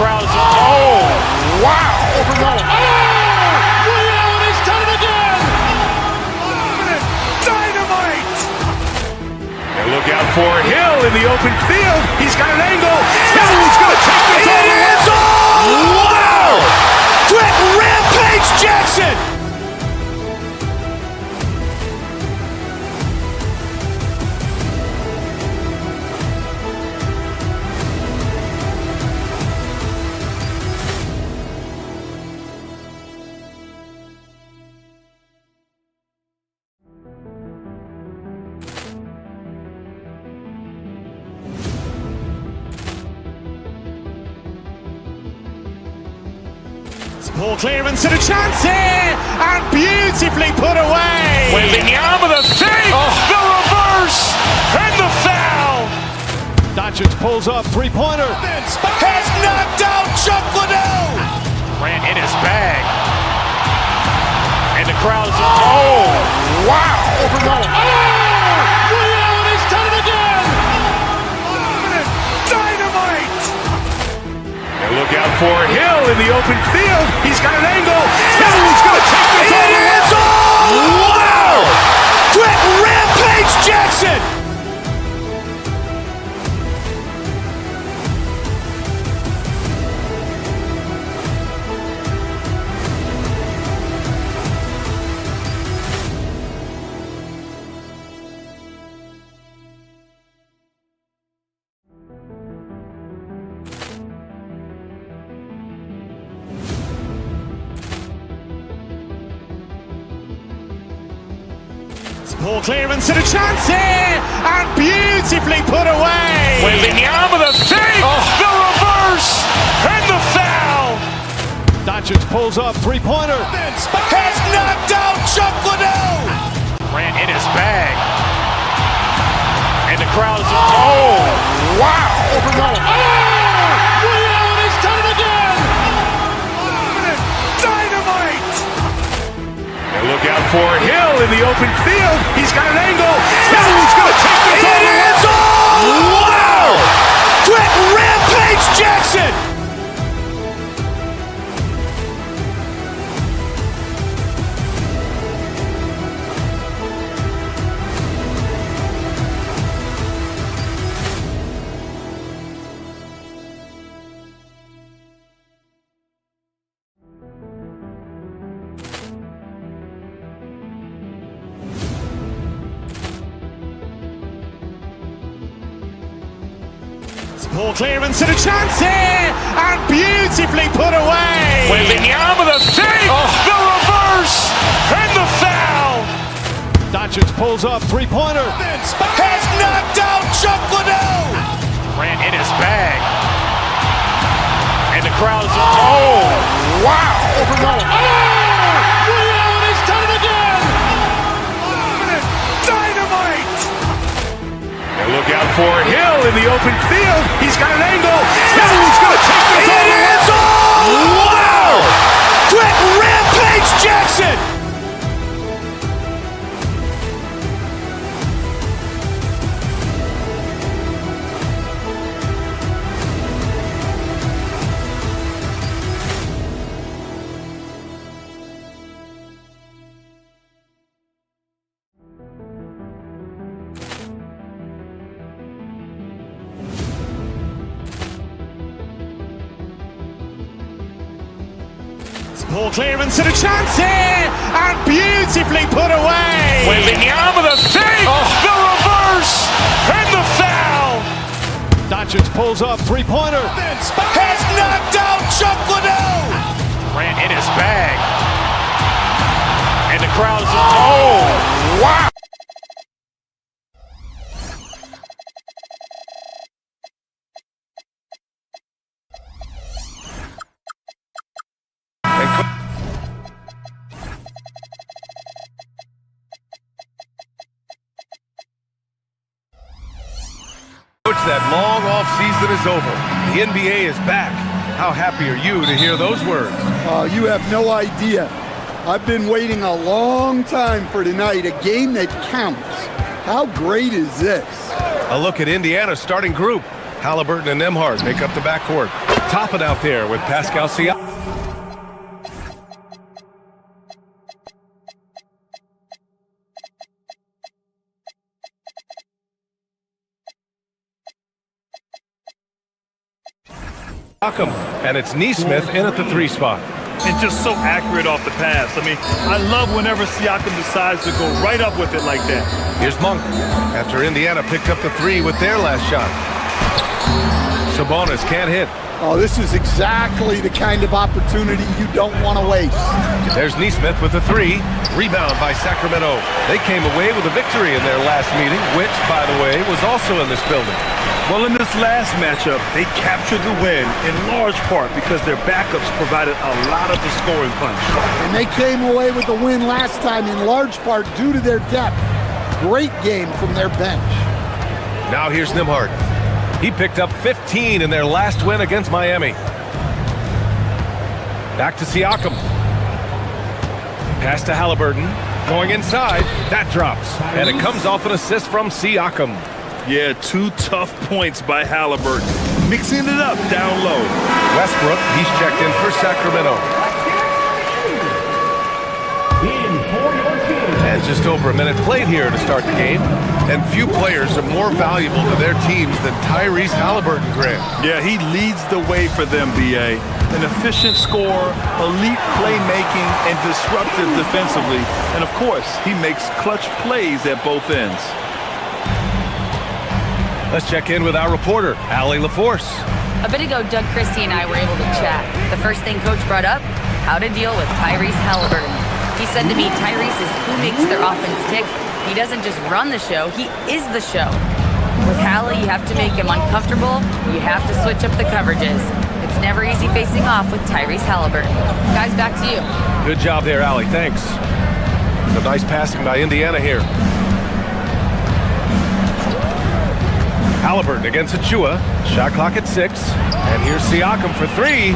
crowd is, oh, wow! Over Nolan. Oh! Ray Allen has done it again! Dynamite! And look out for Hill in the open field. He's got an angle. Hill's going to take this all the way. Wow! Quick Rampage Jackson! Ball clearance and a chance here, and beautifully put away. Wembanyama the fake, the reverse, and the foul. Doncic pulls up, three-pointer. Has knocked out Chuck Liddell. Grant in his bag, and the crowd is, oh, wow. Over Nolan. Oh, Ray Allen has done it again. Dynamite. And look out for Hill in the open field. He's got an angle. Hill's going to take this all the way. Wow! Quick Rampage Jackson! Ball clearance and a chance here, and beautifully put away. Wembanyama the fake, the reverse, and the foul. Doncic pulls up, three-pointer. Has knocked out Chuck Liddell. Grant in his bag, and the crowd is, oh, wow. Over Nolan. Oh, Ray Allen has done it again. Dynamite. And look out for Hill in the open field. He's got an angle. Hill's going to take this all the way. Wow! Quick Rampage Jackson! Ball clearance and a chance here, and beautifully put away. Wembanyama the fake, the reverse, and the foul. Doncic pulls up, three-pointer. Has knocked out Chuck Liddell. Grant in his bag, and the crowd is, oh, wow. Over Nolan. Oh, Ray Allen has done it again. Dynamite. And look out for Hill in the open field. He's got an angle. Hill's going to take this all the way. Wow! Quick Rampage Jackson! Ball clearance and a chance here, and beautifully put away. Wembanyama the fake, the reverse, and the foul. Doncic pulls up, three-pointer. Has knocked out Chuck Liddell. Grant in his bag, and the crowd is, oh, wow. That long off season is over. The NBA is back. How happy are you to hear those words? You have no idea. I've been waiting a long time for tonight, a game that counts. How great is this? A look at Indiana's starting group. Halliburton and Nembhard make up the backcourt. Toppin out there with Pascal Siakam. And it's Neesmith in at the 3 spot. And just so accurate off the pass. I mean, I love whenever Siakam decides to go right up with it like that. Here's Monk after Indiana picked up the 3 with their last shot. Sabonis can't hit. Oh, this is exactly the kind of opportunity you don't want to waste. There's Neesmith with the 3. Rebound by Sacramento. They came away with a victory in their last meeting, which, by the way, was also in this building. Well, in this last matchup, they captured the win in large part because their backups provided a lot of the scoring punch. And they came away with the win last time in large part due to their depth. Great game from their bench. Now here's Nembhard. He picked up 15 in their last win against Miami. Back to Siakam. Pass to Halliburton. Going inside. That drops. And it comes off an assist from Siakam. Yeah, 2 tough points by Halliburton. Mixing it up down low. Westbrook, he's checked in for Sacramento. And just over a minute played here to start the game. And few players are more valuable to their teams than Tyrese Halliburton, Grant. Yeah, he leads the way for them, B.A. An efficient scorer, elite playmaking, and disruptive defensively. And, of course, he makes clutch plays at both ends. Let's check in with our reporter, Allie LaForce. A bit ago, Doug Christie and I were able to chat. The first thing Coach brought up, how to deal with Tyrese Halliburton. He said to me, Tyrese is who makes their offense tick. He doesn't just run the show, he is the show. With Hallie, you have to make him uncomfortable. You have to switch up the coverages. It's never easy facing off with Tyrese Halliburton. Guys, back to you. Good job there, Allie. Thanks. Some nice passing by Indiana here. Halliburton against Achua. Shot clock at 6. And here's Siakam for 3.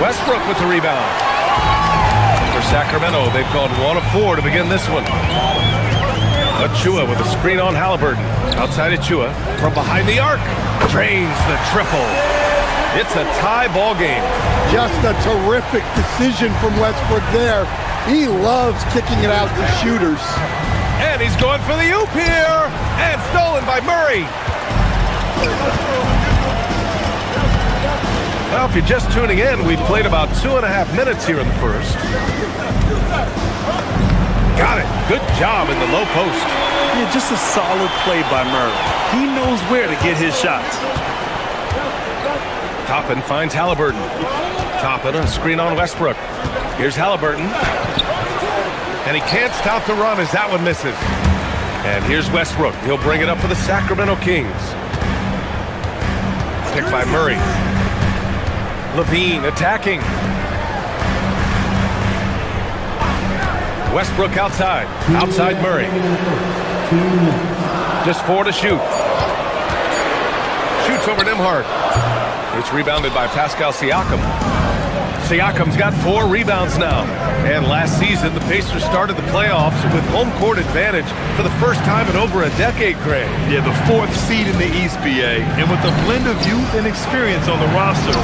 Westbrook with the rebound. For Sacramento, they've gone 1 of 4 to begin this one. Achua with a screen on Halliburton. Outside Achua. From behind the arc. Drains the triple. It's a tie ball game. Just a terrific decision from Westbrook there. He loves kicking it out to shooters. And he's going for the oop here. And stolen by Murray. Well, if you're just tuning in, we've played about 2.5 minutes here in the first. Got it. Good job in the low post. Yeah, just a solid play by Murray. He knows where to get his shots. Toppin finds Halliburton. Toppin, a screen on Westbrook. Here's Halliburton. And he can't stop the run as that one misses. And here's Westbrook. He'll bring it up for the Sacramento Kings. Picked by Murray. Levine attacking. Westbrook outside. Outside Murray. Just 4 to shoot. Shoots over Nembhard. It's rebounded by Pascal Siakam. Siakam's got 4 rebounds now. And last season, the Pacers started the playoffs with home court advantage for the first time in over a decade, Greg. Yeah, the 4th seed in the East, BA. And with a blend of youth and experience on the roster,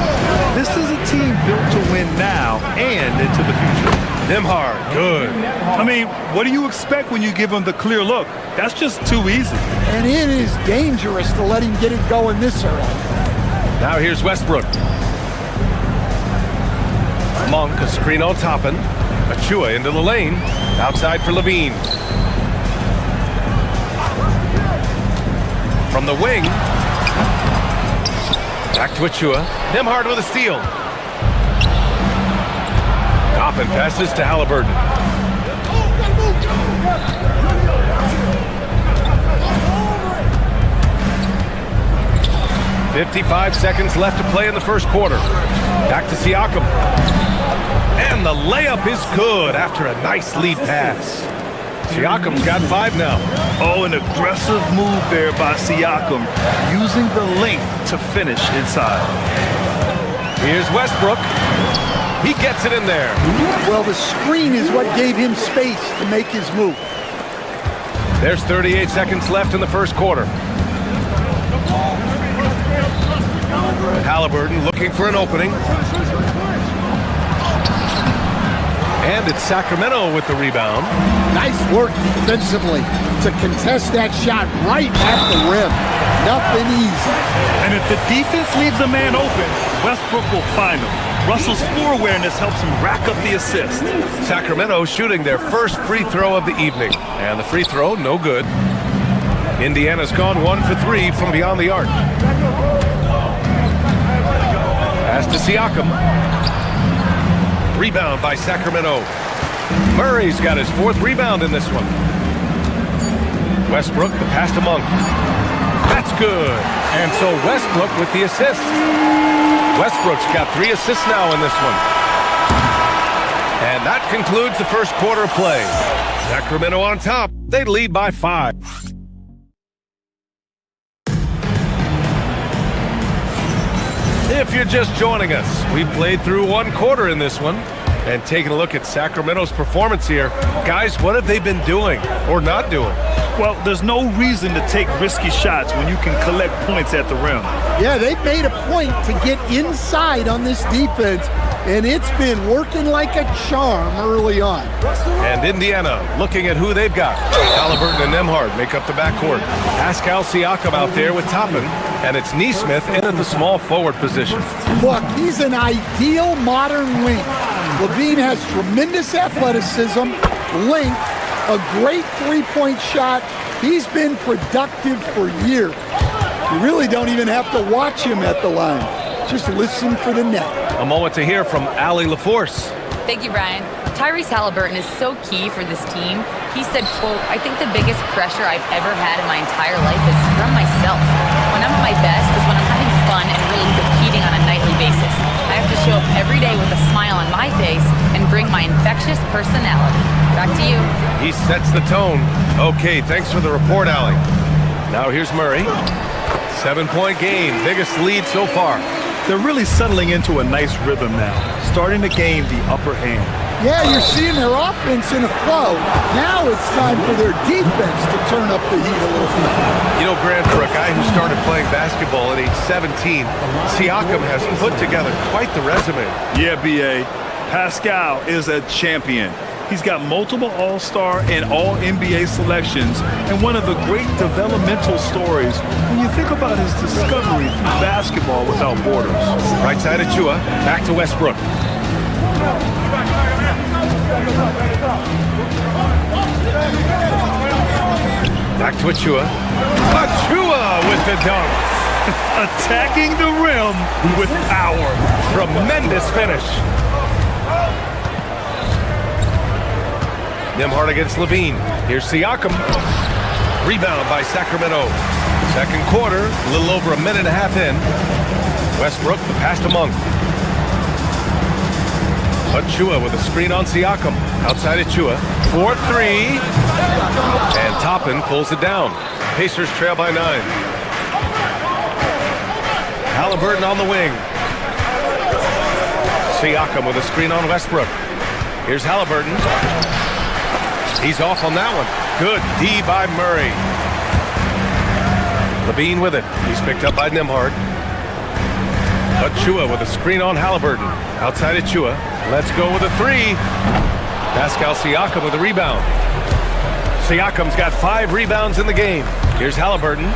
this is a team built to win now and into the future. Nembhard, good. I mean, what do you expect when you give him the clear look? That's just too easy. And it is dangerous to let him get it going this early. Now here's Westbrook. Monk, a screen on Toppin. Achua into the lane. Outside for Levine. From the wing. Back to Achua. Nembhard with a steal. Toppin passes to Halliburton. 55 seconds left to play in the first quarter. Back to Siakam. And the layup is good after a nice lead pass. Siakam's got 5 now. Oh, an aggressive move there by Siakam, using the length to finish inside. Here's Westbrook. He gets it in there. Well, the screen is what gave him space to make his move. There's 38 seconds left in the first quarter. Halliburton looking for an opening. And it's Sacramento with the rebound. Nice work defensively to contest that shot right at the rim. Nothing easy. And if the defense leaves a man open, Westbrook will find him. Russell's floor awareness helps him rack up the assist. Sacramento shooting their first free throw of the evening. And the free throw, no good. Indiana's gone 1 for 3 from beyond the arc. Pass to Siakam. Rebound by Sacramento. Murray's got his 4th rebound in this one. Westbrook, the pass to Monk. That's good. And so Westbrook with the assist. Westbrook's got 3 assists now in this one. And that concludes the first quarter of play. Sacramento on top. They lead by 5. If you're just joining us, we played through 1 quarter in this one. And taking a look at Sacramento's performance here. Guys, what have they been doing or not doing? Well, there's no reason to take risky shots when you can collect points at the rim. Yeah, they've made a point to get inside on this defense, and it's been working like a charm early on. And Indiana looking at who they've got. Halliburton and Nembhard make up the backcourt. Pascal Siakam out there with Toppin, and it's Nesmith in at the small forward position. Look, he's an ideal modern wing. Levine has tremendous athleticism, length, a great three-point shot. He's been productive for years. You really don't even have to watch him at the line. Just listen for the net. A moment to hear from Allie LaForce. Thank you, Brian. Tyrese Halliburton is so key for this team. He said, quote, "I think the biggest pressure I've ever had in my entire life is from myself. When I'm at my best is when I'm having fun and really competing on a nightly basis. I have to show up every day with a smile on my face and bring my infectious personality." Back to you. He sets the tone. Okay, thanks for the report, Allie. Now here's Murray. 7-point game, biggest lead so far. They're really settling into a nice rhythm now, starting to gain the upper hand. Yeah, you're seeing their offense in a flow. Now it's time for their defense to turn up the heat a little bit. You know, Grant, for a guy who started playing basketball at age 17, Siakam has put together quite the resume. Yeah, B.A. Pascal is a champion. He's got multiple All-Star and All-NBA selections, and one of the great developmental stories when you think about his discovery through basketball without borders. Right side of Chua, back to Westbrook. Back to Achua. Achua with the dunk. Attacking the rim with power. Tremendous finish. Nembhard against Levine. Here's Siakam. Rebound by Sacramento. Second quarter, a little over a minute and a half in. Westbrook, the pass to Monk. Achua with a screen on Siakam. Outside Achua. 4-3. And Toppin pulls it down. Pacers trail by 9. Halliburton on the wing. Siakam with a screen on Westbrook. Here's Halliburton. He's off on that one. Good D by Murray. Levine with it. He's picked up by Nembhard. Achua with a screen on Halliburton. Outside Achua. Let's go with a 3. Pascal Siakam with a rebound. Siakam's got 5 rebounds in the game. Here's Halliburton.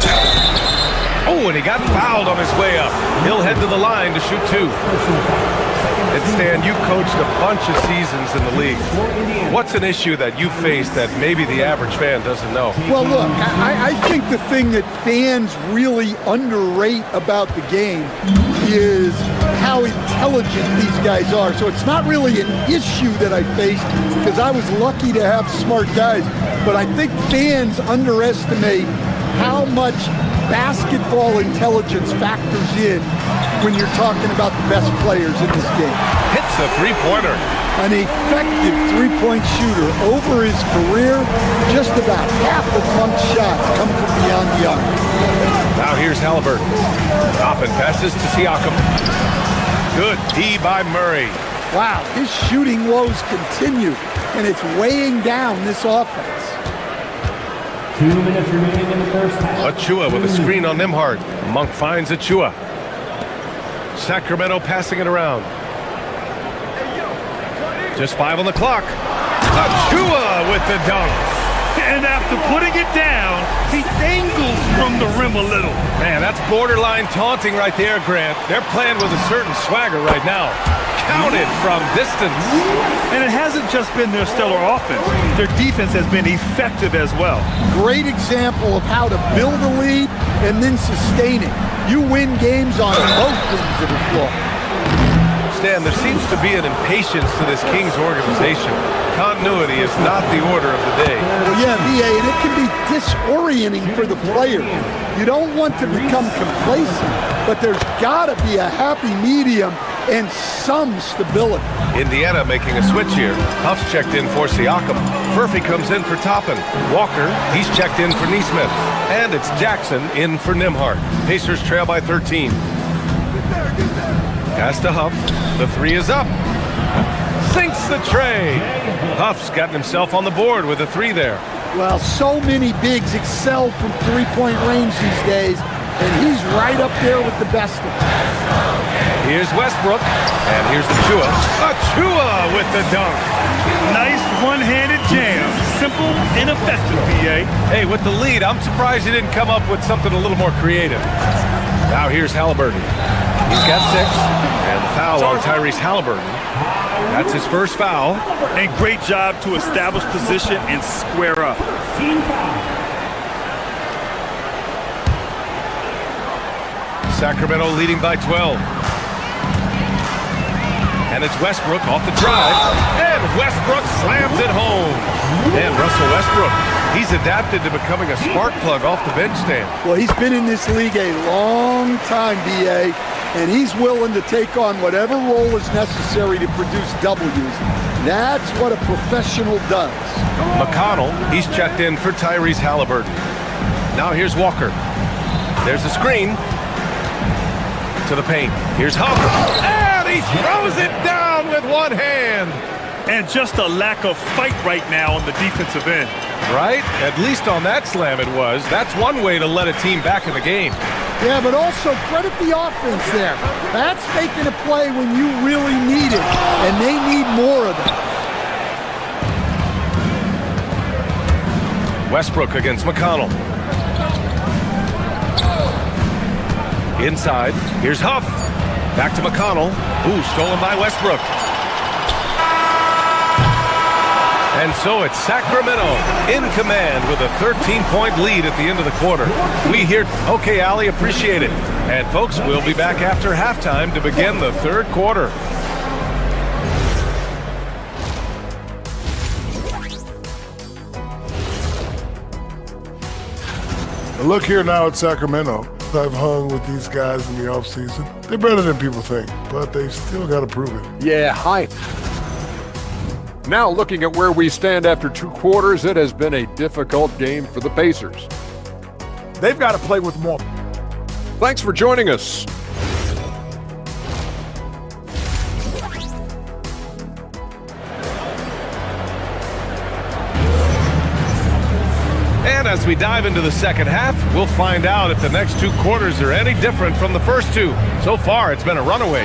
Oh, and he got fouled on his way up. He'll head to the line to shoot 2. And Stan, you coached a bunch of seasons in the league. What's an issue that you face that maybe the average fan doesn't know? Well, look, I think the thing that fans really underrate about the game is how intelligent these guys are. So it's not really an issue that I faced because I was lucky to have smart guys. But I think fans underestimate how much basketball intelligence factors in when you're talking about the best players in this game. Hits a three-pointer. An effective three-point shooter over his career. Just about half of Monk's shots come from beyond the arc. Now here's Halliburton. Toppin passes to Siakam. Good D by Murray. Wow, his shooting woes continue, and it's weighing down this offense. 2 minutes remaining in the first half. Achua with a screen on Nembhard. Monk finds Achua. Sacramento passing it around. Just 5 on the clock. Achua with the dunk. And after putting it down, he dangles from the rim a little. Man, that's borderline taunting right there, Grant. They're playing with a certain swagger right now. Counted from distance. And it hasn't just been their stellar offense. Their defense has been effective as well. Great example of how to build a lead and then sustain it. You win games on both ends of the floor. Stan, there seems to be an impatience to this Kings organization. Continuity is not the order of the day. Well, yeah, BA, and it can be disorienting for the player. You don't want to become complacent, but there's got to be a happy medium and some stability. Indiana making a switch here. Huff's checked in for Siakam. Furphy comes in for Toppin. Walker, he's checked in for Neesmith. And it's Jackson in for Nimhart. Pacers trail by 13. Pass to Huff. The 3 is up. Sinks the tray. Huff's gotten himself on the board with a 3 there. Well, so many bigs excel from three-point range these days, and he's right up there with the best of them. Here's Westbrook, and here's Achua. Achua with the dunk. Nice one-handed jam. Simple and effective, BA. Hey, with the lead, I'm surprised he didn't come up with something a little more creative. Now here's Halliburton. He's got 6, and the foul on Tyrese Halliburton. That's his first foul. And great job to establish position and square up. Sacramento leading by 12. And it's Westbrook off the drive. And Westbrook slams it home. And Russell Westbrook, he's adapted to becoming a spark plug off the bench stand. Well, he's been in this league a long time, BA, and he's willing to take on whatever role is necessary to produce W's. That's what a professional does. McConnell, he's checked in for Tyrese Halliburton. Now here's Walker. There's a screen. To the paint. Here's Huff. And he throws it down with one hand. And just a lack of fight right now on the defensive end. Right? At least on that slam it was. That's one way to let a team back in the game. Yeah, but also credit the offense there. That's making a play when you really need it, and they need more of it. Westbrook against McConnell. Inside, here's Huff. Back to McConnell. Ooh, stolen by Westbrook. And so it's Sacramento in command with a 13-point lead at the end of the quarter. We hear, okay, Allie, appreciate it. And folks, we'll be back after halftime to begin the third quarter. Look here now at Sacramento. I've hung with these guys in the offseason. They're better than people think, but they still got to prove it. Yeah, hi. Now looking at where we stand after 2 quarters, it has been a difficult game for the Pacers. They've got to play with more. Thanks for joining us. And as we dive into the second half, we'll find out if the next 2 quarters are any different from the first 2. So far, it's been a runaway.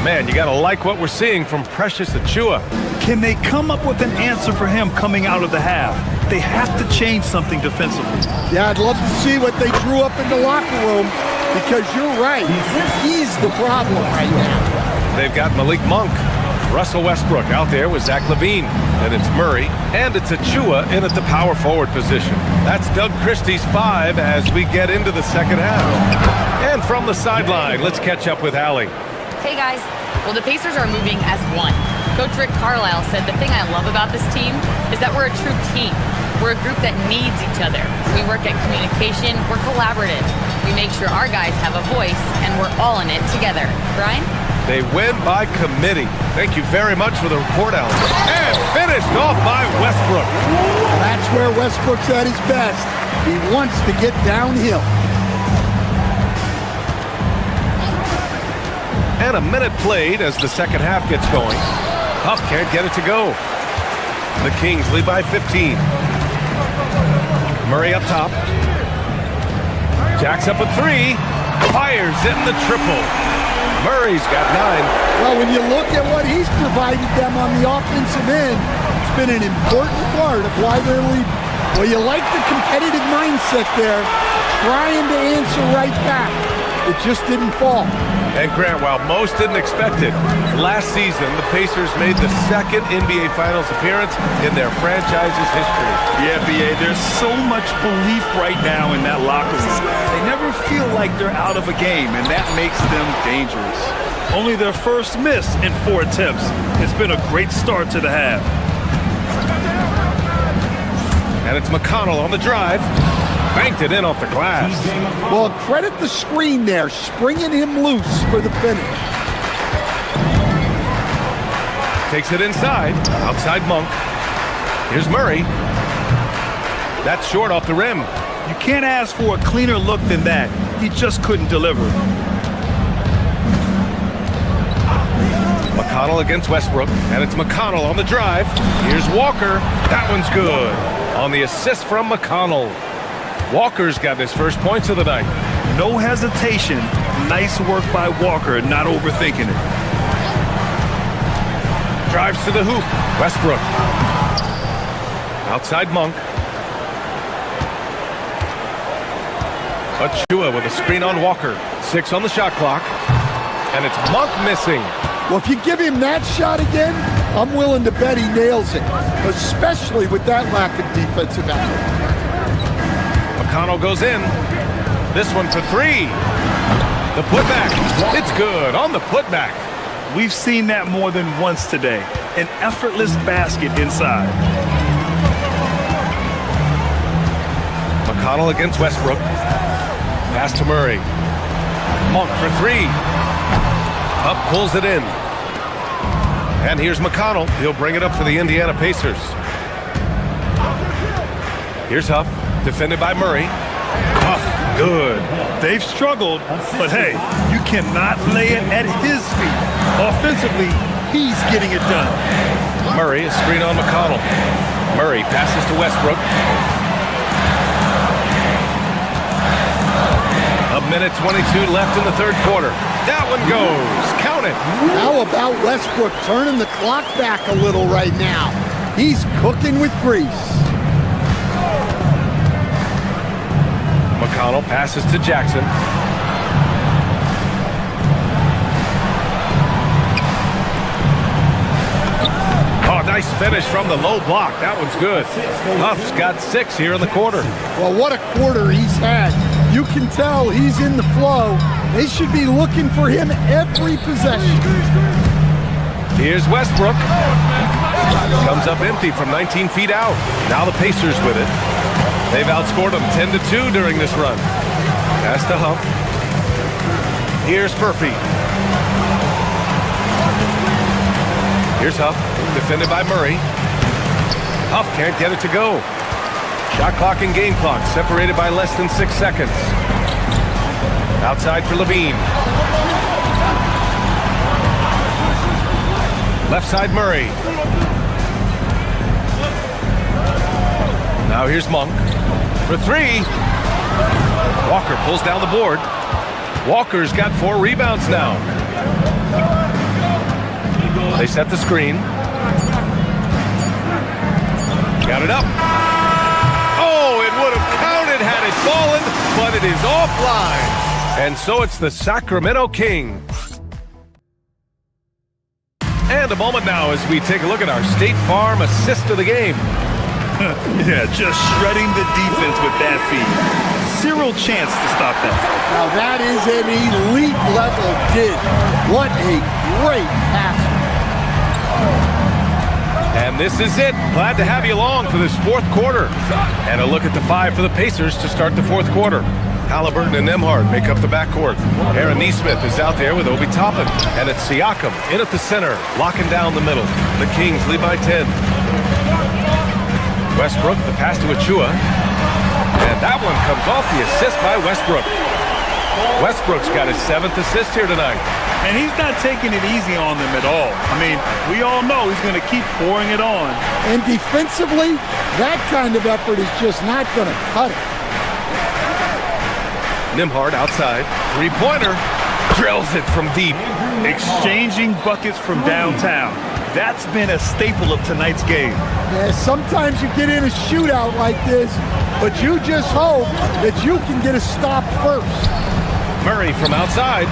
Man, you got to like what we're seeing from Precious Achua. Can they come up with an answer for him coming out of the half? They have to change something defensively. Yeah, I'd love to see what they drew up in the locker room, because you're right. He's the problem right now. They've got Malik Monk. Russell Westbrook out there with Zach LaVine. Then it's Murray, and it's Achua in at the power forward position. That's Doug Christie's 5 as we get into the second half. And from the sideline, let's catch up with Allie. Hey guys, well the Pacers are moving as one. Coach Rick Carlisle said the thing I love about this team is that we're a true team. We're a group that needs each other. We work at communication, we're collaborative. We make sure our guys have a voice, and we're all in it together. Brian? They win by committee. Thank you very much for the report, Alan. And finished off by Westbrook. That's where Westbrook's at his best. He wants to get downhill. And a minute played as the second half gets going. Huff can't get it to go. The Kings lead by 15. Murray up top. Jacks up a 3. Fires in the triple. Murray's got 9. Well, when you look at what he's provided them on the offensive end, it's been an important part of why they're leading. Well, you like the competitive mindset there, trying to answer right back. It just didn't fall. And Grant, while most didn't expect it, last season the Pacers made the second NBA Finals appearance in their franchise's history. Yeah, B.A., there's so much belief right now in that locker room. They never feel like they're out of a game, and that makes them dangerous. Only their first miss in 4 attempts. It's been a great start to the half. And it's McConnell on the drive. Banked it in off the glass. Well, credit the screen there, springing him loose for the finish. Takes it inside. Outside Monk. Here's Murray. That's short off the rim. You can't ask for a cleaner look than that. He just couldn't deliver. McConnell against Westbrook. And it's McConnell on the drive. Here's Walker. That one's good. On the assist from McConnell. Walker's got his first points of the night. No hesitation. Nice work by Walker, not overthinking it. Drives to the hoop. Westbrook. Outside Monk. Achua with a screen on Walker. 6 on the shot clock. And it's Monk missing. Well, if you give him that shot again, I'm willing to bet he nails it, especially with that lack of defensive effort. McConnell goes in. This one for 3. The putback. It's good on the putback. We've seen that more than once today. An effortless basket inside. McConnell against Westbrook. Pass to Murray. Monk for 3. Up pulls it in. And here's McConnell. He'll bring it up for the Indiana Pacers. Here's Huff. Defended by Murray. Huff, good. They've struggled, but hey, you cannot lay it at his feet. Offensively, he's getting it done. Murray, a screen on McConnell. Murray passes to Westbrook. A minute 22 left in the third quarter. That one goes. Count it. How about Westbrook turning the clock back a little right now? He's cooking with grease. McConnell passes to Jackson. Oh, nice finish from the low block. That one's good. Huff's got 6 here in the quarter. Well, what a quarter he's had. You can tell he's in the flow. They should be looking for him every possession. Here's Westbrook. Comes up empty from 19 feet out. Now the Pacers with it. They've outscored them 10-2 during this run. Pass to Huff. Here's Murphy. Here's Huff, defended by Murray. Huff can't get it to go. Shot clock and game clock separated by less than 6 seconds. Outside for Levine. Left side Murray. Now here's Monk for 3. Walker pulls down the board. Walker's got 4 rebounds now. They set the screen. Got it up. Oh, it would have counted had it fallen, but it is offline. And so it's the Sacramento Kings. And a moment now as we take a look at our State Farm assist of the game. Yeah, just shredding the defense with that feed. Zero chance to stop that. Now that is an elite level dig. What a great pass. And this is it. Glad to have you along for this fourth quarter. And a look at the 5 for the Pacers to start the fourth quarter. Halliburton and Nembhard make up the backcourt. Aaron Nesmith is out there with Obi Toppin. And it's Siakam in at the center, locking down the middle. The Kings lead by 10. Westbrook, the pass to Achua. And that one comes off the assist by Westbrook. Westbrook's got his 7th assist here tonight. And he's not taking it easy on them at all. I mean, we all know he's going to keep pouring it on. And defensively, that kind of effort is just not going to cut it. Nembhard outside. 3-pointer. drills it from deep. Exchanging buckets from downtown. That's been a staple of tonight's game. Yeah, sometimes you get in a shootout like this, but you just hope that you can get a stop first. Murray from outside,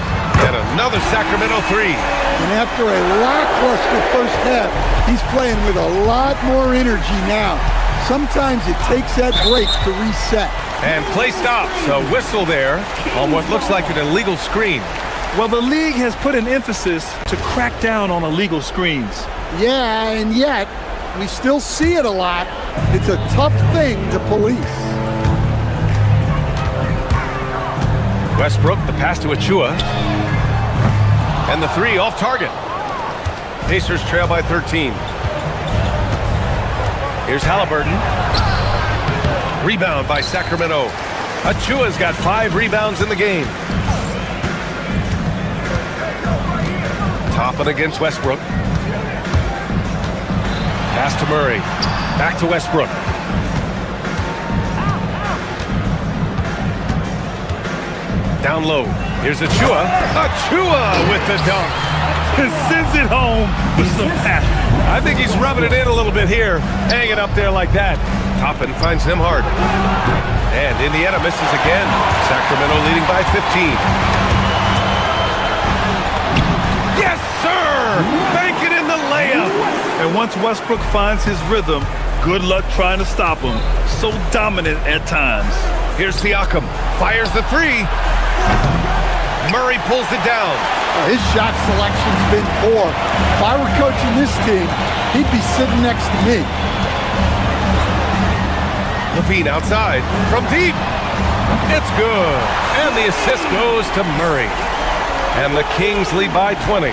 and another Sacramento three. And after a lackluster first half, he's playing with a lot more energy now. Sometimes it takes that break to reset. And play stops. A whistle there on what looks like an illegal screen. Well, the league has put an emphasis to crack down on illegal screens. Yeah, and yet, we still see it a lot. It's a tough thing to police. Westbrook, the pass to Achua. And the three off target. Pacers trail by 13. Here's Halliburton. Rebound by Sacramento. Achua's got 5 rebounds in the game. Toppin against Westbrook. Pass to Murray. Back to Westbrook. Down low. Here's Achua. Achua with the dunk. Sends it home with some passion. I think he's rubbing it in a little bit here. Hanging up there like that. Toppin finds him hard. And Indiana misses again. Sacramento leading by 15. Yes, sir! Bank it in the layup. And once Westbrook finds his rhythm, good luck trying to stop him. So dominant at times. Here's Siakam. Fires the three. Murray pulls it down. His shot selection's been poor. If I were coaching this team, he'd be sitting next to me. Levine outside from deep. It's good. And the assist goes to Murray. And the Kings lead by 20.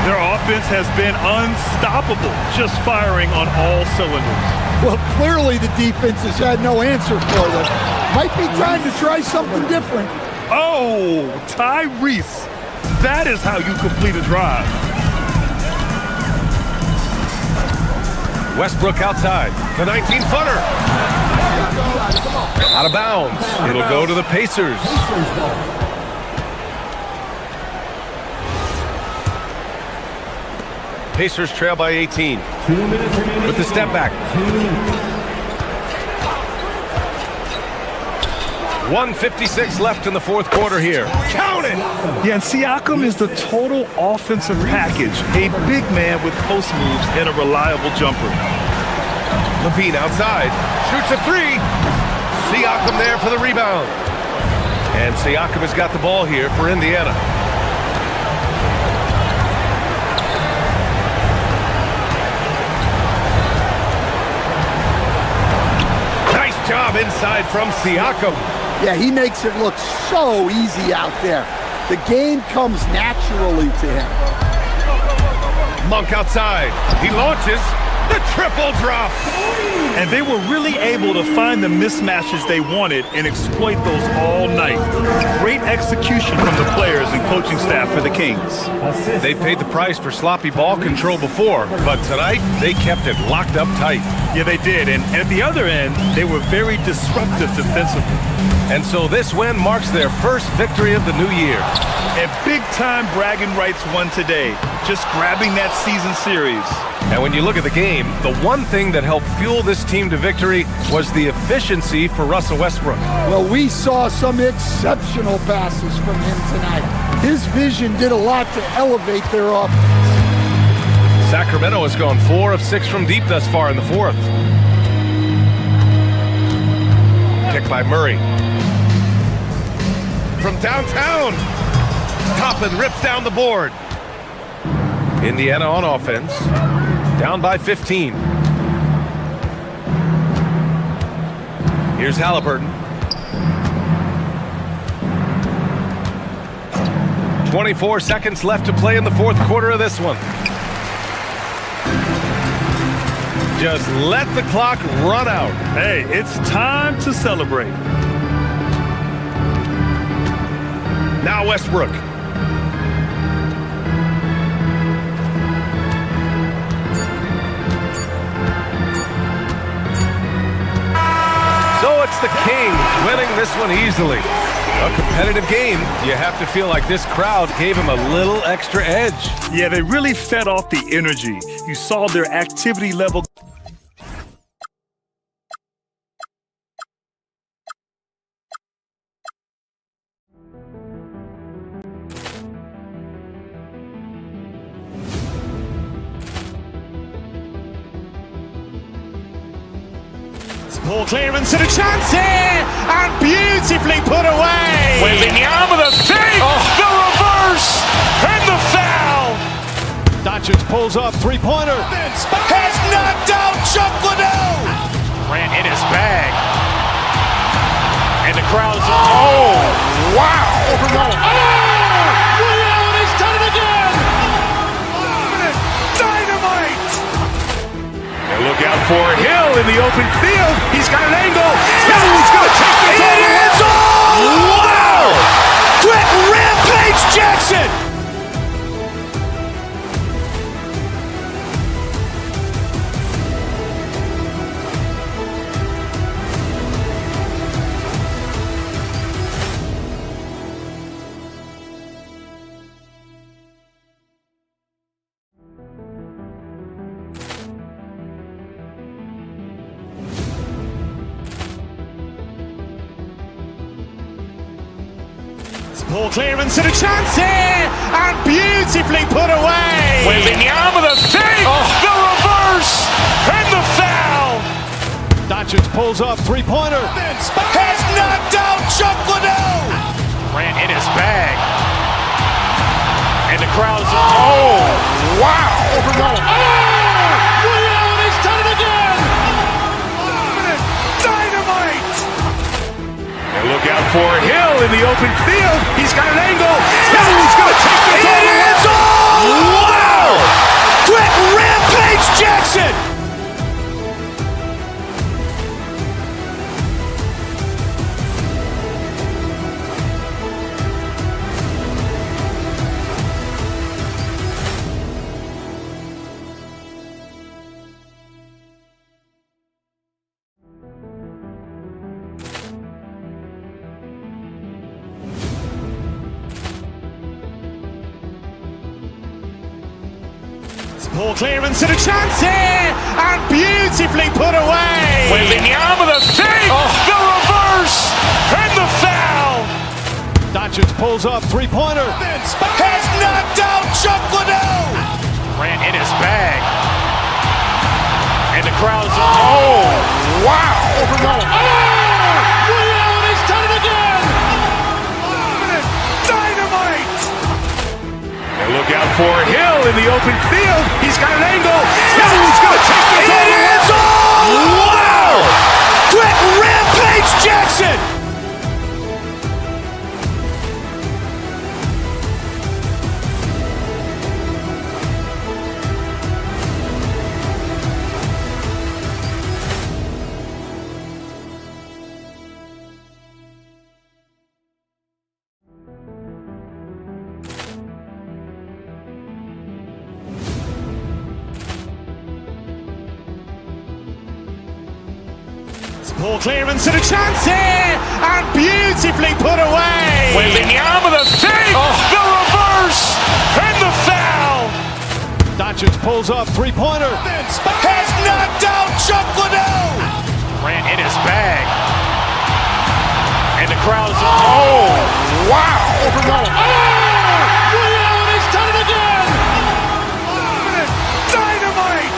Their offense has been unstoppable, just firing on all cylinders. Well, clearly the defense has had no answer for them. Might be time to try something different. Oh, Tyrese. That is how you complete a drive. Westbrook outside. The 19-footer. Out of bounds. It'll go to the Pacers. Pacers trail by 18. With the step back. 1:56 left in the fourth quarter here. Count it! Yeah, and Siakam is the total offensive package. A big man with post moves and a reliable jumper. Levine outside. Shoots a three. Siakam there for the rebound. And Siakam has got the ball here for Indiana. Nice job inside from Siakam. Yeah, he makes it look so easy out there. The game comes naturally to him. Monk outside. He launches. The triple drop. And they were really able to find the mismatches they wanted and exploit those all night. Great execution from the players and coaching staff for the Kings. They paid the price for sloppy ball control before, but tonight they kept it locked up tight. Yeah, they did. And at the other end, they were very disruptive defensively. And so this win marks their first victory of the new year. And big-time bragging rights won today, just grabbing that season series. And when you look at the game, the one thing that helped fuel this team to victory was the efficiency for Russell Westbrook. Well, we saw some exceptional passes from him tonight. His vision did a lot to elevate their offense. Sacramento has gone 4 of 6 from deep thus far in the fourth. Picked by Murray. From downtown, Toppin rips down the board. Indiana on offense, down by 15. Here's Halliburton. 24 seconds left to play in the fourth quarter of this one. Just let the clock run out. Hey, it's time to celebrate. Now Westbrook. So it's the Kings winning this one easily. A competitive game, you have to feel like this crowd gave him a little extra edge. Yeah, they really fed off the energy. You saw their activity level. Ball clearance and a chance here, and beautifully put away. Wembanyama the fake, the reverse, and the foul. Doncic pulls up, three-pointer. Has knocked out Chuck Liddell. Grant in his bag. And the crowd's, oh, wow. Ray Allen has done it again. Dynamite. And look out for Hill in the open field. He's got an angle. Hill's going to take this all the way. Wow. Quick Rampage Jackson. Ball clearance and a chance here, and beautifully put away. Wembanyama the fake, the reverse, and the foul. Doncic pulls up, three-pointer. Has knocked out Chuck Liddell. Grant in his bag. And the crowd's, oh, wow. Ray Allen has done it again. Dynamite. And look out for Hill in the open field. He's got an angle. Hill's going to take this all the way. Wow. Quick Rampage Jackson. Ball clearance and a chance here, and beautifully put away. Wembanyama the fake, the reverse, and the foul. Doncic pulls up, three-pointer. Has knocked out Chuck Liddell. Grant in his bag. And the crowd's, oh, wow. Ray Allen has done it again. Dynamite. And look out for Hill in the open field. He's got an angle. Hill's going to take this all the way. Wow. Quick Rampage Jackson. Ball clearance and a chance here, and beautifully put away. Wembanyama the fake, the reverse, and the foul. Doncic pulls up, three-pointer. Has knocked out Chuck Liddell. Grant in his bag. And the crowd's, oh, wow. Ray Allen has done it again. Dynamite.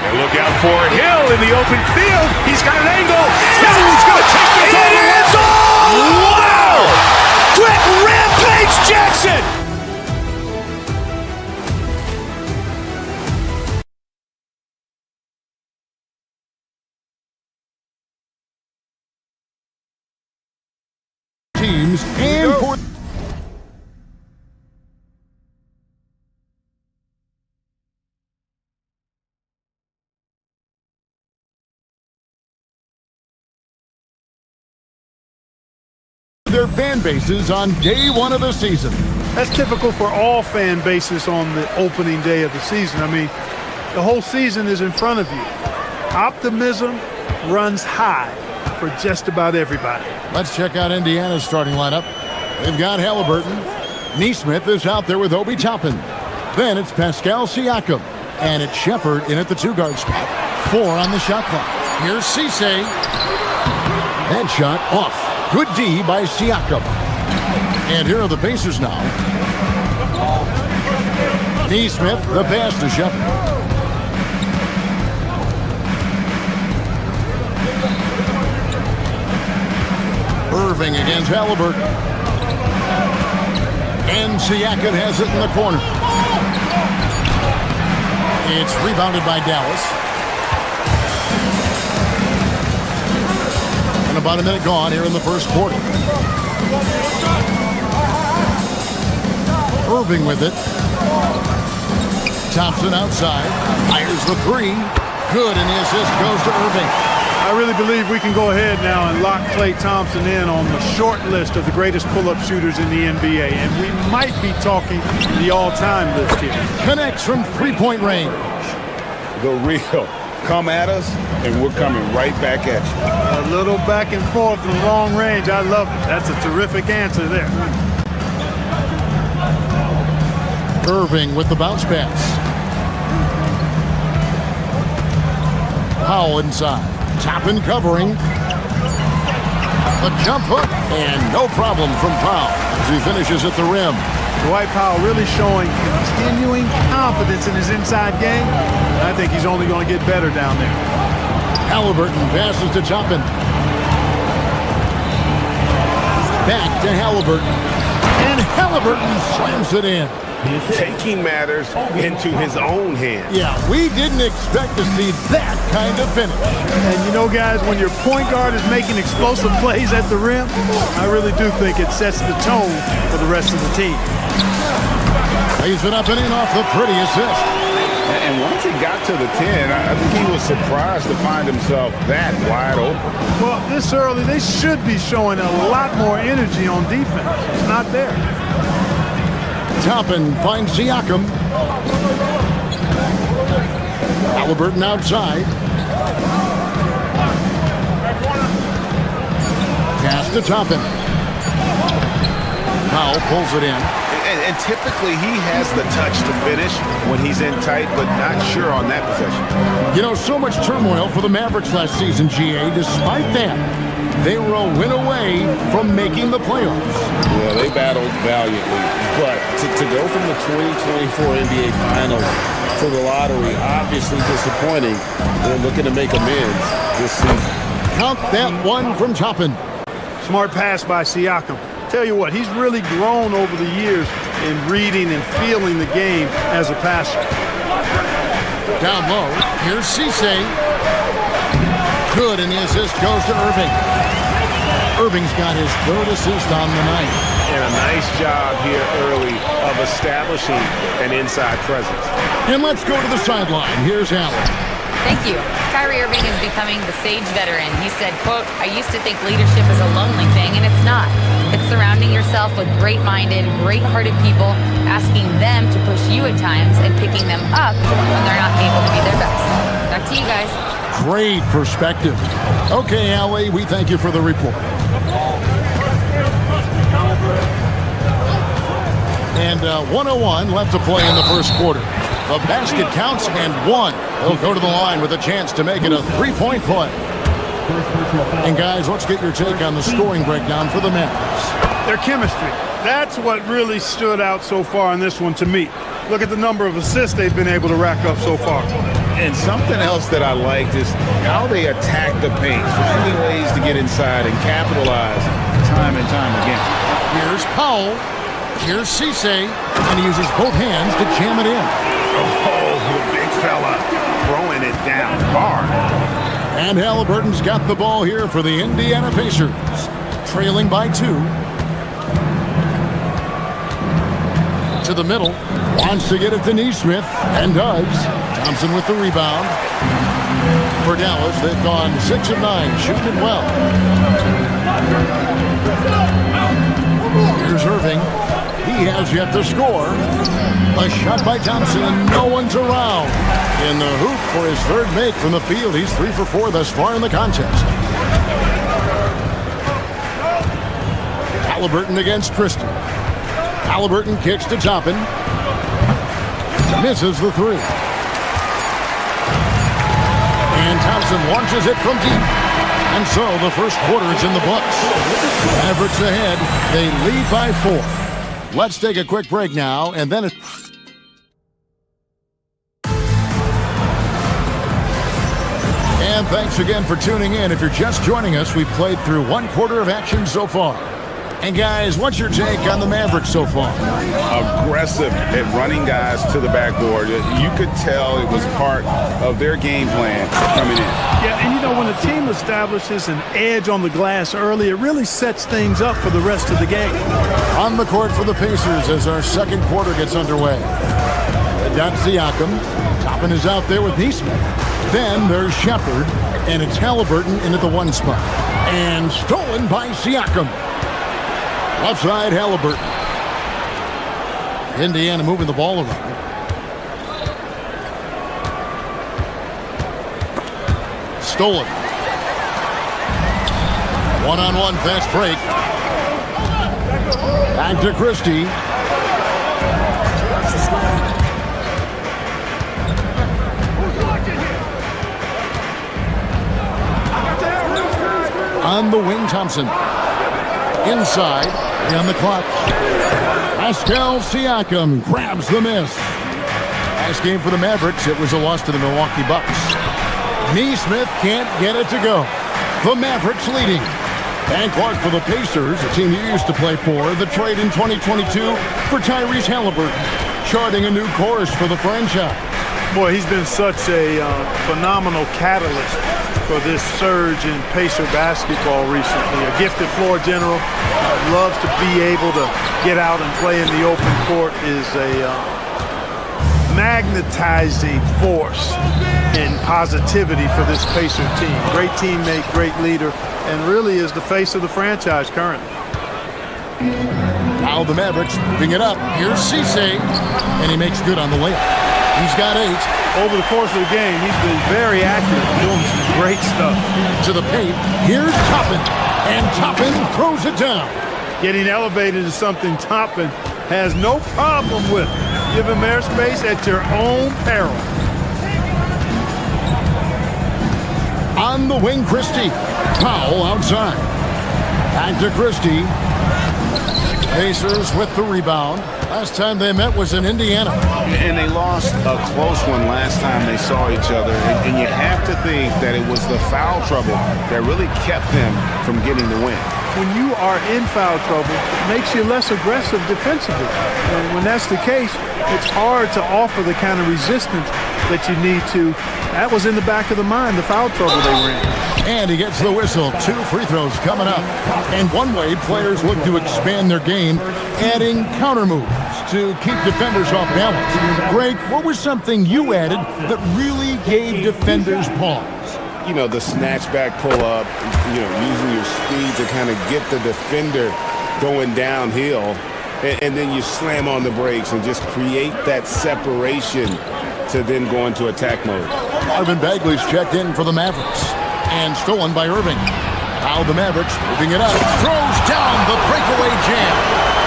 And look out for Hill in the open field. He's got an angle. Hill's going to take this all the way. Wow. Quick Rampage Jackson. Teams and for their fan bases on day one of the season. That's typical for all fan bases on the opening day of the season. I mean, the whole season is in front of you. Optimism runs high. for just about everybody. Let's check out Indiana's starting lineup. They've got Halliburton. Neesmith is out there with Obi Toppin. Then it's Pascal Siakam. And it's Shepard in at the 2-guard spot. 4 on the shot clock. Here's Cisse. That shot off. Good D by Siakam. And here are the Pacers now. Neesmith, the pass to Shepard. Irving against Halliburton. And Siakam has it in the corner. It's rebounded by Dallas. And about a minute gone here in the first quarter. Irving with it. Thompson outside. Fires the 3. Good, and the assist goes to Irving. I really believe we can go ahead now and lock Klay Thompson in on the short list of the greatest pull-up shooters in the NBA, and we might be talking the all-time list here. Connects from three-point range. The real. Come at us, and we're coming right back at you. A little back and forth from long range. I love it. That's a terrific answer there. Irving with the bounce pass. Powell inside. Toppin covering. A jump hook, and no problem from Powell as he finishes at the rim. Dwight Powell really showing continuing confidence in his inside game. I think he's only going to get better down there. Halliburton passes to Toppin. Back to Halliburton. And Halliburton slams it in. Taking matters into his own hands. Yeah, we didn't expect to see that kind of finish. And you know, guys, when your point guard is making explosive plays at the rim, I really do think it sets the tone for the rest of the team. Lays it up and in off the pretty assist. And once he got to the 10, I think he was surprised to find himself that wide open. Well, this early, they should be showing a lot more energy on defense. It's not there. Toppin finds Siakam. Halliburton outside. Pass to Toppin. Powell pulls it in. And typically he has the touch to finish when he's in tight, but not sure on that possession. You know, so much turmoil for the Mavericks last season, GA. Despite that, they were a win away from making the playoffs. Well, they battled valiantly, but to go from the 2024 NBA Finals to the lottery, obviously disappointing. They're looking to make amends this season. Count that one from Toppin. Smart pass by Siakam. Tell you what, he's really grown over the years in reading and feeling the game as a passer. Down low, here's Cisse. Good, and the assist goes to Irving. Irving's got his third assist on the night. And a nice job here early of establishing an inside presence. And let's go to the sideline. Here's Allen. Thank you. Kyrie Irving is becoming the sage veteran. He said, quote, "I used to think leadership is a lonely thing, and it's not. It's surrounding yourself with great-minded, great-hearted people, asking them to push you at times and picking them up when they're not able to be their best." Back to you guys. Great perspective. Okay, Allie, we thank you for the report. And 101 left to play in the first quarter. The basket counts and one. They'll go to the line with a chance to make it a three-point play. And guys, let's get your take on the scoring breakdown for the Mavericks. Their chemistry. That's what really stood out so far in this one to me. Look at the number of assists they've been able to rack up so far. And something else that I liked is how they attack the paint, finding ways to get inside and capitalize time and time again. Here's Powell. Here's Cisse. And he uses both hands to jam it in. Oh, the big fella throwing it down hard. And Halliburton's got the ball here for the Indiana Pacers. Trailing by 2. To the middle. Wants to get it to Neesmith. And does. Thompson with the rebound. For Dallas, they've gone 6 of 9, shooting it well. Here's Irving. He has yet to score. A shot by Thompson, and no one's around. In the hoop for his third make from the field. He's 3 for 4 thus far in the contest. Halliburton against Christie. Halliburton kicks to Toppin. Misses the three. And Thompson launches it from deep. And so the first quarter is in the books. Mavericks ahead. They lead by 4. Let's take a quick break now, and then And thanks again for tuning in. If you're just joining us, we've played through 1 quarter of action so far. And guys, what's your take on the Mavericks so far? Aggressive at running guys to the backboard. You could tell it was part of their game plan coming in. Yeah, and you know, when a team establishes an edge on the glass early, it really sets things up for the rest of the game. On the court for the Pacers as our second quarter gets underway. Got Siakam. Toppin is out there with Neesmith. Then there's Shepard, and it's Halliburton in at the 1 spot. And stolen by Siakam. Left side, Halliburton. Indiana moving the ball around. Stolen. One-on-one fast break. Back to Christie. On the wing, Thompson. Inside, on the clock. Pascal Siakam grabs the miss. Last game for the Mavericks, it was a loss to the Milwaukee Bucks. Neesmith can't get it to go. The Mavericks leading. And Clark for the Pacers, a team you used to play for. The trade in 2022 for Tyrese Halliburton, charting a new course for the franchise. Boy, he's been such a phenomenal catalyst for this surge in Pacer basketball recently. A gifted floor general, loves to be able to get out and play in the open court, is a magnetizing force in positivity for this Pacer team. Great teammate, great leader, and really is the face of the franchise currently. Now the Mavericks moving it up. Here's Cisse, and he makes good on the layup. He's got 8. Over the course of the game, he's been very active, doing some great stuff. To the paint, here's Toppin, and Toppin throws it down. Getting elevated is something Toppin has no problem with. Give him airspace at your own peril. On the wing, Christie. Powell outside. Back to Christie. Pacers with the rebound. Last time they met was in Indiana. And they lost a close one last time they saw each other. And you have to think that it was the foul trouble that really kept them from getting the win. When you are in foul trouble, it makes you less aggressive defensively. And when that's the case, it's hard to offer the kind of resistance that you need to. That was in the back of the mind, the foul trouble they were in. And he gets the whistle. 2 free throws coming up. And one way players look to expand their game, adding counter moves to keep defenders off balance. Greg, what was something you added that really gave defenders pause? You know, the snatch back pull up, you know, using your speed to kind of get the defender going downhill. And then you slam on the brakes and just create that separation to then go into attack mode. Marvin Bagley's checked in for the Mavericks. And stolen by Irving. Now the Mavericks moving it up. Throws down the breakaway jam.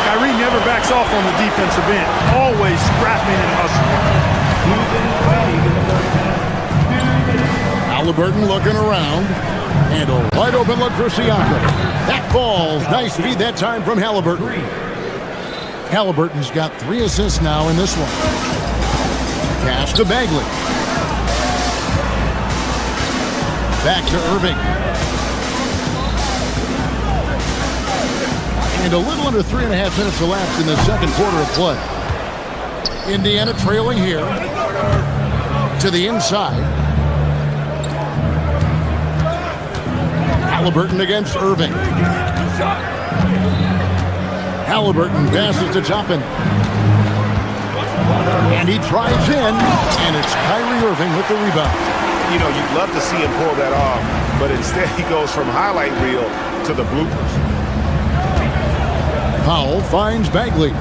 Kyrie never backs off on the defensive end. Always scrapping and hustling. Halliburton looking around. And a wide open look for Siakam. That falls. Nice feed that time from Halliburton. Halliburton's got 3 assists now in this one. Pass to Bagley. Back to Irving. And a little under 3.5 minutes elapsed in the second quarter of play. Indiana trailing here. To the inside. Halliburton against Irving. Halliburton passes to Toppin. And he drives in. And it's Kyrie Irving with the rebound. You know, you'd love to see him pull that off, but instead he goes from highlight reel to the bloopers. Powell finds Bagley.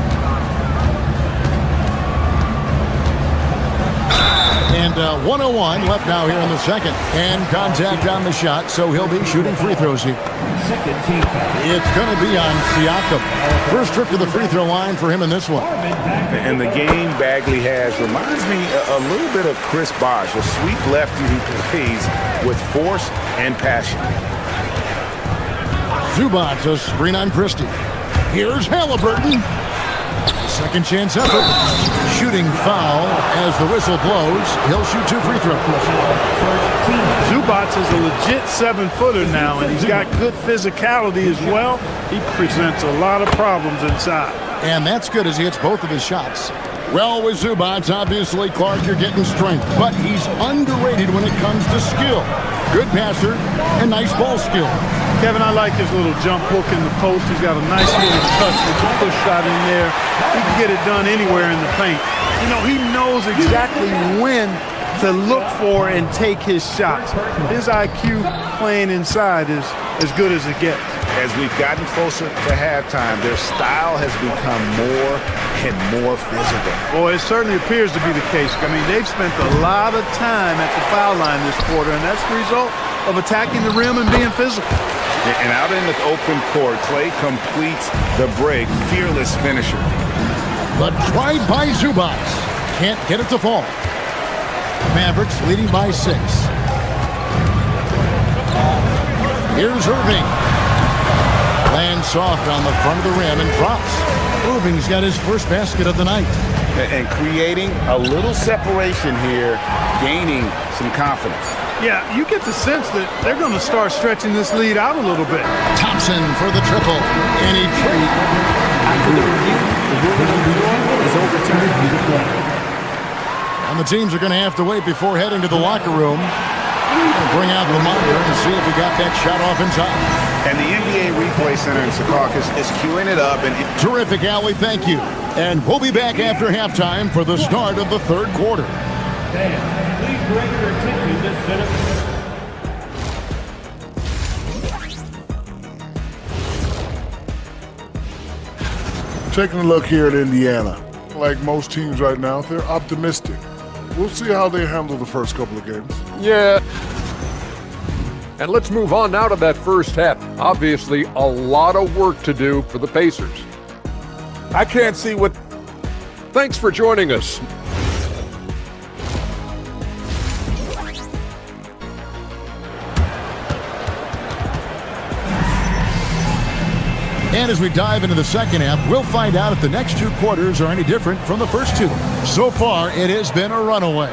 And And 1:01 left now here in the second. And contact on the shot, so he'll be shooting free throws here. It's going to be on Siakam. First trip to the free throw line for him in this one. And the game Bagley has reminds me a little bit of Chris Bosh, a sweet lefty who plays with force and passion. Zubac, a screen on Christie. Here's Halliburton. Second chance effort. Shooting foul as the whistle blows. He'll shoot 2 free throws. Zubac is a legit 7-footer now, and he's got good physicality as well. He presents a lot of problems inside. And that's good as he hits both of his shots. Well, with Zubac, obviously, Clark, you're getting strength. But he's underrated when it comes to skill. Good passer and nice ball skill. Kevin, I like his little jump hook in the post. He's got a nice little touch with the push shot in there. He can get it done anywhere in the paint. You know, he knows exactly when to look for and take his shots. His IQ playing inside is as good as it gets. As we've gotten closer to halftime, their style has become more and more physical. Well, it certainly appears to be the case. I mean, they've spent a lot of time at the foul line this quarter, and that's the result of attacking the rim and being physical. And out in the open court, Clay completes the break. Fearless finisher. But tried by Zubac. Can't get it to fall. Mavericks leading by 6. Here's Irving. Lands soft on the front of the rim and drops. Irving's got his first basket of the night. And creating a little separation here, gaining some confidence. Yeah, you get the sense that they're going to start stretching this lead out a little bit. Thompson for the triple. And he After the review, the ruling on the floor is overturned due to play. And the teams are going to have to wait before heading to the locker room. Bring out the monitor and see if he got that shot off in time. And the NBA Replay Center in Secaucus is queuing it up. And terrific, Allie. Thank you. And we'll be back after halftime for the start of the third quarter. Please direct your attention to center. Taking a look here at Indiana. Like most teams right now, they're optimistic. We'll see how they handle the first couple of games. Yeah. And let's move on now to that first half. Obviously, a lot of work to do for the Pacers. I can't see what... Thanks for joining us. And as we dive into the second half, we'll find out if the next 2 quarters are any different from the first 2. So far, it has been a runaway.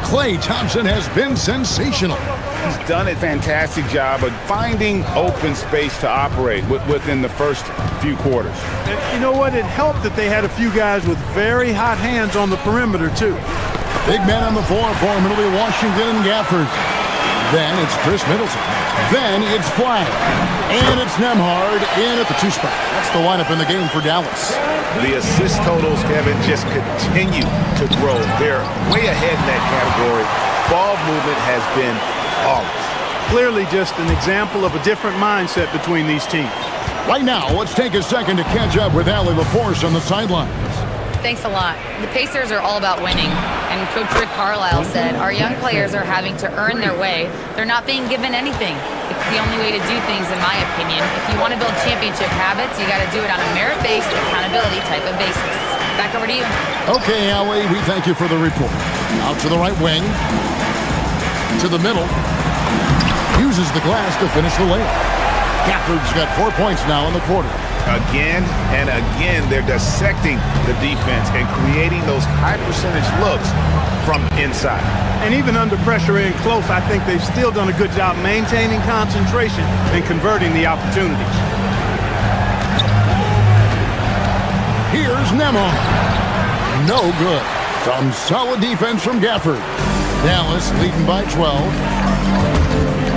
Klay Thompson has been sensational. He's done a fantastic job of finding open space to operate within the first few quarters. And you know what? It helped that they had a few guys with very hot hands on the perimeter, too. Big men on the floor for Middleby, Washington, and Gafford. Then it's Chris Middleton. Then it's Flagg. And it's Nembhard in at the 2 spot. That's the lineup in the game for Dallas. The assist totals, Kevin, just continue to grow. They're way ahead in that category. Ball movement has been flawless. Clearly just an example of a different mindset between these teams. Right now, let's take a second to catch up with Allie LaForce on the sidelines. Thanks a lot. The Pacers are all about winning. And Coach Rick Carlisle said, our young players are having to earn their way. They're not being given anything. It's the only way to do things, in my opinion. If you want to build championship habits, you got to do it on a merit-based, accountability type of basis. Back over to you. Okay, Allie, we thank you for the report. Out to the right wing. To the middle. Uses the glass to finish the layup. Gafford's got 4 points now in the quarter. Again and again, they're dissecting the defense and creating those high-percentage looks from inside. And even under pressure in close, I think they've still done a good job maintaining concentration and converting the opportunities. Here's Nembhard. No good. Some solid defense from Gafford. Dallas leading by 12.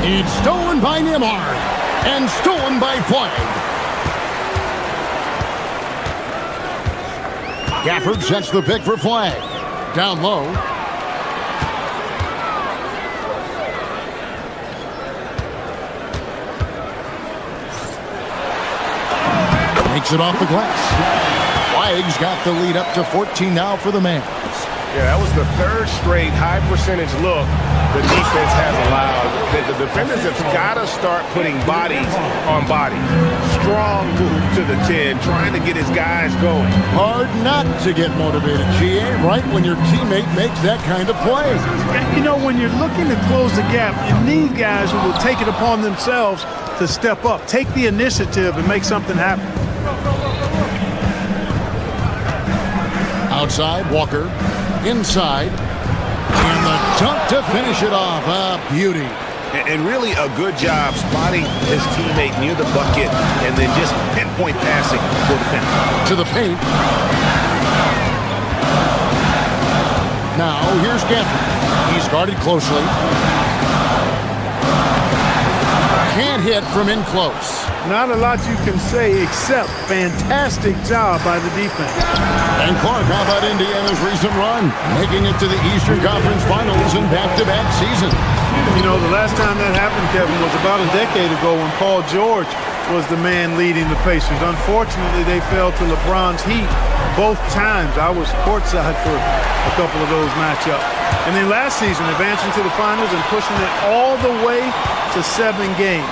It's stolen by Nembhard. And stolen by Flagg. Gafford sets the pick for Flagg. Down low. Makes it off the glass. Flagg's got the lead up to 14 now for the Mavs. Yeah, that was the third straight high percentage look the defense has allowed. The defenders have got to start putting bodies on bodies. Strong move to the 10, trying to get his guys going. Hard not to get motivated, GA, right when your teammate makes that kind of play. You know, when you're looking to close the gap, you need guys who will take it upon themselves to step up, take the initiative, and make something happen. Outside, Walker. Inside. And the dunk to finish it off. A beauty. And really a good job spotting his teammate near the bucket and then just pinpoint passing for the finish. To the paint. Now, here's Gafford. He's guarded closely. Can't hit from in close. Not a lot you can say except fantastic job by the defense. And Clark, how about Indiana's recent run? Making it to the Eastern Conference Finals in back-to-back seasons. You know, the last time that happened, Kevin, was about a decade ago when Paul George was the man leading the Pacers. Unfortunately, they fell to LeBron's Heat both times. I was courtside for a couple of those matchups. And then last season, advancing to the finals and pushing it all the way to 7 games.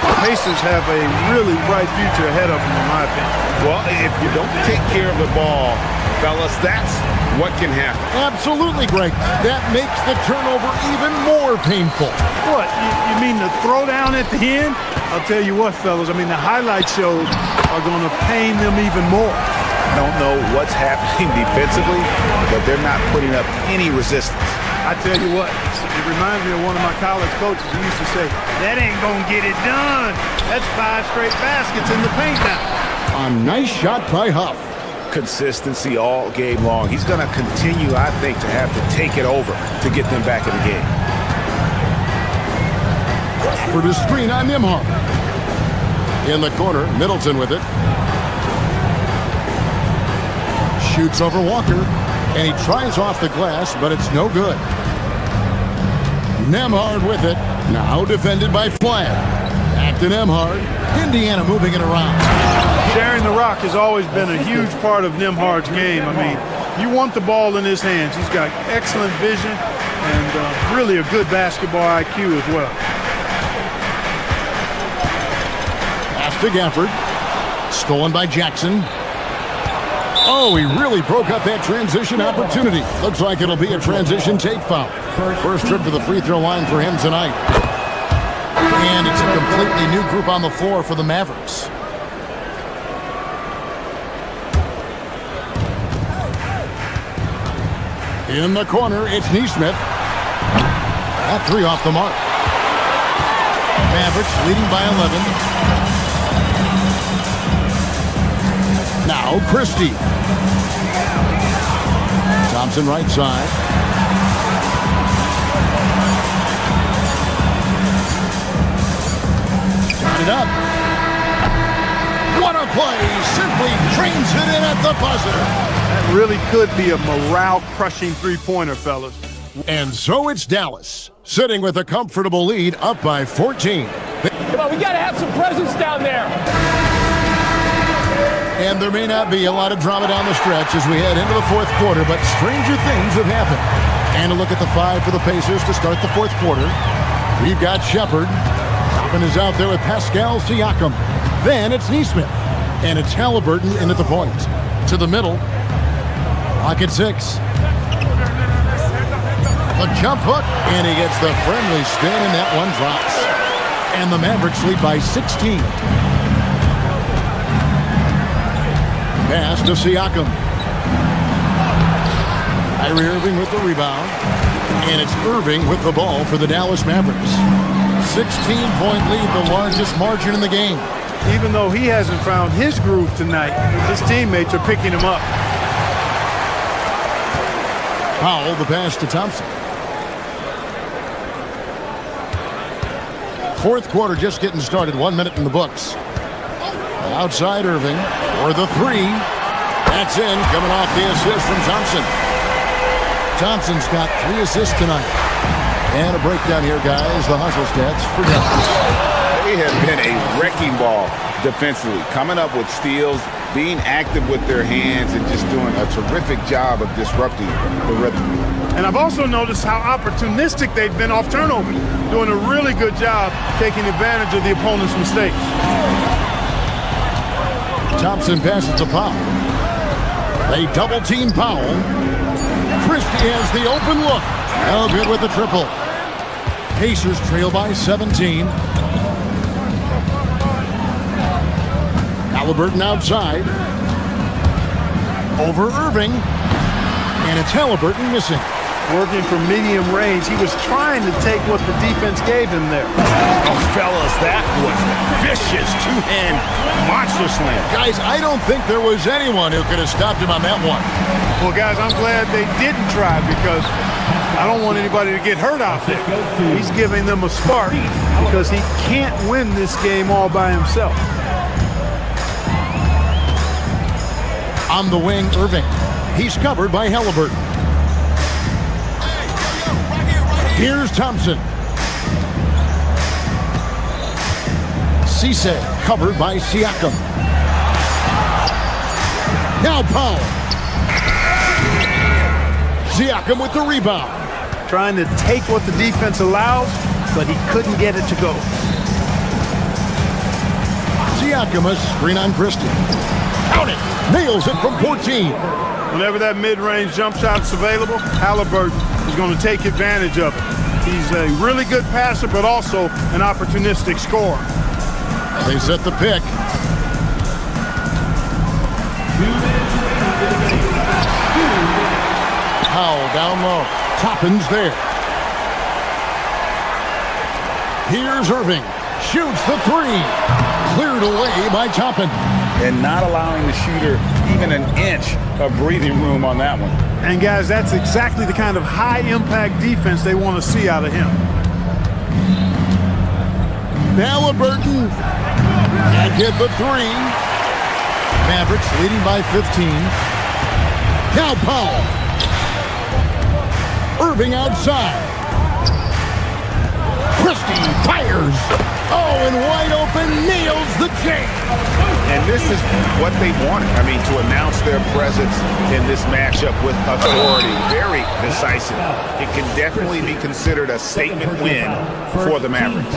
The Pacers have a really bright future ahead of them, in my opinion. Well, if you don't take care of the ball, fellas, that's what can happen. Absolutely, Greg. That makes the turnover even more painful. What, you mean the throwdown at the end? I'll tell you what, fellas, I mean, the highlight shows are going to pain them even more. I don't know what's happening defensively, but they're not putting up any resistance. I tell you what, it reminds me of one of my college coaches who used to say, that ain't going to get it done. That's 5 straight baskets in the paint now. A nice shot by Huff. Consistency all game long. He's going to continue, I think, to have to take it over to get them back in the game. For the screen on Nimhart. In the corner, Middleton with it. Shoots over Walker. And he tries off the glass, but it's no good. Nemhard with it. Now defended by Flair. Back to Nemhard. Indiana moving it around. Sharing the rock has always been a huge part of Nemhard's game. I mean, you want the ball in his hands. He's got excellent vision and really a good basketball IQ as well. Pass to Gafford. Stolen by Jackson. Oh, he really broke up that transition opportunity. Looks like it'll be a transition take foul. First trip to the free throw line for him tonight. And it's a completely new group on the floor for the Mavericks. In the corner, it's Neesmith. That 3 off the mark. Mavericks leading by 11. Now Christie. Thompson right side. Got it up. What a play. Simply trains it in at the buzzer. That really could be a morale-crushing three-pointer, fellas. And so it's Dallas, sitting with a comfortable lead up by 14. Come on, we got to have some presence down there. And there may not be a lot of drama down the stretch as we head into the fourth quarter, but stranger things have happened. And a look at the 5 for the Pacers to start the fourth quarter. We've got Shepard. Toppin is out there with Pascal Siakam. Then it's Neesmith. And it's Halliburton in at the point. To the middle. Clock at 6. The jump hook. And he gets the friendly spin, and that one drops. And the Mavericks lead by 16. Pass to Siakam. Kyrie Irving with the rebound. And it's Irving with the ball for the Dallas Mavericks. 16-point lead, the largest margin in the game. Even though he hasn't found his groove tonight, his teammates are picking him up. Powell, the pass to Thompson. Fourth quarter just getting started. 1 minute in the books. Outside Irving for the 3. That's in, coming off the assist from Thompson. Thompson's got 3 assists tonight. And a breakdown here, guys. The hustle stats for Dallas. They have been a wrecking ball defensively, coming up with steals, being active with their hands and just doing a terrific job of disrupting the rhythm. And I've also noticed how opportunistic they've been off turnovers, doing a really good job taking advantage of the opponent's mistakes. Thompson passes to Powell. They double-team Powell. Christie has the open look. No good with the triple. Pacers trail by 17. Halliburton outside. Over Irving. And it's Halliburton missing. Working from medium range, he was trying to take what the defense gave him there. Oh, fellas, that was vicious two-hand monster slam. Guys, I don't think there was anyone who could have stopped him on that one. Well, guys, I'm glad they didn't try because I don't want anybody to get hurt out there. He's giving them a spark because he can't win this game all by himself. On the wing, Irving. He's covered by Halliburton. Here's Thompson. Cisse covered by Siakam. Now Powell. Siakam with the rebound. Trying to take what the defense allows, but he couldn't get it to go. Siakam a screen on Christie. Count it. Nails it from 14. Whenever that mid-range jump shot's available, Halliburton is going to take advantage of it. He's a really good passer, but also an opportunistic scorer. They set the pick. Powell down low. Toppin's there. Here's Irving. Shoots the three. Cleared away by Toppin. And not allowing the shooter even an inch of breathing room on that one. And guys, that's exactly the kind of high-impact defense they want to see out of him. Halliburton and get the three. Mavericks leading by 15. Now Powell. Irving outside. Christie fires. Oh, and wide open, nails the J. And this is what they wanted. I mean, to announce their presence in this matchup with authority. Very decisive. It can definitely be considered a statement win for the Mavericks.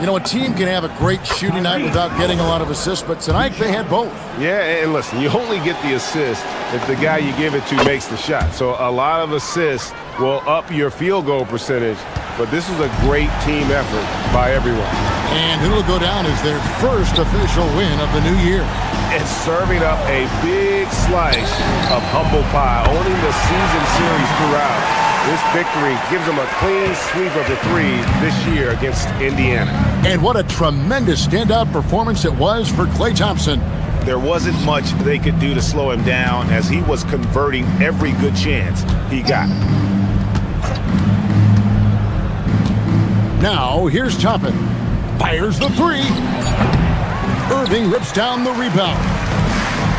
You know, a team can have a great shooting night without getting a lot of assists, but tonight they had both. Yeah, and listen, you only get the assist if the guy you give it to makes the shot. So a lot of assists will up your field goal percentage, but this is a great team effort by everyone. And it'll go down as their first official win of the new year. And serving up a big slice of humble pie, owning the season series throughout. This victory gives them a clean sweep of the threes this year against Indiana. And what a tremendous standout performance it was for Klay Thompson. There wasn't much they could do to slow him down as he was converting every good chance he got. Now, here's Toppin. Fires the three. Irving rips down the rebound.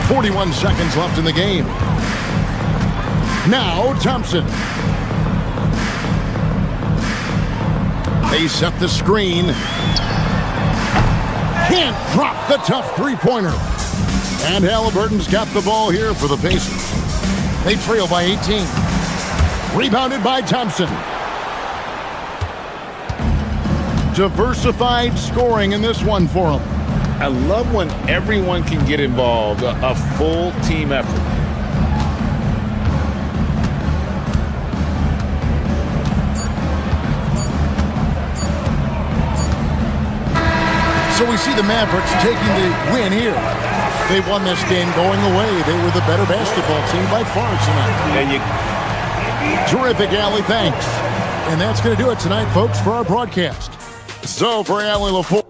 41 seconds left in the game. Now, Thompson. They set the screen. Can't drop the tough three-pointer. And Halliburton's got the ball here for the Pacers. They trail by 18. Rebounded by Thompson. Diversified scoring in this one for them. I love when everyone can get involved, a full team effort. So we see the Mavericks taking the win here. They won this game going away. They were the better basketball team by far tonight. Terrific, Allie. Thanks. And that's going to do it tonight, folks, for our broadcast. So for Allie LaFleur.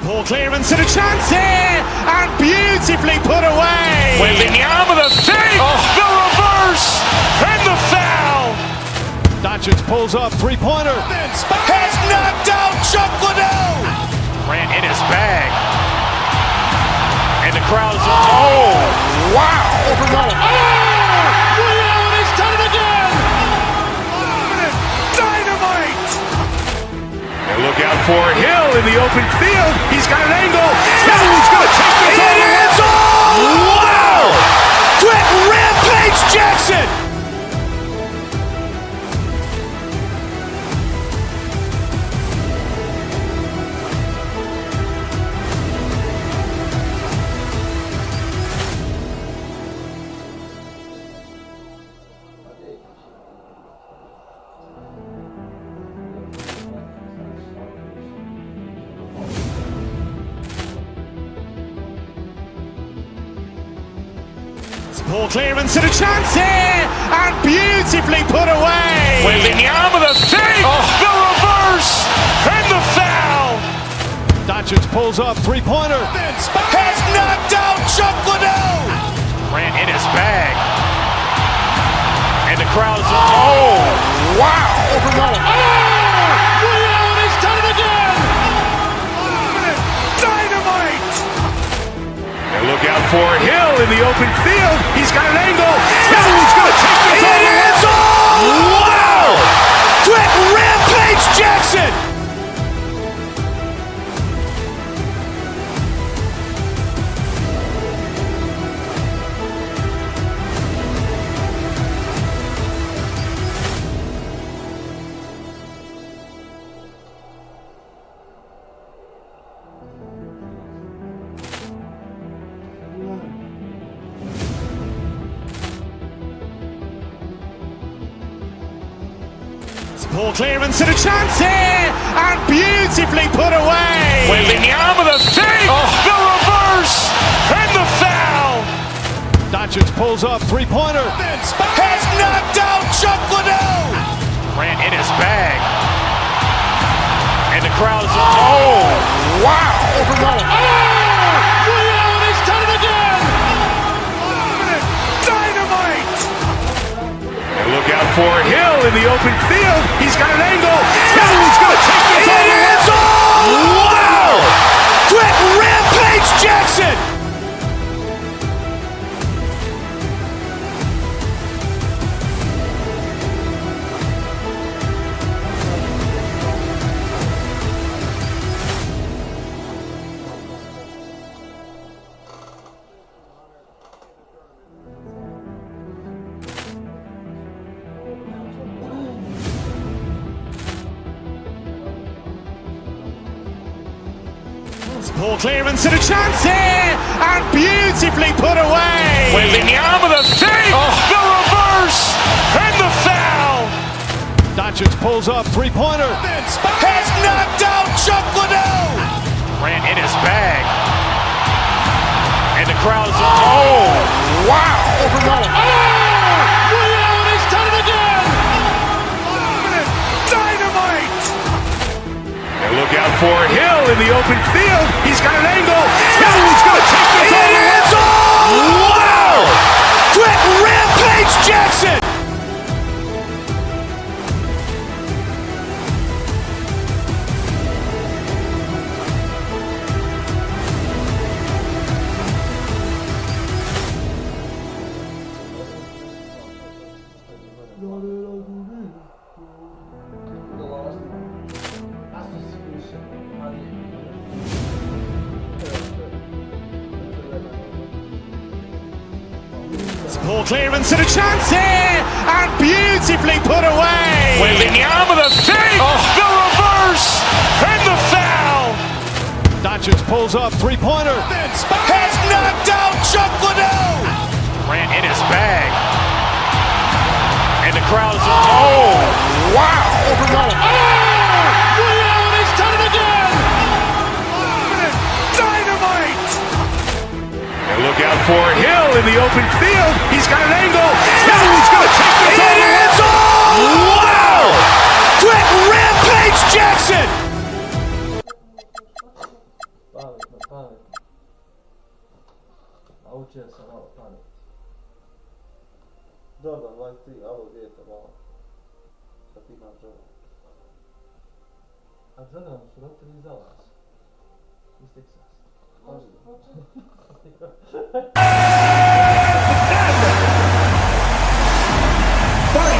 Ball clearance and a chance here, and beautifully put away. Wembanyama with a save, the reverse, and the foul. Doncic pulls up, three-pointer. Has knocked out Chuck Liddell. Ran in his bag. crowd is, oh, wow. Ray Allen has done it again! Dynamite! And look out for Hill in the open field. He's got an angle. Hill's going to take this all the way. Wow! Quick Rampage Jackson! Ball clearance and a chance here, and beautifully put away. Waving the arm of the fake, the reverse, and the foul. Doncic pulls up, three-pointer. Has knocked out Chuck Liddell. Grant in his bag. And the crowd is, oh, wow. Ray Allen has done it again. Dynamite! And look out for Hill in the open field. He's got an angle. Hill's going to take this all the way. Wow! Quick Rampage Jackson! Ball clearance and a chance here, and beautifully put away. Waving the arm of the fake, the reverse, and the foul. Doncic pulls up, three-pointer. Has knocked out Chuck Liddell. Grant in his bag. And the crowd is, oh, wow. Ray Allen has done it again. Dynamite! And look out for Hill in the open field. He's got an angle. Hill's going to take this all the way. Wow! Quick Rampage Jackson! Ball clearance and a chance here, and beautifully put away. Waving the arm of the fake, the reverse, and the foul. Doncic pulls up, three-pointer. Has knocked out Chuck Liddell. Grant in his bag. And the crowd is, oh, wow. Ray Allen has done it again. Dynamite! And look out for Hill in the open field. He's got an angle. Hill's going to take this all the way. Wow! Quick Rampage Jackson! Ball clearance and a chance here, and beautifully put away. Waving the arm of the fake, the reverse, and the foul. Doncic pulls up, three-pointer. Has knocked out Chuck Liddell. Grant in his bag. And the crowd is, oh, wow. Ray Allen has done it again. Dynamite! And look out for Hill in the open field. He's got an angle. Hill's going to take this all the way. Wow! Quick Rampage Jackson! Dobra, 23, ovo dijete malo. Šta ti imaš Jordan? A Jordan su roditelji za vas. Iz Texas. Pažljivo. Starting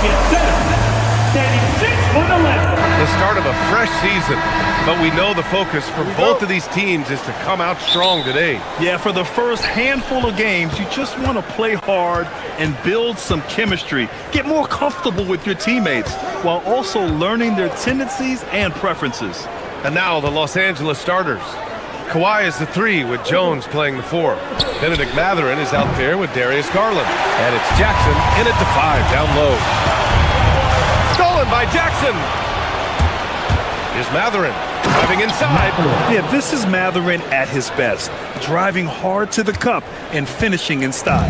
at center, standing 6'11". The start of a fresh season, but we know the focus for both of these teams is to come out strong today. Yeah, for the first handful of games, you just want to play hard and build some chemistry. Get more comfortable with your teammates while also learning their tendencies and preferences. And now the Los Angeles starters. Kawhi is the 3 with Jones playing the 4. Benedict Mathurin is out there with Darius Garland. And it's Jackson in at the 5 down low. Stolen by Jackson. Here's Mathurin driving inside. Yeah, this is Mathurin at his best, driving hard to the cup and finishing in style.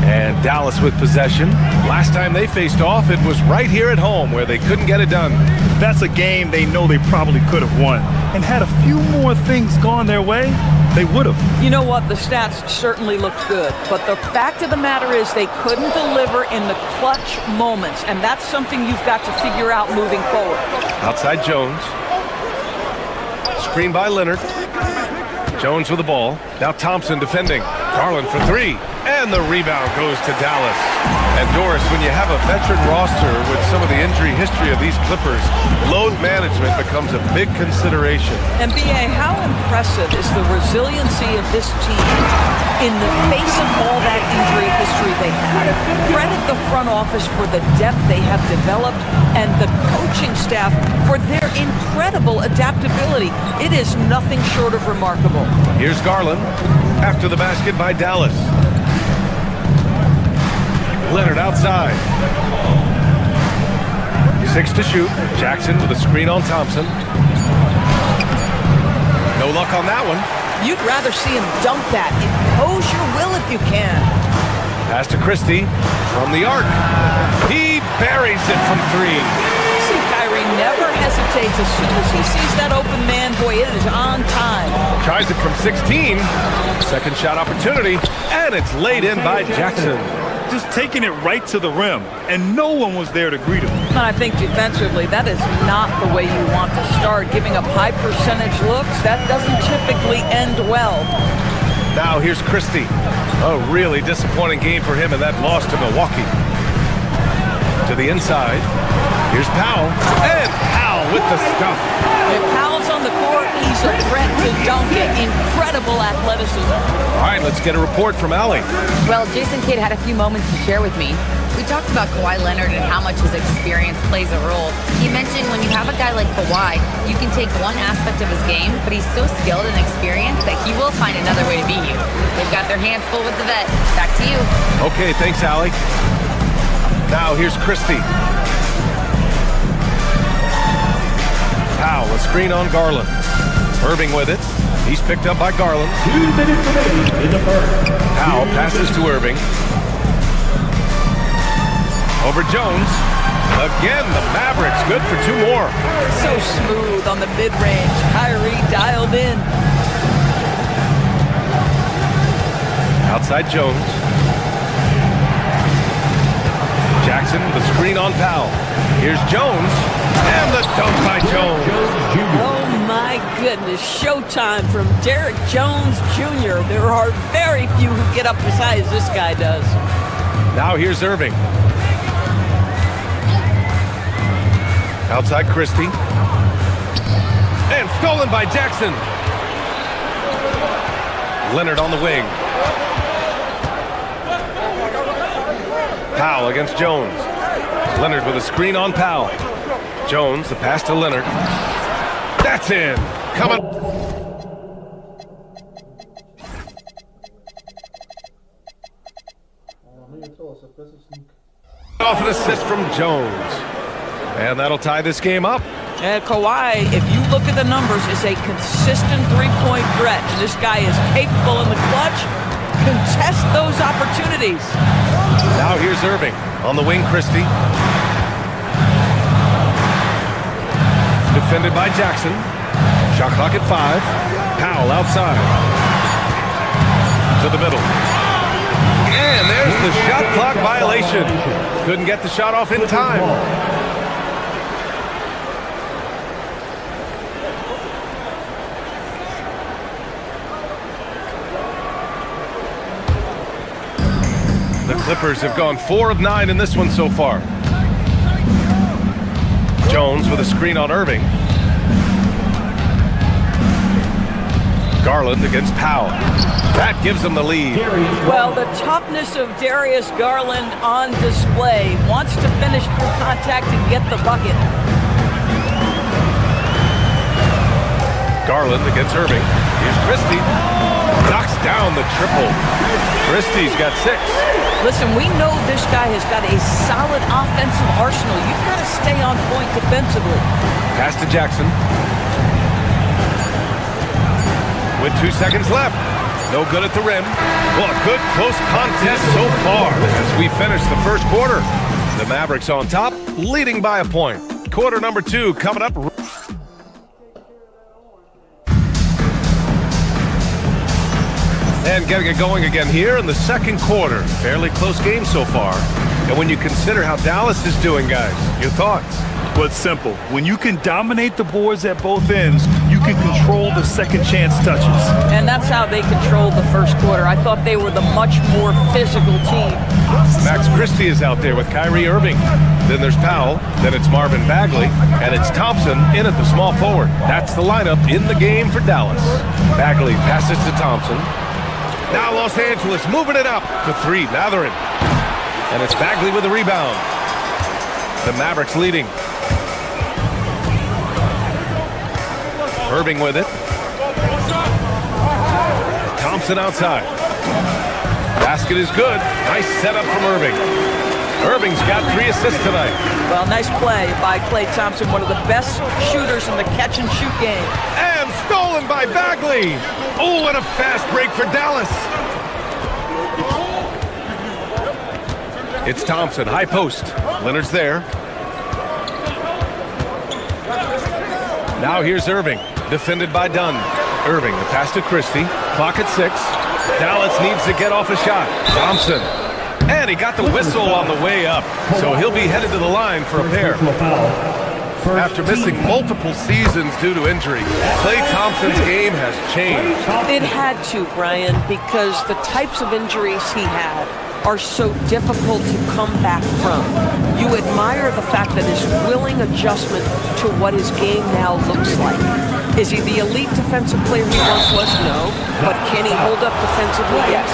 And Dallas with possession. Last time they faced off, it was right here at home where they couldn't get it done. That's a game they know they probably could have won. And had a few more things gone their way, they would have. You know what? The stats certainly looked good. But the fact of the matter is they couldn't deliver in the clutch moments. And that's something you've got to figure out moving forward. Outside Jones. Screen by Leonard. Jones with the ball. Now Thompson defending. Garland for 3. And the rebound goes to Dallas. And Doris, when you have a veteran roster with some of the injury history of these Clippers, load management becomes a big consideration. And B.A., how impressive is the resiliency of this team in the face of all that injury history they had? Credit the front office for the depth they have developed and the coaching staff for their incredible adaptability. It is nothing short of remarkable. Here's Garland after the basket by Dallas. Leonard outside. 6 to shoot. Jackson with a screen on Thompson. No luck on that one. You'd rather see him dunk that. Impose your will if you can. Pass to Christie from the arc. He buries it from 3. See, Kyrie never hesitates as soon as he sees that open man. Boy, it is on time. Tries it from 16. Second shot opportunity. And it's laid in by Jackson. Just taking it right to the rim, and no one was there to greet him. And I think defensively, that is not the way you want to start. Giving up high percentage looks, that doesn't typically end well. Now here's Christie. A really disappointing game for him in that loss to Milwaukee. To the inside. Here's Powell. And Powell with the stuff. If Powell's on the court, he's a threat to dunk it. Incredible athleticism. All right, let's get a report from Allie. Well, Jason Kidd had a few moments to share with me. We talked about Kawhi Leonard and how much his experience plays a role. He mentioned when you have a guy like Kawhi, you can take one aspect of his game, but he's so skilled and experienced that he will find another way to beat you. They've got their hands full with the vet. Back to you. Okay, thanks, Allie. Now here's Christie. Powell, a screen on Garland. Irving with it. He's picked up by Garland. 2 minutes remaining in the first. Powell passes to Irving. Over Jones. Again, the Mavericks good for 2 more. So smooth on the mid-range. Kyrie dialed in. Outside Jones. Jackson with a screen on Powell. Here's Jones. And the dunk by Jones. Oh my goodness, showtime from Derek Jones Jr. There are very few who get up as high as this guy does. Now here's Irving. Outside Christie. And stolen by Jackson. Leonard on the wing. Powell against Jones. Leonard with a screen on Powell. Jones, the pass to Leonard. That's in. Coming. Off an assist from Jones. And that'll tie this game up. And Kawhi, if you look at the numbers, is a consistent three-point threat. And this guy is capable in the clutch. Contest those opportunities. Now here's Irving. On the wing, Christie. Defended by Jackson. Shot clock at 5. Powell outside. To the middle. And there's the shot clock violation. Couldn't get the shot off in time. The Clippers have gone 4 of 9 in this one so far. Jones with a screen on Irving. Garland against Powell. That gives them the lead. Well, the toughness of Darius Garland on display. Wants to finish through contact and get the bucket. Garland against Irving. Here's Christie. Knocks down the triple. Christie's got 6. Listen, we know this guy has got a solid offensive arsenal. You've got to stay on point defensively. Pass to Jackson. With 2 seconds left. No good at the rim. Well, a good close contest so far as we finish the first quarter. The Mavericks on top, leading by a point. Quarter number 2 coming up. And getting it going again here in the second quarter. Fairly close game so far. And when you consider how Dallas is doing, guys, your thoughts? Well, it's simple. When you can dominate the boards at both ends, you can control the second chance touches. And that's how they controlled the first quarter. I thought they were the much more physical team. Max Christie is out there with Kyrie Irving. Then there's Powell. Then it's Marvin Bagley. And it's Thompson in at the small forward. That's the lineup in the game for Dallas. Bagley passes to Thompson. Now Los Angeles moving it up to 3. Matherin. And it's Bagley with the rebound. The Mavericks leading. Irving with it. Thompson outside. Basket is good. Nice setup from Irving. Irving's got 3 assists tonight. Well, nice play by Klay Thompson, one of the best shooters in the catch-and-shoot game. And stolen by Bagley. Oh, what a fast break for Dallas. It's Thompson, high post. Leonard's there. Now here's Irving, defended by Dunn. Irving, the pass to Christie. Clock at 6. Dallas needs to get off a shot. Thompson. And he got the whistle on the way up. So he'll be headed to the line for a pair. After missing multiple seasons due to injury, Klay Thompson's game has changed. It had to, Brian, because the types of injuries he had are so difficult to come back from. You admire the fact that his willing adjustment to what his game now looks like. Is he the elite defensive player he once was? No. But can he hold up defensively? Yes.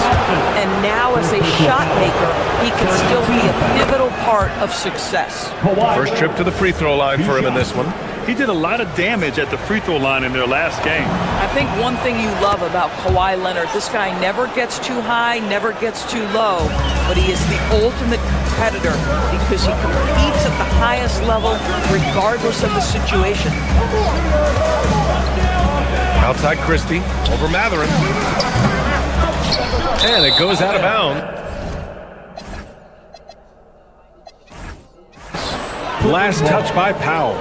And now as a shot maker, he can still be a pivotal part of success. First trip to the free throw line for him in this one. He did a lot of damage at the free throw line in their last game. I think one thing you love about Kawhi Leonard, this guy never gets too high, never gets too low, but he is the ultimate competitor because he competes at the highest level regardless of the situation. Outside Christie, over Matherin. And it goes out of bounds. Last touch by Powell.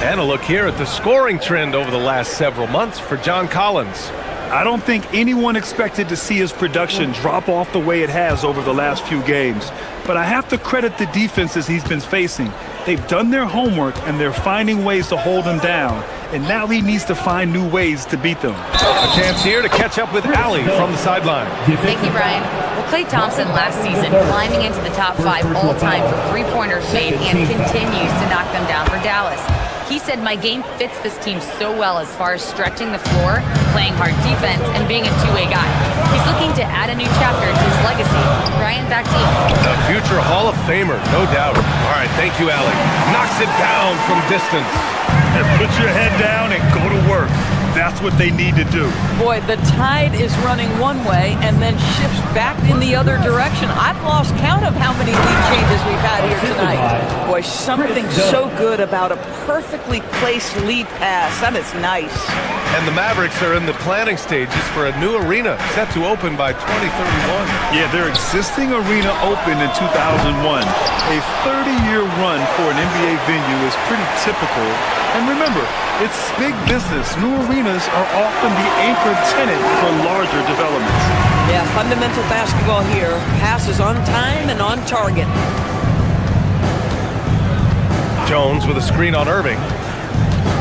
And a look here at the scoring trend over the last several months for John Collins. I don't think anyone expected to see his production drop off the way it has over the last few games. But I have to credit the defenses he's been facing. They've done their homework and they're finding ways to hold him down. And now he needs to find new ways to beat them. A chance here to catch up with Allie from the sideline. Thank you, Brian. Well, Klay Thompson last season climbing into the top 5 all-time for three-pointers made and continues to knock them down for Dallas. He said, my game fits this team so well as far as stretching the floor, playing hard defense, and being a two-way guy. He's looking to add a new chapter to his legacy. Brian, back to you. A future Hall of Famer, no doubt. All right, thank you, Allie. Knocks it down from distance. And put your head down and go to work. That's what they need to do. Boy, the tide is running one way and then shifts back in the other direction. I've lost count of how many lead changes we've had here tonight. Boy, something so good about a perfectly placed lead pass. That is nice. And the Mavericks are in the planning stages for a new arena set to open by 2031. Yeah, their existing arena opened in 2001. A 30-year run for an NBA venue is pretty typical. And remember, it's big business. New arenas are often the anchor tenant for larger developments. Yeah, fundamental basketball here. Passes on time and on target. Jones with a screen on Irving.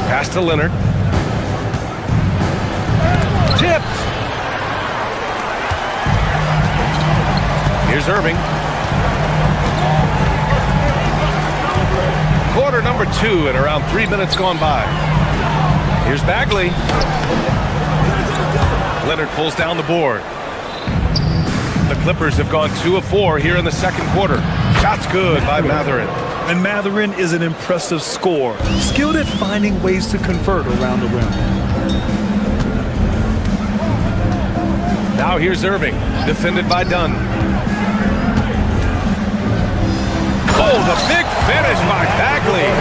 Pass to Leonard. Tipped. Here's Irving. Quarter number 2 and around 3 minutes gone by. Here's Bagley. Leonard pulls down the board. The Clippers have gone 2 of 4 here in the second quarter. Shot's good by Matherin. And Matherin is an impressive scorer, skilled at finding ways to convert around the rim. Now here's Irving, defended by Dunn. Oh, the big finish by Bagley.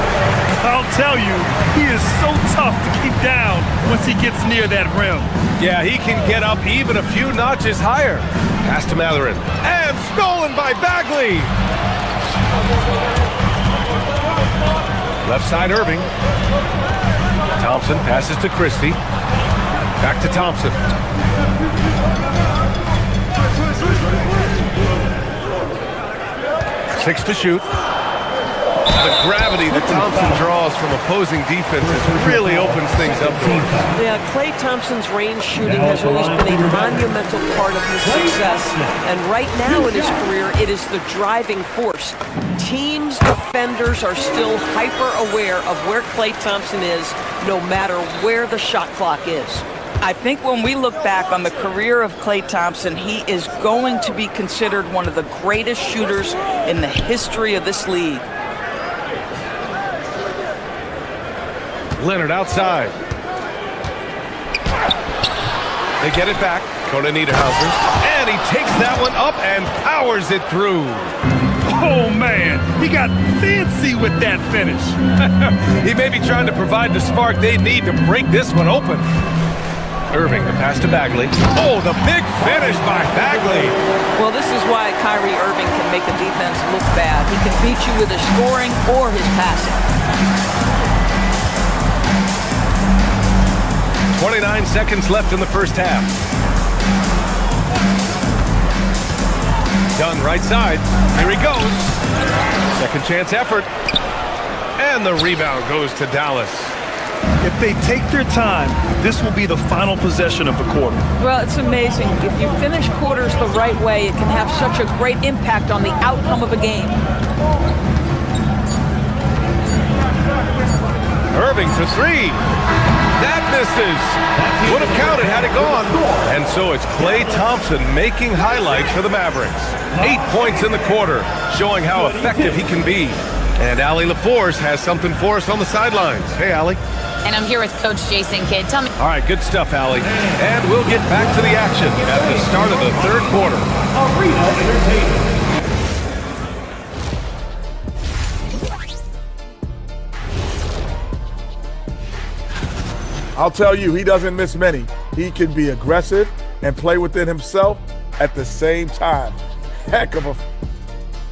I'll tell you, he is so tough to keep down once he gets near that rim. Yeah, he can get up even a few notches higher. Pass to Matherin. And stolen by Bagley. Left side Irving. Thompson passes to Christie. Back to Thompson. 6 to shoot. The gravity that Thompson draws from opposing defenses really opens things up for him. Yeah, Klay Thompson's range shooting has always been a monumental part of his success. And right now in his career, it is the driving force. Teams, defenders are still hyper-aware of where Klay Thompson is, no matter where the shot clock is. I think when we look back on the career of Klay Thompson, he is going to be considered one of the greatest shooters in the history of this league. Leonard outside. They get it back. Conan Niederhauser. And he takes that one up and powers it through. Oh, man, he got fancy with that finish. He may be trying to provide the spark they need to break this one open. Irving, the pass to Bagley. Oh, the big finish by Bagley. Well, this is why Kyrie Irving can make a defense look bad. He can beat you with his scoring or his passing. 29 seconds left in the first half. Dunn right side. Here he goes. Second chance effort. And the rebound goes to Dallas. If they take their time, this will be the final possession of the quarter. Well, it's amazing. If you finish quarters the right way, it can have such a great impact on the outcome of a game. Irving for 3. That misses. Would have counted had it gone. And so it's Klay Thompson making highlights for the Mavericks. 8 points in the quarter, showing how effective he can be. And Allie LaForce has something for us on the sidelines. Hey, Allie. And I'm here with Coach Jason Kidd. Tell me. All right, good stuff, Allie. And we'll get back to the action at the start of the third quarter. Arena Entertainment. I'll tell you, he doesn't miss many. He can be aggressive and play within himself at the same time. Heck of a...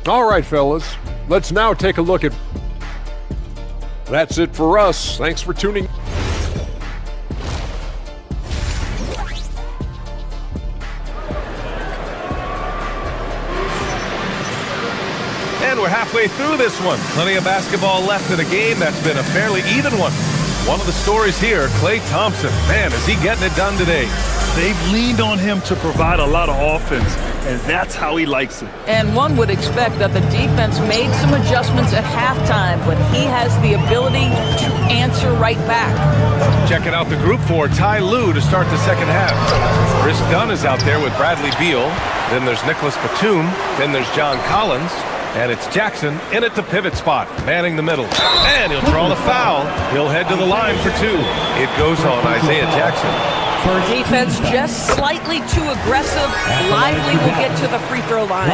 All right, fellas. Let's now take a look at... That's it for us. Thanks for tuning. And we're halfway through this one. Plenty of basketball left in a game that's been a fairly even one. One of the stories here, Klay Thompson. Man, is he getting it done today. They've leaned on him to provide a lot of offense, and that's how he likes it. And one would expect that the defense made some adjustments at halftime, but he has the ability to answer right back. Checking out the group for Ty Lue to start the second half. Chris Dunn is out there with Bradley Beal. Then there's Nicholas Batum. Then there's John Collins. And it's Jackson in at the pivot spot, manning the middle. And he'll draw the foul. He'll head to the line for 2. It goes on Isaiah Jackson. Defense just slightly too aggressive. Lively will get to the free throw line.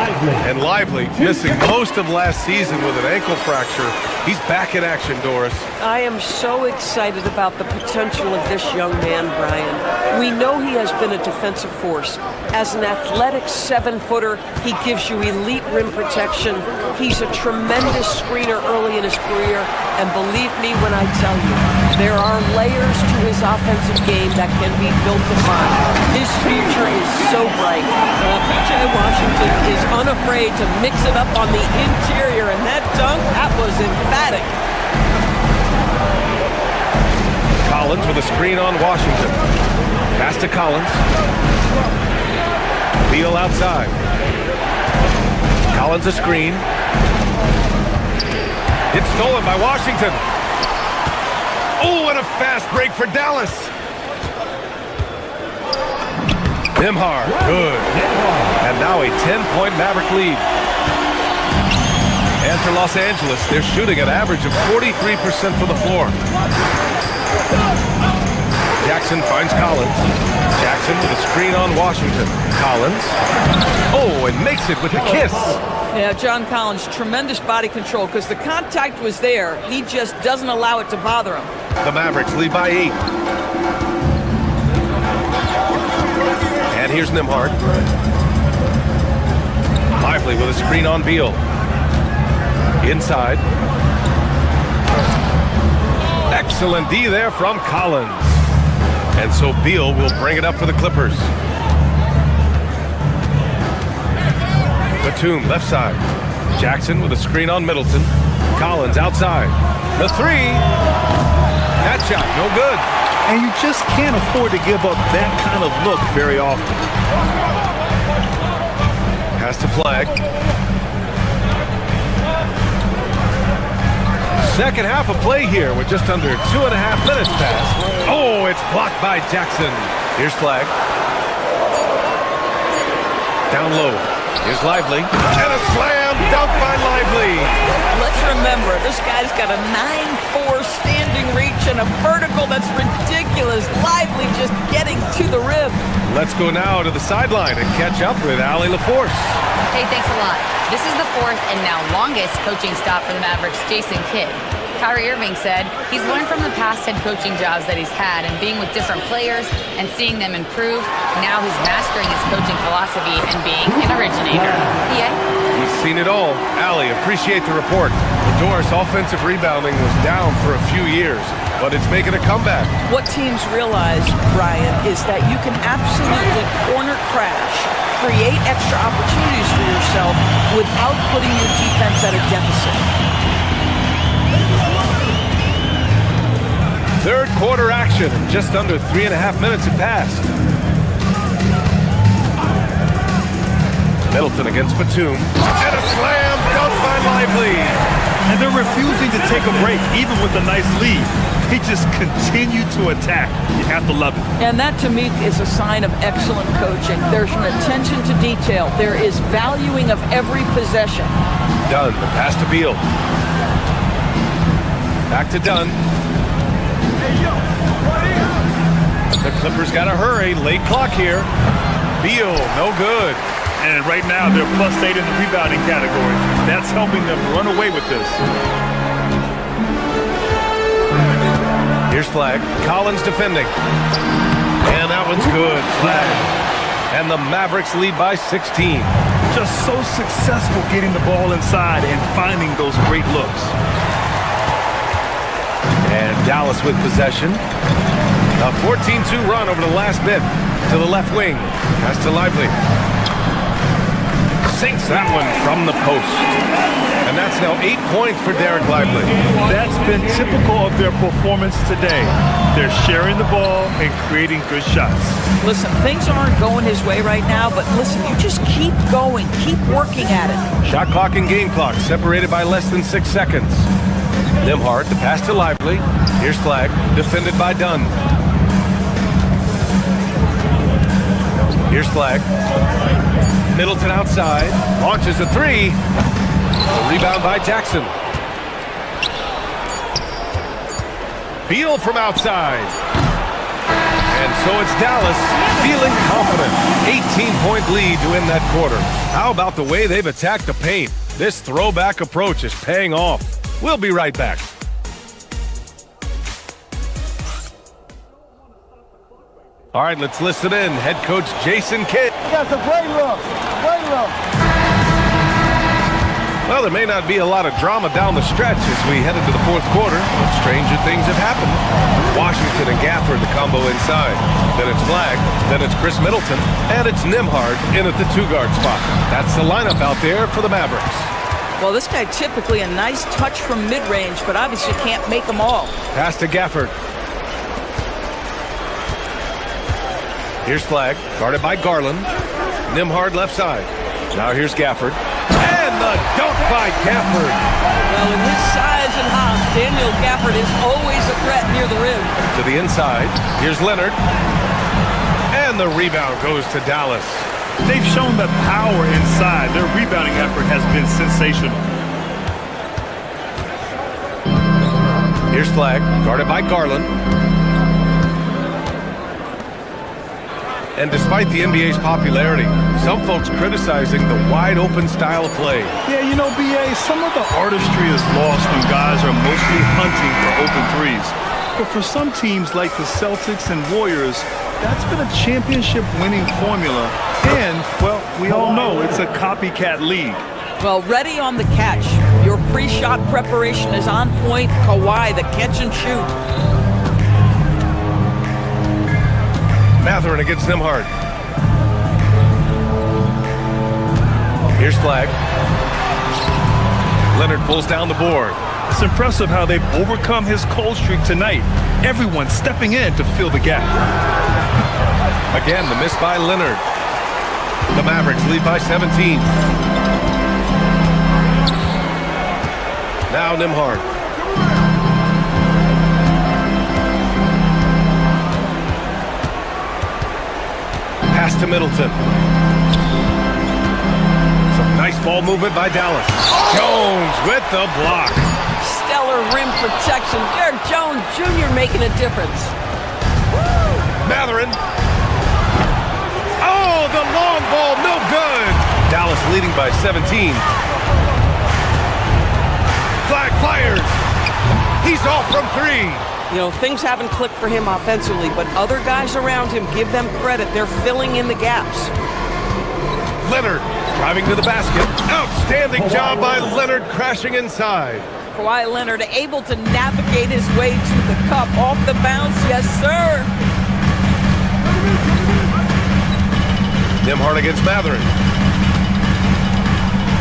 And Lively, missing most of last season with an ankle fracture. He's back in action, Doris. I am so excited about the potential of this young man, Brian. We know he has been a defensive force. As an athletic 7-footer, he gives you elite rim protection. He's a tremendous screener early in his career. And believe me when I tell you, there are layers to his offensive game that can be built upon. His future is so bright. PJ Washington is unafraid to mix it up on the interior, and that dunk, that was emphatic. Collins with a screen on Washington. Pass to Collins. Beal outside. Collins a screen. It's stolen by Washington. Oh, and a fast break for Dallas. Nembhard, good. And now a 10-point Maverick lead. And for Los Angeles, they're shooting an average of 43% from the floor. Jackson finds Collins. Jackson with a screen on Washington. Collins. Oh, and makes it with the kiss. Yeah, John Collins, tremendous body control because the contact was there. He just doesn't allow it to bother him. The Mavericks lead by 8. And here's Nembhard. Lively with a screen on Beal. Inside. Excellent D there from Collins. And so Beal will bring it up for the Clippers. Batum left side. Jackson with a screen on Middleton. Collins outside. The three. That shot, no good. And you just can't afford to give up that kind of look very often. Pass to Flag. Second half of play here with just under 2.5 minutes passed. Oh, it's blocked by Jackson. Here's Flag. Down low. Here's Lively. And a slam dunk by Lively. Let's remember, this guy's got a 9'4" standing reach and a vertical that's ridiculous. Lively just getting to the rim. Let's go now to the sideline and catch up with Allie LaForce. Hey, thanks a lot. This is the fourth and now longest coaching stop for the Mavericks' Jason Kidd. Kyrie Irving said he's learned from the past head coaching jobs that he's had and being with different players and seeing them improve. Now he's mastering his coaching philosophy and being an originator. Yeah. He's seen it all. Allie, appreciate the report. The Doris offensive rebounding was down for a few years, but it's making a comeback. What teams realize, Brian, is that you can absolutely corner crash, create extra opportunities for yourself without putting your defense at a deficit. Third quarter action, and just under 3.5 minutes have passed. Middleton against Batum. And a slam dunk by Lively. And they're refusing to take a break, even with a nice lead. They just continue to attack. You have to love it. And that, to me, is a sign of excellent coaching. There's an attention to detail. There is valuing of every possession. Dunn, the pass to Beal. Back to Dunn. The Clippers got to hurry. Late clock here. Beal, no good. And right now, they're +8 in the rebounding category. That's helping them run away with this. Here's Flag. Collins defending. And that one's good. Flag. And the Mavericks lead by 16. Just so successful getting the ball inside and finding those great looks. And Dallas with possession. A 14-2 run over the last bit. To the left wing. Pass to Lively. Sinks that one from the post. And that's now 8 points for Derek Lively. That's been typical of their performance today. They're sharing the ball and creating good shots. Listen, things aren't going his way right now, but listen, you just keep going, keep working at it. Shot clock and game clock separated by less than 6 seconds. Nembhard, the pass to Lively. Here's Flag, defended by Dunn. Here's Flag. Middleton outside, launches a three. A rebound by Jackson. Beal from outside. And so it's Dallas feeling confident. 18-point lead to end that quarter. How about the way they've attacked the paint? This throwback approach is paying off. We'll be right back. All right, let's listen in. Head coach Jason Kidd. We got some great looks. Great looks. Well, there may not be a lot of drama down the stretch as we head into the fourth quarter, but stranger things have happened. Washington and Gafford, the combo inside. Then it's Flag, then it's Chris Middleton, and it's Nembhard in at the two-guard spot. That's the lineup out there for the Mavericks. Well, this guy typically a nice touch from mid-range, but obviously can't make them all. Pass to Gafford. Here's Flag, guarded by Garland. Nembhard left side. Now here's Gafford. And the the dunk by Gafford. Well, with his size and hops, Daniel Gafford is always a threat near the rim. To the inside. Here's Leonard. And the rebound goes to Dallas. They've shown the power inside. Their rebounding effort has been sensational. Here's Flagg, guarded by Garland. And despite the NBA's popularity, some folks criticizing the wide-open style of play. Yeah, you know, BA, some of the artistry is lost when guys are mostly hunting for open threes. But for some teams like the Celtics and Warriors, that's been a championship-winning formula. And, well, we all know it's a copycat league. Well, ready on the catch. Your pre-shot preparation is on point. Kawhi, the catch and shoot. Matherin against Nembhard. Here's Flagg. Leonard pulls down the board. It's impressive how they've overcome his cold streak tonight. Everyone stepping in to fill the gap. Again, the miss by Leonard. The Mavericks lead by 17. Now Nembhard. Pass to Middleton. Some nice ball movement by Dallas. Jones with the block. Stellar rim protection. Derek Jones Jr. making a difference. Matherin. Oh, the long ball, no good. Dallas leading by 17. Flagg fires. He's off from three. You know, things haven't clicked for him offensively, but other guys around him, give them credit. They're filling in the gaps. Leonard driving to the basket. Outstanding job by Leonard crashing inside. Kawhi Leonard able to navigate his way to the cup. Off the bounce, yes, sir. Nembhard against Matherin.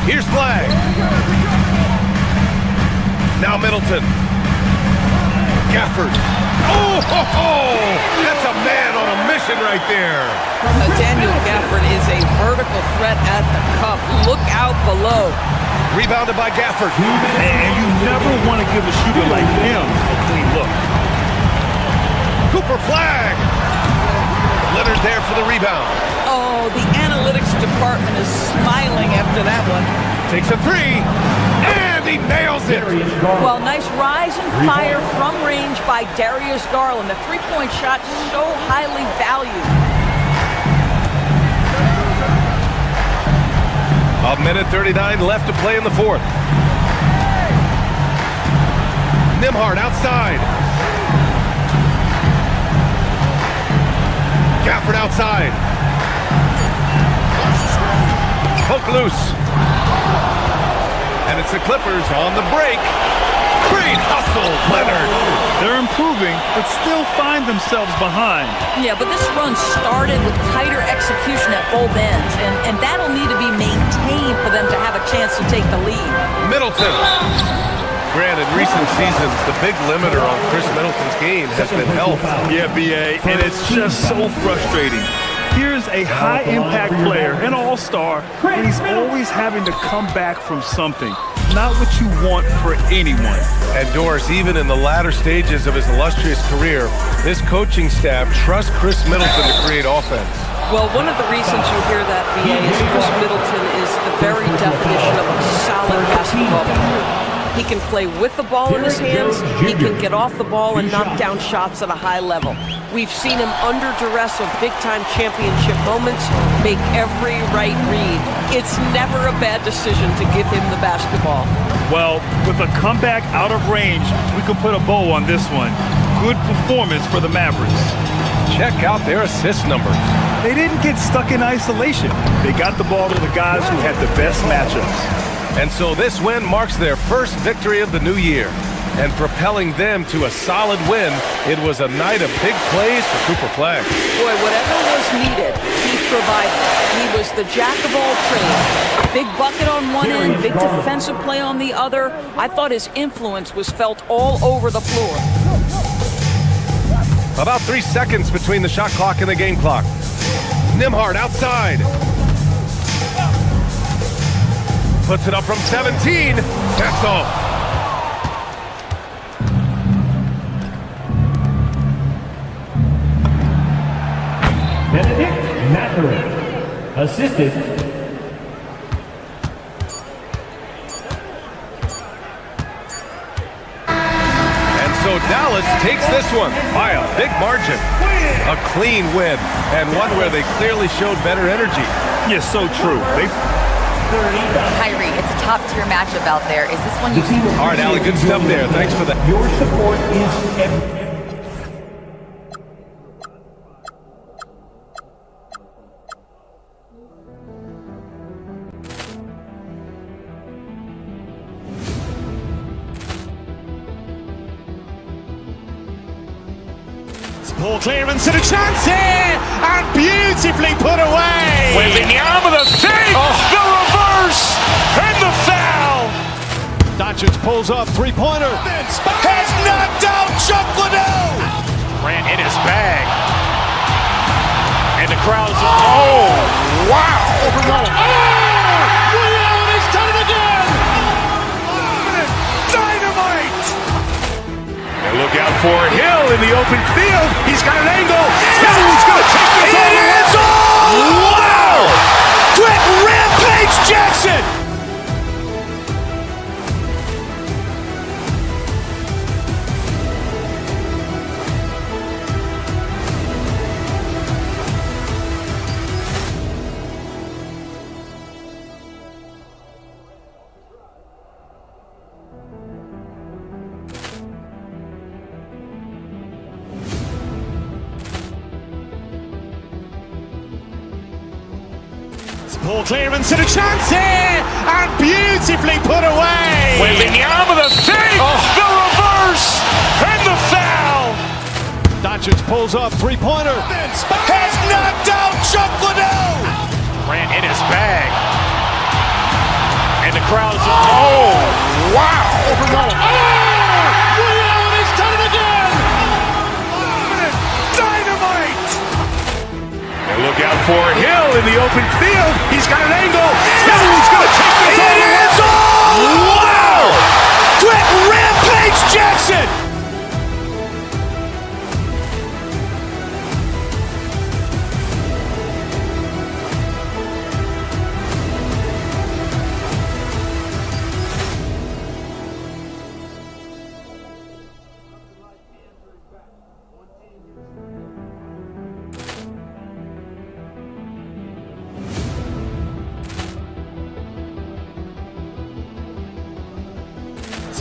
Here's Flagg. Now Middleton. Gafford. Oh, ho, ho! That's a man on a mission right there. Daniel Gafford is a vertical threat at the cup. Look out below. Rebounded by Gafford. And you never want to give a shooter like him a clean look. Cooper Flagg. Leonard there for the rebound. Oh, the analytics department is smiling after that one. Takes a three. And he nails it. Well, nice rise and fire from range by Darius Garland. The three-point shot so highly valued. A minute 39 left to play in the fourth. Nembhard outside. Gafford outside. Poke loose. And it's the Clippers on the break. Great hustle, Leonard. They're improving, but still find themselves behind. Yeah, but this run started with tighter execution at both ends, and that'll need to be maintained for them to have a chance to take the lead. Middleton. Grant, in recent seasons, the big limiter on Chris Middleton's game has been health. Yeah, BA, and it's just so frustrating. Here's a high-impact player, an all-star, and he's always having to come back from something. Not what you want for anyone. And Doris, even in the latter stages of his illustrious career, this coaching staff trusts Chris Middleton to create offense. Well, one of the reasons you hear that, BA, is Chris Middleton is the very definition of a solid basketball player. He can play with the ball in his hands. He can get off the ball and knock down shots at a high level. We've seen him under duress of big-time championship moments make every right read. It's never a bad decision to give him the basketball. Well, with a comeback out of range, we can put a bow on this one. Good performance for the Mavericks. Check out their assist numbers. They didn't get stuck in isolation. They got the ball to the guys who had the best matchups. And so this win marks their first victory of the new year. And propelling them to a solid win, it was a night of big plays for Cooper Flagg. Boy, whatever was needed, he provided. He was the jack of all trades. Big bucket on one end, big defensive play on the other. I thought his influence was felt all over the floor. About 3 seconds between the shot clock and the game clock. Nembhard outside. Puts it up from 17. That's off. Benedict Mathurin. Assisted. And so Dallas takes this one by a big margin. A clean win, and one where they clearly showed better energy. Yes, so true. Kyrie, it's a top-tier matchup out there. Is this one you see? All right, Allie, good stuff there. Thanks for that. Your support is everything. Ball clearance and a chance here, and beautifully put away. Wembanyama the fake, the reverse, and the foul. Doncic pulls up, three-pointer. Has knocked out Chuck Liddell. Grant in his bag. And the crowd's, oh, wow. Ray Allen has done it again. Dynamite. And look out for Hill in the open field. He's got an angle. Hill's going to take this all the way. Wow. Quick Rampage Jackson. Ball clearance and a chance here, and beautifully put away. Wembanyama the fake, the reverse, and the foul. Doncic pulls up, three-pointer. Has knocked out Chuck Liddell. Grant in his bag. And the crowd's, oh, wow. Ray Allen has done it again. Dynamite. And look out for Hill in the open field. He's got an angle. Hill's going to take this all the way. Wow. Quick Rampage Jackson.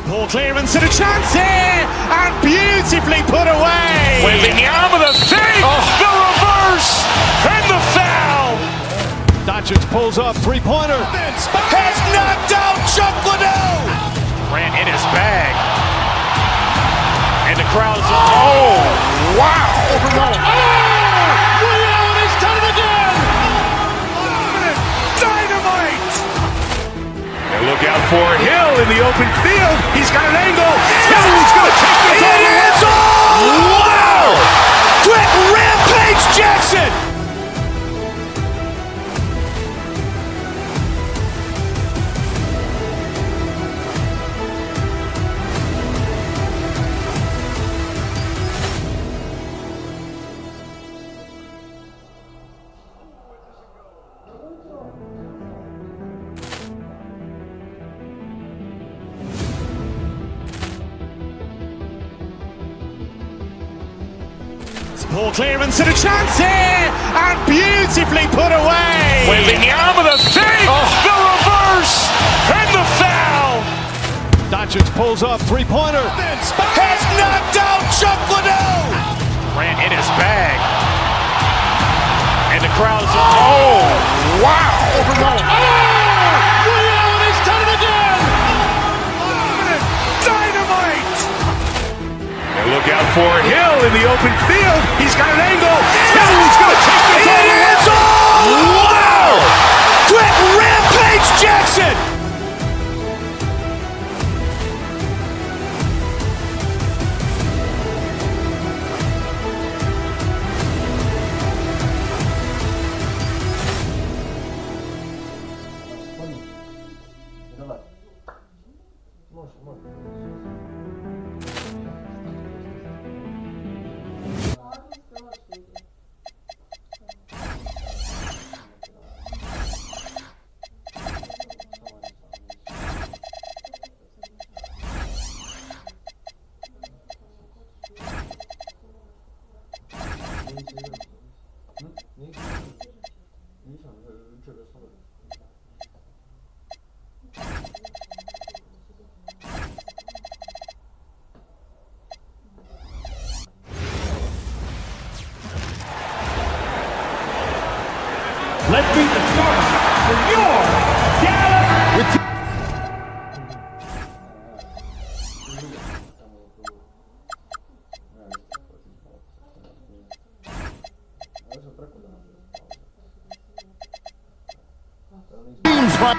Ball clearance and a chance here, and beautifully put away. Wembanyama the fake, the reverse, and the foul. Doncic pulls up, three-pointer. Has knocked out Chuck Liddell. Grant in his bag. And the crowd's, oh, wow. Ray Allen has done it again. Dynamite. And look out for Hill in the open field. He's got an angle. Hill's going to take this all the way. Wow. Quick Rampage Jackson. Ball clearance and a chance here, and beautifully put away. Wembanyama the fake, the reverse, and the foul. Doncic pulls up, three-pointer. Has knocked out Chuck Liddell. Grant in his bag. And the crowd's, oh, wow. Ray Allen has done it again. Dynamite. And look out for Hill in the open field. He's got an angle. Hill's going to take this all the way. Wow. Quick Rampage Jackson. Let's meet the starters for your Dallas. Teams fight.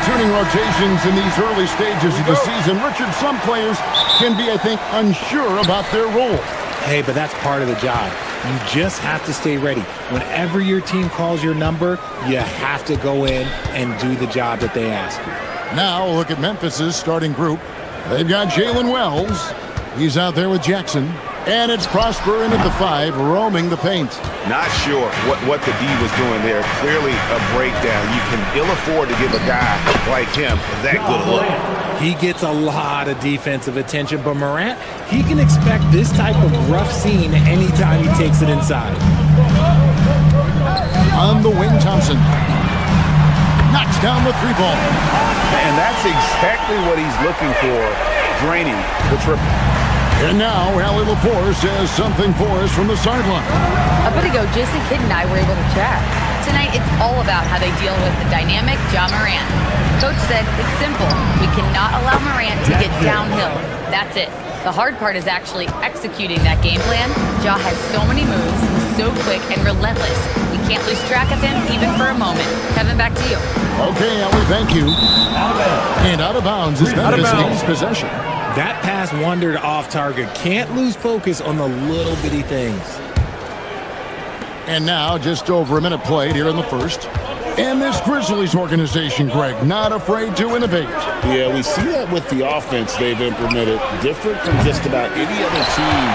Turning rotations in these early stages of the season. Richard, some players can be, I think, unsure about their role. Hey, but that's part of the job. You just have to stay ready. Whenever your team calls your number, you have to go in and do the job that they ask you. Now look at Memphis's starting group. They've got Jalen Wells. He's out there with Jackson. And it's Prosper in at the 5, roaming the paint. Not sure what the D was doing there. Clearly a breakdown. You can ill afford to give a guy like him that good a look. He gets a lot of defensive attention, but Morant, he can expect this type of rough scene anytime he takes it inside. On the wing, Thompson knocks down the 3-ball. And that's exactly what he's looking for, draining the triple. And now, Allie LaForce has something for us from the sideline. A bit ago, Jason Kidd and I were able to chat. Tonight, it's all about how they deal with the dynamic Ja Morant. Coach said it's simple. We cannot allow Morant to get downhill. That's it. The hard part is actually executing that game plan. Ja has so many moves, so quick and relentless. We can't lose track of him even for a moment. Kevin, back to you. Okay, Allie, thank you. And out of bounds is Memphis' possession. That pass wandered off target. Can't lose focus on the little bitty things. And now, just over a minute played here in the first. And this Grizzlies organization, Greg, not afraid to innovate. Yeah, we see that with the offense they've implemented, different from just about any other team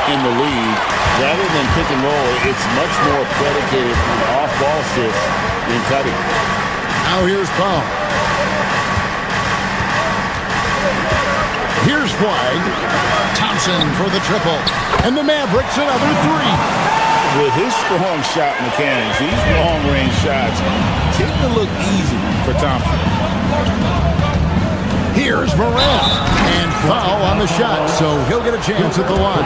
in the league. Rather than pick and roll, it's much more predicated on off-ball shifts than cutting. Now here's Paul. Here's Flag. Thompson for the triple. And the Mavericks another 3. With his strong shot mechanics, these long-range shots tend to look easy for Thompson. Here's Morant. And foul on the shot, so he'll get a chance at the line.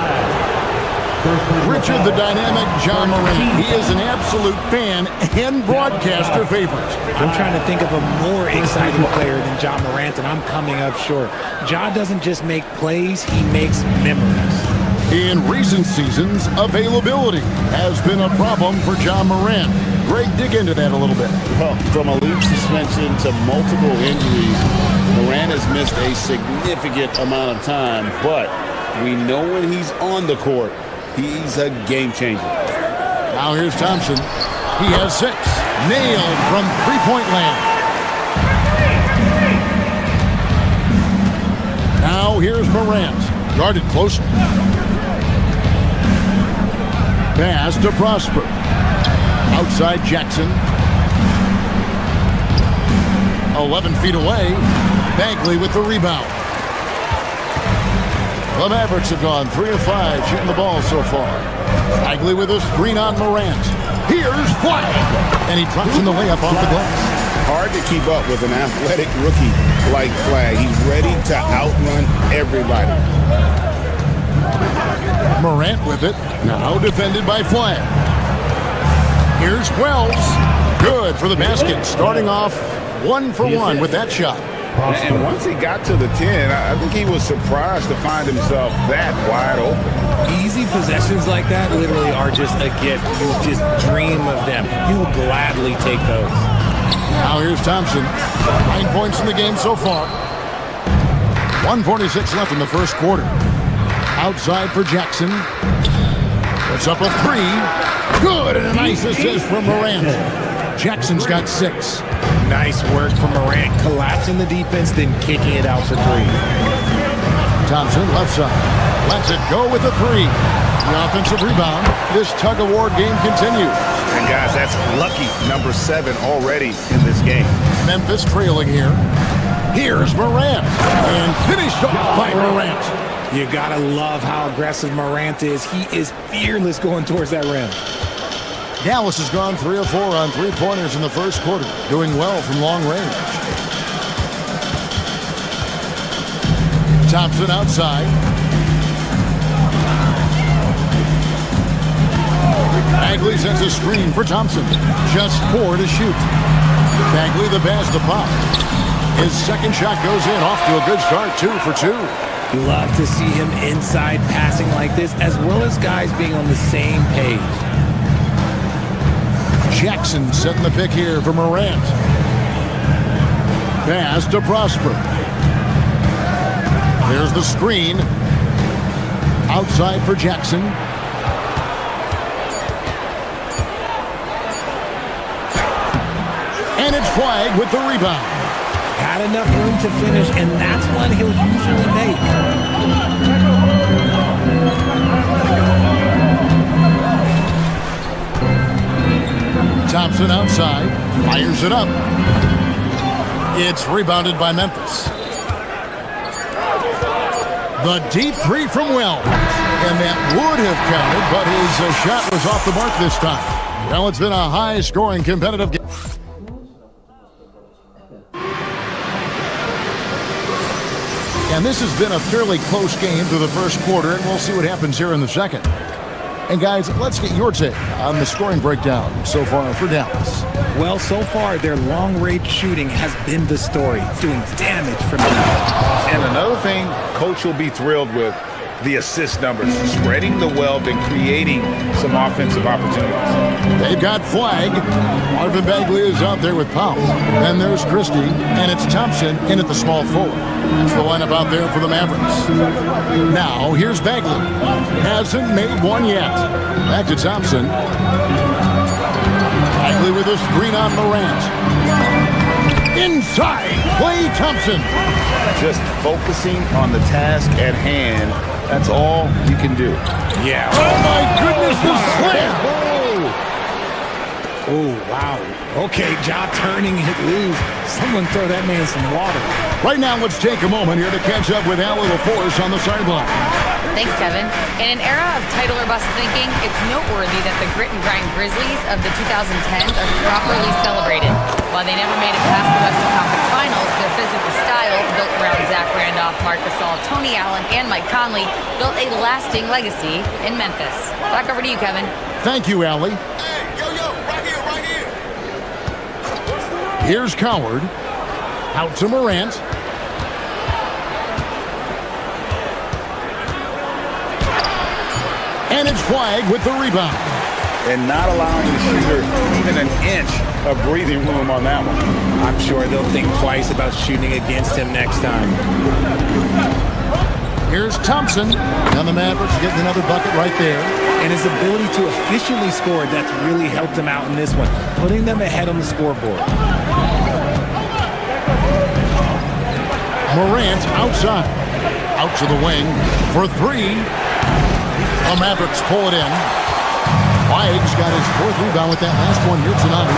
Richard, the dynamic Ja Morant. He is an absolute fan and broadcaster favorite. I'm trying to think of a more exciting player than Ja Morant, and I'm coming up short. Ja doesn't just make plays, he makes memories. In recent seasons, availability has been a problem for Ja Morant. Greg, dig into that a little bit. Well, from a league suspension to multiple injuries, Morant has missed a significant amount of time, but we know when he's on the court, he's a game changer. Now here's Thompson. He has 6. Nailed from three-point land. Now here's Morant. Guarded closely. Pass to Prosper. Outside Jackson. 11 feet away. Bagley with the rebound. The Mavericks have gone 3 of 5 shooting the ball so far. Bagley with a screen on Morant. Here's Flag. And he drops in the layup off the glass. Hard to keep up with an athletic rookie like Flag. He's ready to outrun everybody. Morant with it. Now defended by Flag. Here's Wells. Good for the basket. Starting off 1 for 1 with that shot. And once he got to the 10, I think he was surprised to find himself that wide open. Easy possessions like that literally are just a gift. You just dream of them. You'll gladly take those. Now here's Thompson. 9 points in the game so far. 1:46 left in the first quarter. Outside for Jackson. Puts up a 3. Good, and a nice assist from Morant. Jackson's got 6. Nice work from Morant, collapsing the defense, then kicking it out for 3. Thompson, left side. Lets it go with a 3. The offensive rebound. This tug-of-war game continues. And guys, that's lucky number 7 already in this game. Memphis trailing here. Here's Morant. And finished off by Morant. You gotta love how aggressive Morant is. He is fearless going towards that rim. Dallas has gone 3 of 4 on three-pointers in the first quarter, doing well from long range. Thompson outside. Bagley sends a screen for Thompson. Just 4 to shoot. Bagley the pass to Pop. His second shot goes in, off to a good start, 2 for 2. Love to see him inside passing like this, as well as guys being on the same page. Jackson setting the pick here for Morant. Pass to Prosper. There's the screen. Outside for Jackson. And it's Flag with the rebound. Had enough room to finish, and that's one he'll usually make. Thompson outside, fires it up. It's rebounded by Memphis. The deep 3 from Wells. And that would have counted, but his shot was off the mark this time. Well, it's been a high-scoring competitive game. And this has been a fairly close game through the first quarter, and we'll see what happens here in the second. And guys, let's get your take on the scoring breakdown so far for Dallas. Well, so far, their long-range shooting has been the story, doing damage from the out. And another thing Coach will be thrilled with, the assist numbers, spreading the wealth and creating some offensive opportunities. They've got Flag. Marvin Bagley is out there with Powell. Then there's Christie, and it's Thompson in at the small forward. That's the lineup out there for the Mavericks. Now, here's Bagley. Hasn't made one yet. Back to Thompson. Bagley with a screen on Morant. Inside, Klay Thompson. Just focusing on the task at hand. That's all you can do. Yeah. Oh, my goodness, the slam. Oh, wow. Okay, Ja turning it loose. Someone throw that man some water. Right now, let's take a moment here to catch up with Allie LaForce on the sideline. Thanks, Kevin. In an era of title or bust thinking, it's noteworthy that the grit and grind Grizzlies of the 2010s are properly celebrated. While they never made it past the Western Conference Finals, their physical style, built around Zach Randolph, Marc Gasol, Tony Allen, and Mike Conley, built a lasting legacy in Memphis. Back over to you, Kevin. Thank you, Allie. Right here. Here's Coward. Out to Morant. And it's Flag with the rebound. And not allowing the shooter even an inch of breathing room on that one. I'm sure they'll think twice about shooting against him next time. Here's Thompson. And the Mavericks getting another bucket right there. And his ability to efficiently score, that's really helped him out in this one, putting them ahead on the scoreboard. Morant outside. Out to the wing for 3. The Mavericks pull it in. Flag's got his 4th rebound with that last one here tonight.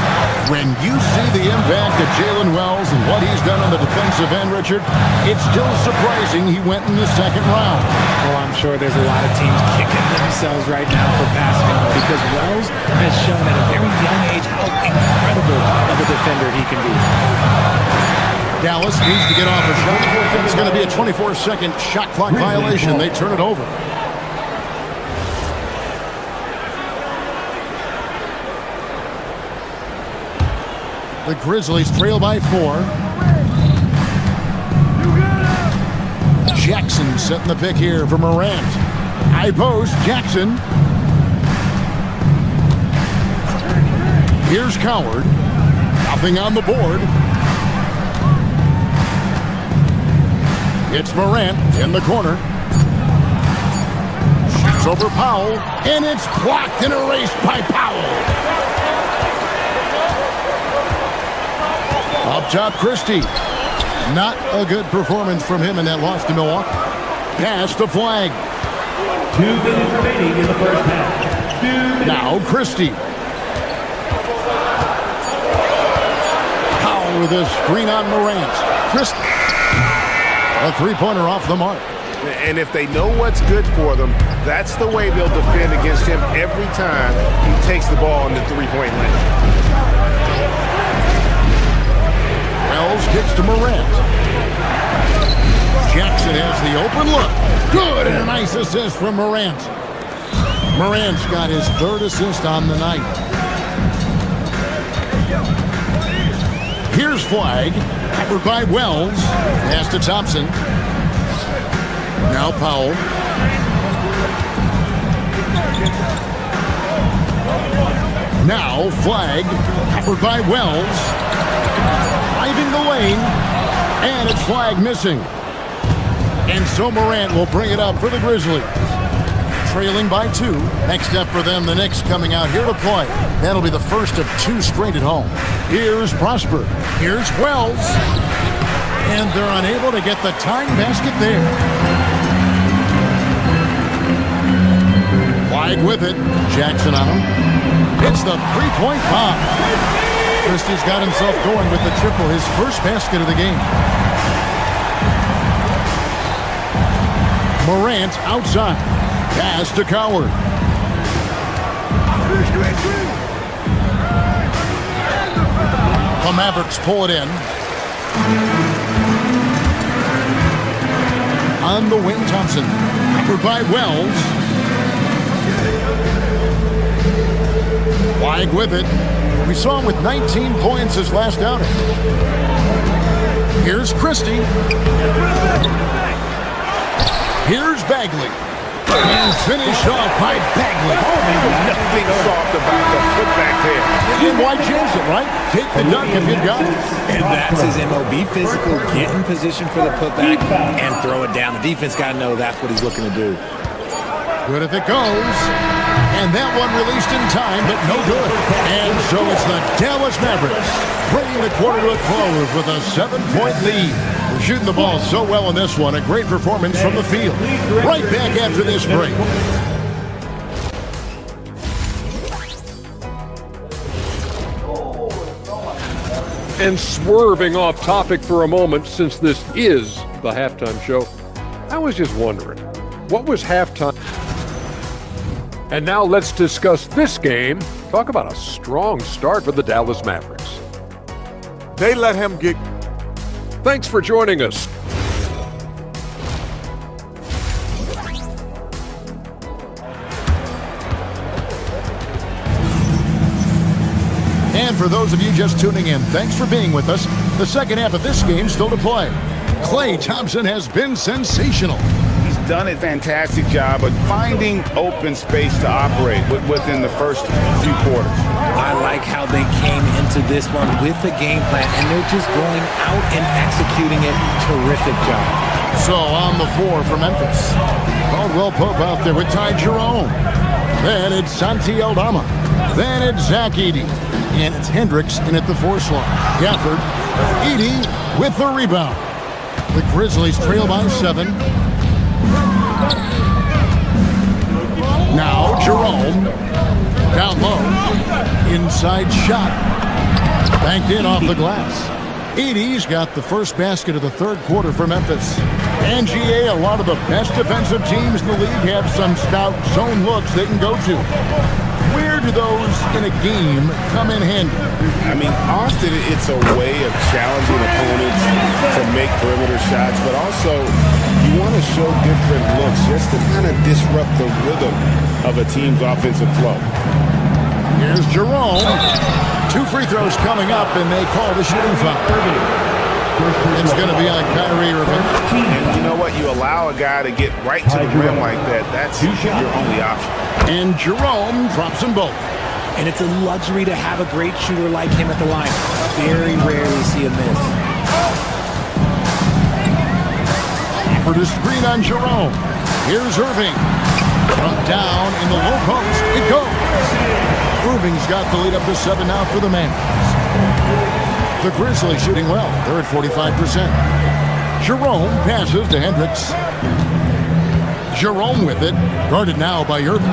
When you see the impact of Jalen Wells and what he's done on the defensive end, Richard, it's still surprising he went in the second round. Well, I'm sure there's a lot of teams kicking themselves right now for passing him because Wells has shown at a very young age how incredible of a defender he can be. Dallas needs to get off a shot. It's going to be a 24-second shot clock violation. They turn it over. The Grizzlies trail by 4. Jackson setting the pick here for Morant. High post, Jackson. Here's Coward. Nothing on the board. It's Morant in the corner. Shoots over Powell, and it's blocked and erased by Powell. Up top, Christie. Not a good performance from him in that loss to Milwaukee. Pass to Flag. 2 minutes remaining in the first half. 2 minutes. Now Christie. Powell with a screen on Morant. Christie. A 3-pointer off the mark. And if they know what's good for them, that's the way they'll defend against him every time he takes the ball in the three-point lane. Wells kicks to Morant. Jackson has the open look. Good, and a nice assist from Morant. Morant's got his third assist on the night. Here's Flag, covered by Wells. Pass to Thompson. Now Powell. Now Flag, covered by Wells. Driving the lane, and it's Flag missing. And so Morant will bring it up for the Grizzlies. Trailing by 2. Next step for them, the Knicks coming out here to play. That'll be the first of 2 straight at home. Here's Prosper. Here's Wells. And they're unable to get the tying basket there. Flag with it. Jackson on him. It's the three-point bomb. Christie's got himself going with the triple, his first basket of the game. Morant outside. Pass to Coward. The Mavericks pull it in. On the wing, Thompson. Covered by Wells. Flag with it. We saw him with 19 points his last outing. Here's Christie. Here's Bagley. And finished off by Bagley. Nothing soft about the putback there. And why chance it, right? Take the dunk if you've got it. And that's his MOB physical. Get in position for the putback and throw it down. The defense got to know that's what he's looking to do. Good if it goes. And that one released in time, but no good. And so it's the Dallas Mavericks bringing the quarter to a close with a 7-point lead. They're shooting the ball so well in this one. A great performance from the field. Right back after this break. And swerving off topic for a moment, since this is the halftime show, I was just wondering, what was halftime? And now let's discuss this game. Talk about a strong start for the Dallas Mavericks. They let him get... Thanks for joining us. And for those of you just tuning in, thanks for being with us. The second half of this game still to play. Klay Thompson has been sensational. He's done a fantastic job of finding open space to operate within the first few quarters. I like how they came into this one with the game plan, and they're just going out and executing it. Terrific job. So on the floor for Memphis, Caldwell Pope out there with Ty Jerome. Then it's Santi Aldama. Then it's Zach Edey. And it's Hendricks in at the 4 slot. Gafford, Edey with the rebound. The Grizzlies trail by 7. Now Jerome. Down low. Inside shot. Banked in off the glass. Edey's got the first basket of the third quarter for Memphis. And GA, a lot of the best defensive teams in the league have some stout zone looks they can go to. Where do those in a game come in handy? I mean, Austin, it's a way of challenging opponents to make perimeter shots, but also you want to show different looks just to kind of disrupt the rhythm of a team's offensive flow. Here's Jerome. 2 free throws coming up, and they call the shooting foul. It's going to be on Kyrie Irving. And you know what? You allow a guy to get right to the rim like that. That's your only option. And Jerome drops them both. And it's a luxury to have a great shooter like him at the line. Very rarely see him miss. For the screen on Jerome. Here's Irving. From down in the low post, it goes. Irving's got the lead up to 7 now for the Mavs. The Grizzlies shooting well. They're at 45%. Jerome passes to Hendricks. Jerome with it. Guarded now by Irving.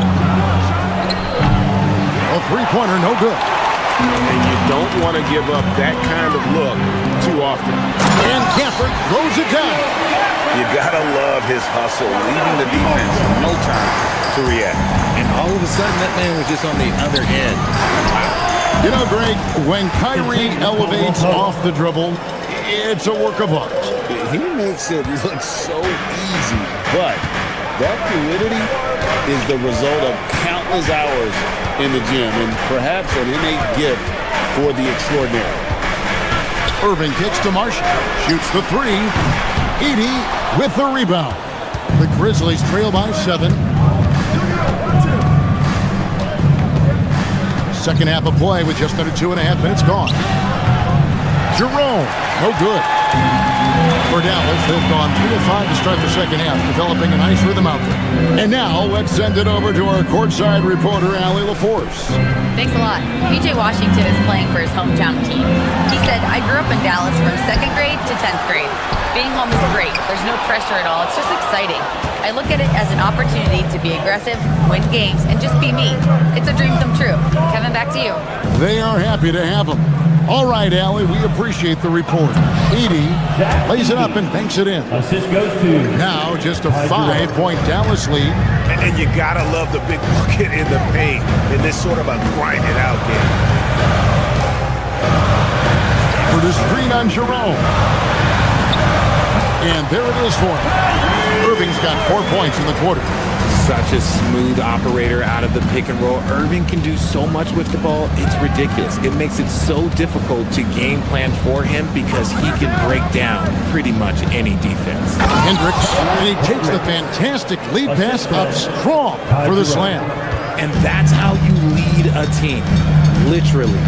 A three-pointer, no good. And you don't want to give up that kind of look too often. And Gafford throws it down. You gotta love his hustle, leaving the defense no time to react. And all of a sudden, that man was just on the other end. You know, Greg, when Kyrie elevates off the dribble, it's a work of art. He makes it look so easy, but that fluidity is the result of countless hours in the gym and perhaps an innate gift for the extraordinary. Irving kicks to Marshall, shoots the three. Edey with the rebound. The Grizzlies trail by 7. Second half of play with just under 2.5 minutes gone. Jerome, no good. For Dallas, they've gone 3 of 5 to start the second half, developing a nice rhythm out there. And now, let's send it over to our courtside reporter, Allie LaForce. Thanks a lot. PJ Washington is playing for his hometown team. He said, I grew up in Dallas from 2nd grade to 10th grade. Being home is great. There's no pressure at all. It's just exciting. I look at it as an opportunity to be aggressive, win games, and just be me. It's a dream come true. Kevin, back to you. They are happy to have him. All right, Allie, we appreciate the report. Edey lays it up and banks it in. Assist goes to. Now just a 5-point Dallas lead. And you gotta love the big bucket in the paint in this sort of a grind-it-out game. For the screen on Jerome. And there it is for him. Irving's got 4 points in the quarter. Such a smooth operator out of the pick and roll. Irving can do so much with the ball, it's ridiculous. It makes it so difficult to game plan for him because he can break down pretty much any defense. Hendricks, and he takes the fantastic lead pass up strong for the slam. And that's how you lead a team, literally.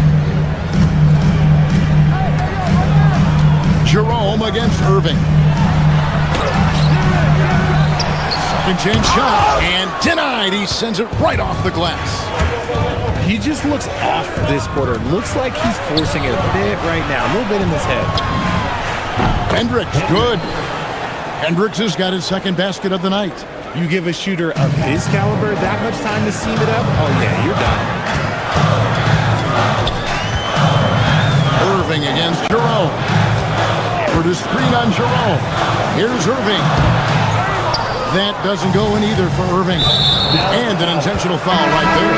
Jerome against Irving. Second chance shot, and denied. He sends it right off the glass. He just looks off this quarter. Looks like he's forcing it a bit right now, a little bit in his head. Hendricks, good. Hendricks has got his second basket of the night. You give a shooter of his caliber that much time to seam it up, oh yeah, you're done. Irving against Jerome. For the screen on Jerome. Here's Irving. That doesn't go in either for Irving. And an intentional foul right there.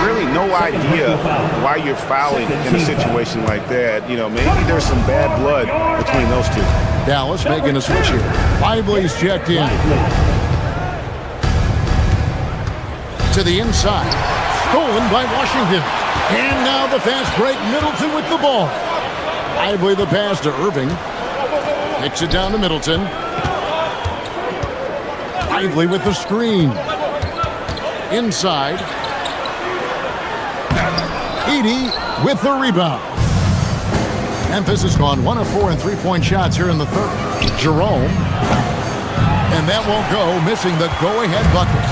Really no idea why you're fouling in a situation like that. You know, maybe there's some bad blood between those two. Dallas making a switch here. Lively's checked in. To the inside. Stolen by Washington. And now the fast break. Middleton with the ball. Lively the pass to Irving. Kicks it down to Middleton. Lively with the screen. Inside. Edey with the rebound. Memphis has gone 1 of 4 in 3-point shots here in the third. Jerome. And that won't go, missing the go-ahead bucket.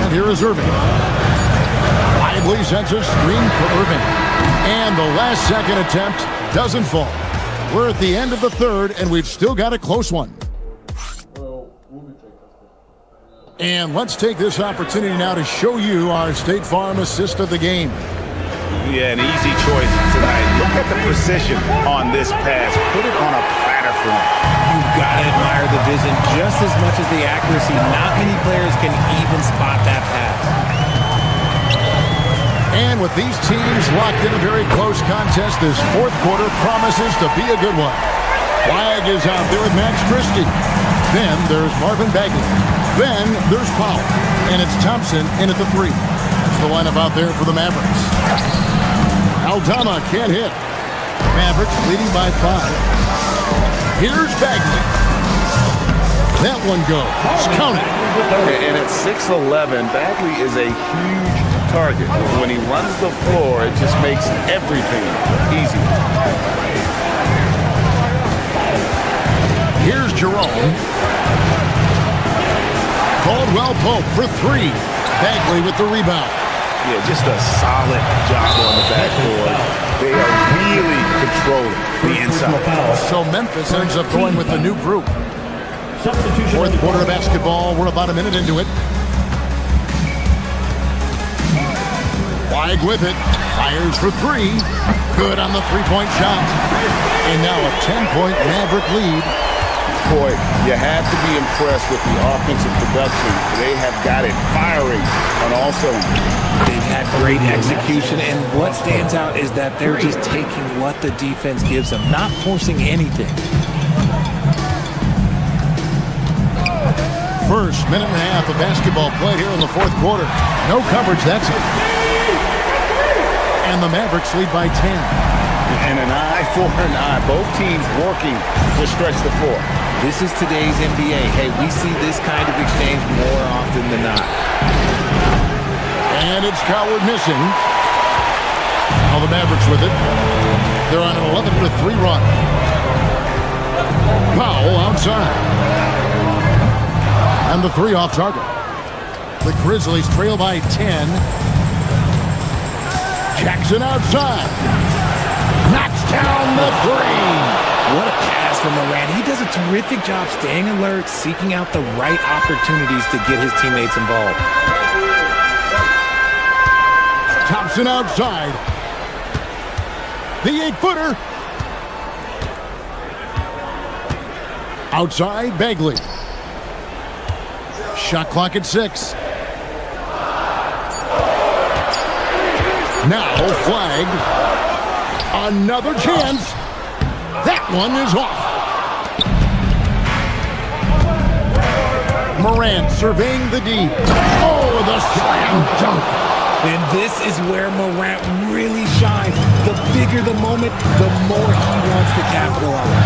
And here is Irving. Lively sets a screen for Irving. And the last second attempt doesn't fall. We're at the end of the third, and we've still got a close one. And let's take this opportunity now to show you our State Farm assist of the game. Yeah, an easy choice tonight. Look at the precision on this pass. Put it on a platter for him. You've got to admire the vision just as much as the accuracy. Not many players can even spot that pass. And with these teams locked in a very close contest, this fourth quarter promises to be a good one. Flag is out there with Max Christie. Then there's Marvin Bagley. Then there's Powell. And it's Thompson in at the 3. That's the lineup out there for the Mavericks. Aldama can't hit. Mavericks leading by 5. Here's Bagley. That one goes. Count it. And at 6'11", Bagley is a huge target. When he runs the floor, it just makes everything easy. Here's Jerome. Caldwell Pope for 3. Bagley with the rebound. Yeah, just a solid job on the backboard. They are really controlling the inside. So Memphis ends up going with the new group. Fourth quarter of basketball. We're about a minute into it. Weig with it. Fires for three. Good on the three-point shot. And now a 10-point Maverick lead. Boy, you have to be impressed with the offensive production. They have got it firing on all cylinders. They've had great execution, and what stands out is that they're just taking what the defense gives them, not forcing anything. First minute and a half of basketball played here in the fourth quarter. No coverage, that's it. And the Mavericks lead by 10. And an eye for an eye. Both teams working to stretch the floor. This is today's NBA. Hey, we see this kind of exchange more often than not. And it's Coward missing. Now the Mavericks with it. They're on an 11-3 run. Powell outside. And the three off target. The Grizzlies trail by 10. Jackson outside. Knocks down the three. What a pass from Morant. He does a terrific job staying alert, seeking out the right opportunities to get his teammates involved. Thompson outside. The 8-footer. Outside, Bagley. Shot clock at 6. Now flag. Another chance. That one is off. Morant surveying the D. Oh, the slam dunk. And this is where Morant really shines. The bigger the moment, the more he wants to capitalize.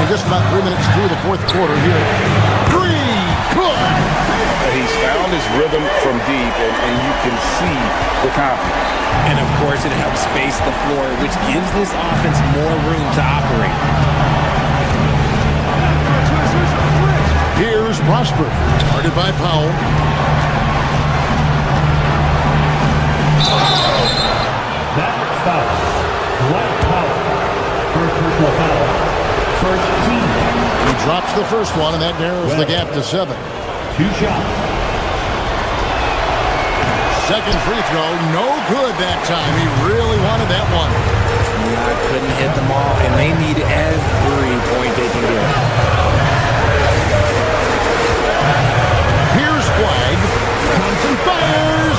And just about 3 minutes through the fourth quarter here. Three, good. He's found his rhythm from deep, and you can see the confidence. And of course, it helps space the floor, which gives this offense more room to operate. Here's Prosper, guarded by Powell. Maverick foul. Dwight Powell. First personal foul. First team. He drops the first one, and that narrows the gap to 7. 2 shots. Second free throw, no good that time. He really wanted that one. Yeah, couldn't hit them all, and they need every point they can get. Here's flag. Thompson fires.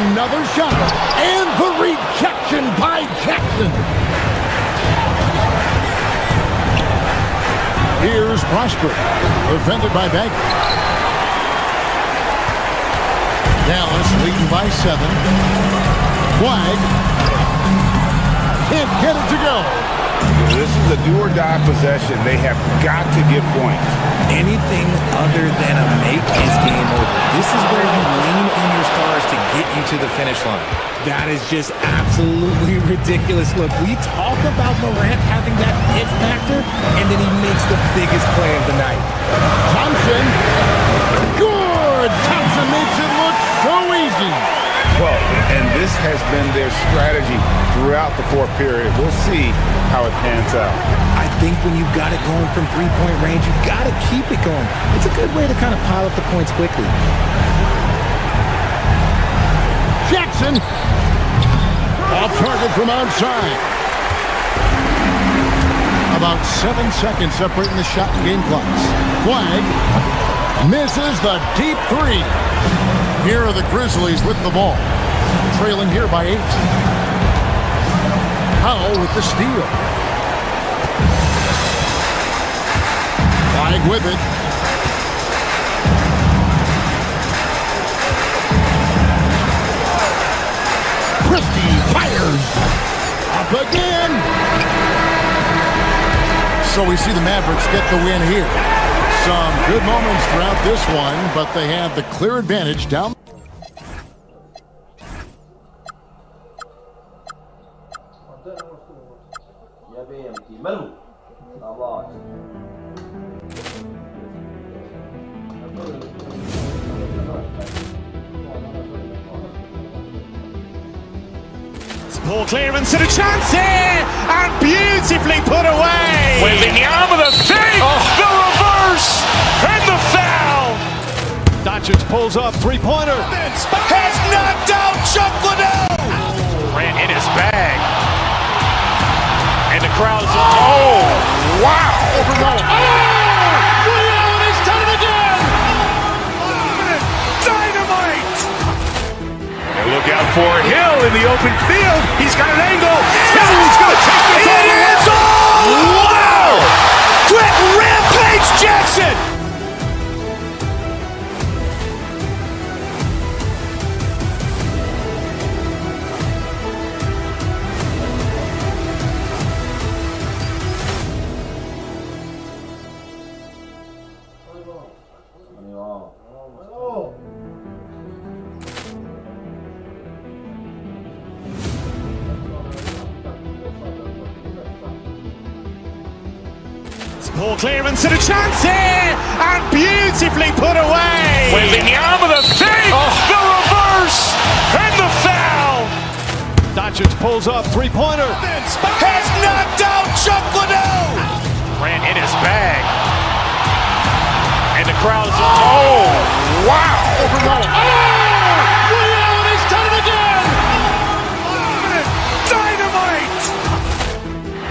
Another shot. And the rejection by Jackson. Here's Prosper. Defended by Bagley. Dallas leading by 7. Flag. Can't get it to go. This is a do-or-die possession. They have got to get points. Anything other than a make is game over. This is where you lean on your stars to get you to the finish line. That is just absolutely ridiculous. Look, we talk about Morant having that it factor, and then he makes the biggest play of the night. Thompson. Good. Thompson makes it look so easy. Well, and this has been their strategy throughout the fourth period. We'll see how it pans out. I think when you've got it going from three-point range, you've got to keep it going. It's a good way to kind of pile up the points quickly. Jackson. Off target from outside. About 7 seconds separating the shot and game clocks. Flag. Misses the deep three. Here are the Grizzlies with the ball. Trailing here by 8. Powell with the steal. Flag with it. Christie fires. Up again. So we see the Mavericks get the win here. Some good moments throughout this one, but they have the clear advantage down. Ball clearance and a chance here, and beautifully put away. Waving the arm of the fake, the reverse, and the foul. pulls up, three-pointer. Has knocked out Chuck Liddell. Ran in his bag. And the crowd is, oh, wow. Ray Allen has done it again. Dynamite. And look out for Hill in the open field. He's got an angle. Hill's going to take this all the way. Wow. Quick Rampage Jackson. Poor clearance and a chance here, and beautifully put away. Wembanyama the fake, the reverse, and the foul. Doncic pulls up, three-pointer. Has knocked out Chuck Liddell. Ran in his bag. And the crowd is, oh, wow. Ray Allen has done it again. Dynamite.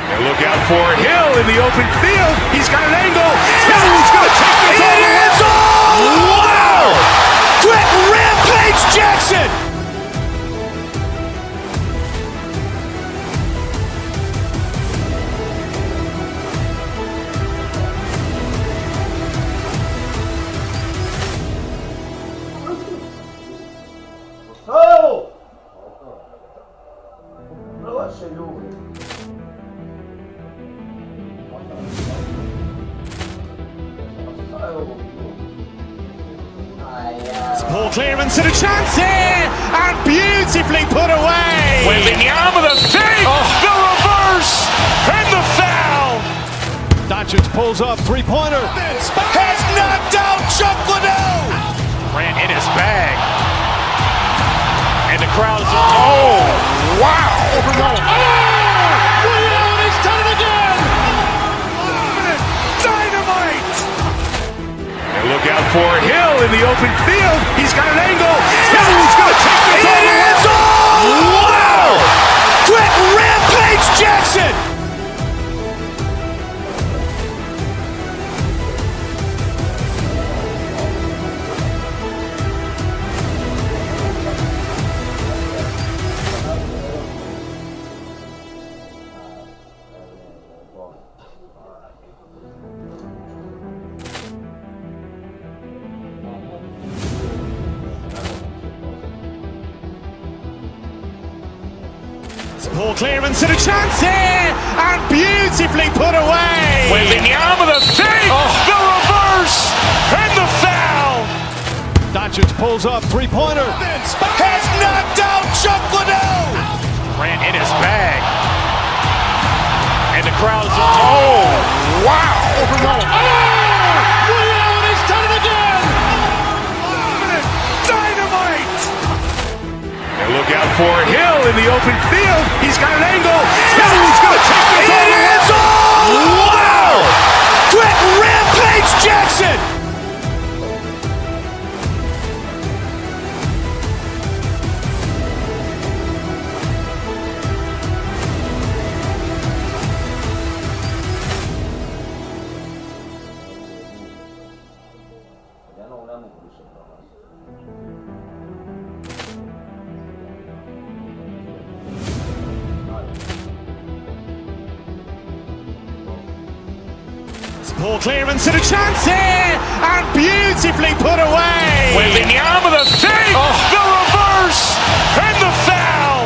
And look out for Hill in the open field. He's got an angle. Hill's going to take this all the way. Wow. Quick Rampage Jackson. Poor clearance and a chance here, and beautifully put away. Wembanyama the fake, the reverse, and the foul. Doncic pulls up, three-pointer. Has knocked out Chuck Liddell. Ran in his bag. And the crowd is, oh, wow. Ray Allen has done it again. Dynamite. And look out for Hill in the open field. He's got an angle. Hill's going to take this all the way. Wow. Quick Rampage Jackson. Poor clearance and a chance here, and beautifully put away. Wembanyama the fake, the reverse, and the foul. Doncic pulls up, three-pointer. Has knocked out Chuck Liddell. Ran in his bag. And the crowd is, oh, wow. Ray Allen has done it again. Dynamite. And look out for Hill in the open field. He's got an angle. Hill's going to take this all the way. Wow. Quick Rampage Jackson. Poor clearance and a chance here, and beautifully put away. Wembanyama the fake, the reverse, and the foul.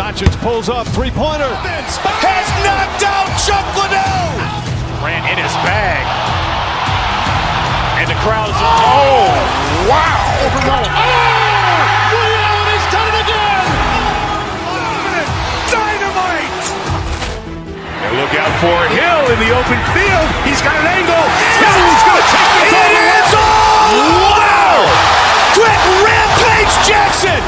Doncic pulls up, three-pointer. Has knocked out Chuck Liddell. Ran in his bag. And the crowd is, oh, wow. Ray Allen has done it again. Dynamite. And look out for Hill in the open field. He's got an angle. Hill's going to take this all the way. Wow. Quick Rampage Jackson.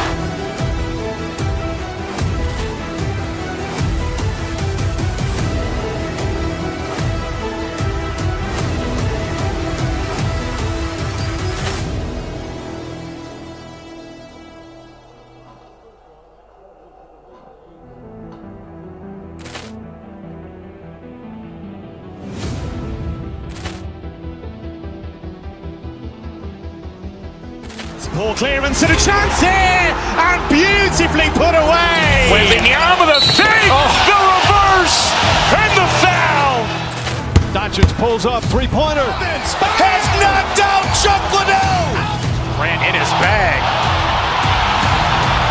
Ball clearance and a chance here, and beautifully put away. Wembanyama the save, the reverse, and the foul. Doncic pulls up, three-pointer. Has knocked out Chuck Liddell. Grant in his bag.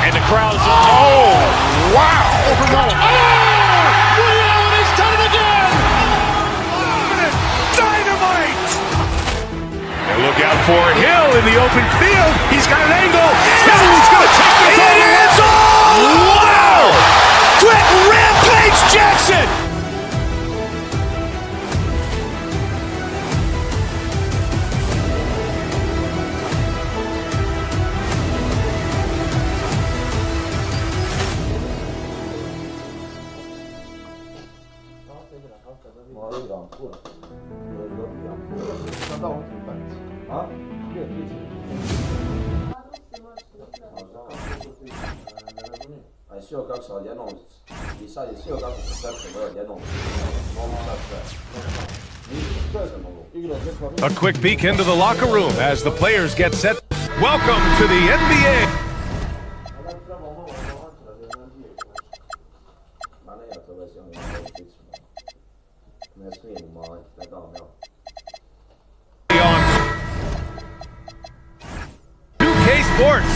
And the crowd's oh, wow. He's done it again. Dynamite. And look out for Hill in the open field. He's got an angle. Hill's going to take this all the way. Wow. Quick rampage Jackson. A quick peek into the locker room as the players get set. Welcome to the NBA. Sports,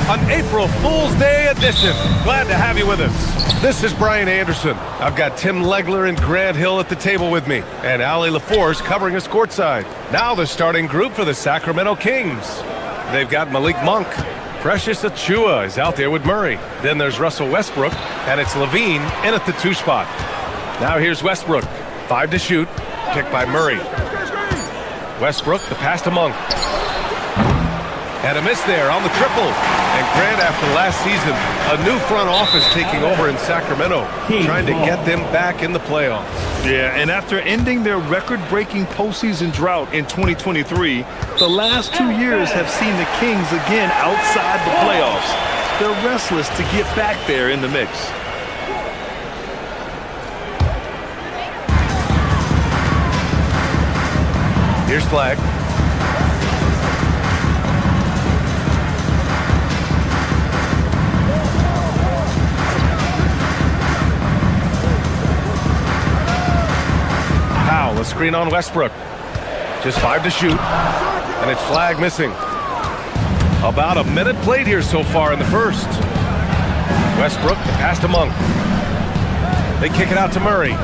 an April Fool's Day edition. Glad to have you with us. This is Brian Anderson. I've got Tim Legler and Grant Hill at the table with me, and Ali LaForce covering us courtside. Now the starting group for the Sacramento Kings. They've got Malik Monk. Precious Achiuwa is out there with Murray. Then there's Russell Westbrook, and it's Levine in at the 2 spot. Now here's Westbrook. 5 to shoot. Kicked by Murray. Westbrook, the pass to Monk. And a miss there on the triple. And Grant, after last season, a new front office taking over in Sacramento, trying to get them back in the playoffs. Yeah, and after ending their record-breaking postseason drought in 2023, the last 2 years have seen the Kings again outside the playoffs. They're restless to get back there in the mix. Here's Flag. A screen on Westbrook. Just 5 to shoot. And it's Flag missing. About a minute played here so far in the first. Westbrook, the pass to Monk. They kick it out to Murray.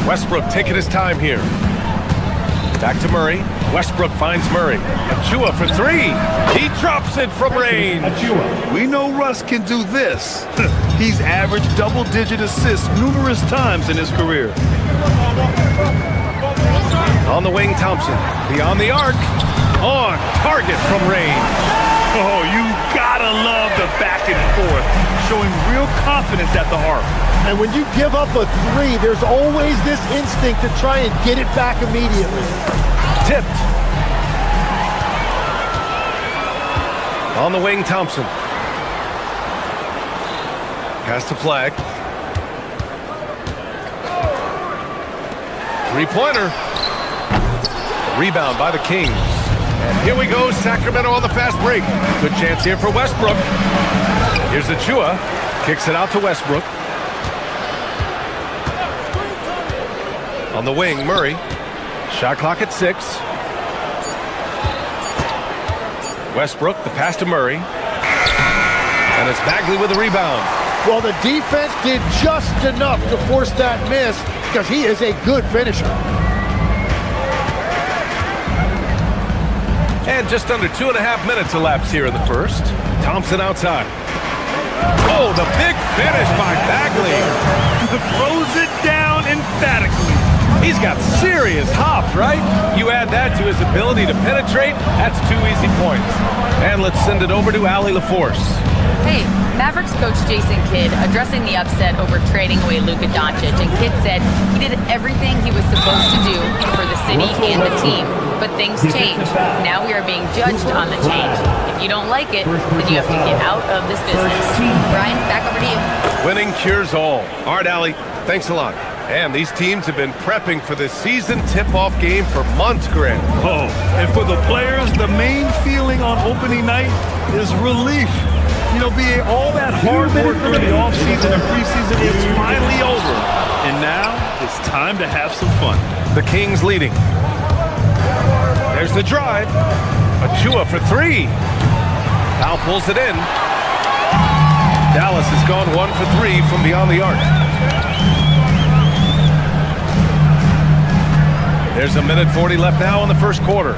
Westbrook taking his time here. Back to Murray. Westbrook finds Murray. Achiuwa for 3. He drops it from range. We know Russ can do this. He's averaged double-digit assists numerous times in his career. On the wing, Thompson. Beyond the arc. On target from range. Oh, you gotta love the back and forth, showing real confidence at the arc. And when you give up a 3, there's always this instinct to try and get it back immediately. Tipped. On the wing, Thompson. Pass to Flag. 3-pointer. Rebound by the Kings. And here we go, Sacramento on the fast break. Good chance here for Westbrook. Here's Achiuwa. Kicks it out to Westbrook. On the wing, Murray. Shot clock at 6. Westbrook, the pass to Murray. And it's Bagley with the rebound. Well, the defense did just enough to force that miss because he is a good finisher. And just under 2.5 minutes elapsed here in the first. Thompson outside. Oh, the big finish by Bagley. Throws it down emphatically. He's got serious hops, right? You add that to his ability to penetrate, that's 2 easy points. And let's send it over to Ali LaForce. Hey, Mavericks coach Jason Kidd addressing the upset over trading away Luka Doncic, and Kidd said he did everything he was supposed to do for the city and the team, but things changed. Now we are being judged on the change. If you don't like it, then you have to get out of this business. Brian, back over to you. Winning cures all. All right, Ali, thanks a lot. And these teams have been prepping for this season tip-off game for months, Grant. Oh, and for the players, the main feeling on opening night is relief. You know, all that hard work during the offseason and preseason is finally over. And now it's time to have some fun. The Kings leading. There's the drive. Achua for three. Powell pulls it in. Dallas has gone 1 for 3 from beyond the arc. There's 1:40 left now in the first quarter.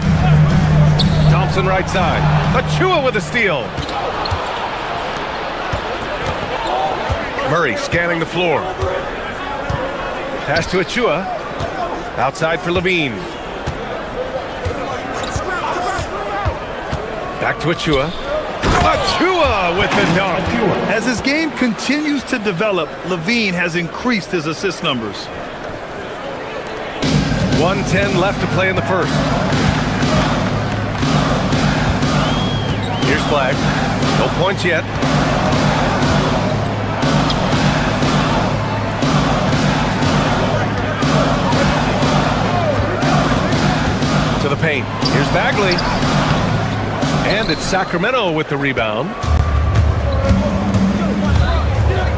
Thompson right side. Achua with a steal. Murray scanning the floor. Pass to Achua. Outside for Levine. Back to Achua. Achua with the dunk. As his game continues to develop, Levine has increased his assist numbers. 1:10 left to play in the first. Here's Flag. No points yet. To the paint. Here's Bagley. And it's Sacramento with the rebound.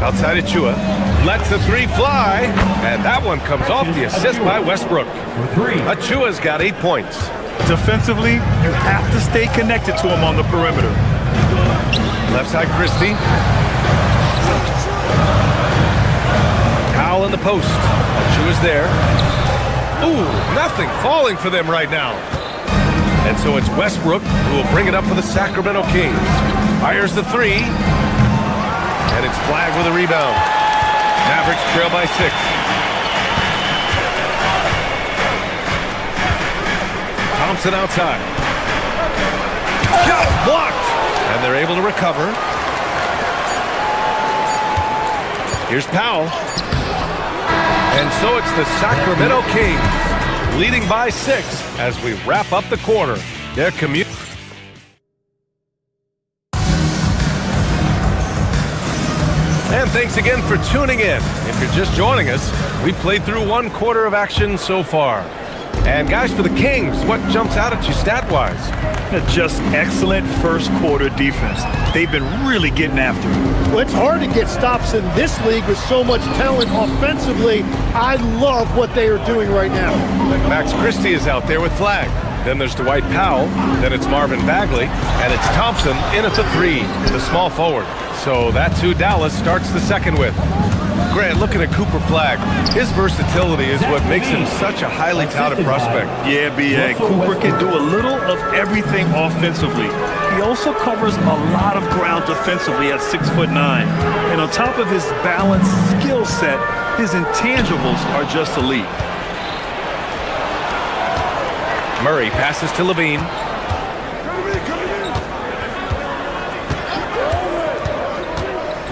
Outside Achua. Lets the three fly. And that one comes off the assist by Westbrook. Achua's got 8 points. Defensively, you have to stay connected to him on the perimeter. Left side Christie. Powell in the post. Achua's there. Ooh, nothing falling for them right now. And so it's Westbrook who will bring it up for the Sacramento Kings. Fires the three. And it's Flag with a rebound. Mavericks trail by 6. Thompson outside. Shot blocked. And they're able to recover. Here's Powell. And so it's the Sacramento Kings leading by 6 as we wrap up the quarter. Their commute. And thanks again for tuning in. If you're just joining us, we played through 1 quarter of action so far. And guys, for the Kings, what jumps out at you stat-wise? Just excellent first quarter defense. They've been really getting after it. Well, it's hard to get stops in this league with so much talent offensively. I love what they are doing right now. Max Christie is out there with Flag. Then there's Dwight Powell. Then it's Marvin Bagley. And it's Thompson in at the 3, the small forward. So that's who Dallas starts the second with. Grant, looking at Cooper Flag, his versatility is what makes him such a highly touted prospect. Yeah, B.A. Cooper can do a little of everything offensively. He also covers a lot of ground defensively at 6'9". And on top of his balanced skill set, his intangibles are just elite. Murray passes to Levine.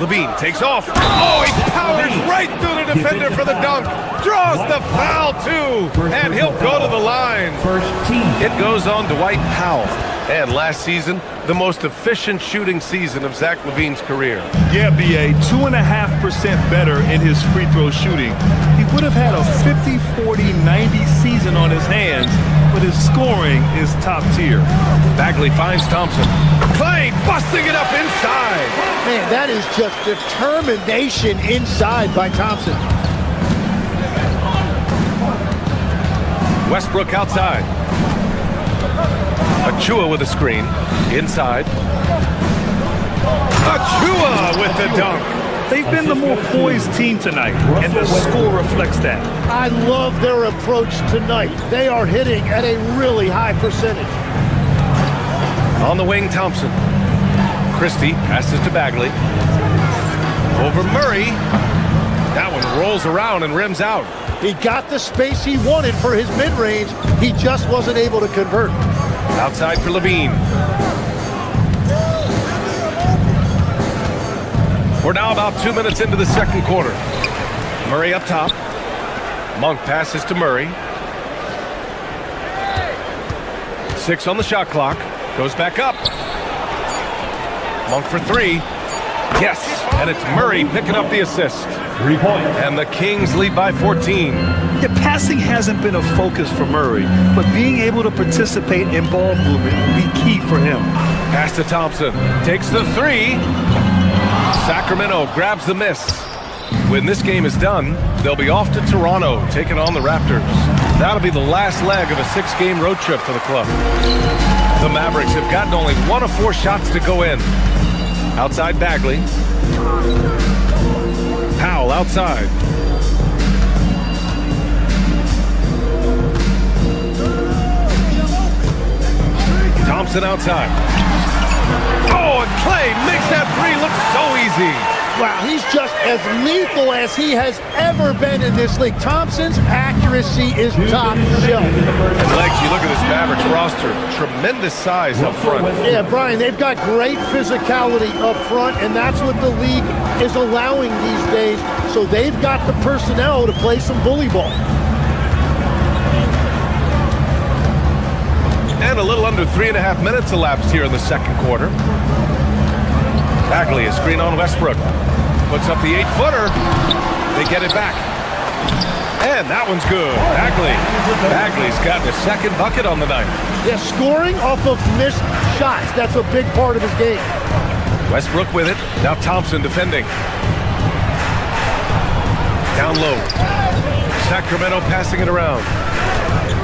Levine takes off. Oh, he powers right through the defender for the dunk. Draws the foul, too. And he'll go to the line. It goes on Dwight Powell. And last season, the most efficient shooting season of Zach LaVine's career. Yeah, B.A., 2.5% better in his free throw shooting. He would have had a 50-40-90 season on his hands, but his scoring is top tier. Bagley finds Thompson. Clay busting it up inside. Man, that is just determination inside by Thompson. Westbrook outside. Achua with a screen. Inside. Achua with the dunk. They've been the more poised team tonight, and the score reflects that. I love their approach tonight. They are hitting at a really high percentage. On the wing, Thompson. Christie passes to Bagley. Over Murray. That one rolls around and rims out. He got the space he wanted for his mid-range. He just wasn't able to convert. Outside for Levine. We're now about 2 minutes into the second quarter. Murray up top. Monk passes to Murray. 6 on the shot clock. Goes back up. Monk for 3. Yes, and it's Murray picking up the assist. 3 points. And the Kings lead by 14. Yeah, passing hasn't been a focus for Murray, but being able to participate in ball movement will be key for him. Pass to Thompson. Takes the three. Sacramento grabs the miss. When this game is done, they'll be off to Toronto, taking on the Raptors. That'll be the last leg of a 6-game road trip for the club. The Mavericks have gotten only 1 of 4 shots to go in. Outside Bagley. Powell outside. Thompson outside. Oh, and Clay makes that three look so easy. Wow, he's just as lethal as he has ever been in this league. Thompson's accuracy is top shelf. And Legs, you look at this Mavericks roster, tremendous size up front. Yeah, Brian, they've got great physicality up front, and that's what the league is allowing these days. So they've got the personnel to play some bully ball. And a little under 3.5 minutes elapsed here in the second quarter. Bagley, a screen on Westbrook. Puts up the 8-footer. They get it back. And that one's good. Bagley's gotten a second bucket on the night. Yeah, scoring off of missed shots. That's a big part of his game. Westbrook with it. Now Thompson defending. Down low. Sacramento passing it around.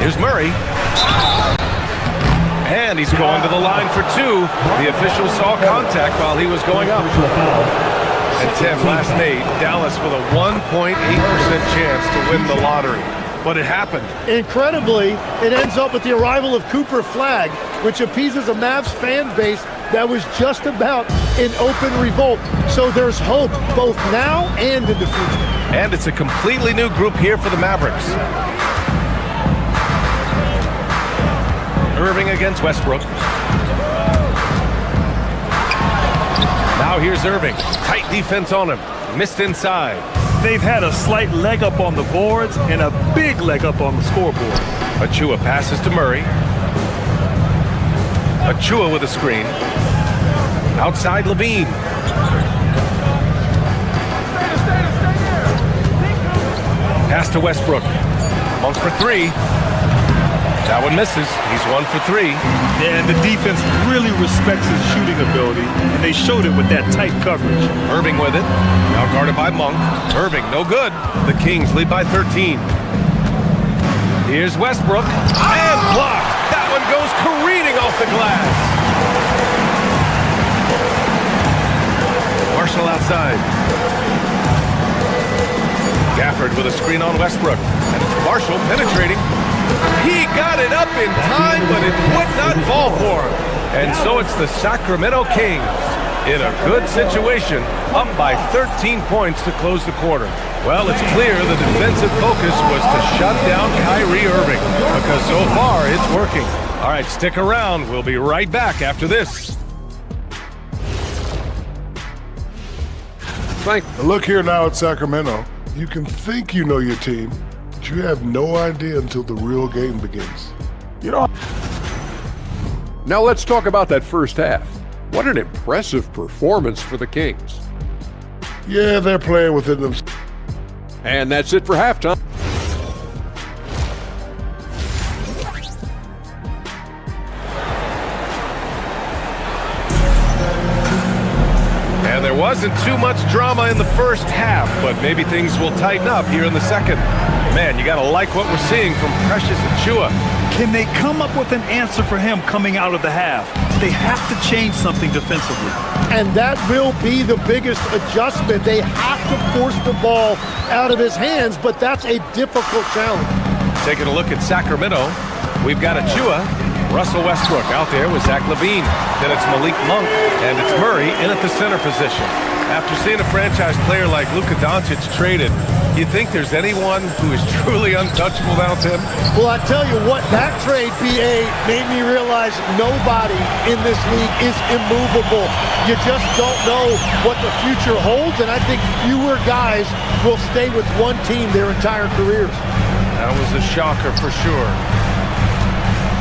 Here's Murray. And he's going to the line for 2. The official saw contact while he was going up. And Tim, last night, Dallas with a 1.8% chance to win the lottery. But it happened. Incredibly, it ends up with the arrival of Cooper Flagg, which appeases a Mavs fan base that was just about in open revolt. So there's hope both now and in the future. And it's a completely new group here for the Mavericks. Irving against Westbrook. Now here's Irving. Tight defense on him. Missed inside. They've had a slight leg up on the boards and a big leg up on the scoreboard. Achua passes to Murray. Achua with a screen. Outside Levine. Pass to Westbrook. Monk for 3. That one misses. He's 1 for 3. Yeah, and the defense really respects his shooting ability, and they showed it with that tight coverage. Irving with it. Now guarded by Monk. Irving, no good. The Kings lead by 13. Here's Westbrook. And blocked. That one goes careening off the glass. Marshall outside. Gafford with a screen on Westbrook. And it's Marshall penetrating. He got it up in time, but it would not fall for him. And so it's the Sacramento Kings in a good situation, up by 13 points to close the quarter. Well, it's clear the defensive focus was to shut down Kyrie Irving, because so far it's working. All right, stick around. We'll be right back after this. Look here now at Sacramento. You can think you know your team, but you have no idea until the real game begins. You know, now let's talk about that first half. What an impressive performance for the Kings. Yeah, they're playing within themselves. And that's it for halftime. And there wasn't too much drama in the first half, but maybe things will tighten up here in the second. Man, you gotta like what we're seeing from Precious Achua. Can they come up with an answer for him coming out of the half? They have to change something defensively. And that will be the biggest adjustment. They have to force the ball out of his hands, but that's a difficult challenge. Taking a look at Sacramento, we've got Achua, Russell Westbrook out there with Zach LaVine. Then it's Malik Monk, and it's Murray in at the center position. After seeing a franchise player like Luka Doncic traded, you think there's anyone who is truly untouchable now, Tim? Well, I tell you what, that trade, BA, made me realize nobody in this league is immovable. You just don't know what the future holds, and I think fewer guys will stay with one team their entire careers. That was a shocker for sure.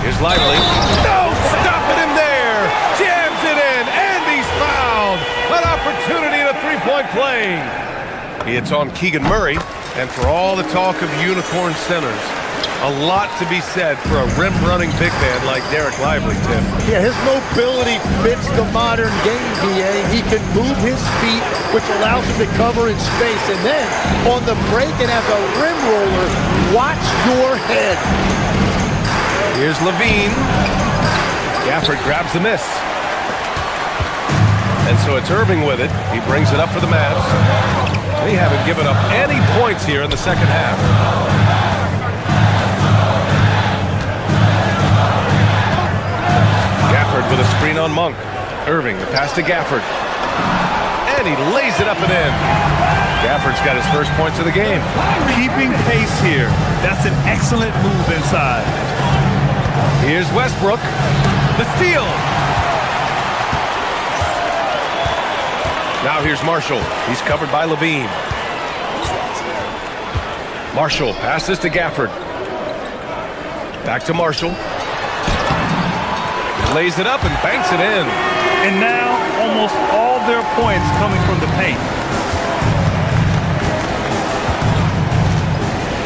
Here's Lively. No, stopping him there. Jams it in, and he's fouled. An opportunity in a three-point play. It's on Keegan Murray, and for all the talk of unicorn centers, a lot to be said for a rim-running big man like Derek Lively, Tim. Yeah, his mobility fits the modern game, BA. He can move his feet, which allows him to cover in space. And then, on the break and as a rim roller, watch your head. Here's Levine. Gafford grabs the miss. And so it's Irving with it. He brings it up for the Mavs. They haven't given up any points here in the second half. Gafford with a screen on Monk. Irving, the pass to Gafford. And he lays it up and in. Gafford's got his first points of the game. Keeping pace here. That's an excellent move inside. Here's Westbrook. The steal. Now here's Marshall. He's covered by Levine. Marshall passes to Gafford. Back to Marshall. He lays it up and banks it in. And now almost all their points coming from the paint.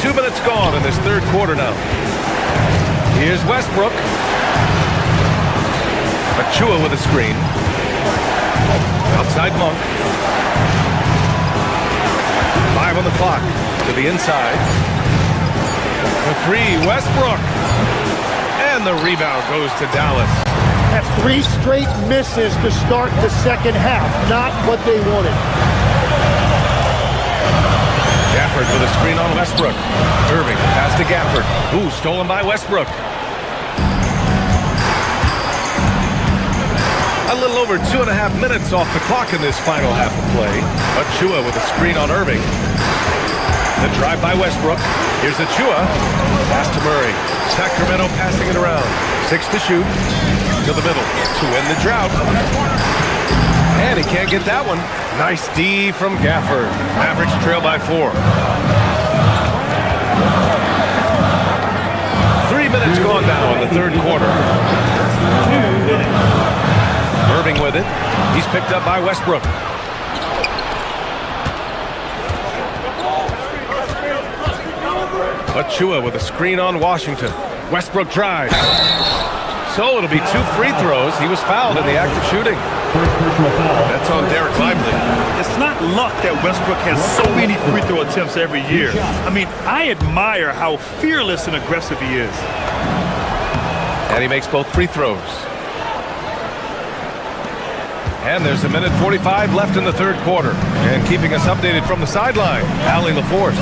2 minutes gone in this third quarter now. Here's Westbrook. Achua with a screen. Outside Monk. 5 on the clock. To the inside. The three, Westbrook. And the rebound goes to Dallas. That's 3 straight misses to start the second half. Not what they wanted. Gafford with a screen on Westbrook. Irving, pass to Gafford. Ooh, stolen by Westbrook. A little over 2.5 minutes off the clock in this final half of play. Achua with a screen on Irving. The drive by Westbrook. Here's Achua. Pass to Murray. Sacramento passing it around. 6 to shoot. To the middle to win the drought. And he can't get that one. Nice D from Gafford. Mavericks trail by 4. 3 minutes gone now in the third quarter. Irving with it. He's picked up by Westbrook. Achua with a screen on Washington. Westbrook drives. So it'll be 2 free throws. He was fouled in the act of shooting. That's on Derek Lively. It's not luck that Westbrook has so many free throw attempts every year. I mean, I admire how fearless and aggressive he is. And he makes both free throws. And there's 1:45 left in the third quarter. And keeping us updated from the sideline, Allie LaForce.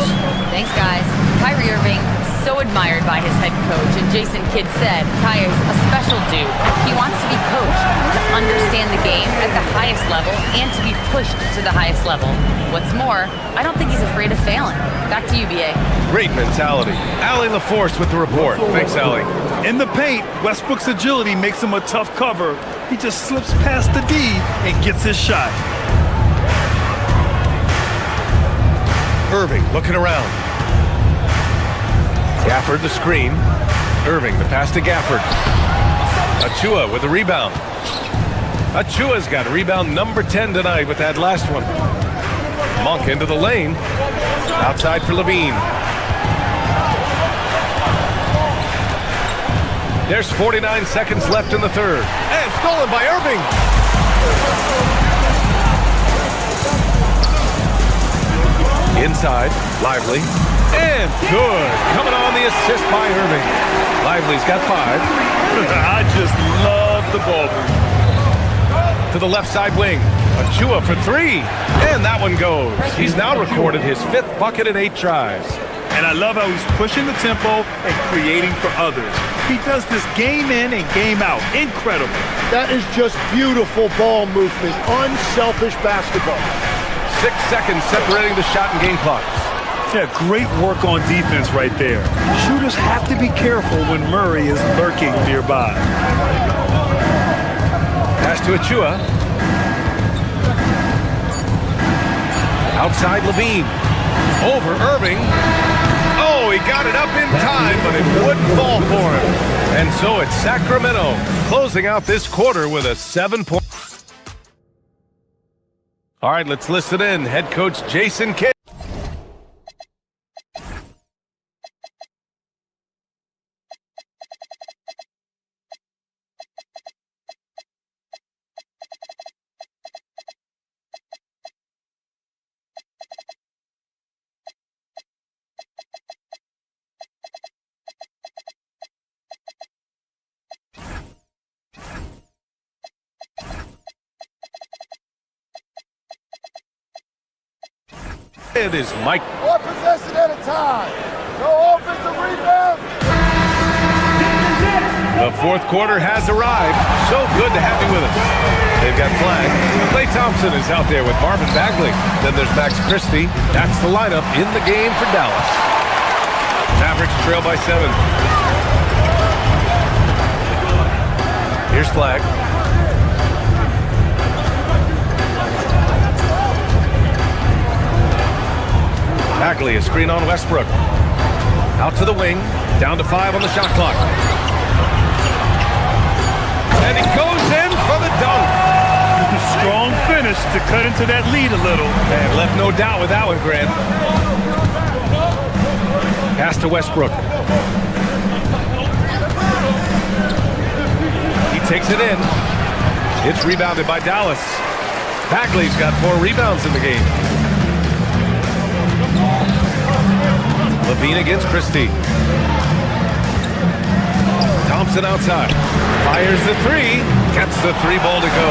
Thanks, guys. Kyrie Irving, so admired by his head coach. And Jason Kidd said, Kai is a special dude. He wants to be coached, to understand the game at the highest level, and to be pushed to the highest level. What's more, I don't think he's afraid of failing. Back to you, BA. Great mentality. Allie LaForce with the report. Thanks, Allie. In the paint, Westbrook's agility makes him a tough cover. He just slips past the D and gets his shot. Irving looking around. Gafford the screen. Irving the pass to Gafford. Achua with the rebound. Achua's got rebound number 10 tonight with that last one. Monk into the lane. Outside for Levine. There's 49 seconds left in the third. And stolen by Irving. Inside, Lively. And good. Coming on the assist by Irving. Lively's got 5. I just love the ball move. To the left side wing. Achua for 3. And that one goes. He's now recorded his 5th bucket in 8 tries. And I love how he's pushing the tempo and creating for others. He does this game in and game out. Incredible. That is just beautiful ball movement. Unselfish basketball. 6 seconds separating the shot and game clocks. Yeah, great work on defense right there. Shooters have to be careful when Murray is lurking nearby. Pass to Achua. Outside Levine. Over Irving. Oh, he got it up in time, but it wouldn't fall for him. And so it's Sacramento closing out this quarter with a 7-point. All right, let's listen in. Head coach Jason Kidd. with is Mike. One possession at a time. No offensive rebound. The fourth quarter has arrived. So good to have you with us. They've got flag. Klay Thompson is out there with Marvin Bagley. Then there's Max Christie. That's the lineup in the game for Dallas. Mavericks trail by 7. Here's flag. Bagley, a screen on Westbrook. Out to the wing. Down to 5 on the shot clock. And he goes in for the dunk. Strong finish to cut into that lead a little. And left no doubt with that one, Grant. Pass to Westbrook. He takes it in. It's rebounded by Dallas. Bagley's got 4 rebounds in the game. Levine against Christie. Thompson outside. Fires the 3. Gets the 3 ball to go.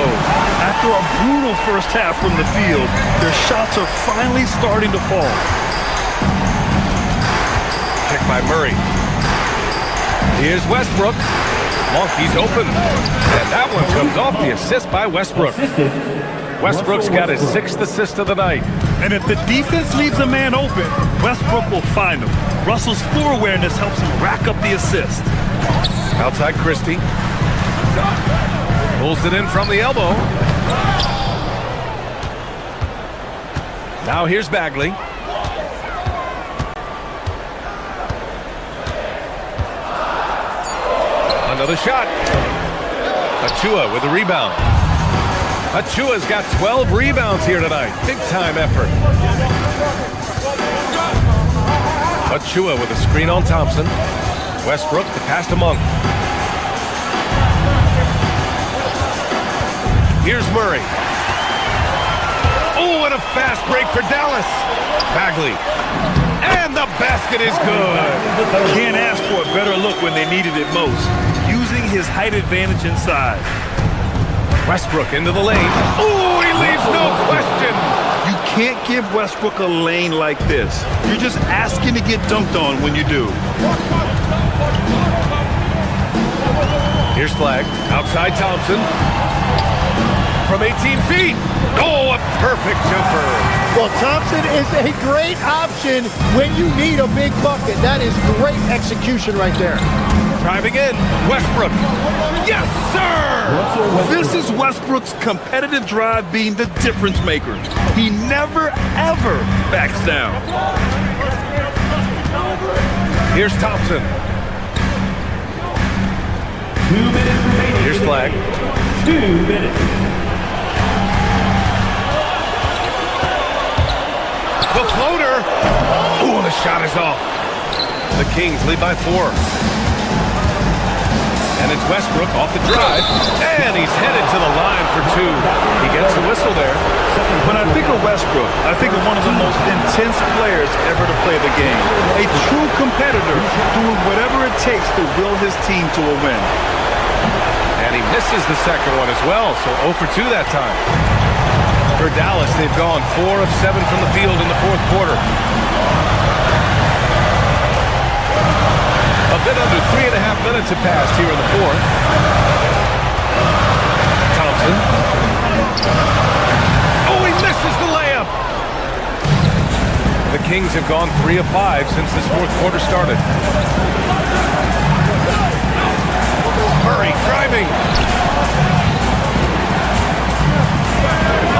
After a brutal first half from the field, their shots are finally starting to fall. Picked by Murray. Here's Westbrook. Monkey's open. And that one comes off the assist by Westbrook. Westbrook's got his 6th assist of the night. And if the defense leaves a man open, Westbrook will find him. Russell's floor awareness helps him rack up the assist. Outside Christie. Pulls it in from the elbow. Now here's Bagley. Another shot. Achua with a rebound. Achua's got 12 rebounds here tonight. Big time effort. Achua with a screen on Thompson. Westbrook, the pass to Monk. Here's Murray. Oh, and a fast break for Dallas. Bagley. And the basket is good. Can't ask for a better look when they needed it most. Using his height advantage inside. Westbrook into the lane. Oh, he leaves no question. You can't give Westbrook a lane like this. You're just asking to get dunked on when you do. Here's flag. Outside Thompson. From 18 feet. Oh, a perfect jumper. Well, Thompson is a great option when you need a big bucket. That is great execution right there. Driving in, Westbrook. Yes, sir! This is Westbrook's competitive drive being the difference maker. He never, ever backs down. Here's Thompson. 2 minutes remaining. Here's flag. 2 minutes. The floater. Ooh, the shot is off. The Kings lead by 4. And it's Westbrook off the drive. And he's headed to the line for 2. He gets the whistle there. When I think of Westbrook, I think of one of the most intense players ever to play the game. A true competitor doing whatever it takes to will his team to a win. And he misses the second one as well, so 0 for 2 that time. For Dallas, they've gone 4 of 7 from the field in the fourth quarter. A bit under 3.5 minutes have passed here in the fourth. Thompson. Oh, he misses the layup. The Kings have gone 3 of 5 since this fourth quarter started. Murray driving.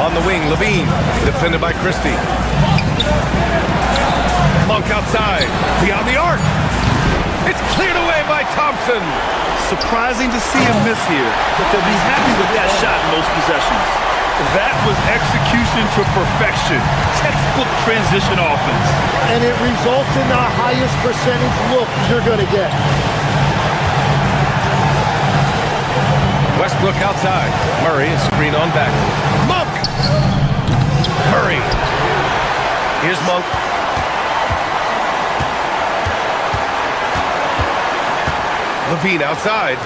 On the wing, Levine, defended by Christie. Monk outside, beyond the arc. It's cleared away by Thompson. Surprising to see him miss here, but they'll be happy with that shot in most possessions. That was execution to perfection. Textbook transition offense. And it results in the highest percentage look you're going to get. Westbrook outside. Murray is screen on back. Monk! Murray. Here's Monk. Levine outside.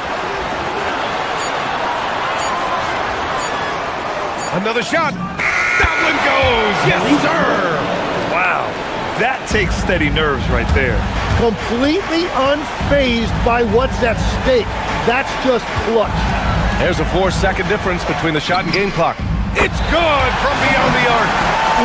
Another shot. That one goes. Yes, sir. Wow. That takes steady nerves right there. Completely unfazed by what's at stake. That's just clutch. There's a 4-second difference between the shot and game clock. It's good from beyond the arc.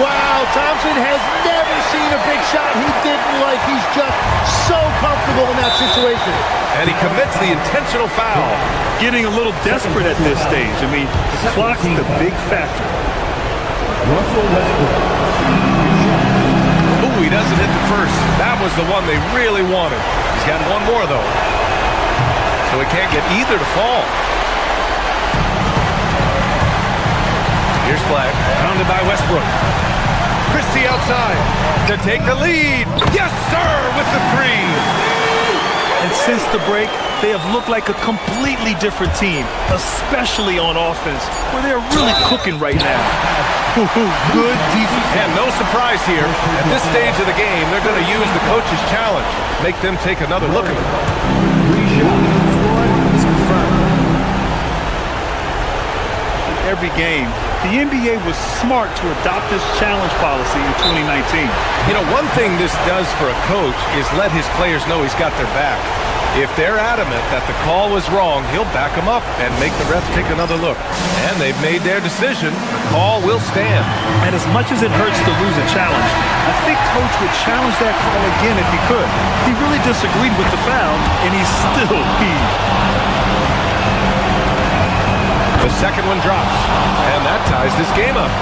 Wow, Thompson has never seen a big shot he didn't like. He's just so comfortable in that situation. And he commits the intentional foul. Getting a little desperate at this stage. I mean, the clock's the big factor. Ooh, he doesn't hit the first. That was the one they really wanted. He's got one more, though. So he can't get either to fall. Here's Flag, pounded by Westbrook. Christie outside to take the lead. Yes, sir, with the three. And since the break, they have looked like a completely different team, especially on offense, where they're really cooking right now. Good defense. And no surprise here. At this stage of the game, they're going to use the coach's challenge. Make them take another look at the ball. Every game, the NBA was smart to adopt this challenge policy in 2019. You know, one thing this does for a coach is let his players know he's got their back. If they're adamant that the call was wrong, he'll back them up and make the refs take another look. And they've made their decision. The call will stand. And as much as it hurts to lose a challenge, I think Coach would challenge that call again if he could. He really disagreed with the foul, and he's still peeved. The second one drops, and that ties this game up.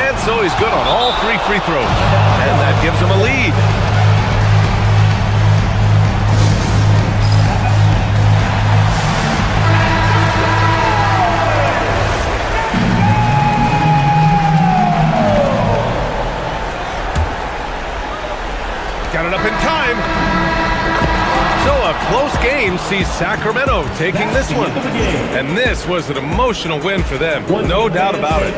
And so he's good on all 3 free throws, and that gives him a lead. Got it up in time. So a close game sees Sacramento taking this one. And this was an emotional win for them, no doubt about it.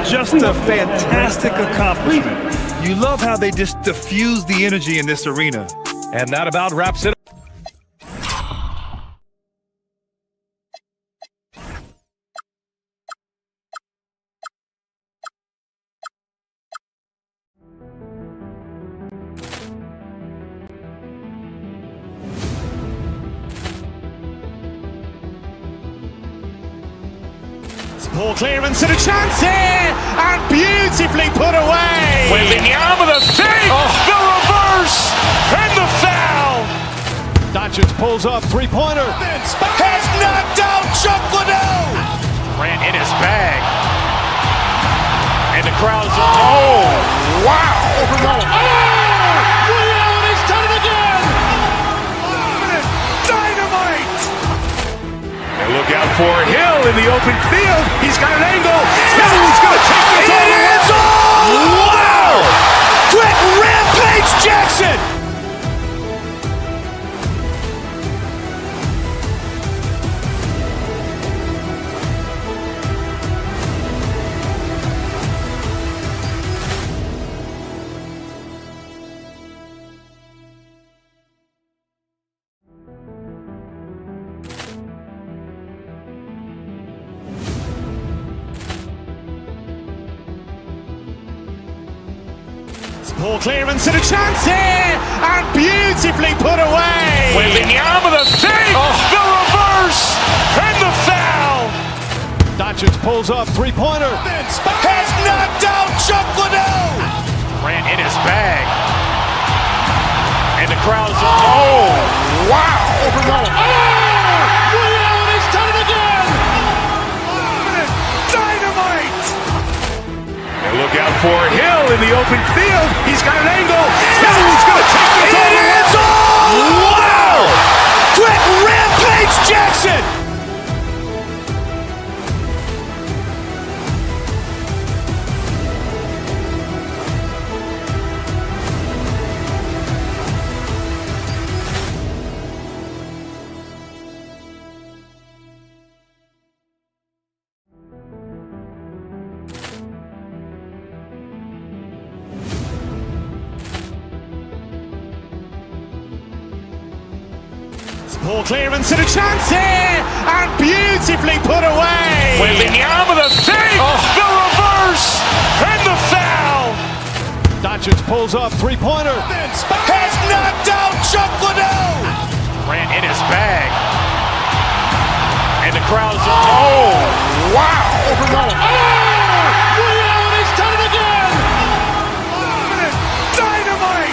Just a fantastic accomplishment. You love how they just diffuse the energy in this arena. And that about wraps it up. Ball clearance and a chance here, and beautifully put away. Wembanyama the fake, the reverse, and the foul. Doncic pulls up, three-pointer. Has knocked out Chuck Liddell. Ran in his bag. And the crowd's oh, wow. Liddell, and he's done it again. Dynamite. And look out for Hill in the open field. He's got an angle. Hill's going to take this all the way. Wow! Quick Rampage Jackson. Ball clearance and a chance here, and beautifully put away. Wembanyama the fake, the reverse, and the foul. Doncic pulls up, three-pointer. Has knocked out Chuck Liddell. Ran in his bag. And the crowd's oh, wow. Liddell, and he's done it again. Dynamite. And look out for Hill in the open field. He's got an angle. Hill's going to take this all the way. Wow! Quick Rampage Jackson. Ball clearance and a chance here, and beautifully put away. Wembanyama the fake, the reverse, and the foul. Doncic pulls up, three-pointer. Has knocked out Chuck Liddell. Grant in his bag. And the crowd's oh, wow. Oh, he's done it again. Dynamite.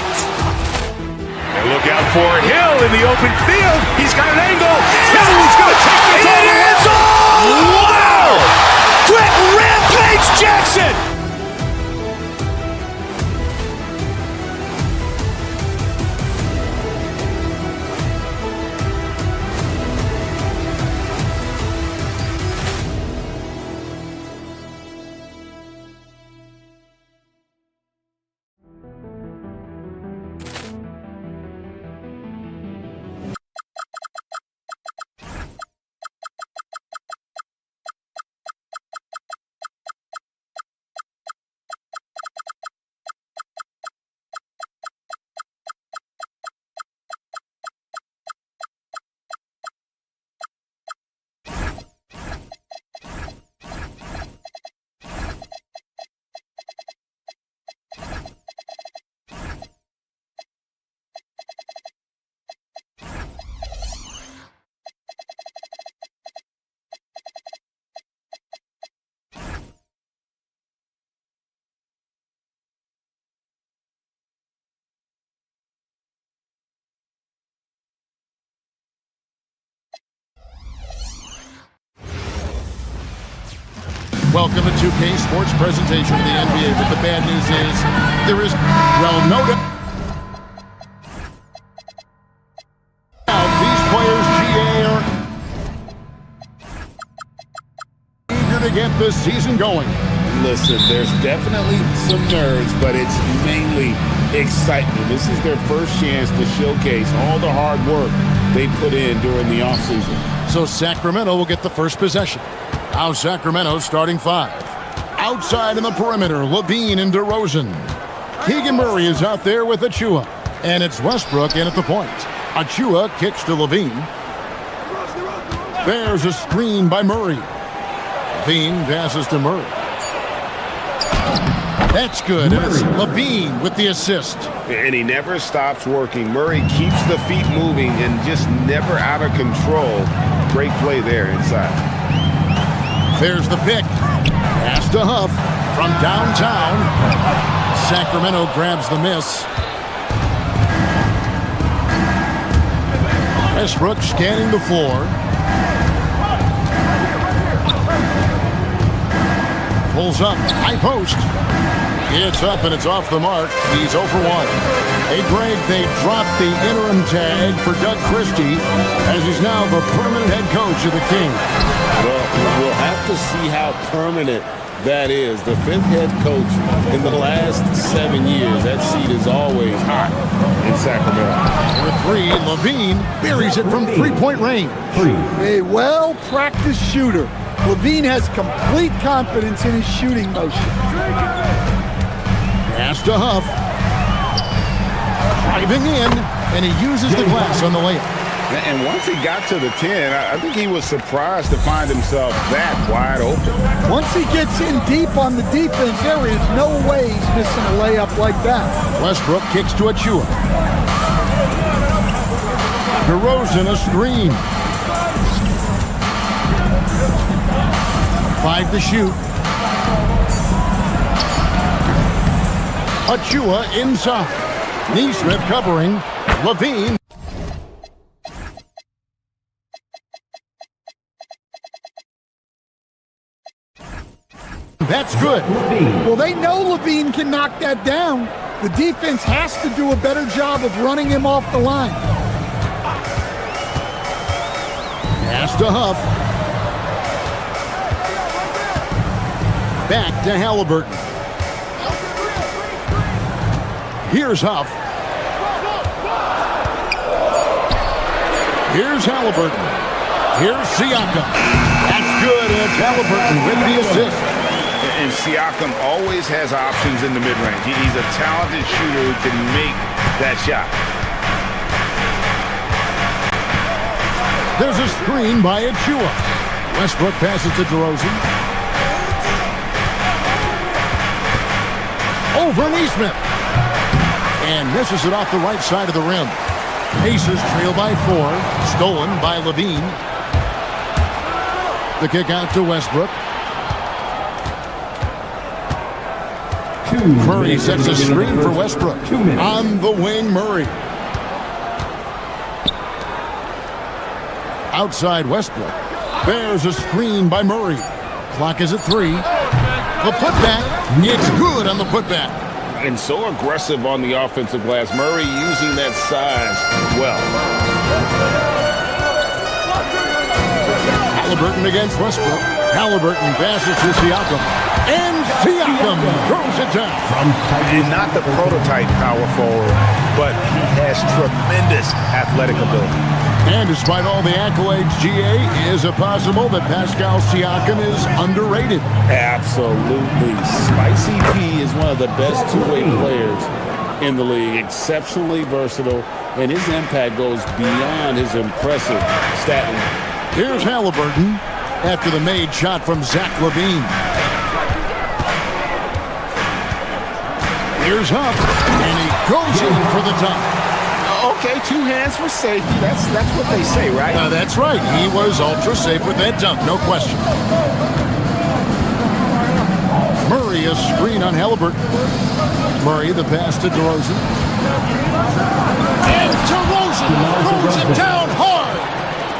And look out for Hill in the open field. He's got an angle. Hill's going to take this all the way. Wow! Quick Rampage Jackson. Welcome to 2K Sports presentation of the NBA, but the bad news is there is, well, no doubt. These players, GA, are eager to get this season going. Listen, there's definitely some nerves, but it's mainly excitement. This is their first chance to showcase all the hard work they put in during the offseason. So Sacramento will get the first possession. Now Sacramento starting five. Outside in the perimeter, Levine and DeRozan. Keegan Murray is out there with Achua. And it's Westbrook in at the point. Achua kicks to Levine. There's a screen by Murray. Levine passes to Murray. That's good. And it's Levine with the assist. And he never stops working. Murray keeps the feet moving and just never out of control. Great play there inside. There's the pick. Pass to Huff from downtown. Sacramento grabs the miss. Westbrook scanning the floor. Pulls up. High post. It's up and it's off the mark. He's 0 for 1. Hey, Greg, they dropped the interim tag for Doug Christie as he's now the permanent head coach of the Kings. Well, we'll have to see how permanent that is. The fifth head coach in the last 7 years. That seat is always hot in Sacramento. For three, Levine buries it from three-point range. A well-practiced shooter. Levine has complete confidence in his shooting motion. Pass to Huff. Driving in, and he uses the glass on the layup. And once he got to the 10, I think he was surprised to find himself that wide open. Once he gets in deep on the defense, there is no way he's missing a layup like that. Westbrook kicks to Achua. DeRozan a screen. 5 to shoot. Achua inside. Neesmith covering. Levine. That's good. Well, they know Levine can knock that down. The defense has to do a better job of running him off the line. Pass to Huff. Back to Halliburton. Here's Huff. Here's Halliburton. Here's Siakam. That's good, and it's Halliburton with the assist. And Siakam always has options in the mid-range. He's a talented shooter who can make that shot. There's a screen by Achua. Westbrook passes to DeRozan. Over Neesmith. and misses it off the right side of the rim. Pacers trail by 4, stolen by Levine. The kick out to Westbrook. Murray sets a screen for Westbrook. On the wing, Murray. Outside Westbrook. There's a screen by Murray. Clock is at 3. The putback. It's good on the putback. And so aggressive on the offensive glass. Murray using that size well. Halliburton against Westbrook. Halliburton passes to Siakam. And Siakam throws it down. And not the prototype power forward, but he has tremendous athletic ability. And despite all the accolades, GA, is it possible that Pascal Siakam is underrated? Absolutely. Spicy P is one of the best two-way players in the league. Exceptionally versatile, and his impact goes beyond his impressive stat line. Here's Halliburton after the made shot from Zach LaVine. Here's Huff, and he goes in for the dunk. Okay, 2 hands for safety. That's what they say, right? That's right. He was ultra safe with that dunk, no question. Murray, a screen on Halliburton. Murray, the pass to DeRozan. And DeRozan throws it down hard.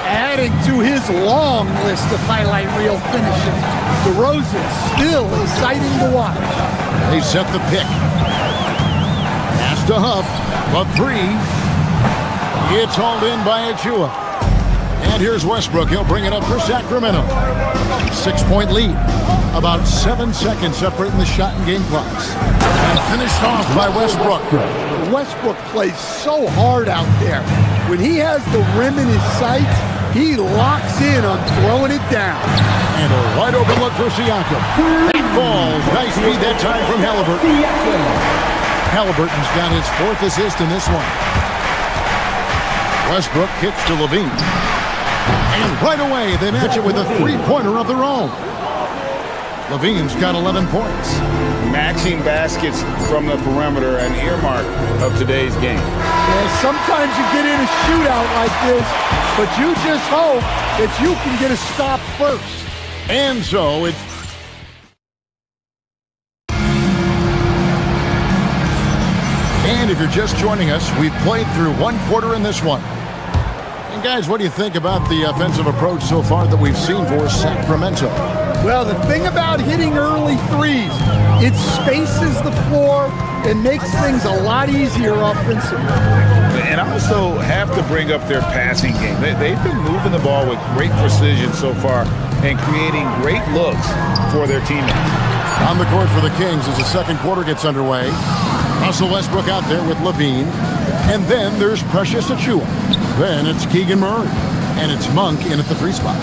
Adding to his long list of highlight reel finishes, DeRozan still exciting to watch. They set the pick. Pass to Huff, a 3. It's hauled in by Achua. And here's Westbrook. He'll bring it up for Sacramento. 6-point lead. About 7 seconds separating the shot and game clocks. And finished off by Westbrook. Westbrook plays so hard out there. When he has the rim in his sights, he locks in on throwing it down. And a wide open look for Siakam. That falls. Nice feed that time from Halliburton. Halliburton's got his 4th assist in this one. Westbrook kicks to LaVine. And right away, they match it with a 3-pointer of their own. LaVine's got 11 points. Matching baskets from the perimeter, an earmark of today's game. Yeah, sometimes you get in a shootout like this, but you just hope that you can get a stop first. And so it's... And if you're just joining us, we've played through 1 quarter in this one. And guys, what do you think about the offensive approach so far that we've seen for Sacramento? Well, the thing about hitting early threes, it spaces the floor and makes things a lot easier offensively. And I also have to bring up their passing game. They've been moving the ball with great precision so far and creating great looks for their teammates. On the court for the Kings as the second quarter gets underway. Russell Westbrook out there with Levine. And then there's Precious Achua. Then it's Keegan Murray. And it's Monk in at the 3 spot.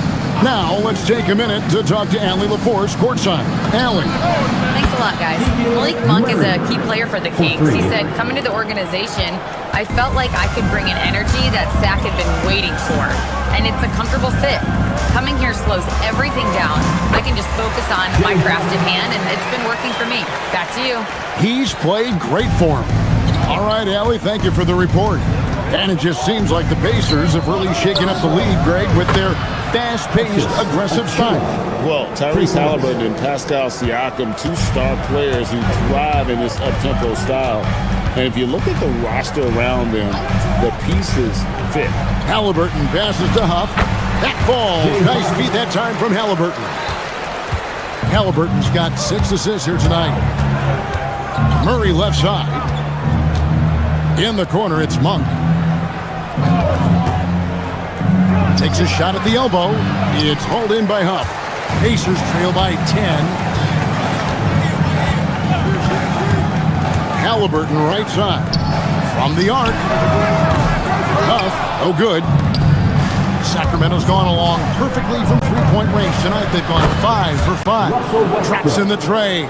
Now, let's take a minute to talk to Allie LaForce courtside. Allie. Thanks a lot, guys. Malik Monk is a key player for the Kings. He said, coming to the organization, I felt like I could bring an energy that Sac had been waiting for. And it's a comfortable fit. Coming here slows everything down. I can just focus on my craft at hand, and it's been working for me. Back to you. He's played great for him. All right, Allie, thank you for the report. And it just seems like the Pacers have really shaken up the lead, Greg, with their fast-paced, aggressive style. Well, Tyrese Halliburton and Pascal Siakam, 2 star players who thrive in this up-tempo style. And if you look at the roster around them, the pieces fit. Halliburton passes to Huff. That falls. Nice feed that time from Halliburton. Halliburton's got 6 assists here tonight. Murray left side. In the corner, it's Monk. Takes a shot at the elbow. It's hauled in by Huff. Pacers trail by 10. Halliburton right side. From the arc. Huff, no good. Sacramento's gone along perfectly from 3-point range tonight. They've gone 5 for 5. Traps in the tray.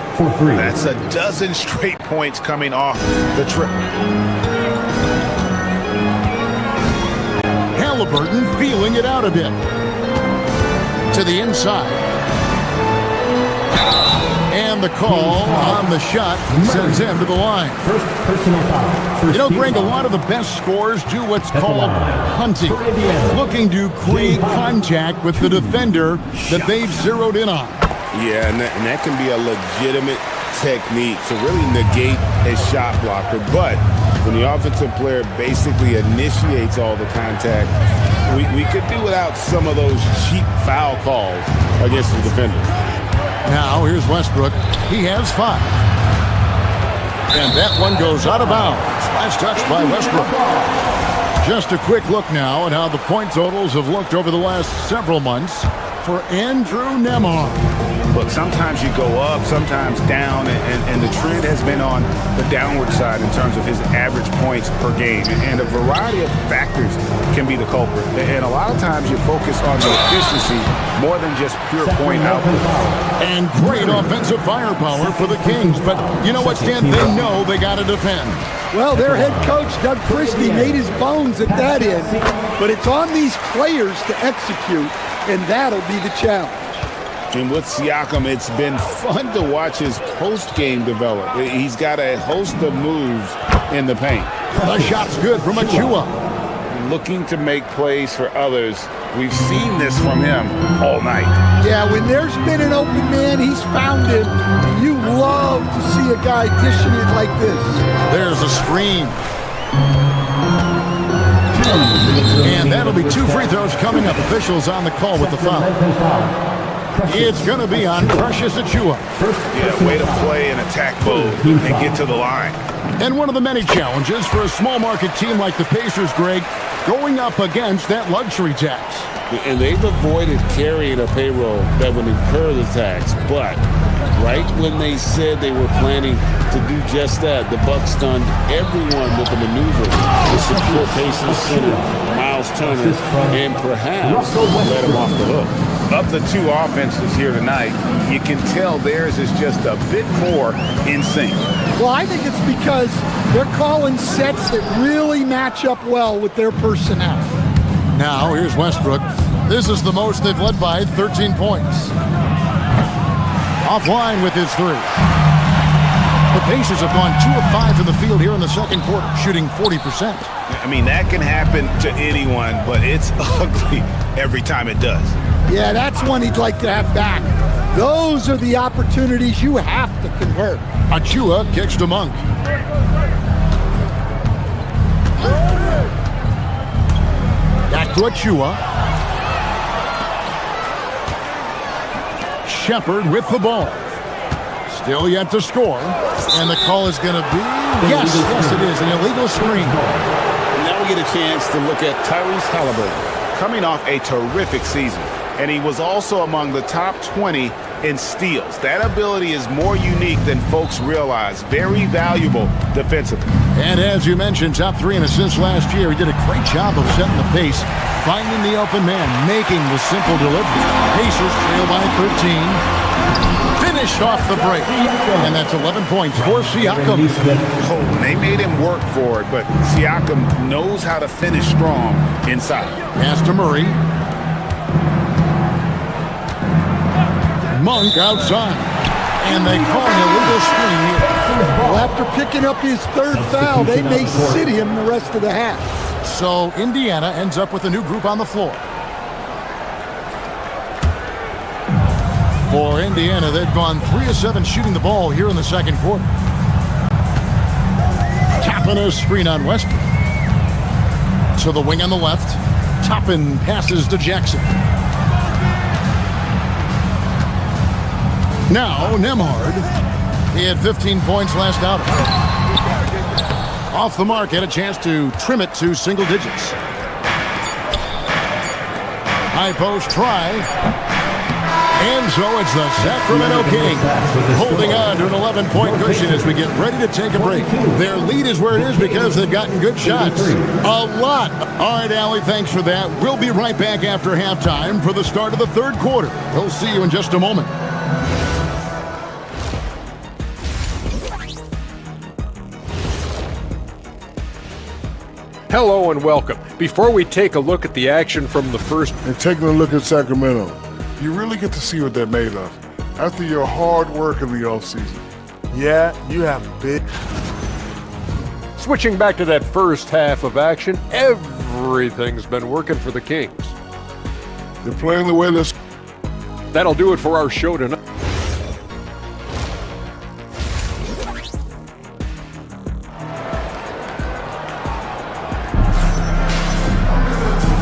That's a dozen straight points coming off the trip. Halliburton feeling it out a bit. To the inside. And And the call on the shot sends him to the line. First personal foul. You know, Greg, a lot of the best scorers do what's called hunting, looking to create contact with the defender that they've zeroed in on. Yeah, and that can be a legitimate technique to really negate a shot blocker. But when the offensive player basically initiates all the contact, we could do without some of those cheap foul calls against the defender. Now, here's Westbrook. He has 5. And that one goes out of bounds. Last touch by Westbrook. Just a quick look now at how the point totals have looked over the last several months for Andrew Nembhard. Look, sometimes you go up, sometimes down, and the trend has been on the downward side in terms of his average points per game. And a variety of factors can be the culprit. And a lot of times you focus on the efficiency more than just pure point output. And great offensive firepower for the Kings. But you know what, Stan? They know they got to defend. Well, their head coach, Doug Christie, made his bones at that end. But it's on these players to execute, and that'll be the challenge. And with Siakam, it's been fun to watch his post-game develop. He's got a host of moves in the paint. The shot's good from Achua. Looking to make plays for others. We've seen this from him all night. Yeah, when there's been an open man, he's found him. You love to see a guy dishing it like this. There's a screen. And that'll be 2 free throws coming up. Officials on the call with the foul. It's going to be on Precious Achua. Yeah, way to play in attack mode and get to the line. And one of the many challenges for a small market team like the Pacers, Greg, going up against that luxury tax. And they've avoided carrying a payroll that would incur the tax. But right when they said they were planning to do just that, the Bucks stunned everyone with the maneuver to support Pacers center Miles Turner and perhaps let him off the hook. Of the 2 offenses here tonight, you can tell theirs is just a bit more in sync. Well, I think it's because they're calling sets that really match up well with their personnel. Now, here's Westbrook. This is the most they've led by 13 points. Offline with his 3. The Pacers have gone 2 of 5 in the field here in the second quarter, shooting 40%. I mean, that can happen to anyone, but it's ugly every time it does. Yeah, that's one he'd like to have back. Those are the opportunities you have to convert. Achua kicks to Monk. Back to Achua. Shepard with the ball. Still yet to score. And the call is going to be, yes, it is, an illegal screen. Now we get a chance to look at Tyrese Halliburton. Coming off a terrific season, and he was also among the top 20 in steals. That ability is more unique than folks realize. Very valuable defensively. And as you mentioned, top 3 in assists last year. He did a great job of setting the pace, finding the open man, making the simple delivery. Pacers trail by 13. Finished off the break. And that's 11 points for Siakam. Oh, they made him work for it, but Siakam knows how to finish strong inside. Pass to Murray. Monk outside. And they call an illegal screen here. Well, after picking up his 3rd foul, they may sit him the rest of the half. So Indiana ends up with a new group on the floor. For Indiana, they've gone 3 of 7 shooting the ball here in the second quarter. Toppin a screen on Westbrook. To the wing on the left. Toppin passes to Jackson. Now, Nembhard. He had 15 points last outing. Off the mark, had a chance to trim it to single digits. High post try. And so it's the Sacramento Kings holding on to an 11-point cushion as we get ready to take a break. Their lead is where it is because they've gotten good shots. A lot. All right, Allie, thanks for that. We'll be right back after halftime for the start of the 3rd quarter. We'll see you in just a moment. Hello and welcome. Before we take a look at the action from the first... And taking a look at Sacramento, you really get to see what they're made of. after your hard work in the offseason. Yeah, you have big. Switching back to that first half of action, everything's been working for the Kings. They're playing the way they're. That'll do it for our show tonight.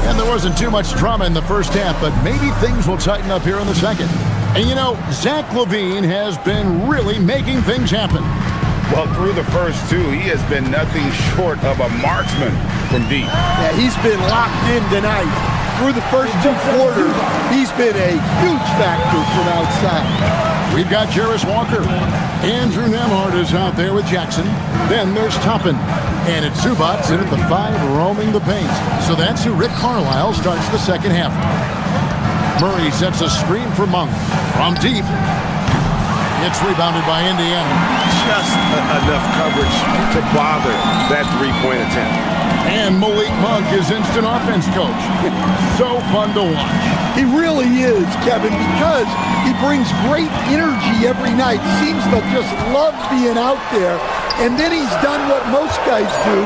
And there wasn't too much drama in the first half, but maybe things will tighten up here in the second. And you know, Zach LaVine has been really making things happen. Well, through the first two, he has been nothing short of a marksman from deep. Yeah, he's been locked in tonight. Through the first two quarters, he's been a huge factor from outside. We've got Jarris Walker. Andrew Nembhard is out there with Jackson. Then there's Toppin. And it's Zubats in at the 5, roaming the paint. So that's who Rick Carlisle starts the second half. Murray sets a screen for Monk. From deep. It's rebounded by Indiana. Just enough coverage to bother that three-point attempt. And Malik Monk is instant offense coach. So fun to watch. He really is, Kevin, because he brings great energy every night. Seems to just love being out there. And then he's done what most guys do.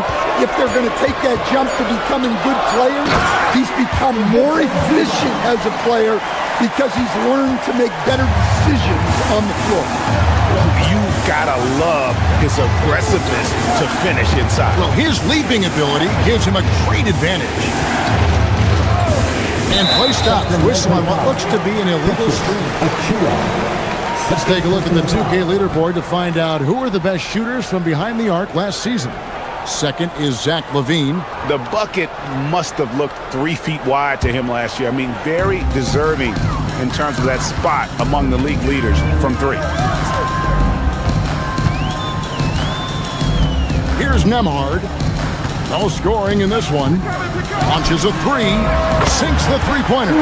If they're going to take that jump to becoming good players, he's become more efficient as a player because he's learned to make better decisions on the floor. You've got to love his aggressiveness to finish inside. Well, his leaping ability gives him a great advantage. And play stop. Whistle on what looks to be an illegal screen. Let's take a look at the 2K leaderboard to find out who are the best shooters from behind the arc last season. Second is Zach LaVine. The bucket must have looked 3 feet wide to him last year. I mean, very deserving in terms of that spot among the league leaders from 3. Here's Nembhard. No scoring in this one. Launches a 3. Sinks the three-pointer.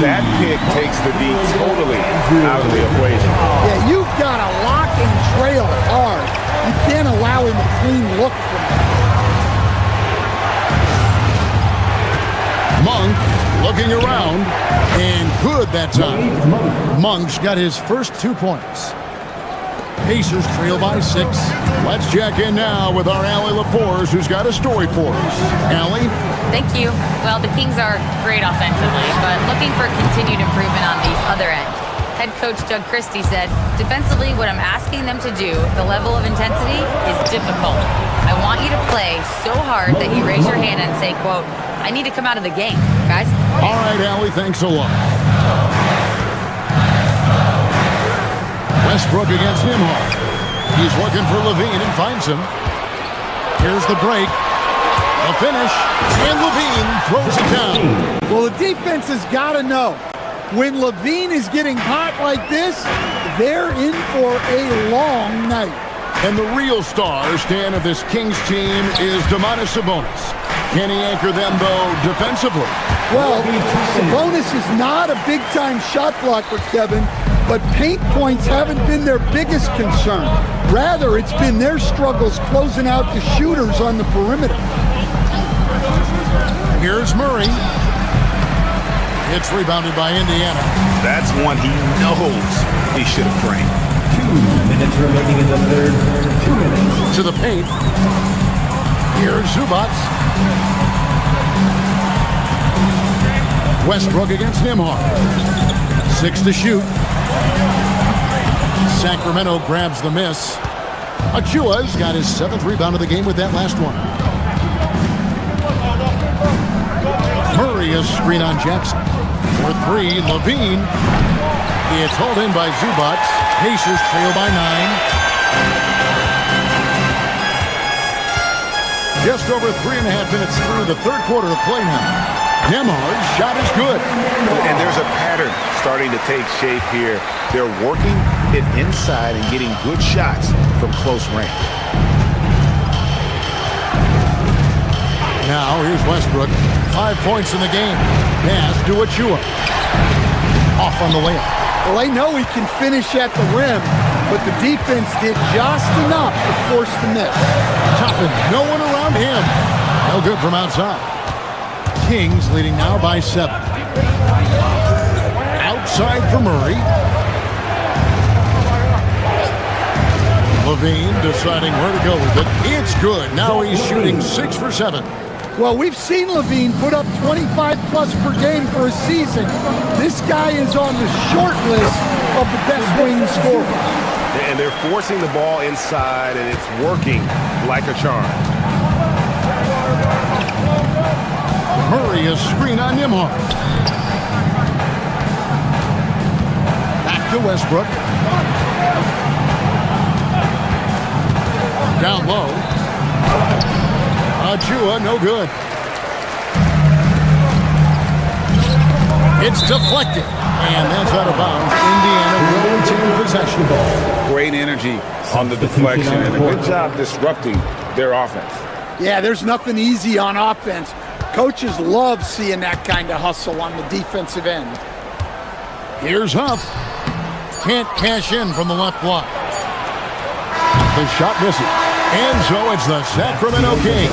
That pick takes the D totally out of the equation. Yeah, you've got to lock and trail hard. You can't allow him a clean look from him. Monk looking around. And good that time. Monk's got his first 2 points. Pacers trail by 6. Let's check in now with our Allie LaForce, who's got a story for us. Allie? Thank you. Well, the Kings are great offensively, but looking for continued improvement on the other end. Head coach Doug Christie said, defensively, what I'm asking them to do, the level of intensity, is difficult. I want you to play so hard that you raise your hand and say, quote, I need to come out of the game, guys. All right, Allie, thanks a lot. Westbrook against Nembhard. He's looking for LaVine and finds him. Here's the break. A finish. And LaVine throws it down. Well, the defense has got to know. When LaVine is getting hot like this, they're in for a long night. And the real star, Stan, of this Kings team is Domantas Sabonis. Can he anchor them, though, defensively? Well, Sabonis is not a big-time shot blocker, Kevin, but paint points haven't been their biggest concern. Rather, it's been their struggles closing out the shooters on the perimeter. Here's Murray. It's rebounded by Indiana. That's one he knows he should have drained. 2 minutes remaining in the third. 2 minutes. To the paint. Here's Zubats. Westbrook against Nembhard. 6 to shoot. Sacramento grabs the miss. Achua's got his 7th rebound of the game with that last one. Murray is screen on Jackson. For 3, LaVine. It's hauled in by Zubats. Pacers trail by 9. Just over 3.5 minutes through the third quarter of play now. Nembhard's shot is good. And there's a pattern starting to take shape here. They're working it inside and getting good shots from close range. Now here's Westbrook. 5 points in the game. Pass to Achua. Off on the layup. Well, they know he can finish at the rim, but the defense did just enough to force the miss. Toppin, no one around him. No good from outside. Kings leading now by 7. Outside for Murray. Levine deciding where to go with it. It's good. Now he's shooting 6 for 7. Well, we've seen Levine put up 25-plus per game for a season. This guy is on the short list of the best wing scorers. And they're forcing the ball inside, and it's working like a charm. Murray, a screen on Nimhart. Back to Westbrook. Down low. Achua, no good. It's deflected, and that's out of bounds. Indiana will retain possession. Great energy on the deflection, and a good job disrupting their offense. Yeah, there's nothing easy on offense. Coaches love seeing that kind of hustle on the defensive end. Here's Huff. Can't cash in from the left block. The shot misses. And so it's the Sacramento Kings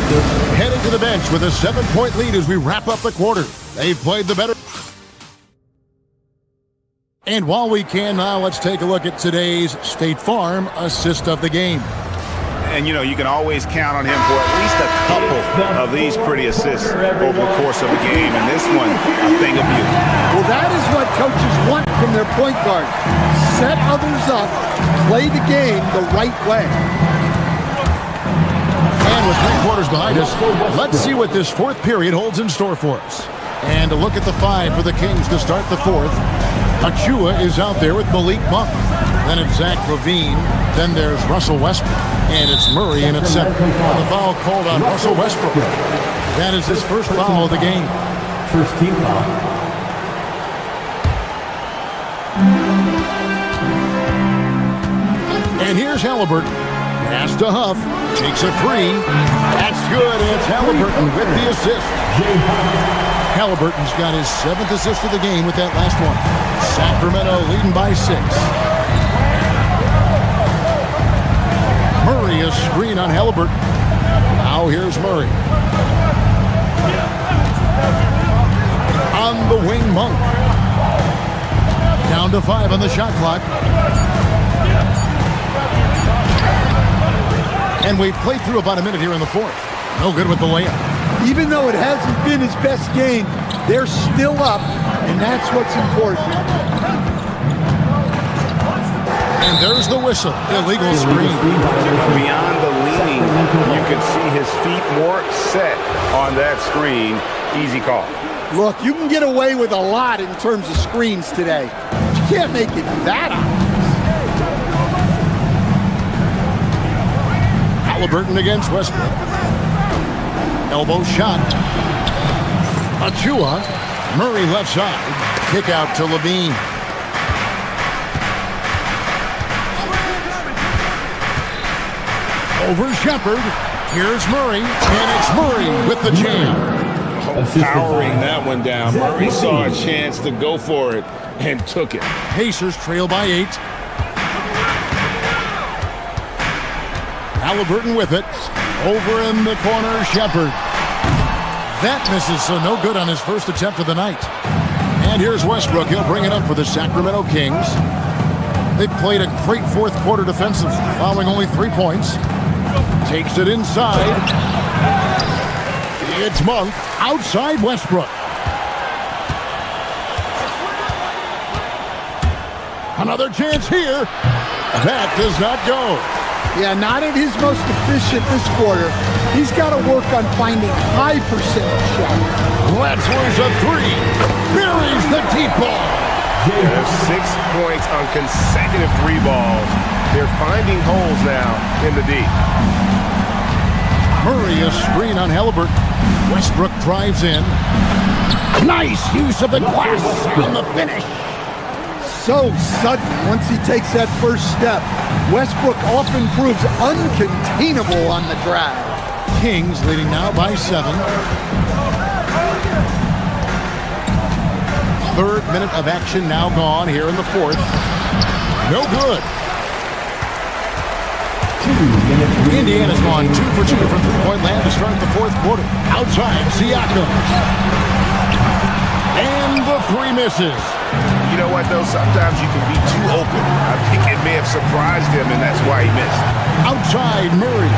heading to the bench with a 7-point lead as we wrap up the quarter. They've played the better. And while we can now, let's take a look at today's State Farm assist of the game. And, you know, you can always count on him for at least a couple of these pretty assists over the course of the game. And this one, a thing of beauty. Well, that is what coaches want from their point guard. Set others up, play the game the right way. And with 3 quarters behind us, let's see what this fourth period holds in store for us. And a look at the 5 for the Kings to start the fourth. Achua is out there with Malik Monk. Then it's Zach LaVine. Then there's Russell Westbrook. And it's Murray in at center. The foul called on Russell Westbrook. That is his first foul of the game. First team foul. And here's Halliburton. Pass to Huff. Takes a 3. That's good. And it's Halliburton with the assist. Halliburton's got his 7th assist of the game with that last one. Sacramento leading by 6. Murray, a screen on Halliburton. Now here's Murray. On the wing, Monk. Down to 5 on the shot clock. And we've played through about a minute here in the fourth. No good with the layup. Even though it hasn't been his best game, they're still up, and that's what's important. And there's the whistle. Illegal screen. Beyond the leaning, you can see his feet more set on that screen. Easy call. Look, you can get away with a lot in terms of screens today. You can't make it that obvious. Halliburton against Westbrook. Elbow shot. Achua. Murray left side. Kick out to Levine. Over Shepard. Here's Murray. And it's Murray with the jam. Powering that one down. Murray saw a chance to go for it and took it. Pacers trail by 8. Halliburton with it. Over in the corner, Shepard. That misses, so no good on his first attempt of the night. And here's Westbrook. He'll bring it up for the Sacramento Kings. They've played a great fourth quarter defensively, allowing only 3 points. Takes it inside. It's Monk outside Westbrook. Another chance here. That does not go. Yeah, not at his most efficient this quarter. He's got to work on finding high percentage shots. Let's a 3. Buries the deep ball. There's 6 points on consecutive 3 balls. They're finding holes now in the D. Murray, a screen on Halliburton. Westbrook drives in. Nice use of the glass on the finish. So sudden once he takes that first step. Westbrook often proves uncontainable on the drive. Kings leading now by 7. Third minute of action now gone here in the fourth. No good. Indiana's gone 2 for 2 from three-point land to start the fourth quarter. Outside, Siakam. And the three misses. You know what, though? Sometimes you can be too open. I think it may have surprised him, and that's why he missed. Outside Murray.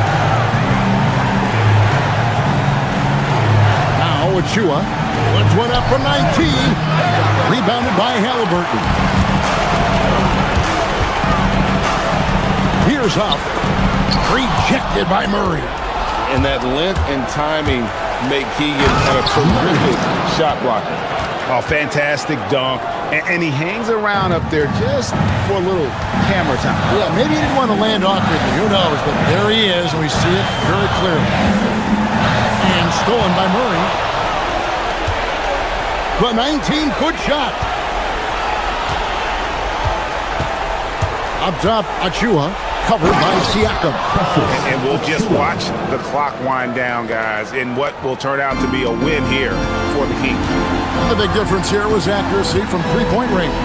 Now Achua puts one up from 19. Rebounded by Halliburton. Here's up. Rejected by Murray. And that length and timing make Keegan a terrific shot blocker. Oh, fantastic dunk. And he hangs around up there just for a little camera time. Yeah, maybe he didn't want to land awkwardly. Who knows? But there he is, and we see it very clearly. And stolen by Murray. The 19-foot shot. Up top, Achua. Covered by Siakam. And we'll just watch the clock wind down, guys, in what will turn out to be a win here for the Kings. The big difference here was accuracy from three-point range.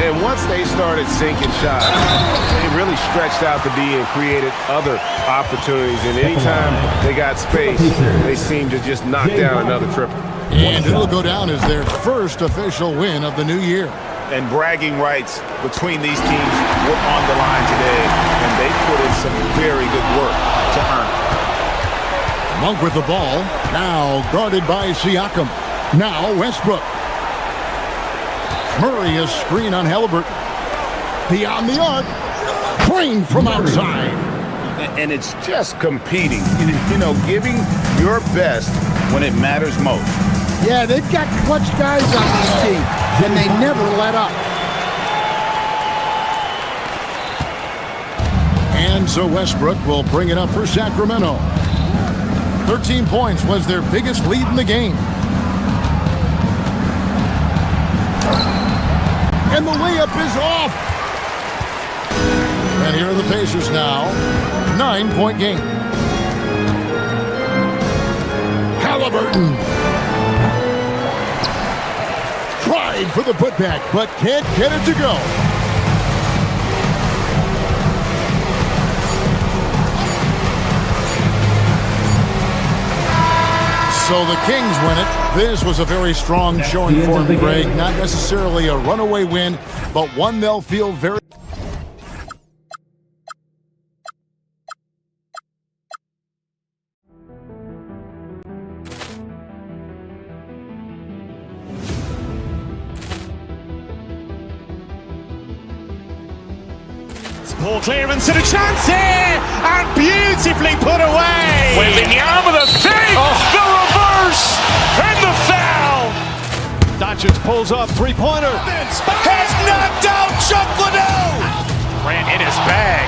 And once they started sinking shots, they really stretched out the D and created other opportunities. And anytime they got space, they seemed to just knock down another triple. And it'll go down as their first official win of the new year. And bragging rights between these teams were on the line today, and they put in some very good work to earn it. Monk with the ball, now guarded by Siakam. Now Westbrook. Murray is screen on Halliburton. Beyond the arc, drained from outside. And it's just competing, you know, giving your best when it matters most. Yeah, they've got clutch guys on this team, and they never let up. And so Westbrook will bring it up for Sacramento. 13 points was their biggest lead in the game. And the layup is off. And here are the Pacers now. 9-point game. Halliburton. Tried for the putback, but can't get it to go. So the Kings win it. This was a very strong showing for them, Greg. Not necessarily a runaway win, but one they'll feel very... Ball clearance and a chance here, and beautifully put away. Wembanyama the fake, the reverse, and the foul. Doncic pulls up, three-pointer. Has knocked out Chuck Liddell. Ran in his bag,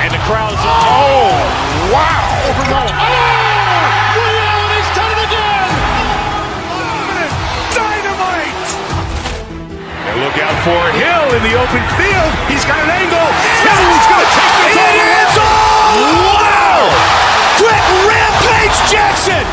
and the crowd's Oh, wow! Reality's done it again. Dynamite. And look out for Hill in the open field. He's got an angle. Hill's going to take this all the way. Wow! Quick Rampage Jackson.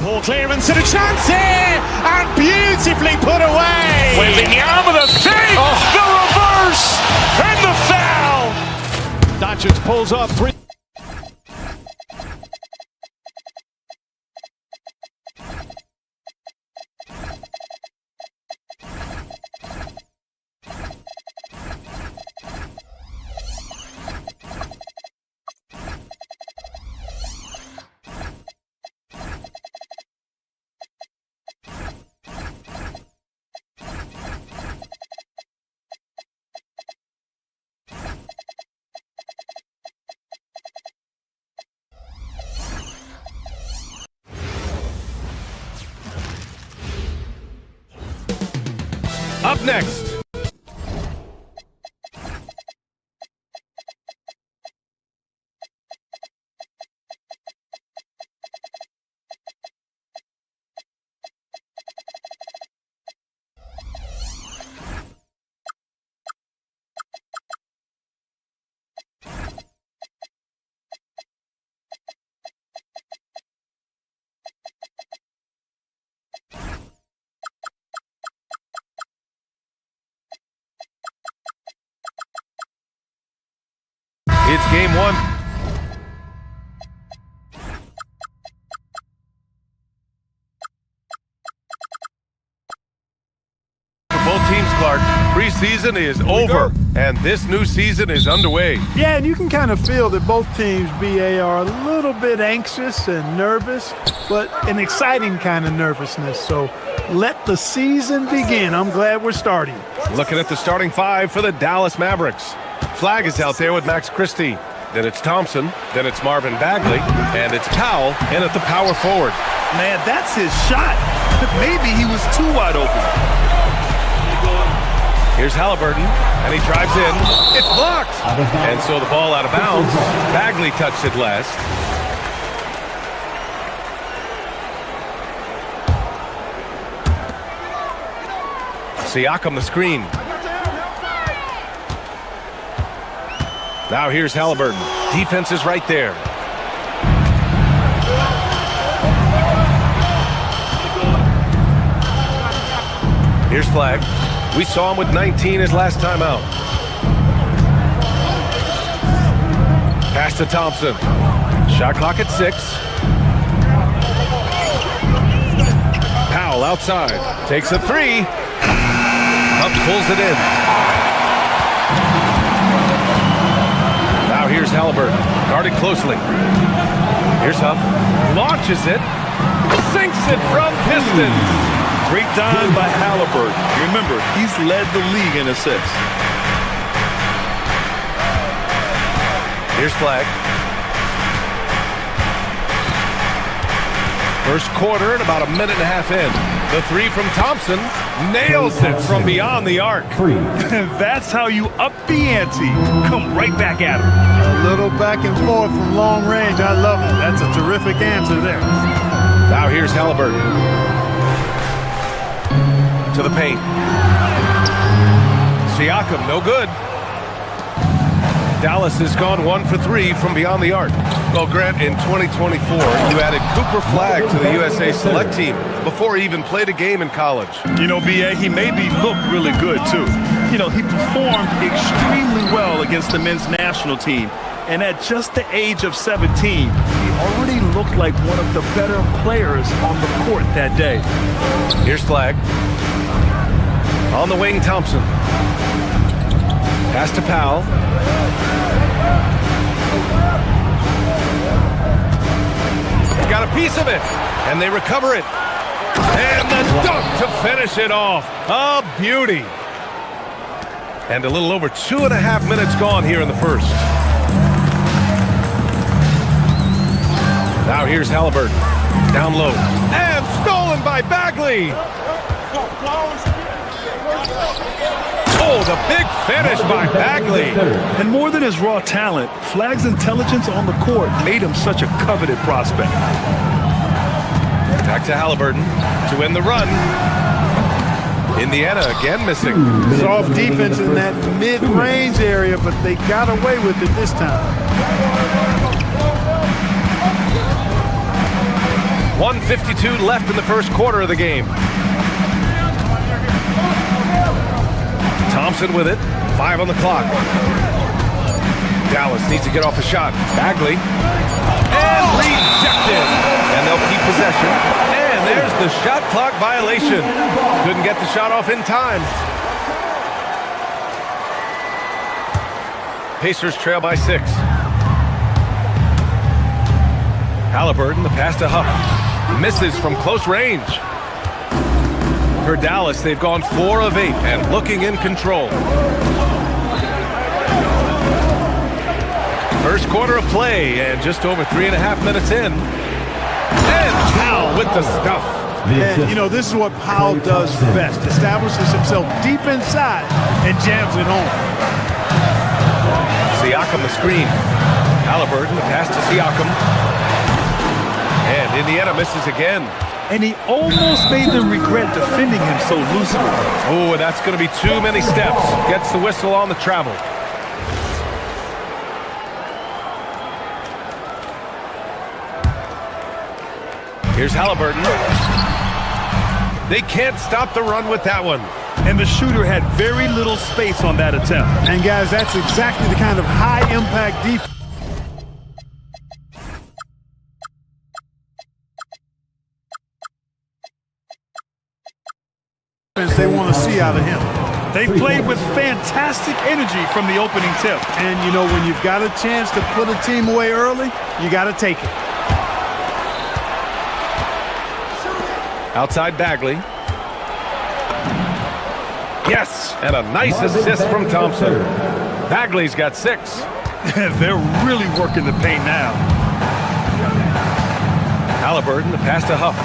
Ball clearance and a chance here, and beautifully put away. Wembanyama the fake, the reverse, and the foul. Doncic pulls up, three. Up next. game one. For both teams, Clark, preseason is over, and this new season is underway. Yeah, and you can kind of feel that both teams, BA, are a little bit anxious and nervous, but an exciting kind of nervousness. So let the season begin. I'm glad we're starting. Looking at the starting five for the Dallas Mavericks. Flag is out there with Max Christie. Then it's Thompson. Then it's Marvin Bagley. And it's Powell in at the power forward. Man, that's his shot. Maybe he was too wide open. Here's Halliburton, and he drives in. It's blocked! And so the ball out of bounds. Bagley touched it last. Siakam the screen. Now here's Halliburton. Defense is right there. Here's Flag. We saw him with 19 his last time out. Pass to Thompson. Shot clock at 6. Powell outside. Takes a 3. Huff pulls it in. Now here's Halliburton. Guarded closely. Here's Huff. Launches it. Sinks it from distance. Great dime by Halliburton. Remember, he's led the league in assists. Here's Flag. First quarter and about a minute and a half in. The 3 from Thompson nails it from beyond the arc. That's how you up the ante. Come right back at him. A little back and forth from long range. I love it. That's a terrific answer there. Now here's Halliburton. To the paint. Siakam, no good. Dallas has gone 1 for 3 from beyond the arc. Well, Grant, in 2024, you added Cooper Flag to the USA Select team before he even played a game in college. You know, BA, he maybe looked really good, too. You know, he performed extremely well against the men's national team. And at just the age of 17, he already looked like one of the better players on the court that day. Here's Flag. On the wing, Thompson. Pass to Powell. Got a piece of it, and they recover it. And the dunk to finish it off. A beauty. And a little over 2.5 minutes gone here in the first. Now here's Halliburton. Down low. And stolen by Bagley. Oh, the big finish by Bagley. And more than his raw talent, Flag's intelligence on the court made him such a coveted prospect. Back to Halliburton to win the run. Indiana again missing. Soft defense in that mid-range area, but they got away with it this time. 1:52 left in the first quarter of the game. Thompson with it. 5 on the clock. Dallas needs to get off a shot. Bagley. And rejected. And they'll keep possession. And there's the shot clock violation. Couldn't get the shot off in time. Pacers trail by 6. Halliburton, the pass to Huff. Misses from close range. For Dallas, they've gone 4 of 8 and looking in control. First quarter of play and just over 3.5 minutes in. And Powell with the stuff. And, you know, this is what Powell does best. Establishes himself deep inside and jams it home. Siakam the screen. Halliburton, the pass to Siakam. And Indiana misses again. And he almost made them regret defending him so loosely. Oh, and that's going to be too many steps. Gets the whistle on the travel. Here's Halliburton. They can't stop the run with that one. And the shooter had very little space on that attempt. And guys, that's exactly the kind of high-impact defense. they want to see out of him. They played with fantastic energy from the opening tip. And, you know, when you've got a chance to put a team away early, you got to take it. Outside Bagley. Yes, and a nice assist from Thompson. Bagley's got 6. They're really working the paint now. Halliburton, the pass to Huff.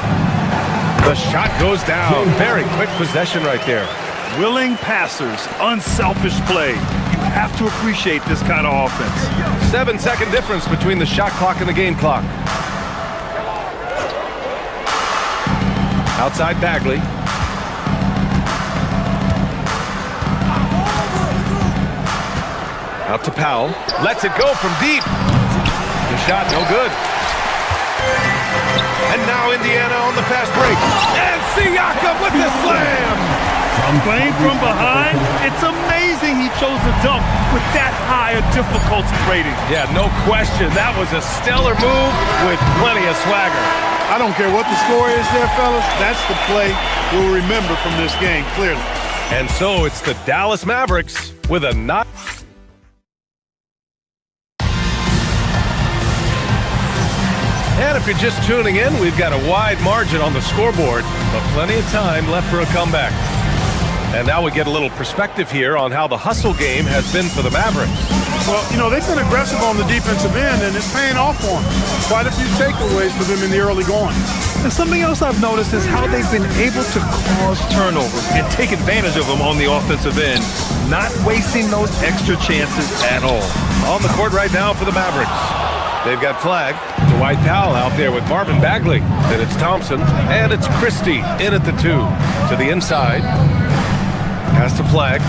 The shot goes down. Very quick possession right there. Willing passers, unselfish play. You have to appreciate this kind of offense. 7-second difference between the shot clock and the game clock. Outside Bagley. Out to Powell. Lets it go from deep. The shot no good. And now Indiana on the fast break. And Siakam with the slam. Playing from behind, it's amazing he chose to dunk with that high a difficulty rating. Yeah, no question. That was a stellar move with plenty of swagger. I don't care what the score is there, fellas. That's the play we'll remember from this game, clearly. And so it's the Dallas Mavericks with a knot. And if you're just tuning in, we've got a wide margin on the scoreboard, but plenty of time left for a comeback. And now we get a little perspective here on how the hustle game has been for the Mavericks. Well, you know, they've been aggressive on the defensive end, and it's paying off for them. Quite a few takeaways for them in the early going. And something else I've noticed is how they've been able to cause turnovers and take advantage of them on the offensive end, not wasting those extra chances at all. On the court right now for the Mavericks. They've got Flag, Dwight Powell out there with Marvin Bagley. Then it's Thompson, and it's Christie in at the 2. To the inside. Pass to Flag.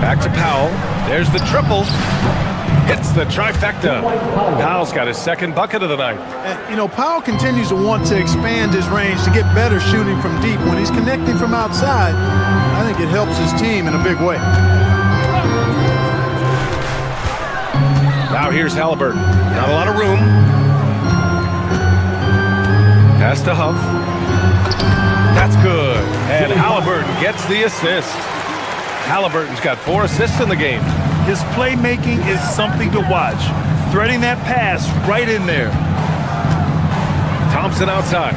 Back to Powell. There's the triple. Hits the trifecta. Powell's got his second bucket of the night. You know, Powell continues to want to expand his range to get better shooting from deep. When he's connecting from outside, I think it helps his team in a big way. Now here's Halliburton. Not a lot of room. Pass to Huff. That's good. And Halliburton gets the assist. Halliburton's got 4 assists in the game. His playmaking is something to watch. Threading that pass right in there. Thompson outside.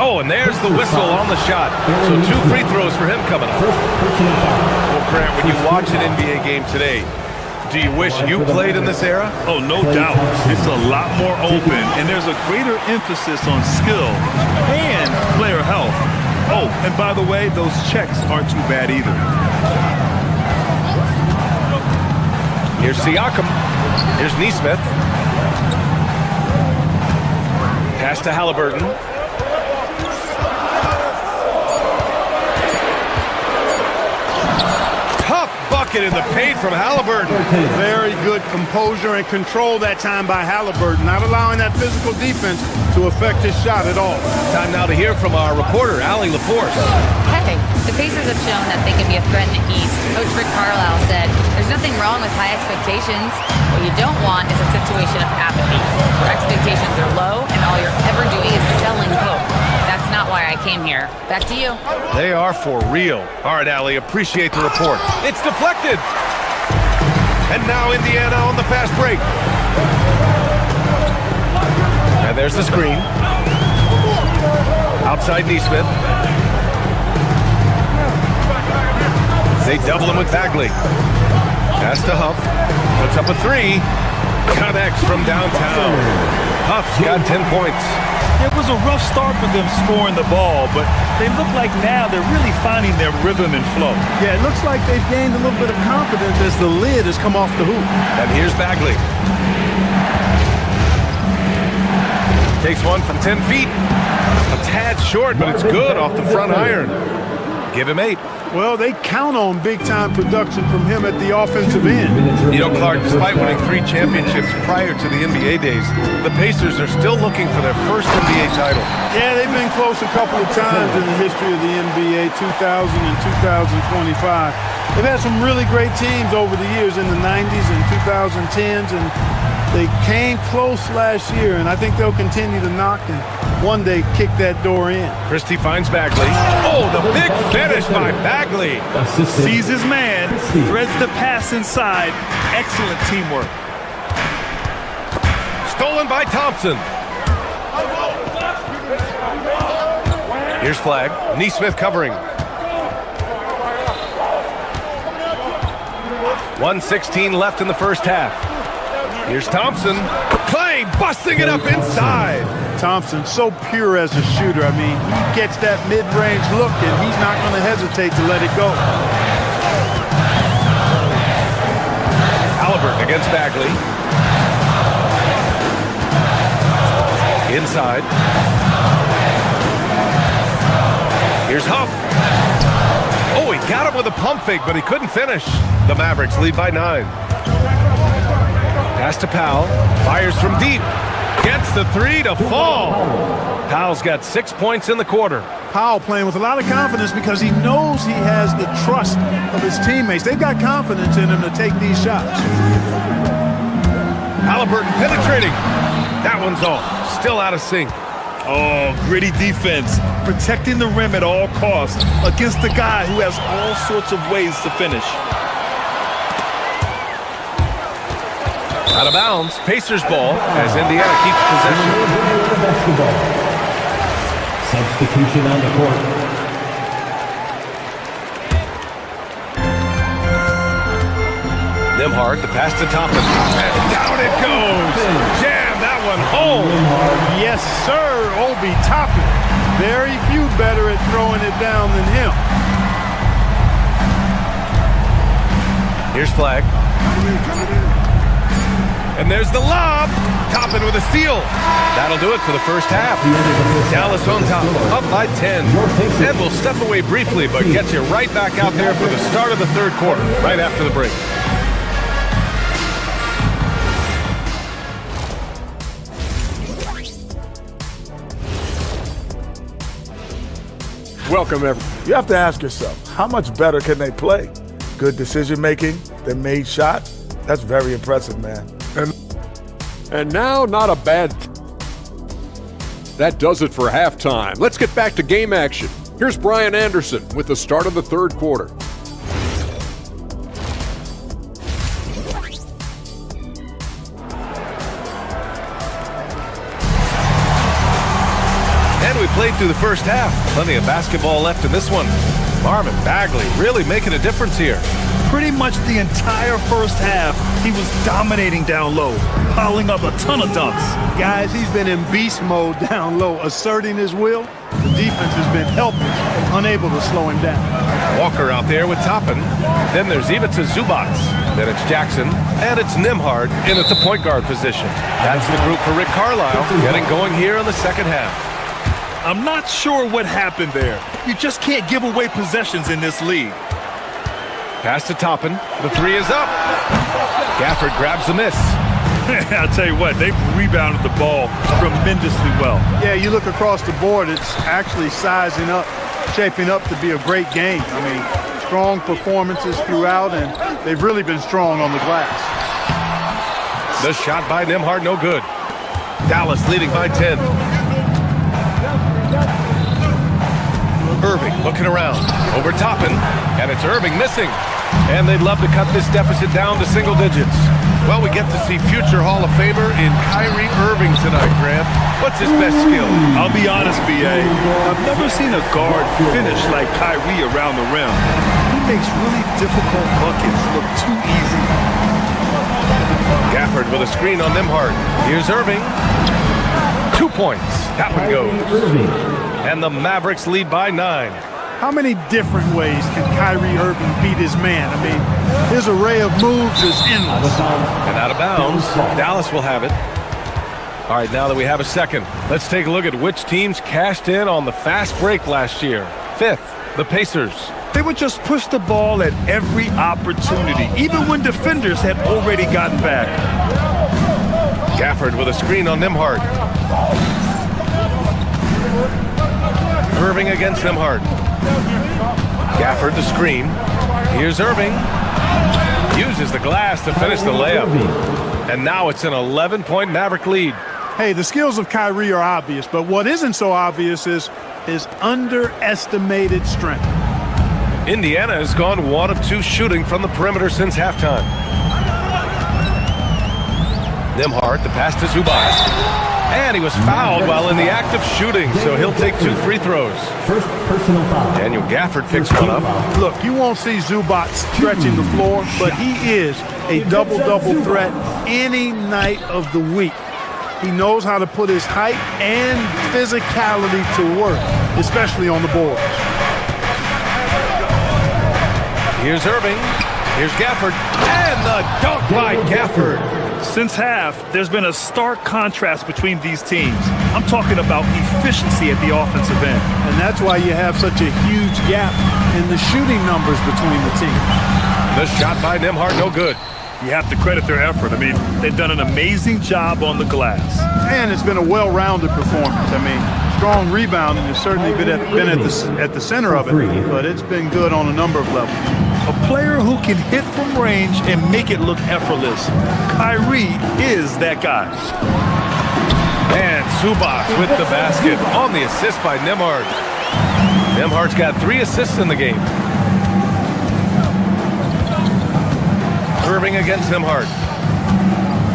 Oh, and there's the whistle on the shot. So 2 free throws for him coming up. Well, Grant, when you watch an NBA game today, do you wish you played in this era? Oh, no doubt. It's a lot more open, and there's a greater emphasis on skill and player health. Oh, and by the way, those checks aren't too bad either. Here's Siakam. Here's Nesmith. Pass to Halliburton. In the paint from Halliburton. Very good composure and control that time by Halliburton, not allowing that physical defense to affect his shot at all. Time now to hear from our reporter, Allie LaForce. Hey, the Pacers have shown that they can be a threat in the East. Coach Rick Carlisle said, there's nothing wrong with high expectations. What you don't want is a situation of apathy, where expectations are low and all you're ever doing is selling hope. That's not why I came here. Back to you. They are for real. All right, Allie, appreciate the report. It's deflected. And now Indiana on the fast break. And there's the screen. Outside Nesmith. They double him with Bagley. Pass to Huff. Puts up a 3. Connects from downtown. Huff's got 10 points. It was a rough start for them scoring the ball, but they look like now they're really finding their rhythm and flow. Yeah, it looks like they've gained a little bit of confidence as the lid has come off the hoop. And here's Bagley. Takes one from 10 feet. A tad short, but it's good off the front iron. Give him 8. Well, they count on big-time production from him at the offensive end. You know, Clark, despite winning 3 championships prior to the NBA days, the Pacers are still looking for their first NBA title. Yeah, they've been close a couple of times in the history of the NBA, 2000 and 2025. They've had some really great teams over the years in the 90s and 2010s, and they came close last year, and I think they'll continue to knock and one day kick that door in. Christie finds Bagley. Oh, the big finish by Bagley. Sees his man, threads the pass inside. Excellent teamwork. Stolen by Thompson. Here's flag. Neesmith covering. 1:16 left in the first half. Here's Thompson. Clay busting it up inside. Thompson, so pure as a shooter. I mean, he gets that mid-range look, and he's not going to hesitate to let it go. Halliburton against Bagley. Inside. Here's Huff. Oh, he got him with a pump fake, but he couldn't finish. The Mavericks lead by 9. Pass to Powell. Fires from deep. Gets the 3 to fall. Powell's got 6 points in the quarter. Powell playing with a lot of confidence because he knows he has the trust of his teammates. They've got confidence in him to take these shots. Halliburton penetrating. That one's off. Still out of sync. Oh, gritty defense. Protecting the rim at all costs against a guy who has all sorts of ways to finish. Out of bounds, Pacers ball as Indiana keeps possession. Basketball. Substitution on the court. Nembhard, the pass to Toppin. And down it goes. Jam that one home. Yes, sir, Obi Toppin. Very few better at throwing it down than him. Here's flag. And there's the lob. Toppin with a steal. That'll do it for the first half. Dallas on top, up by 10. And we'll step away briefly, but get you right back out there for the start of the third quarter, right after the break. Welcome, everyone. You have to ask yourself, how much better can they play? Good decision-making, they made shots. That's very impressive, man. And now, not a bad... That does it for halftime. Let's get back to game action. Here's Brian Anderson with the start of the third quarter. And we played through the first half. Plenty of basketball left in this one. Marvin Bagley really making a difference here. Pretty much the entire first half, he was dominating down low, piling up a ton of dunks. Guys, he's been in beast mode down low, asserting his will. The defense has been helpless, unable to slow him down. Walker out there with Toppin. Then there's Ivica Zubac. Then it's Jackson. And it's Nembhard in at the point guard position. That's the group for Rick Carlisle getting going here in the second half. I'm not sure what happened there. You just can't give away possessions in this league. Pass to Toppin. The 3 is up. Gafford grabs the miss. I'll tell you what, they've rebounded the ball tremendously well. Yeah, you look across the board, it's actually sizing up, shaping up to be a great game. I mean, strong performances throughout, and they've really been strong on the glass. The shot by Nembhard, no good. Dallas leading by 10. Irving looking around, over Toppin, and it's Irving missing. And they'd love to cut this deficit down to single digits. Well, we get to see future Hall of Famer in Kyrie Irving tonight, Grant. What's his best skill? I'll be honest, B.A. I've never seen a guard finish like Kyrie around the rim. He makes really difficult buckets look too easy. Gafford with a screen on Nembhard. Here's Irving. 2 points. That one goes. And the Mavericks lead by 9. How many different ways can Kyrie Irving beat his man? I mean, his array of moves is endless. And out of bounds, Dallas will have it. All right, now that we have a second, let's take a look at which teams cashed in on the fast break last year. 5th, the Pacers. They would just push the ball at every opportunity, even when defenders had already gotten back. Gafford with a screen on Nembhard. Irving against Nembhard. Gafford the screen. Here's Irving. Uses the glass to finish the layup. And now it's an 11-point Maverick lead. Hey, the skills of Kyrie are obvious, but what isn't so obvious is his underestimated strength. Indiana has gone 1 of 2 shooting from the perimeter since halftime. Nembhard, the pass to Zubac. And he was fouled while in the act of shooting, so he'll take 2 free throws. First personal foul. Daniel Gafford picks one up. Look, you won't see Zubac stretching the floor, but he is a double-double threat any night of the week. He knows how to put his height and physicality to work, especially on the boards. Here's Irving. Here's Gafford. And the dunk by Gafford. Since half, there's been a stark contrast between these teams. I'm talking about efficiency at the offensive end. And that's why you have such a huge gap in the shooting numbers between the teams. The shot by Nembhard, no good. You have to credit their effort. I mean, they've done an amazing job on the glass. And it's been a well-rounded performance. I mean, strong rebounding has certainly been at the center of it, but it's been good on a number of levels. A player who can hit from range and make it look effortless. Kyrie is that guy. And Zubac with the basket on the assist by Nembhard. Nembhard's got 3 assists in the game. Irving against Nembhard.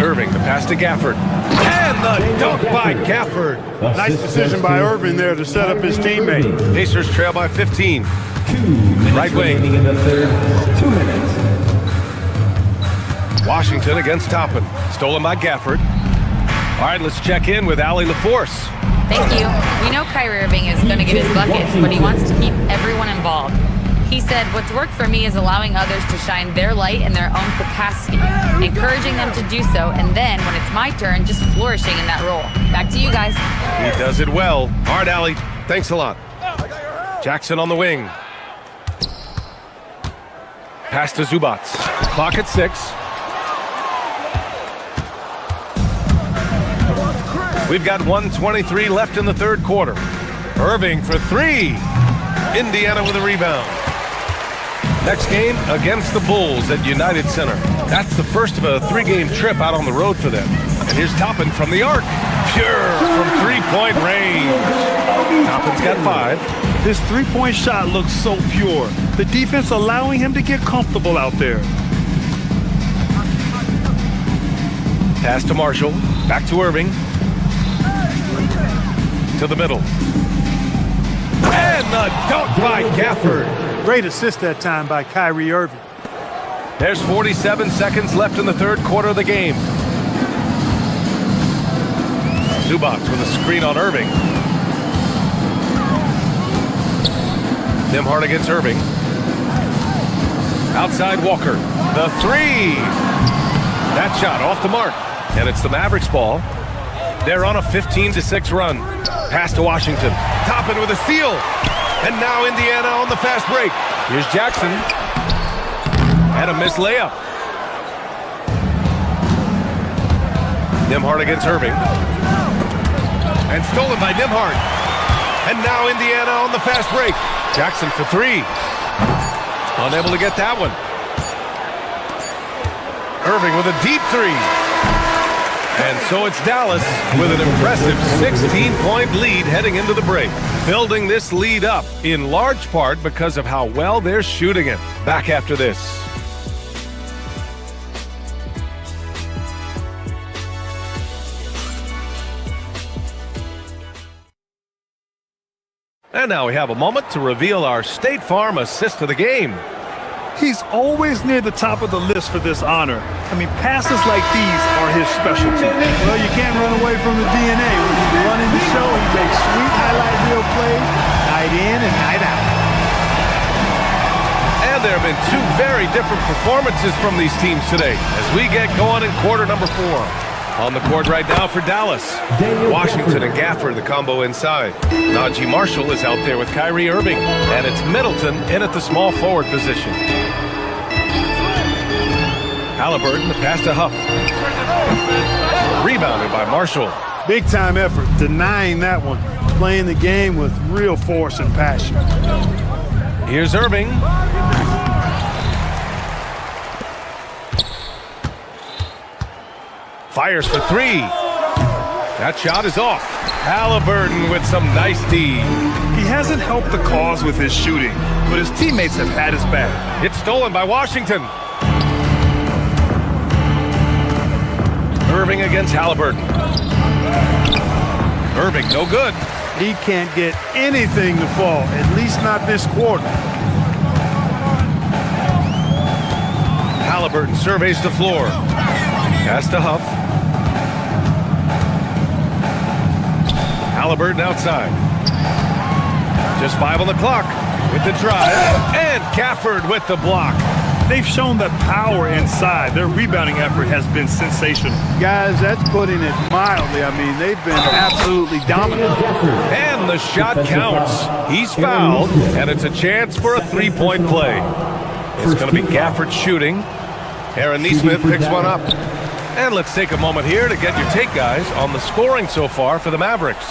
Irving, the pass to Gafford. And the dunk by Gafford. Nice decision by Irving there to set up his teammate. Pacers trail by 15. 2 minutes right wing. remaining in the third. 2 minutes. Washington against Toppin. Stolen by Gafford. All right, let's check in with Allie LaForce. Thank you. We know Kyrie Irving is going to get his buckets, but he wants to keep everyone involved. He said, what's worked for me is allowing others to shine their light in their own capacity, encouraging them to do so, and then, when it's my turn, just flourishing in that role. Back to you guys. He does it well. All right, Allie, thanks a lot. Jackson on the wing. Pass to Zubac. Clock at 6. We've got 1:23 left in the third quarter. Irving for 3. Indiana with a rebound. Next game against the Bulls at United Center. That's the first of a 3-game trip out on the road for them. And here's Toppin from the arc. Pure from 3-point range. Toppin's got 5. This 3-point shot looks so pure. The defense allowing him to get comfortable out there. Pass to Marshall. Back to Irving. To the middle. And the dunk by Gafford. Great assist that time by Kyrie Irving. There's 47 seconds left in the third quarter of the game. Zubac with a screen on Irving. Nembhard against Irving. Outside Walker. The 3. That shot off the mark. And it's the Mavericks ball. They're on a 15-6 run. Pass to Washington. Toppin with a steal. And now Indiana on the fast break. Here's Jackson. And a missed layup. Nembhard against Irving. And stolen by Nembhard. And now Indiana on the fast break. Jackson for 3. Unable to get that one. Irving with a deep 3. And so it's Dallas with an impressive 16-point lead heading into the break. Building this lead up in large part because of how well they're shooting it. Back after this. And now we have a moment to reveal our State Farm assist of the game. He's always near the top of the list for this honor. I mean, passes like these are his specialty. Well, you can't run away from the DNA. When he's running the show, he makes sweet highlight reel plays night in and night out. And there have been 2 very different performances from these teams today as we get going in quarter number 4. On the court right now for Dallas. Washington and Gafford, the combo inside. Najee Marshall is out there with Kyrie Irving. And it's Middleton in at the small forward position. Halliburton, the pass to Huff. Rebounded by Marshall. Big time effort, denying that one. Playing the game with real force and passion. Here's Irving. Fires for three. That shot is off. Halliburton with some nice D. He hasn't helped the cause with his shooting, but his teammates have had his back. It's stolen by Washington. Irving against Halliburton. Irving, no good. He can't get anything to fall, at least not this quarter. Halliburton surveys the floor. Pass to Huff. Halliburton outside. Just 5 on the clock with the drive. And Gafford with the block. They've shown that power inside. Their rebounding effort has been sensational. Guys, that's putting it mildly. I mean, they've been absolutely dominant. And the shot counts. He's fouled, and it's a chance for a three-point play. It's going to be Gafford shooting. Aaron Nesmith picks one up. And let's take a moment here to get your take, guys, on the scoring so far for the Mavericks.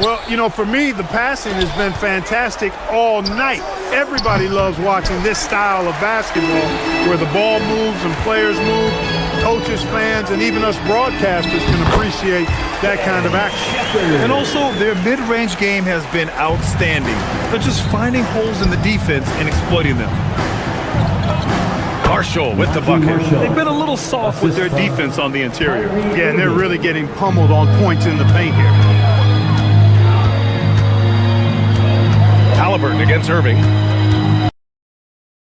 Well, you know, for me, the passing has been fantastic all night. Everybody loves watching this style of basketball where the ball moves and players move. Coaches, fans, and even us broadcasters can appreciate that kind of action. And also, their mid-range game has been outstanding. They're just finding holes in the defense and exploiting them. Marshall with the bucket. They've been a little soft with their defense on the interior. Yeah, and they're really getting pummeled on points in the paint here. Halliburton against Irving.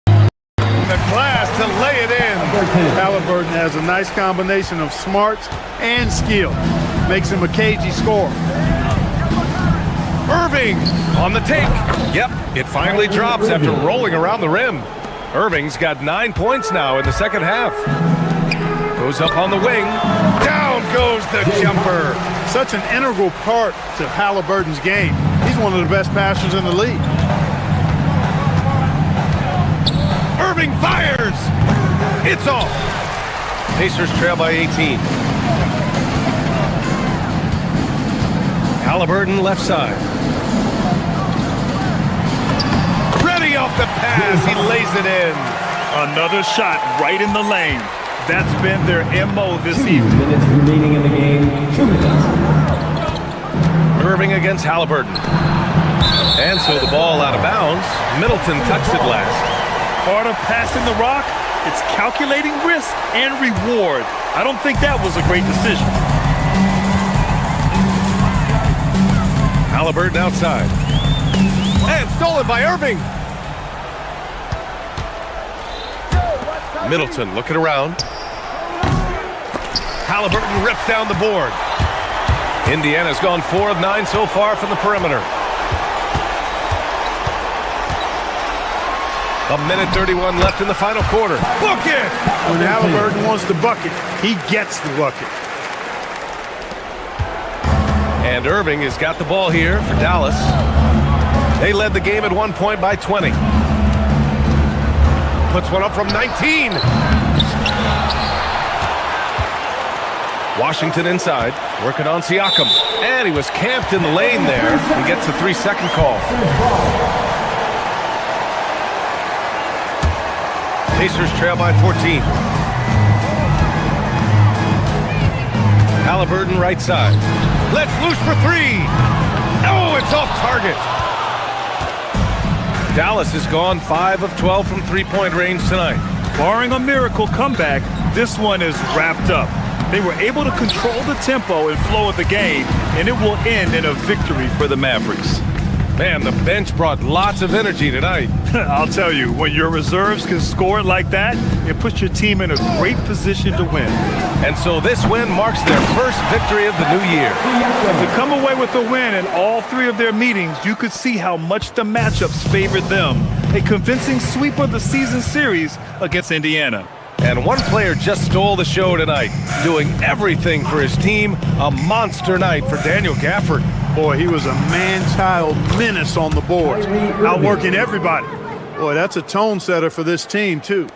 The glass to lay it in. Halliburton has a nice combination of smarts and skill. Makes him a cagey scorer. Irving on the take. Yep, it finally drops after rolling around the rim. Irving's got 9 points now in the second half. Goes up on the wing. Down goes the jumper. Such an integral part to Halliburton's game. He's one of the best passers in the league. Irving fires. It's off. Pacers trail by 18. Halliburton left side. Ready off the pass. He lays it in. Another shot right in the lane. That's been their MO this evening. 2 minutes remaining in the game. 2 minutes. Irving against Halliburton. And so the ball out of bounds. Middleton touched it last. Part of passing the rock, it's calculating risk and reward. I don't think that was a great decision. Halliburton outside. And stolen by Irving. Middleton looking around. Halliburton rips down the board. Indiana's gone 4 of 9 so far from the perimeter. A minute 31 left in the final quarter. Bucket! When Halliburton wants the bucket, he gets the bucket. And Irving has got the ball here for Dallas. They led the game at 1 point by 20. Puts one up from 19. Washington inside, working on Siakam. And he was camped in the lane there. He gets a 3-second call. Pacers trail by 14. Halliburton right side. Let's loose for 3. Oh, it's off target. Dallas has gone 5 of 12 from three-point range tonight. Barring a miracle comeback, this one is wrapped up. They were able to control the tempo and flow of the game, and it will end in a victory for the Mavericks. Man, the bench brought lots of energy tonight. I'll tell you, when your reserves can score like that, it puts your team in a great position to win. And so this win marks their first victory of the new year. To come away with a win in all 3 of their meetings, you could see how much the matchups favored them. A convincing sweep of the season series against Indiana. And one player just stole the show tonight, doing everything for his team. A monster night for Daniel Gafford. Boy, he was a man-child menace on the boards, outworking everybody. Boy, that's a tone setter for this team, too.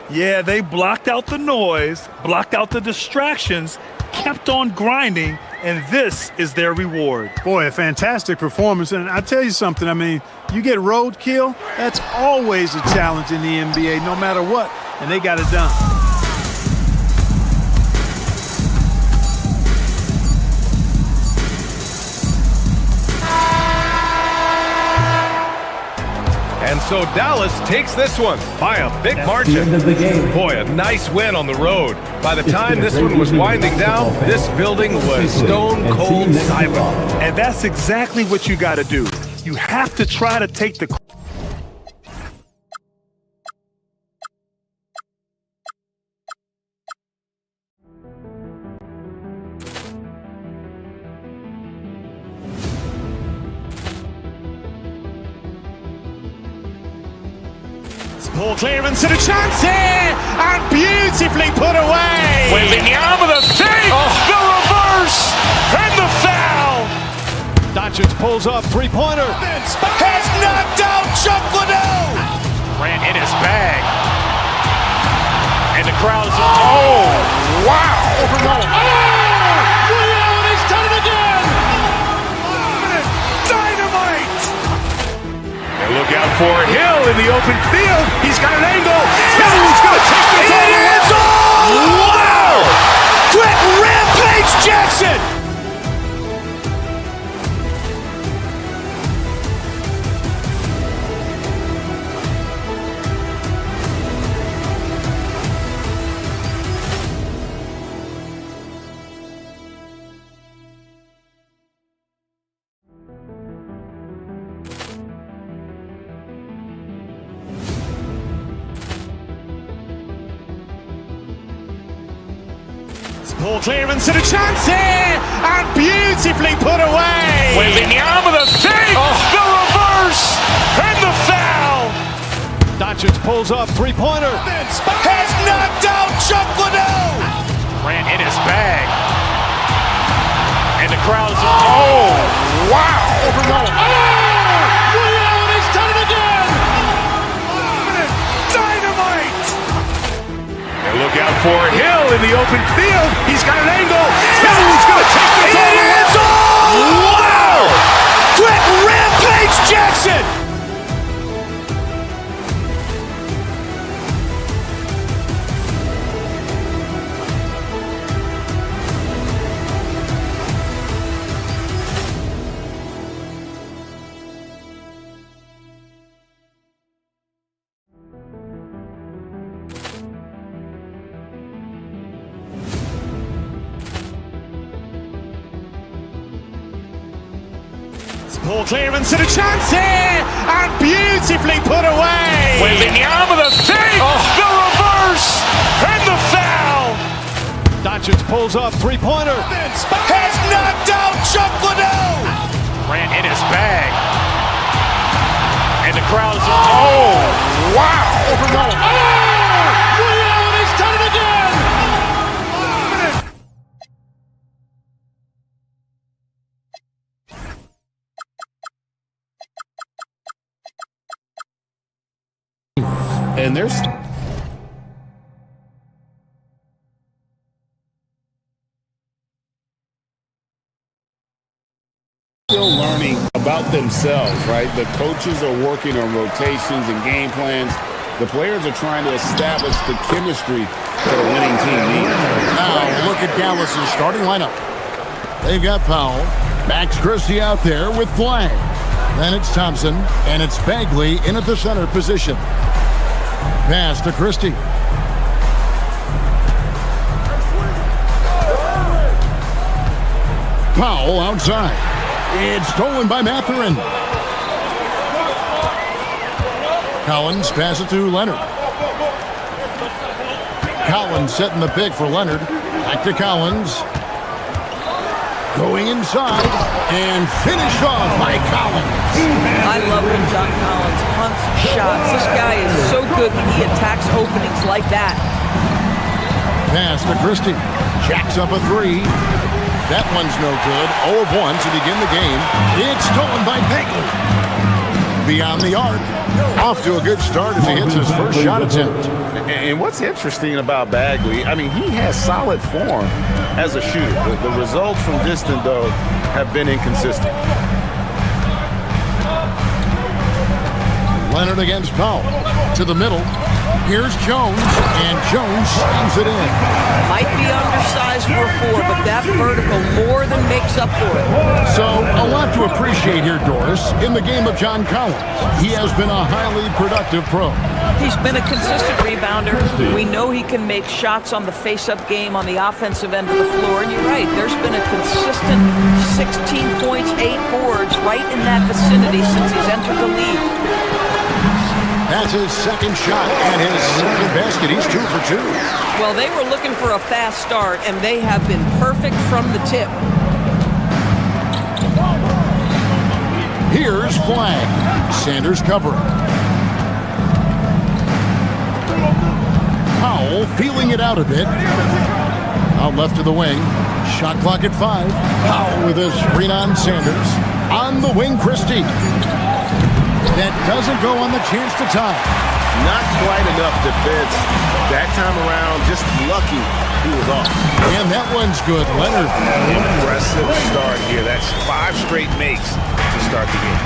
Yeah, they blocked out the noise, blocked out the distractions, kept on grinding, and this is their reward. Boy, a fantastic performance. And I tell you something, I mean, you get roadkill, that's always a challenge in the NBA, no matter what, and they got it done. And so Dallas takes this one by a big margin. End of the game. Boy, a nice win on the road. By the time this one was winding down, this building was stone cold silent. And that's exactly what you got to do. You have to try to take the... Poor clearance and a chance here, and beautifully put away. Waving the arm of the thing, the reverse, and the foul. Doncic pulls up, three-pointer. Has knocked out Chuck Liddell. Ran in his bag. And the crowd's, oh, wow. He's done it again. Dynamite. And look out for Hill in the open field. He's got an angle. Hill's going to take this all the way. Wow! Quick Rampage Jackson. Poor clearance and a chance here, and beautifully put away. Waving the arm of the thing, the reverse, and the foul. Doncic pulls up, three-pointer. Has knocked out Chuck Liddell. Ran in his bag. And the crowd's, oh, wow. He's done it again. Dynamite. And look out for Hill in the open field. He's got an angle. Hill's going to take this all the way. Wow! Quick Rampage Jackson. Poor clearance and a chance here, and beautifully put away. Waving the arm of the thing, the reverse, and the foul. Doncic pulls up, three-pointer. Has knocked out Chuck Liddell. Ran in his bag. And the crowd's, oh, wow. He's done it again. And there's still learning about themselves, right? The coaches are working on rotations and game plans. The players are trying to establish the chemistry that a winning team needs. Now look at Dallas's starting lineup. They've got Powell, Max Christie out there with Flag. Then it's Thompson, and it's Bagley in at the center position. Pass to Christie. Powell outside. It's stolen by Mathurin. Collins passes it to Leonard. Collins setting the pick for Leonard. Back to Collins. Going inside and finished off by Collins. I love when John Collins hunts shots. This guy is so good when he attacks openings like that. Pass to Christie. Jacks up a three. That one's no good. 0 of 1 to begin the game. It's stolen by Bagley. Beyond the arc. Off to a good start as he hits his first shot attempt. And what's interesting about Bagley, I mean, he has solid form as a shooter. The results from distant, though, have been inconsistent. Leonard against Powell. To the middle. Here's Jones, and Jones slams it in. Might be undersized for a 4, but that vertical more than makes up for it. So, a lot to appreciate here, Doris, in the game of John Collins. He has been a highly productive pro. He's been a consistent rebounder. We know he can make shots on the face-up game on the offensive end of the floor. And you're right, there's been a consistent 16 points, 8 boards right in that vicinity since he's entered the league. That's his second shot and his second basket. He's 2 for 2. Well, they were looking for a fast start, and they have been perfect from the tip. Here's Flag. Sanders covering. Powell feeling it out a bit. Out left to the wing. Shot clock at 5. Powell with his screen on Sanders. On the wing, Christie. That doesn't go on the chance to tie. Not quite enough defense that time around. Just lucky he was off. And that one's good, Leonard. Impressive start here. That's 5 straight makes to start the game.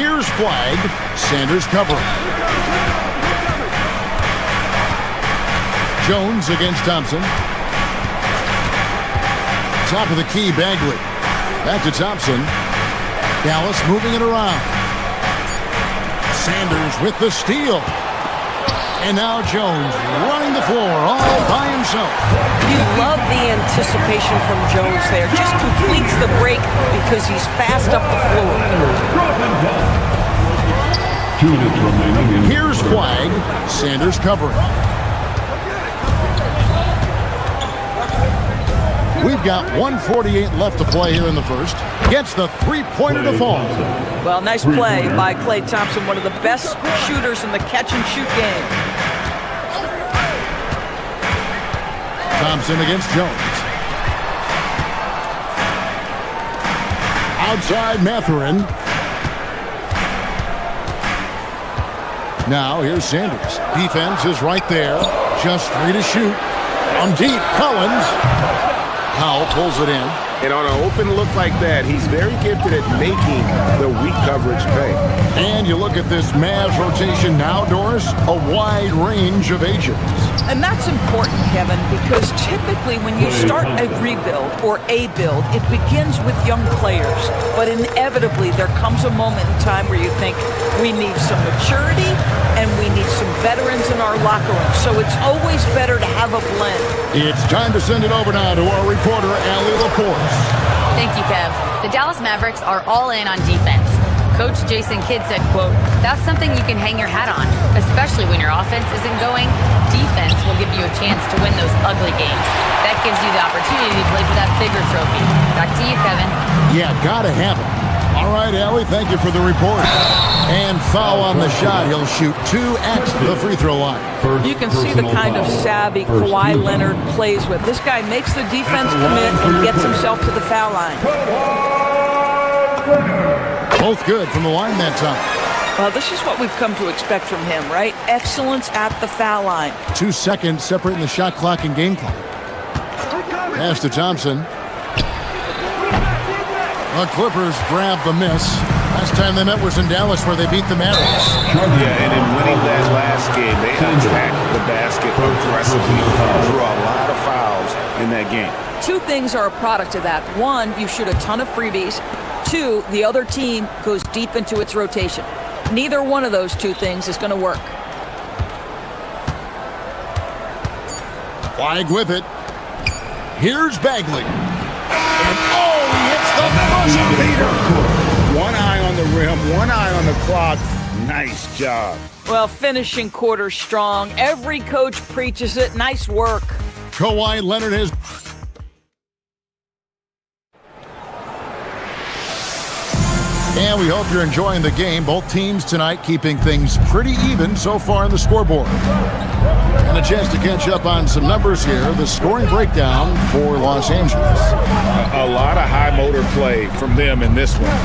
Here's Flag. Sanders covering. Jones against Thompson. Top of the key, Bagley. Back to Thompson. Dallas moving it around. Sanders with the steal. And now Jones running the floor all by himself. You love the anticipation from Jones there. Just completes the break because he's fast up the floor. 2 minutes remaining. Here's Flag. Sanders covering. We've got 1:48 left to play here in the first. Gets the three-pointer to fall. Well, nice play by Klay Thompson, one of the best shooters in the catch-and-shoot game. Thompson against Jones. Outside Mathurin. Now here's Sanders. Defense is right there. Just 3 to shoot. On deep, Collins. Powell pulls it in. And on an open look like that, he's very gifted at making the weak coverage pay. And you look at this Mavs rotation now, Doris, a wide range of agents. And that's important, Kevin, because typically when you start a rebuild or a build, it begins with young players. But inevitably, there comes a moment in time where you think, we need some maturity and we need some veterans in our locker room. So it's always better to have a blend. It's time to send it over now to our reporter, Allie LaForce. Thank you, Kev. The Dallas Mavericks are all in on defense. Coach Jason Kidd said, quote, "That's something you can hang your hat on, especially when your offense isn't going. Defense will give you a chance to win those ugly games. That gives you the opportunity to play for that bigger trophy." Back to you, Kevin. Yeah, gotta have it. All right, Allie, thank you for the report. And foul on the shot. He'll shoot 2 at the free throw line. You can see the kind of savvy Kawhi Leonard plays with. This guy makes the defense commit and gets himself to the foul line. Both good from the line that time. Well, this is what we've come to expect from him, right? Excellence at the foul line. 2 seconds separating the shot clock and game clock. Pass to Thompson. The Clippers grab the miss. Last time they met was in Dallas where they beat the Mavericks. Yeah, and in winning that last game, they attacked the basket aggressively, drew a lot of fouls in that game. 2 things are a product of that. 1, you shoot a ton of freebies. 2, the other team goes deep into its rotation. Neither one of those 2 things is going to work. Flag with it. Here's Bagley. And he hits the buzzer beater. One eye on the rim, one eye on the clock. Nice job. Well, finishing quarter strong. Every coach preaches it. Nice work. Kawhi Leonard has... And we hope you're enjoying the game. Both teams tonight keeping things pretty even so far in the scoreboard. And a chance to catch up on some numbers here. The scoring breakdown for Los Angeles. A lot of high motor play from them in this one,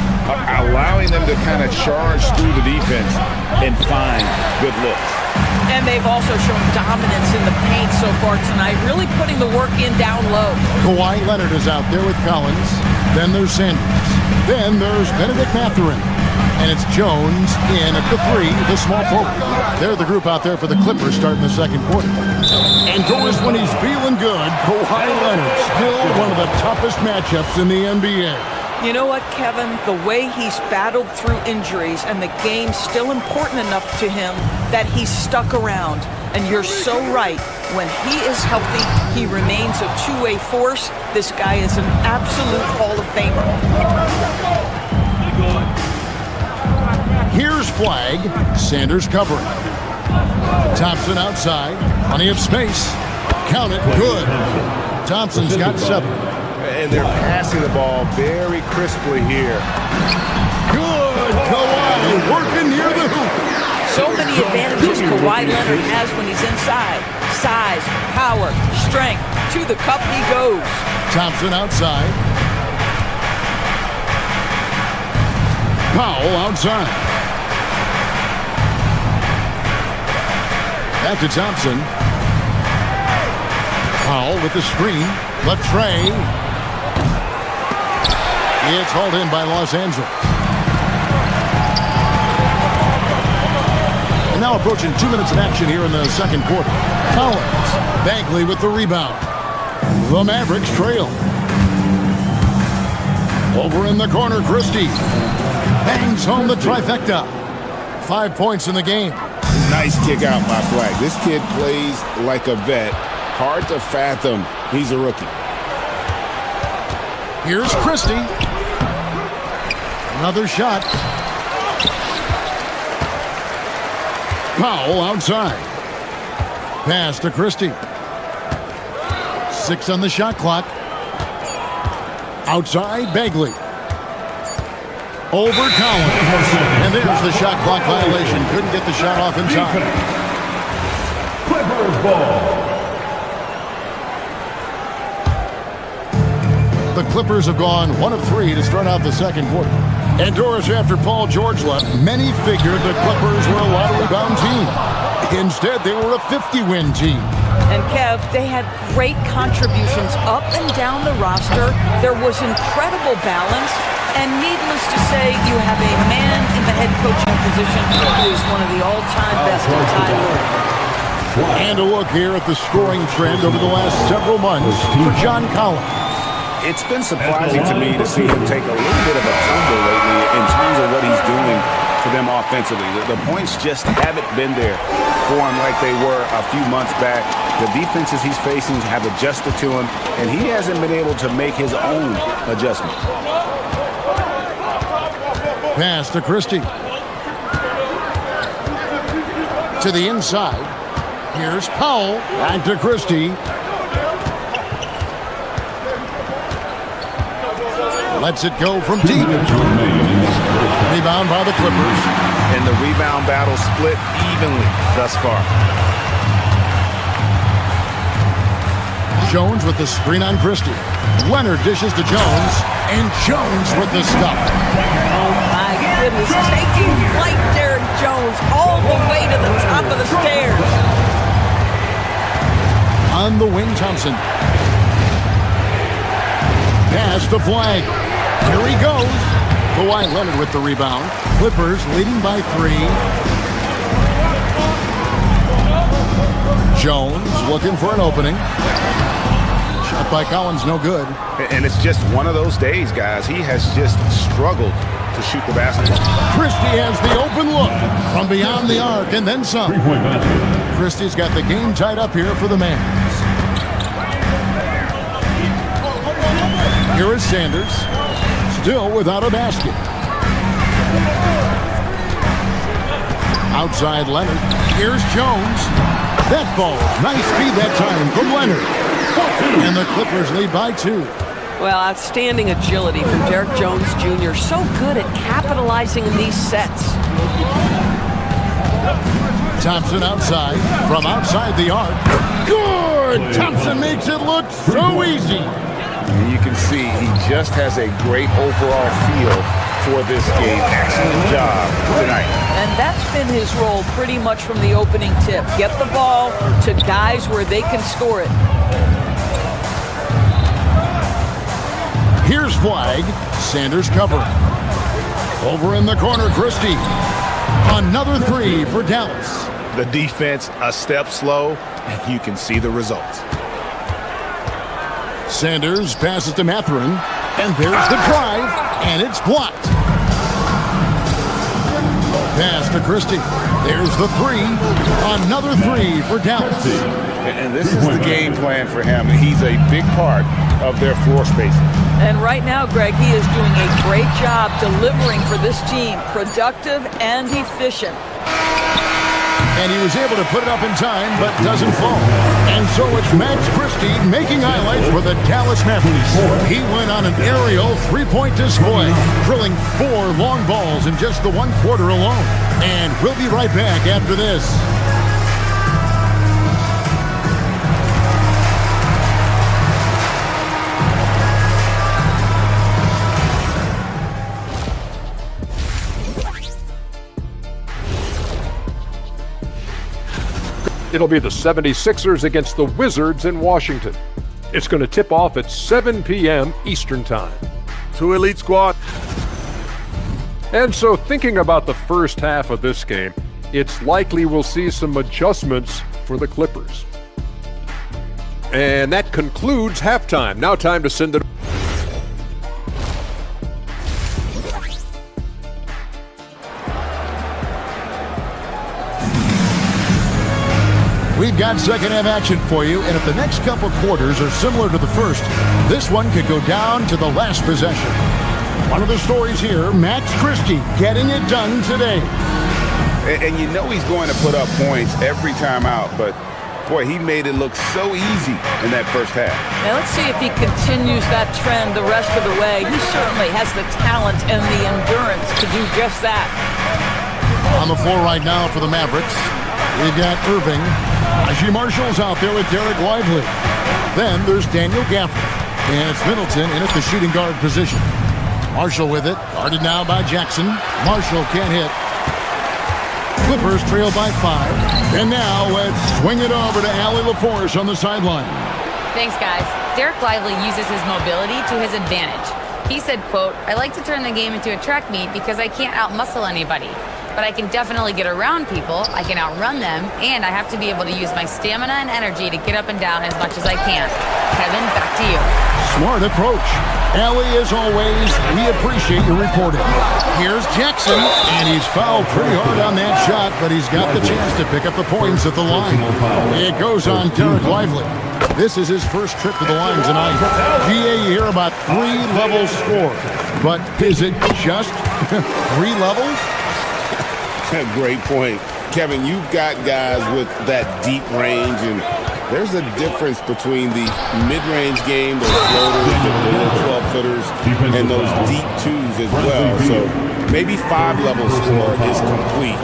allowing them to kind of charge through the defense and find good looks. And they've also shown dominance in the paint so far tonight, really putting the work in down low. Kawhi Leonard is out there with Collins. Then there's Sanders. Then there's Benedict Mathurin. And it's Jones in at the 3, the small forward. They're the group out there for the Clippers starting the second quarter. And Doris, when he's feeling good, Kawhi Leonard, still one of the toughest matchups in the NBA. You know what, Kevin? The way he's battled through injuries and the game's still important enough to him that he's stuck around. And you're so right. When he is healthy, he remains a two-way force. This guy is an absolute Hall of Famer. Here's flag. Sanders covering. Thompson outside. Plenty of space. Count it. Good. Thompson's got 7. And they're passing the ball very crisply here. Good. Kawhi working near the hoop. So many advantages Kawhi Leonard has when he's inside. Size, power, strength. To the cup he goes. Thompson outside. Powell outside. Back to Thompson. Powell with the screen. Latrey. It's hauled in by Los Angeles. And now approaching 2 minutes of action here in the second quarter. Collins. Bagley with the rebound. The Mavericks trail. Over in the corner, Christie. Bangs home the trifecta. 5 points in the game. Nice kick out by Flag. This kid plays like a vet. Hard to fathom he's a rookie. Here's Christie. Another shot. Powell outside. Pass to Christie. 6 on the shot clock. Outside, Bagley. Over Collins. And there's the shot clock violation. Couldn't get the shot off in time. Clippers ball. The Clippers have gone 1 of 3 to start out the second quarter. And Doris, after Paul George left, many figured the Clippers were a lottery-bound team. Instead, they were a 50-win team. And Kev, they had great contributions up and down the roster. There was incredible balance. And needless to say, you have a man in the head coaching position who is one of the all-time best in Ty Lue. And a look here at the scoring trend over the last several months for John Collins. It's been surprising to me to see him take a little bit of a tumble lately in terms of what he's doing for them offensively. The points just haven't been there for him like they were a few months back. The defenses he's facing have adjusted to him, and he hasn't been able to make his own adjustments. Pass to Christie. To the inside. Here's Powell. Back to Christie. Lets it go from deep. Rebound by the Clippers. And the rebound battle split evenly thus far. Jones with the screen on Christie. Leonard dishes to Jones. And Jones with the stuff. Oh my goodness. Taking flight, Derek Jones, all the way to the top of the stairs. On the wing, Thompson. Pass to Flag. Here he goes. Kawhi Leonard with the rebound. Clippers leading by 3. Jones looking for an opening. Shot by Collins, no good. And it's just one of those days, guys. He has just struggled to shoot the basketball. Christie has the open look from beyond the arc and then some. Christie's got the game tied up here for the Mavs. Here is Sanders, still without a basket. Outside Leonard. Here's Jones. That ball, nice feed that time from Leonard. And the Clippers lead by 2. Well, outstanding agility from Derek Jones Jr. So good at capitalizing in these sets. Thompson outside, from outside the arc. Good! Thompson makes it look so easy. And you can see he just has a great overall feel for this game. Excellent job tonight. And that's been his role pretty much from the opening tip. Get the ball to guys where they can score it. Here's Flag. Sanders covering. Over in the corner, Christie. Another 3 for Dallas. The defense a step slow, and you can see the results. Sanders passes to Mathurin, and there's the drive, and it's blocked. Pass to Christie. There's the 3. Another 3 for Dallas. And this is the game plan for him. He's a big part of their floor spacing. And right now, Greg, he is doing a great job delivering for this team. Productive and efficient. And he was able to put it up in time, but doesn't fall. And so it's Max Christie making highlights for the Dallas Mavericks. He went on an aerial 3-point display, drilling 4 long balls in just the 1 quarter alone. And we'll be right back after this. It'll be the 76ers against the Wizards in Washington. It's going to tip off at 7 p.m. Eastern Time. 2 elite squad. And so thinking about the first half of this game, it's likely we'll see some adjustments for the Clippers. And that concludes halftime. Now time to send it. We've got second half action for you, and if the next couple quarters are similar to the first, this one could go down to the last possession. One of the stories here, Max Christie getting it done today. And you know he's going to put up points every time out, but boy, he made it look so easy in that first half. Now let's see if he continues that trend the rest of the way. He certainly has the talent and the endurance to do just that. On the floor right now for the Mavericks, we've got Irving. Najee Marshall's out there with Derek Lively. Then there's Daniel Gafford. And it's Middleton in at the shooting guard position. Marshall with it, guarded now by Jackson. Marshall can't hit. Clippers trail by 5. And now let's swing it over to Allie LaForce on the sideline. Thanks, guys. Derek Lively uses his mobility to his advantage. He said, quote, "I like to turn the game into a track meet because I can't outmuscle anybody. But I can definitely get around people, I can outrun them, and I have to be able to use my stamina and energy to get up and down as much as I can." Kevin, back to you. Smart approach. Allie, as always, we appreciate your reporting. Here's Jackson, and he's fouled pretty hard on that shot, but he's got the chance to pick up the points at the line. It goes on Derek Lively. This is his first trip to the line tonight. GA, you hear about 3 levels scored, but is it just 3 levels? Great point. Kevin, you've got guys with that deep range, and there's a difference between the mid-range game, those floaters, the little 12-footers, and those deep 2s as well. So maybe 5-level score is complete.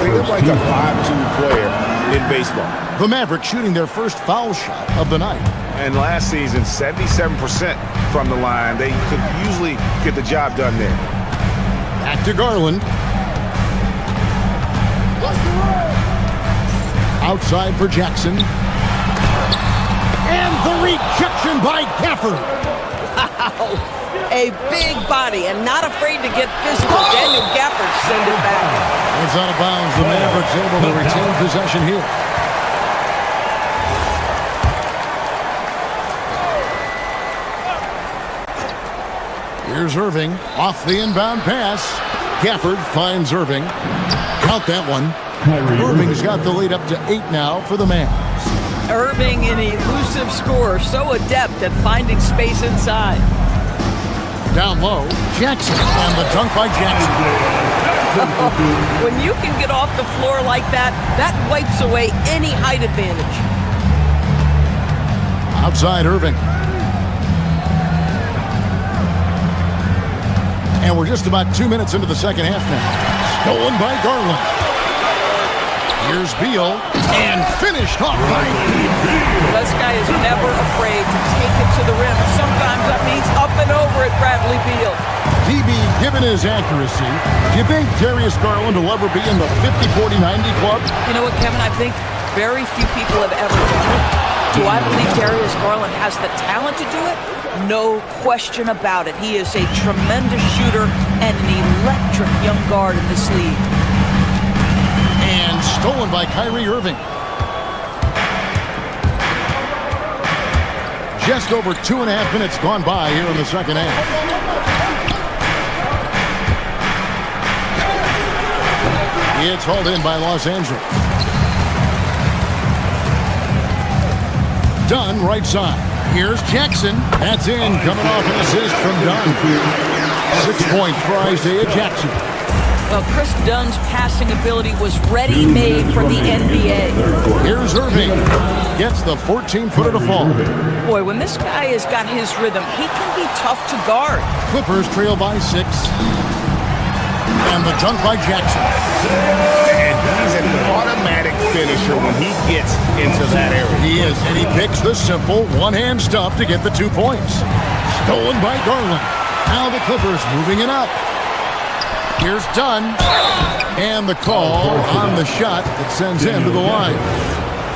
Think of like a 5-2 player in baseball. The Mavericks shooting their first foul shot of the night. And last season, 77% from the line. They could usually get the job done there. Back to Garland. Outside for Jackson. And the rejection by Gafford. Wow. A big body and not afraid to get physical. Daniel Gafford send it back. It's out of bounds. The Mavericks able to retain possession here. Here's Irving off the inbound pass. Gafford finds Irving. Count that one. Irving's got the lead up to 8 now for the Mavs. Irving, an elusive scorer, so adept at finding space inside. Down low, Jackson, and the dunk by Jackson. When you can get off the floor like that, that wipes away any height advantage. Outside Irving. And we're just about 2 minutes into the second half now. Stolen by Garland. Here's Beal, and finished off by This guy is never afraid to take it to the rim. Sometimes that means up and over at Bradley Beal. DB, given his accuracy, do you think Darius Garland will ever be in the 50-40-90 club? You know what, Kevin? I think very few people have ever done it. Do I believe Darius Garland has the talent to do it? No question about it. He is a tremendous shooter and an electric young guard in this league. And stolen by Kyrie Irving. Just over 2.5 minutes gone by here in the second half. It's hauled in by Los Angeles. Dunn, right side. Here's Jackson. That's in, coming off an assist from Dunn. 6 points for Isaiah Jackson. Well, Chris Dunn's passing ability was ready-made for the NBA. Here's Irving. Gets the 14-footer to fall. Boy, when this guy has got his rhythm, he can be tough to guard. Clippers trail by 6. And the dunk by Jackson. And he's an automatic finisher when he gets into that area. He is, and he picks the simple one-hand stuff to get the 2 points. Stolen by Garland. Now the Clippers moving it up. Here's Dunn. And the call on the shot that sends him to the line.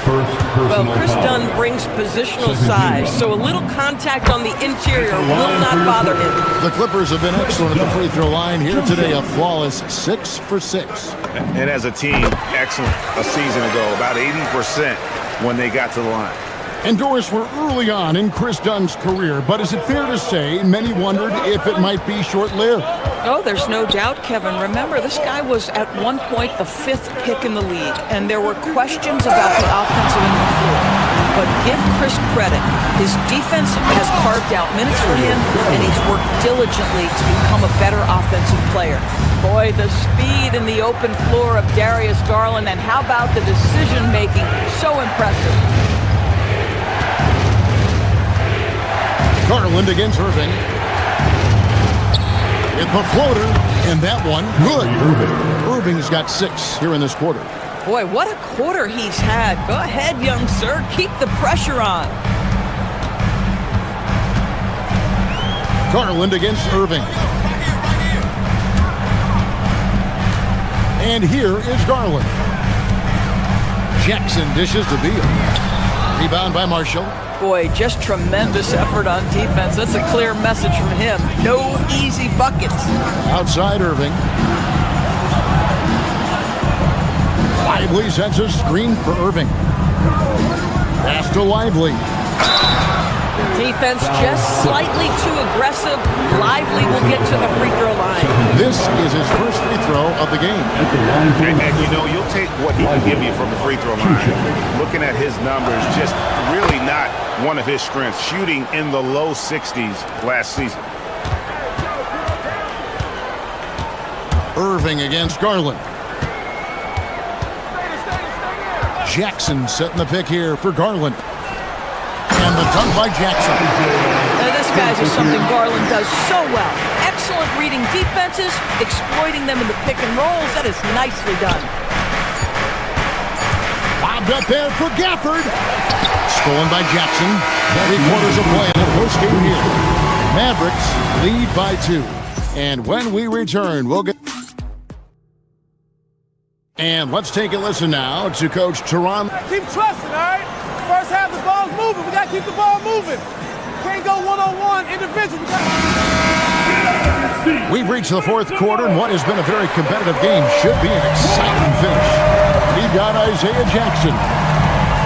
Well, Chris Dunn brings positional size, so a little contact on the interior will not bother him. The Clippers have been excellent at the free throw line here today, a flawless 6 for 6. And as a team, excellent a season ago, about 80% when they got to the line. And Doris, we're early on in Chris Dunn's career, but is it fair to say many wondered if it might be short-lived? Oh, there's no doubt, Kevin. Remember, this guy was at one point the 5th pick in the league, and there were questions about the offensive end of the floor. But give Chris credit. His defense has carved out minutes for him, and he's worked diligently to become a better offensive player. Boy, the speed in the open floor of Darius Garland, and how about the decision-making? So impressive. Garland against Irving. It's a floater, and that one, good. Irving's got 6 here in this quarter. Boy, what a quarter he's had. Go ahead, young sir. Keep the pressure on. Garland against Irving. And here is Garland. Jackson dishes to Beal. Rebound by Marshall. Boy, just tremendous effort on defense. That's a clear message from him. No easy buckets. Outside Irving. Lively sets a screen for Irving. Pass to Lively. Defense just slightly too aggressive. Lively will get to the free throw line. This is his first free throw of the game. And you know, you'll take what he can give you from the free throw line. Looking at his numbers, just really not one of his strengths. Shooting in the low 60s last season. Irving against Garland. Jackson setting the pick here for Garland. And the dunk by Jackson. Now this, guys, is something Garland does so well. Excellent reading defenses, exploiting them in the pick and rolls. That is nicely done. Bobbed up there for Gafford. Stolen by Jackson. 3 quarters of play in the postgame here. Mavericks lead by 2. And when we return, we'll get... And let's take a listen now to Coach Teron. Keep trusting, all right? First half, the ball's moving. We got to keep the ball moving. Can't go one-on-one, individual. We've reached the 4th quarter, and what has been a very competitive game should be an exciting finish. We've got Isaiah Jackson.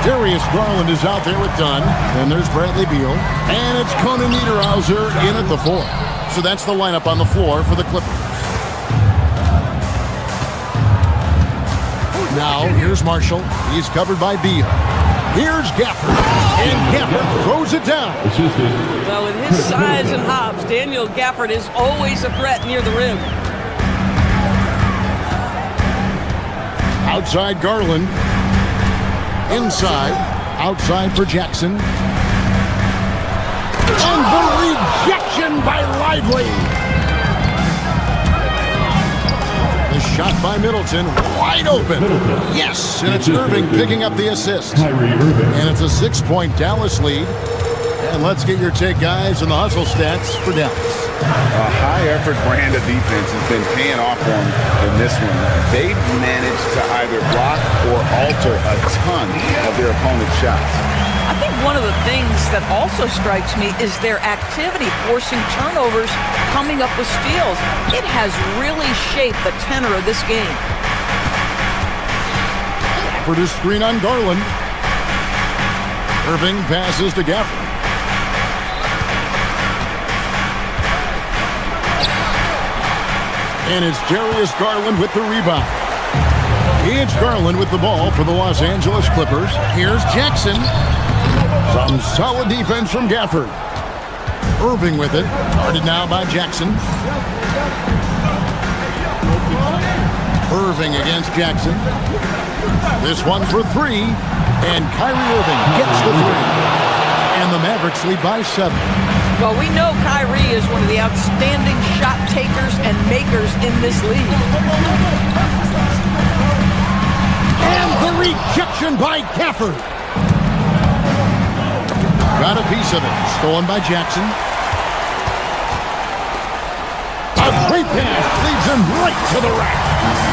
Darius Garland is out there with Dunn. Then there's Bradley Beal. And it's Conan Niederhauser in at the 4. So that's the lineup on the floor for the Clippers. Now, here's Marshall. He's covered by Beal. Here's Gafford. And Gafford throws it down. Well, with his size and hops, Daniel Gafford is always a threat near the rim. Outside Garland. Inside. Outside for Jackson. And the rejection by Lively. The shot by Middleton, wide open. Yes, and it's Irving picking up the assist. And it's a 6-point Dallas lead. And let's get your take, guys, on the hustle stats for Dallas. A high-effort brand of defense has been paying off for them in this one. They've managed to either block or alter a ton of their opponent's shots. I think one of the things that also strikes me is their activity, forcing turnovers, coming up with steals. It has really shaped the tenor of this game. For the screen on Garland. Irving passes to Gafford. And it's Darius Garland with the rebound. It's Garland with the ball for the Los Angeles Clippers. Here's Jackson. Some solid defense from Gafford. Irving with it. Guarded now by Jackson. Irving against Jackson. This one for three. And Kyrie Irving gets the three. And the Mavericks lead by 7. Well, we know Kyrie is one of the outstanding shot takers and makers in this league. And the rejection by Gafford. Got a piece of it. Stolen by Jackson. A great pass leads him right to the rack.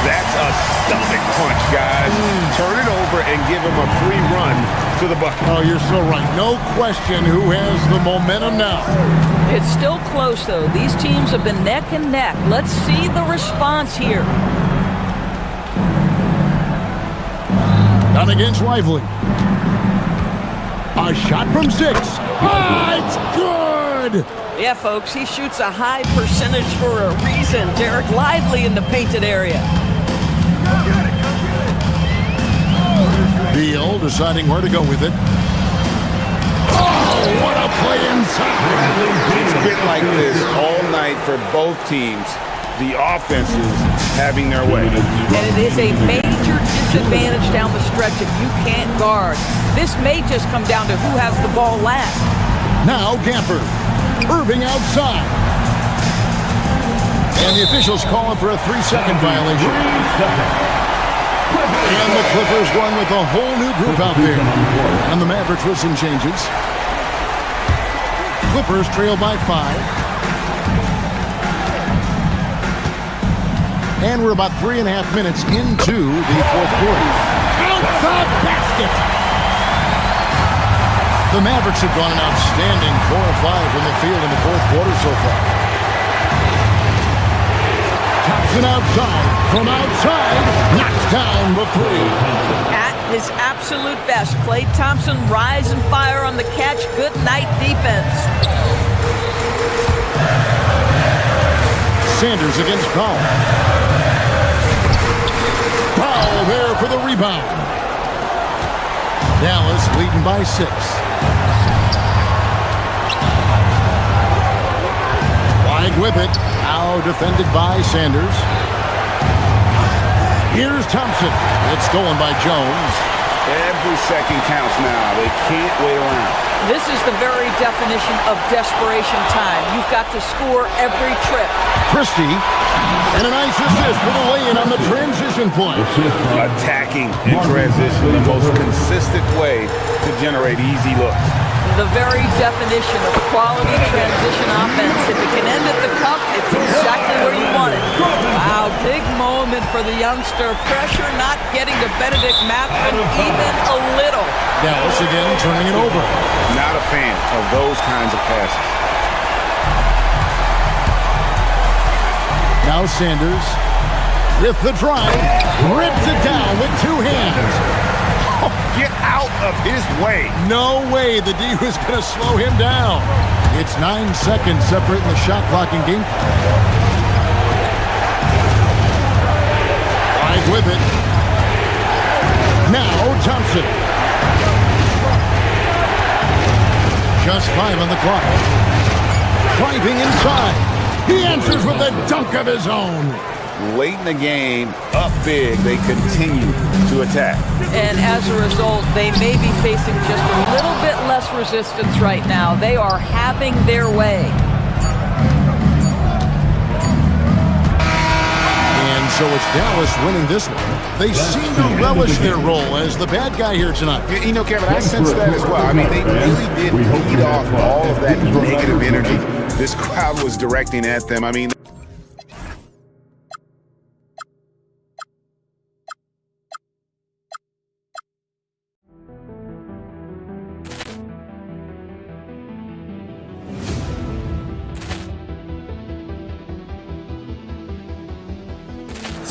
That's a stomach punch, guys. Turn it over and give him a free run to the bucket. Oh, you're so right. No question who has the momentum now. It's still close, though. These teams have been neck and neck. Let's see the response here. Down against Lively. A shot from 6. Ah, it's good! Yeah, folks, he shoots a high percentage for a reason. Derek Lively in the painted area. Beal deciding where to go with it. Oh, what a play inside! It's been like this all night for both teams. The offenses having their way. And it is a major disadvantage down the stretch if you can't guard. This may just come down to who has the ball last. Now Gafford. Irving outside. And the officials calling for a 3-second violation. And the Clippers going with a whole new group out there. And the Mavericks with some changes. Clippers trail by 5. And we're about 3.5 minutes into the fourth quarter. Count the basket! The Mavericks have gone an outstanding 4 of 5 from the field in the fourth quarter so far. Thompson outside. From outside, knocks down the 3. At his absolute best, Klay Thompson rise and fire on the catch. Good night defense. Sanders against Powell. Powell there for the rebound. Dallas leading by 6. Wide with it. Now defended by Sanders. Here's Thompson. It's stolen by Jones. Every second counts now. They can't wait around. This is the very definition of desperation time. You've got to score every trip. Christie. And a nice assist for the lay-in on the transition play. Attacking in transition, the most consistent way to generate easy looks. The very definition of quality transition offense. If it can end at the cup, it's exactly where you want it. Wow, big moment for the youngster. Pressure not getting to Benedict Mathurin even a little. Dallas again turning it over. Not a fan of those kinds of passes. Now Sanders with the drive, rips it down with 2 hands. Oh, get out of his way. No way the D was going to slow him down. It's 9 seconds separating the shot clock and game. Right with it. Now Thompson. Just 5 on the clock. Driving inside. He answers with a dunk of his own. late in the game, up big, they continue to attack. And as a result, they may be facing just a little bit less resistance right now. They are having their way. And so it's Dallas winning this one. They seem to relish their role as the bad guy here tonight. You know, Kevin, I sense that as well. I mean, they really did feed off all of that negative energy this crowd was directing at them. I mean,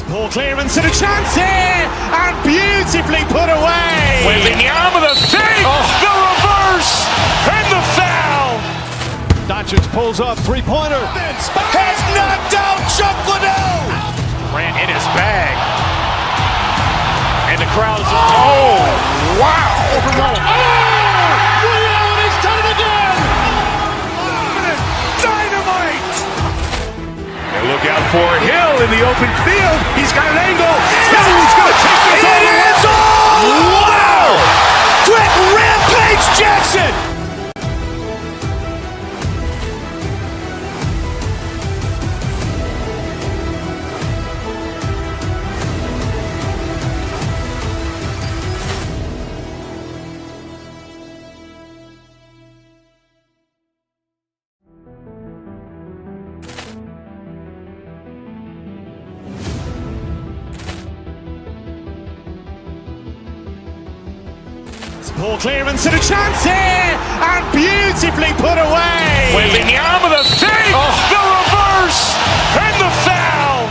Ball clearance and a chance here, and beautifully put away. Wembanyama the fake, the reverse, and the foul. Doncic pulls up, three-pointer. Has knocked out Chuck Liddell. Ran in his bag, and the crowd's oh wow! He's done it again. Dynamite. And look out for Hill in the open field. He's got an angle. He's going to take this all the way. Wow! Quick rampage Jackson. Ball clearance and a chance here, and beautifully put away. Wembanyama the fake, the reverse, and the foul.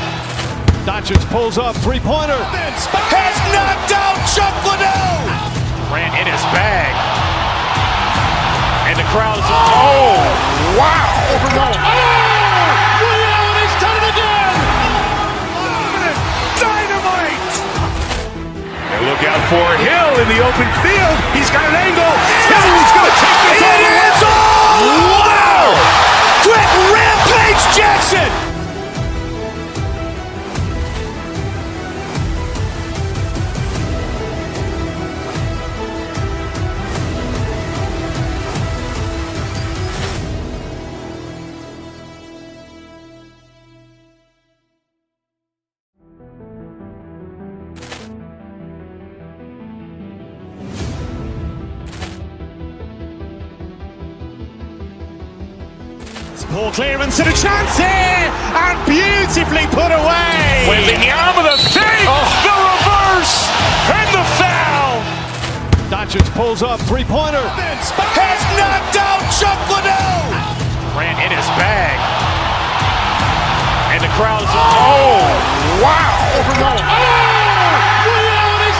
Doncic pulls up, three-pointer. Has knocked out Chuck Liddell. Ran in his bag, and the crowd's oh wow! He's done it again. Dynamite. And look out for Hill in the open field. He's got an angle. He's going to take this all the way. Wow! Quick rampage Jackson. Ball clearance and a chance here, and beautifully put away. Wembanyama the fake, the reverse, and the foul. Doncic pulls up, three-pointer. Has knocked out Chuck Liddell. Ran in his bag, and the crowd's oh wow! He's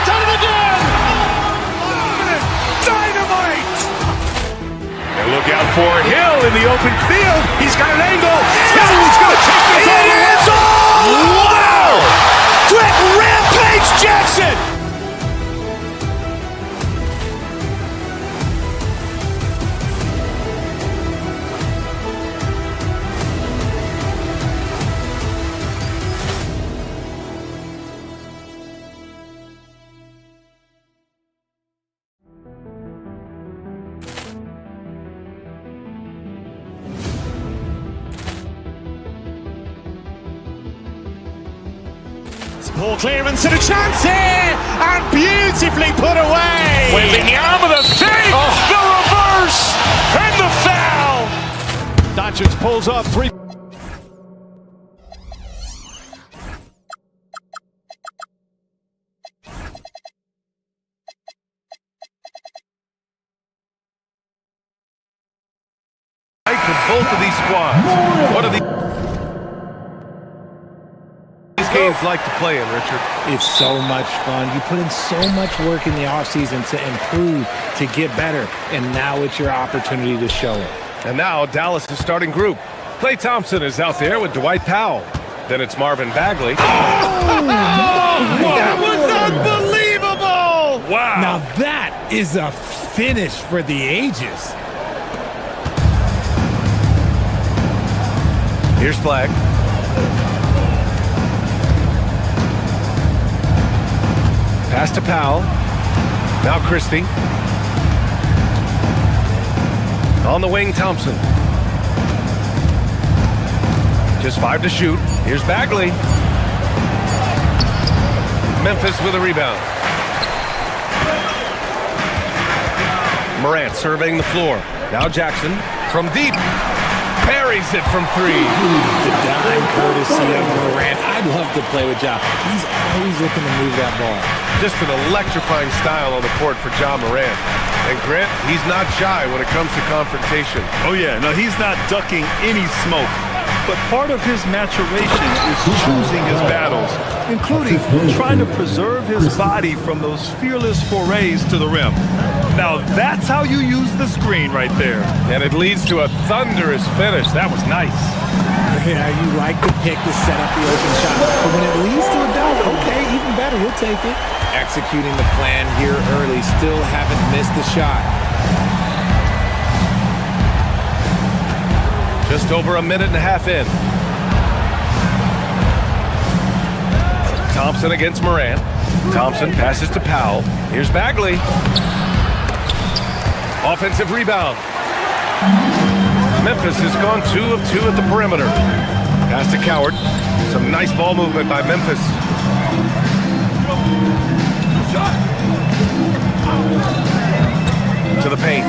done it again. Dynamite. And look out for Hill in the open field. He's got an angle. He's going to take this all the way. Wow! Quick rampage Jackson. Ball clearance and a chance here, and beautifully put away. Wembanyama the fake, the reverse, and the foul. Doncic pulls up, three. For both of these squads. What are these games like to play in, Richard? It's so much fun. You put in so much work in the offseason to improve, to get better, and now it's your opportunity to show it. And now Dallas' starting group. Klay Thompson is out there with Dwight Powell. Then it's Marvin Bagley. That was unbelievable! Wow! Now that is a finish for the ages. Here's Flag. Pass to Powell. Now Christie. On the wing, Thompson. Just 5 to shoot. Here's Bagley. Memphis with a rebound. Morant surveying the floor. Now Jackson from deep. Buries it from 3. The dime courtesy of Morant. I'd love to play with Ja. He's always looking to move that ball. Just an electrifying style on the court for Ja Morant. And Grant, he's not shy when it comes to confrontation. Oh yeah, no, he's not ducking any smoke. But part of his maturation is choosing his battles, including trying to preserve his body from those fearless forays to the rim. Now that's how you use the screen right there. And it leads to a thunderous finish. That was nice. Yeah, you like the pick to set up the open shot. But when it leads to a dunk, okay, even better, we'll take it. Executing the plan here early, still haven't missed a shot. Just over a minute and a half in. Thompson against Morant. Thompson passes to Powell. Here's Bagley. Offensive rebound. Memphis has gone 2 of 2 at the perimeter. Pass to Coward. Some nice ball movement by Memphis. To the paint.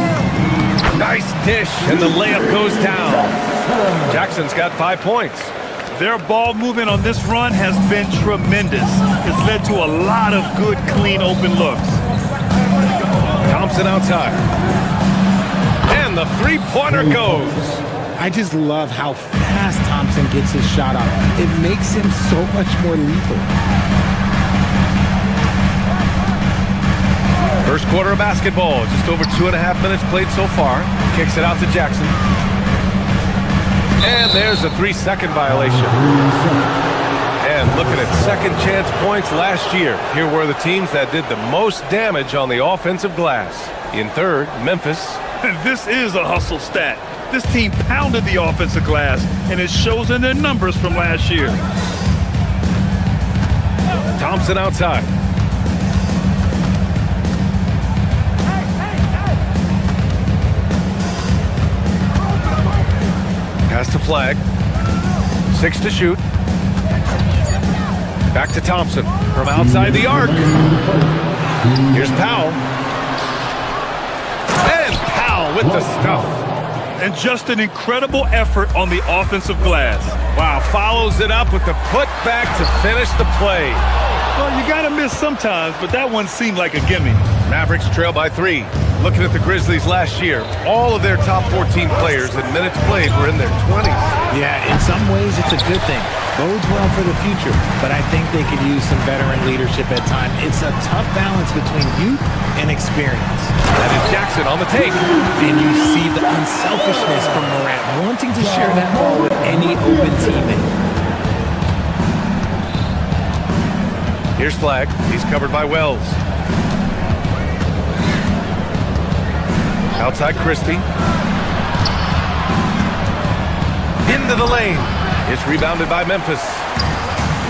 Nice dish, and the layup goes down. Jackson's got 5 points. Their ball movement on this run has been tremendous. It's led to a lot of good, clean, open looks. Thompson outside. And the three-pointer goes. I just love how fast Thompson gets his shot off. It makes him so much more lethal. First quarter of basketball, just over 2.5 minutes played so far. Kicks it out to Jackson. And there's a 3-second violation. And looking at second chance points last year. Here were the teams that did the most damage on the offensive glass. In third, Memphis. This is a hustle stat. This team pounded the offensive glass, and it shows in their numbers from last year. Thompson outside. Pass to Flag. 6 to shoot. Back to Thompson from outside the arc. Here's Powell. And Powell with the stuff. And just an incredible effort on the offensive glass. Wow, follows it up with the putback to finish the play. Well, you gotta miss sometimes, but that one seemed like a gimme. Mavericks trail by 3. Looking at the Grizzlies last year, all of their top 14 players in minutes played were in their 20s. Yeah, in some ways it's a good thing. Bodes well for the future, but I think they could use some veteran leadership at times. It's a tough balance between youth and experience. That is Jackson on the take. And you see the unselfishness from Morant, wanting to share that ball with any open teammate. Here's Flag. He's covered by Wells. Outside Christie. Into the lane. It's rebounded by Memphis.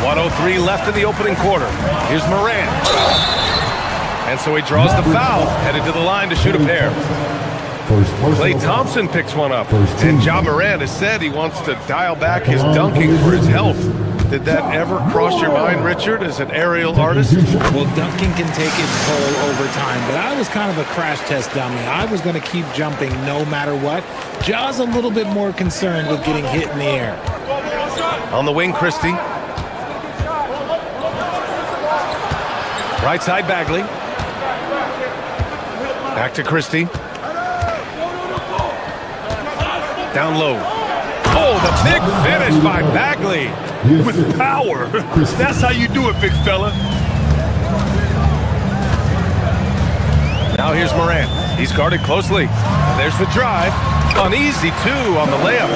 1:03 left in the opening quarter. Here's Morant. And so he draws the foul, headed to the line to shoot a pair. Klay Thompson picks one up. And Ja Morant has said he wants to dial back his dunking for his health. Did that ever cross your mind, Richard, as an aerial artist? Well, dunking can take its toll over time, but I was kind of a crash test dummy. I was going to keep jumping no matter what. Ja's a little bit more concerned with getting hit in the air. On the wing, Christie. Right side, Bagley. Back to Christie. Down low. Oh, the big finish by Bagley. With power. That's how you do it, big fella. Now here's Morant. He's guarded closely. There's the drive. Uneasy, too, on the layup.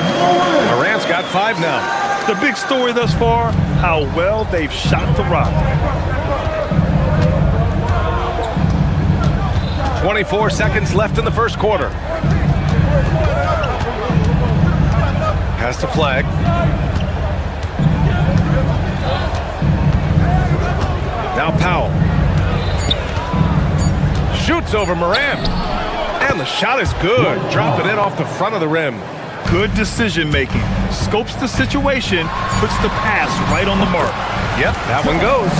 Morant's got 5 now. The big story thus far, how well they've shot the rock. 24 seconds left in the first quarter. Pass to Flag. Now Powell. shoots over Morant. And the shot is good. Dropping it off the front of the rim. Good decision making. Scopes the situation, puts the pass right on the mark. Yep, that one goes.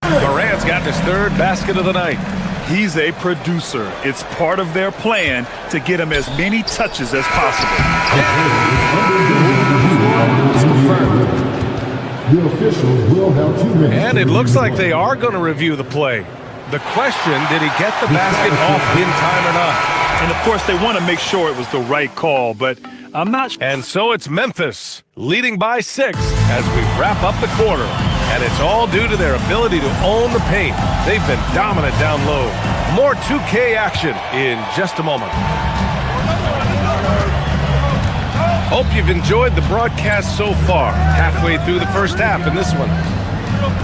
Morant's got his third basket of the night. He's a producer. It's part of their plan to get him as many touches as possible. The officials will have 2 minutes. And it looks like they are going to review the play. The question, did he get the basket off in time or not? And, of course, they want to make sure it was the right call, but I'm not sure. And so it's Memphis, leading by 6 as we wrap up the quarter. And it's all due to their ability to own the paint. They've been dominant down low. More 2K action in just a moment. Hope you've enjoyed the broadcast so far. Halfway through the first half in this one.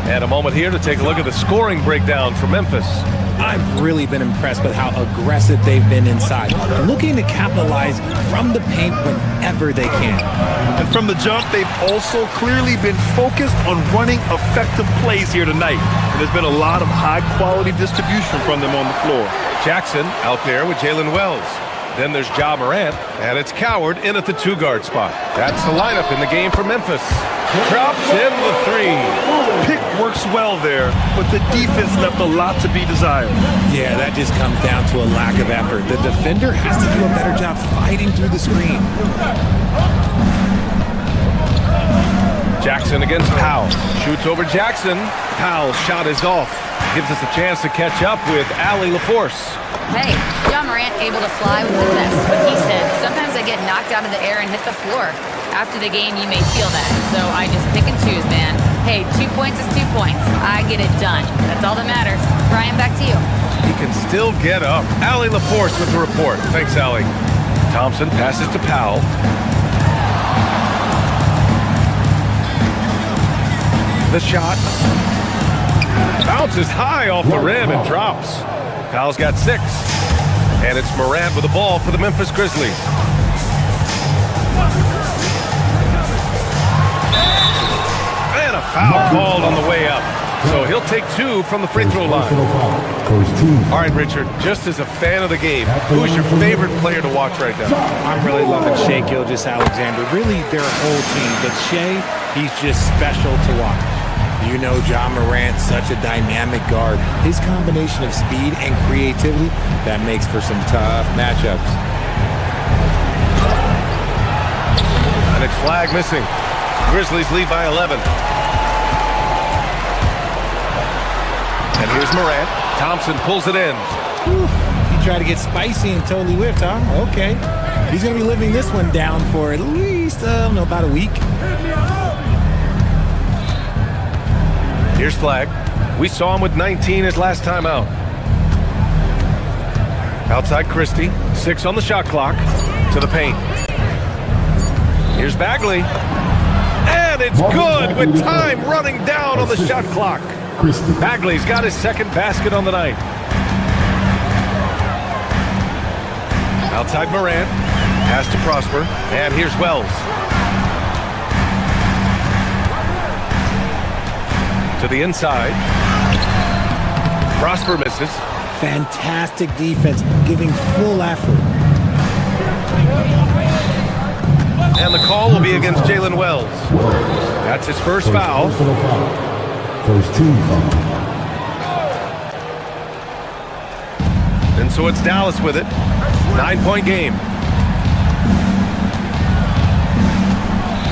And a moment here to take a look at the scoring breakdown for Memphis. I've really been impressed with how aggressive they've been inside, looking to capitalize from the paint whenever they can. And from the jump, they've also clearly been focused on running effective plays here tonight. And there's been a lot of high-quality distribution from them on the floor. Jackson out there with Jalen Wells. Then there's Ja Morant, and it's Coward in at the 2-guard spot. That's the lineup in the game for Memphis. Drops in the 3. Pick works well there, but the defense left a lot to be desired. Yeah, that just comes down to a lack of effort. The defender has to do a better job fighting through the screen. Jackson against Powell. Shoots over Jackson. Powell's shot is off. Gives us a chance to catch up with Allie LaForce. Hey, John Morant able to fly with the best, but he said, sometimes I get knocked out of the air and hit the floor. After the game, you may feel that, so I just pick and choose, man. Hey, 2 points is 2 points. I get it done. That's all that matters. Brian, back to you. He can still get up. Allie LaForce with the report. Thanks, Allie. Thompson passes to Powell. The shot. Bounces high off the rim and drops. Powell's got 6. And it's Morant with the ball for the Memphis Grizzlies. And a foul called on the way up. So he'll take 2 from the free throw line. All right, Richard, just as a fan of the game, who's your favorite player to watch right now? I'm really loving Shai Gilgeous-Alexander. Really, their whole team. But Shai, he's just special to watch. You know Ja Morant, such a dynamic guard. His combination of speed and creativity, that makes for some tough matchups. And it's flag missing. Grizzlies lead by 11. And here's Morant. Thompson pulls it in. Whew. He tried to get spicy and totally whiffed, huh? Okay. He's going to be living this one down for at least, about a week. Here's Flag. We saw him with 19 his last time out. Outside Christie. 6 on the shot clock. To the paint. Here's Bagley. And it's good with time running down on the shot clock. Bagley's got his second basket on the night. Outside Morant. Pass to Prosper. And here's Wells. To the inside. Prosper misses. Fantastic defense, giving full effort. And the call will be against Jalen Wells. That's his first foul. First team foul. And so it's Dallas with it. 9-point game.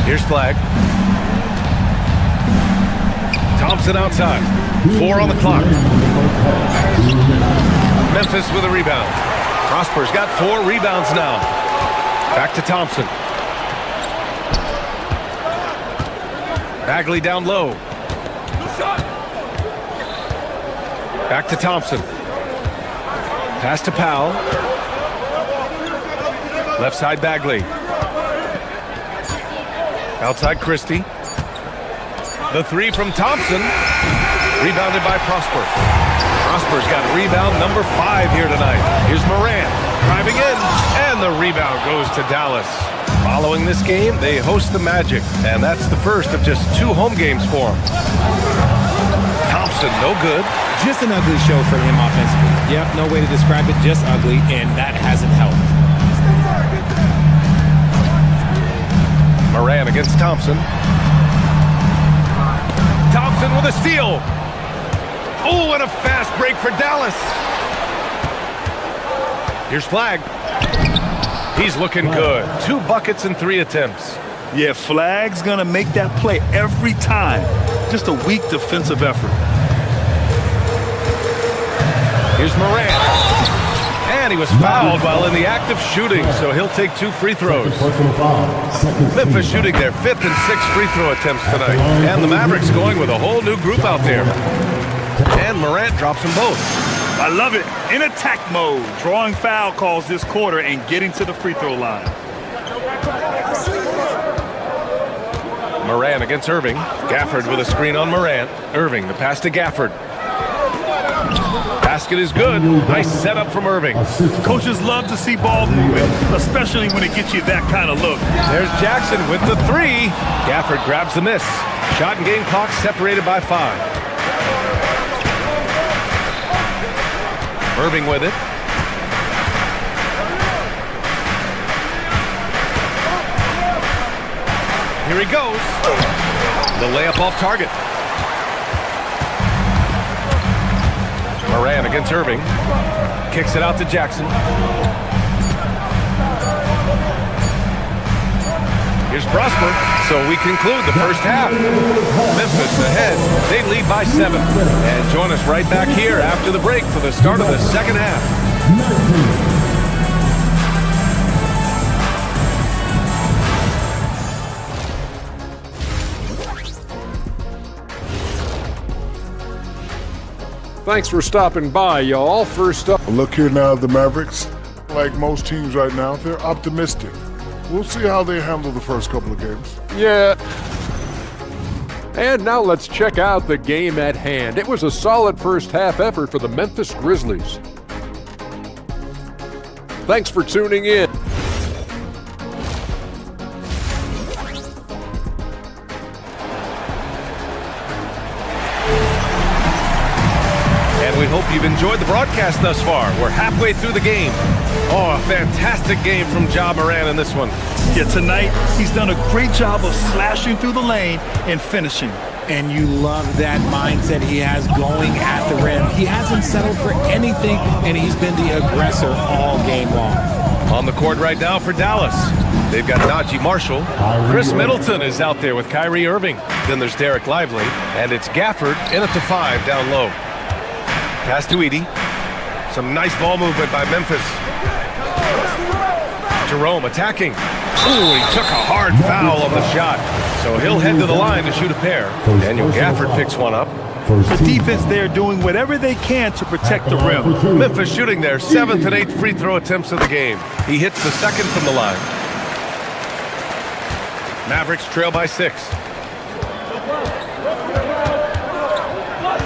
Here's Flag. Thompson outside. 4 on the clock. Memphis with a rebound. Prosper's got 4 rebounds now. Back to Thompson. Bagley down low. Back to Thompson. Pass to Powell. Left side Bagley. Outside Christie. The 3 from Thompson. Rebounded by Prosper. Prosper's got rebound number 5 here tonight. Here's Morant driving in, and the rebound goes to Dallas. Following this game, they host the Magic, and that's the first of just 2 home games for them. Thompson, no good. Just an ugly show for him offensively. Yep, no way to describe it, just ugly, and that hasn't helped. Moran against Thompson. Thompson with a steal. Oh, and a fast break for Dallas. Here's Flag. He's looking good. 2 buckets and 3 attempts. Yeah, Flag's gonna make that play every time. Just a weak defensive effort. Here's Moran. And he was fouled while in the act of shooting, so he'll take 2 free throws. Memphis shooting their 5th and 6th free throw attempts tonight. And the Mavericks going with a whole new group out there. And Morant drops them both. I love it. In attack mode, drawing foul calls this quarter and getting to the free throw line. Moran against Irving. Gafford with a screen on Moran. Irving, the pass to Gafford. Basket is good. Nice setup from Irving. Coaches love to see ball movement, especially when it gets you that kind of look. There's Jackson with the 3. Gafford grabs the miss. Shot and game clock separated by 5. Irving with it. Here he goes. The layup off target. Moran against Irving. Kicks it out to Jackson. Here's Prosper. So we conclude the first half. Memphis ahead. They lead by 7. And join us right back here after the break for the start of the second half. Thanks for stopping by, y'all. First up. Look here now at the Mavericks. Like most teams right now, they're optimistic. We'll see how they handle the first couple of games. Yeah. And now let's check out the game at hand. It was a solid first half effort for the Memphis Grizzlies. Thanks for tuning in. And we hope you've enjoyed the broadcast thus far. We're halfway through the game. Oh, a fantastic game from Ja Morant in this one. Yeah, tonight he's done a great job of slashing through the lane and finishing. And you love that mindset he has going at the rim. He hasn't settled for anything, and he's been the aggressor all game long. On the court right now for Dallas. They've got Najee Marshall. Chris Middleton is out there with Kyrie Irving. Then there's Derek Lively. And it's Gafford in at the 5 down low. Pass to Edey. Some nice ball movement by Memphis. Jerome attacking. Ooh, he took a hard foul on the shot. So he'll head to the line to shoot a pair. Daniel Gafford picks one up. The defense there doing whatever they can to protect the rim. Memphis shooting their 7th and 8th free throw attempts of the game. He hits the 2nd from the line. Mavericks trail by 6.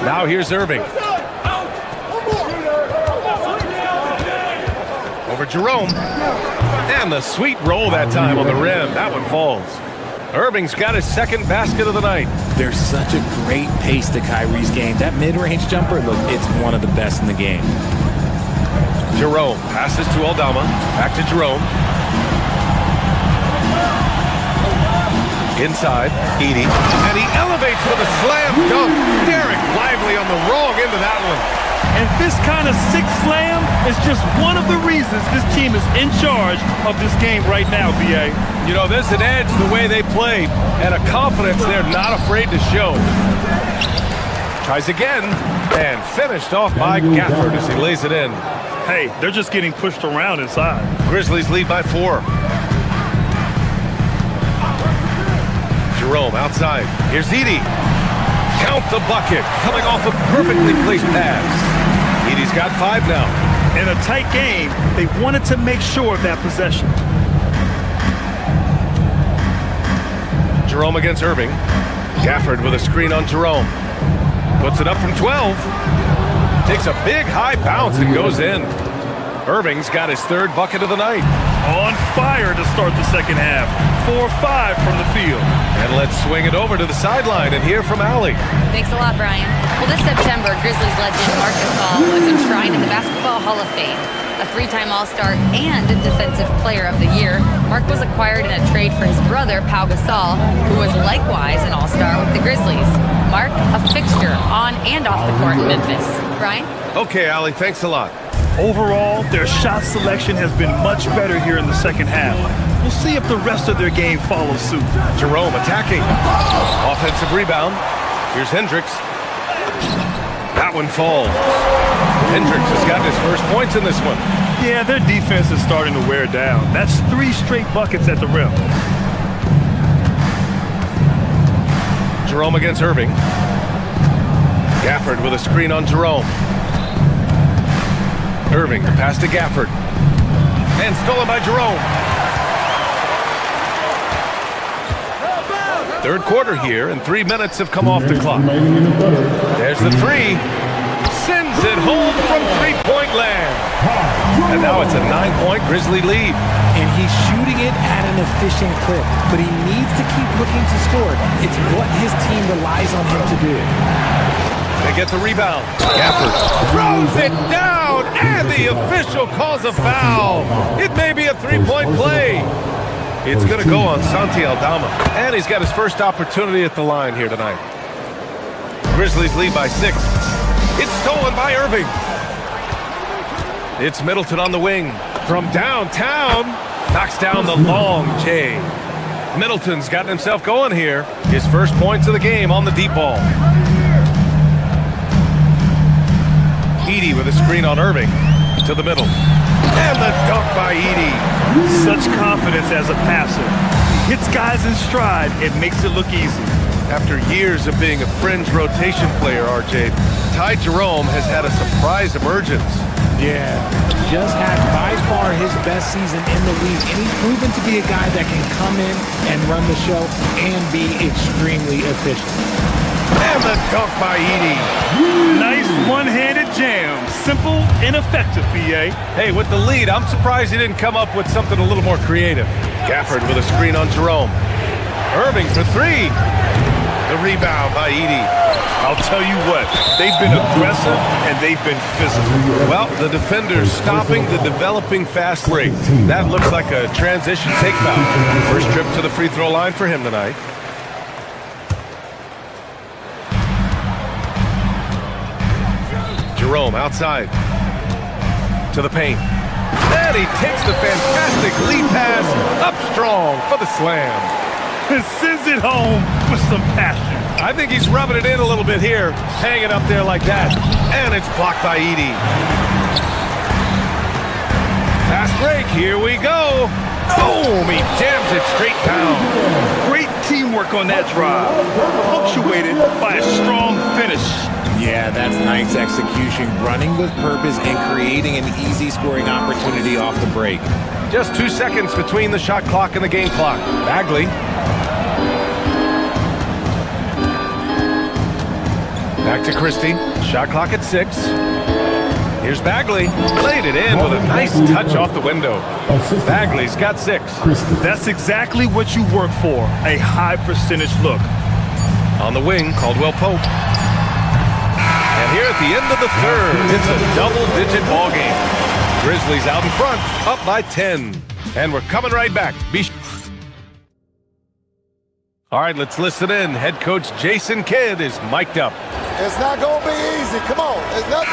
Now here's Irving. Over Jerome. And the sweet roll that time on the rim. That one falls. Irving's got his 2nd basket of the night. There's such a great pace to Kyrie's game. That mid-range jumper, look, it's one of the best in the game. Jerome passes to Aldama. Back to Jerome. Inside, Edey. And he elevates for the slam dunk. Derek Lively on the wrong end of that one. And this kind of sick slam is just one of the reasons this team is in charge of this game right now, B.A. You know, there's an edge the way they play and a confidence they're not afraid to show. Tries again and finished off by Gafford as he lays it in. Hey, they're just getting pushed around inside. Grizzlies lead by 4. Jerome outside. Here's Edey. Count the bucket. Coming off a perfectly placed pass. Edey's got 5 now. In a tight game, they wanted to make sure of that possession. Jerome against Irving. Gafford with a screen on Jerome. Puts it up from 12. Takes a big high bounce and goes in. Irving's got his third bucket of the night. On fire to start the second half. 4-5 from the field. And let's swing it over to the sideline and hear from Allie. Thanks a lot, Brian. Well, this September, Grizzlies legend Marc Gasol was enshrined in the Basketball Hall of Fame. A three-time All-Star and Defensive Player of the Year, Marc was acquired in a trade for his brother, Pau Gasol, who was likewise an All-Star with the Grizzlies. Marc, a fixture on and off the court in Memphis. Brian? Okay, Allie, thanks a lot. Overall, their shot selection has been much better here in the second half. We'll see if the rest of their game follows suit. Jerome attacking. Offensive rebound. Here's Hendricks. That one falls. Hendricks has got his first points in this one. Yeah, their defense is starting to wear down. That's 3 straight buckets at the rim. Jerome against Irving. Gafford with a screen on Jerome. Irving, the pass to Gafford. And stolen by Jerome. Third quarter here, and 3 minutes have come off the clock. There's the three. Sends it home from three-point land. And now it's a 9-point Grizzly lead. And he's shooting it at an efficient clip, but he needs to keep looking to score. It's what his team relies on him to do. They get the rebound. Gafford throws it down, and the official calls a foul. It may be a three-point play. It's going to go on Santi Aldama, and he's got his first opportunity at the line here tonight. Grizzlies lead by 6. It's stolen by Irving. It's Middleton on the wing. From downtown, knocks down the long J. Middleton's gotten himself going here. His first points of the game on the deep ball. Edey with a screen on Irving. To the middle. And the dunk by Edey. Such confidence as a passer. He hits guys in stride and makes it look easy. After years of being a fringe rotation player, RJ, Ty Jerome has had a surprise emergence. Yeah, just had by far his best season in the league, and he's proven to be a guy that can come in and run the show and be extremely efficient. And the dunk by Edey. Nice one-handed jam. Simple and effective, BA. Hey, with the lead, I'm surprised he didn't come up with something a little more creative. Gafford with a screen on Jerome. Irving for 3. The rebound by Edey. I'll tell you what, they've been aggressive and they've been physical. Well, the defender's stopping the developing fast break. That looks like a transition take foul. First trip to the free throw line for him tonight. Jerome outside. To the paint. And he takes the fantastic lead pass up strong for the slam. And sends it home with some passion. I think he's rubbing it in a little bit here, hanging up there like that. And it's blocked by Edey. Fast break, here we go. Boom, he jams it straight down. Great teamwork on that drive, punctuated by a strong finish. Yeah, that's nice execution, running with purpose and creating an easy scoring opportunity off the break. Just 2 seconds between the shot clock and the game clock. Bagley. Back to Christie. Shot clock at 6. Here's Bagley. Laid it in with a nice touch off the window. Bagley's got 6. That's exactly what you work for, a high percentage look. On the wing, Caldwell Pope. And here at the end of the third, it's a double-digit ball game. Grizzlies out in front, up by 10. And we're coming right back. All right, let's listen in. Head coach Jason Kidd is mic'd up. It's not going to be easy. Come on. It's not.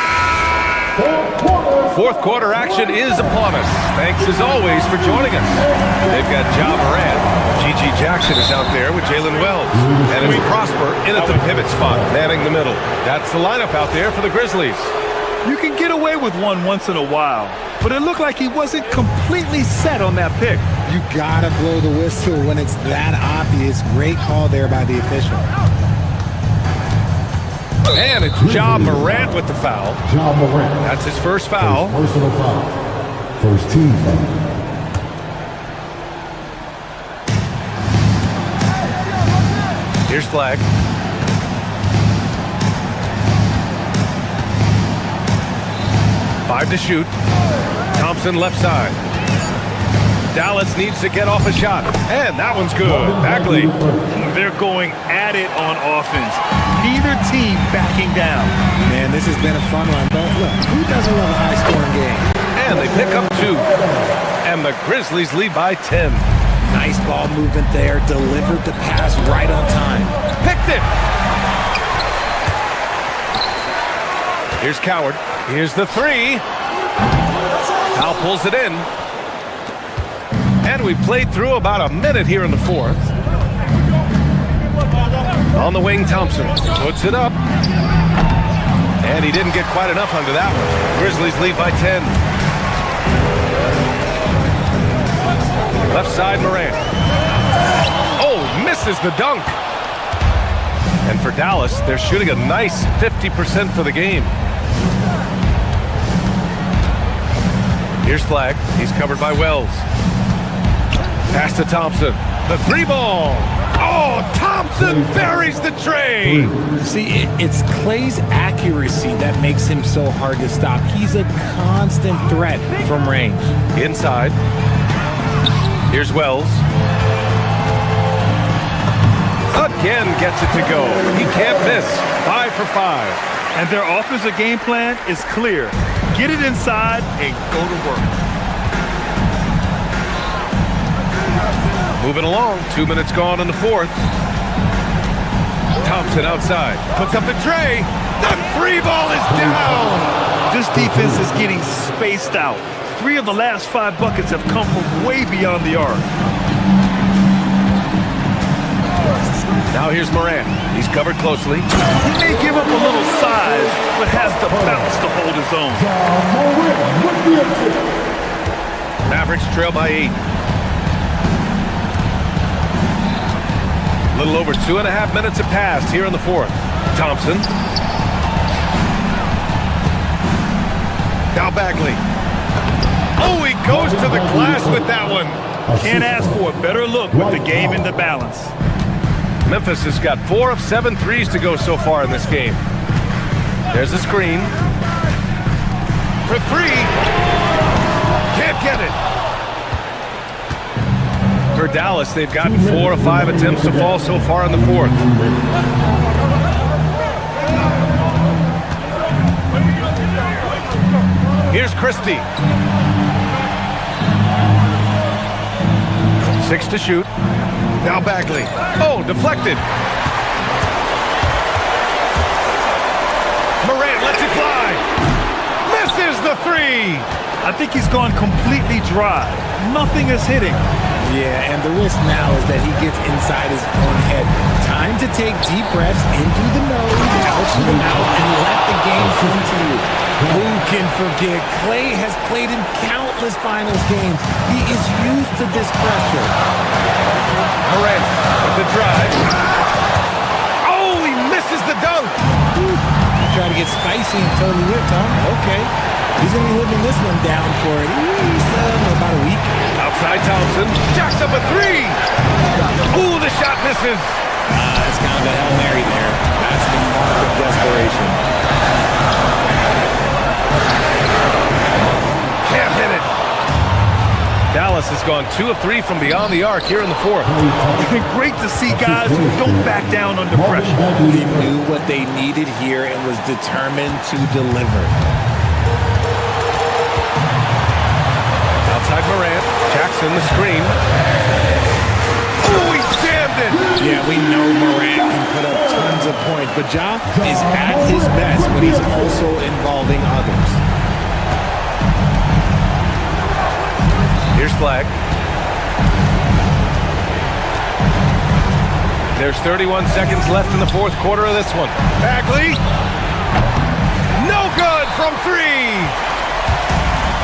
Fourth quarter action is upon us. Thanks as always for joining us. They've got Ja Morant. G.G. Jackson is out there with Jalen Wells. And it's Prosper in at the pivot spot, manning the middle. That's the lineup out there for the Grizzlies. You can get away with one once in a while, but it looked like he wasn't completely set on that pick. You gotta blow the whistle when it's that obvious. Great call there by the official. And it's Ja Morant with the foul. Ja Morant. That's his first foul. Personal foul. First team foul. Here's flag. Five to shoot. Thompson left side. Dallas needs to get off a shot, and that one's good. Bagley. They're going at it on offense. Neither team backing down. Man, this has been a fun one, but look, who doesn't love a high-scoring game? And they pick up 2. And the Grizzlies lead by 10. Nice ball movement there. Delivered the pass right on time. Picked it! Here's Coward. Here's the 3. Powell pulls it in. And we played through about a minute here in the 4th. On the wing, Thompson puts it up. And he didn't get quite enough under that one. Grizzlies lead by 10. Left side, Morant. Oh, misses the dunk. And for Dallas, they're shooting a nice 50% for the game. Here's Flagg. He's covered by Wells. Pass to Thompson. The 3 ball. Oh, Thompson buries the tray. See, it's Clay's accuracy that makes him so hard to stop. He's a constant threat from range. Inside. Here's Wells. Again gets it to go. He can't miss. 5 for 5. And their offensive game plan is clear. Get it inside and go to work. Moving along, 2 minutes gone in the 4th. Thompson outside, puts up the tray. The 3 ball is down. This defense is getting spaced out. 3 of the last 5 buckets have come from way beyond the arc. Now here's Morant. He's covered closely. He may give up a little size, but has the bounce to hold his own. Mavericks trail by 8. A little over 2.5 minutes have passed here in the 4th. Thompson. Now Bagley. Oh, he goes to the glass with that one. Can't ask for a better look with the game in the balance. Memphis has got 4 of 7 threes to go so far in this game. There's a screen. For 3. Can't get it. For Dallas, they've gotten 4 of 5 attempts to fall so far in the 4th. Here's Christie. 6 to shoot. Now Bagley. Oh, deflected. Morant lets it fly. Misses the 3. I think he's gone completely dry. Nothing is hitting. Yeah, and the risk now is that he gets inside his own head. Time to take deep breaths in through the nose, out through the mouth, and let the game continue. Who can forget? Clay has played in countless finals games. He is used to this pressure. Morant with the drive. Oh, he misses the dunk. Try to get spicy and totally whipped, huh? Okay. He's going to be living this one down for at least about a week. Outside Thompson. Jacks up a 3. Ooh, the shot misses. It's kind of a Hail Mary there. That's the mark of desperation. Can't hit it. Dallas has gone 2 of 3 from beyond the arc here in the 4th. It's been great to see guys who don't back down under pressure. He knew what they needed here and was determined to deliver. Outside Morant. Jackson the screen. Oh, he jammed it. Yeah, we know Morant can put up tons of points, but Ja is at his best when he's also involving others. Here's Flagg. There's 31 seconds left in the 4th quarter of this one. Bagley. No good from 3.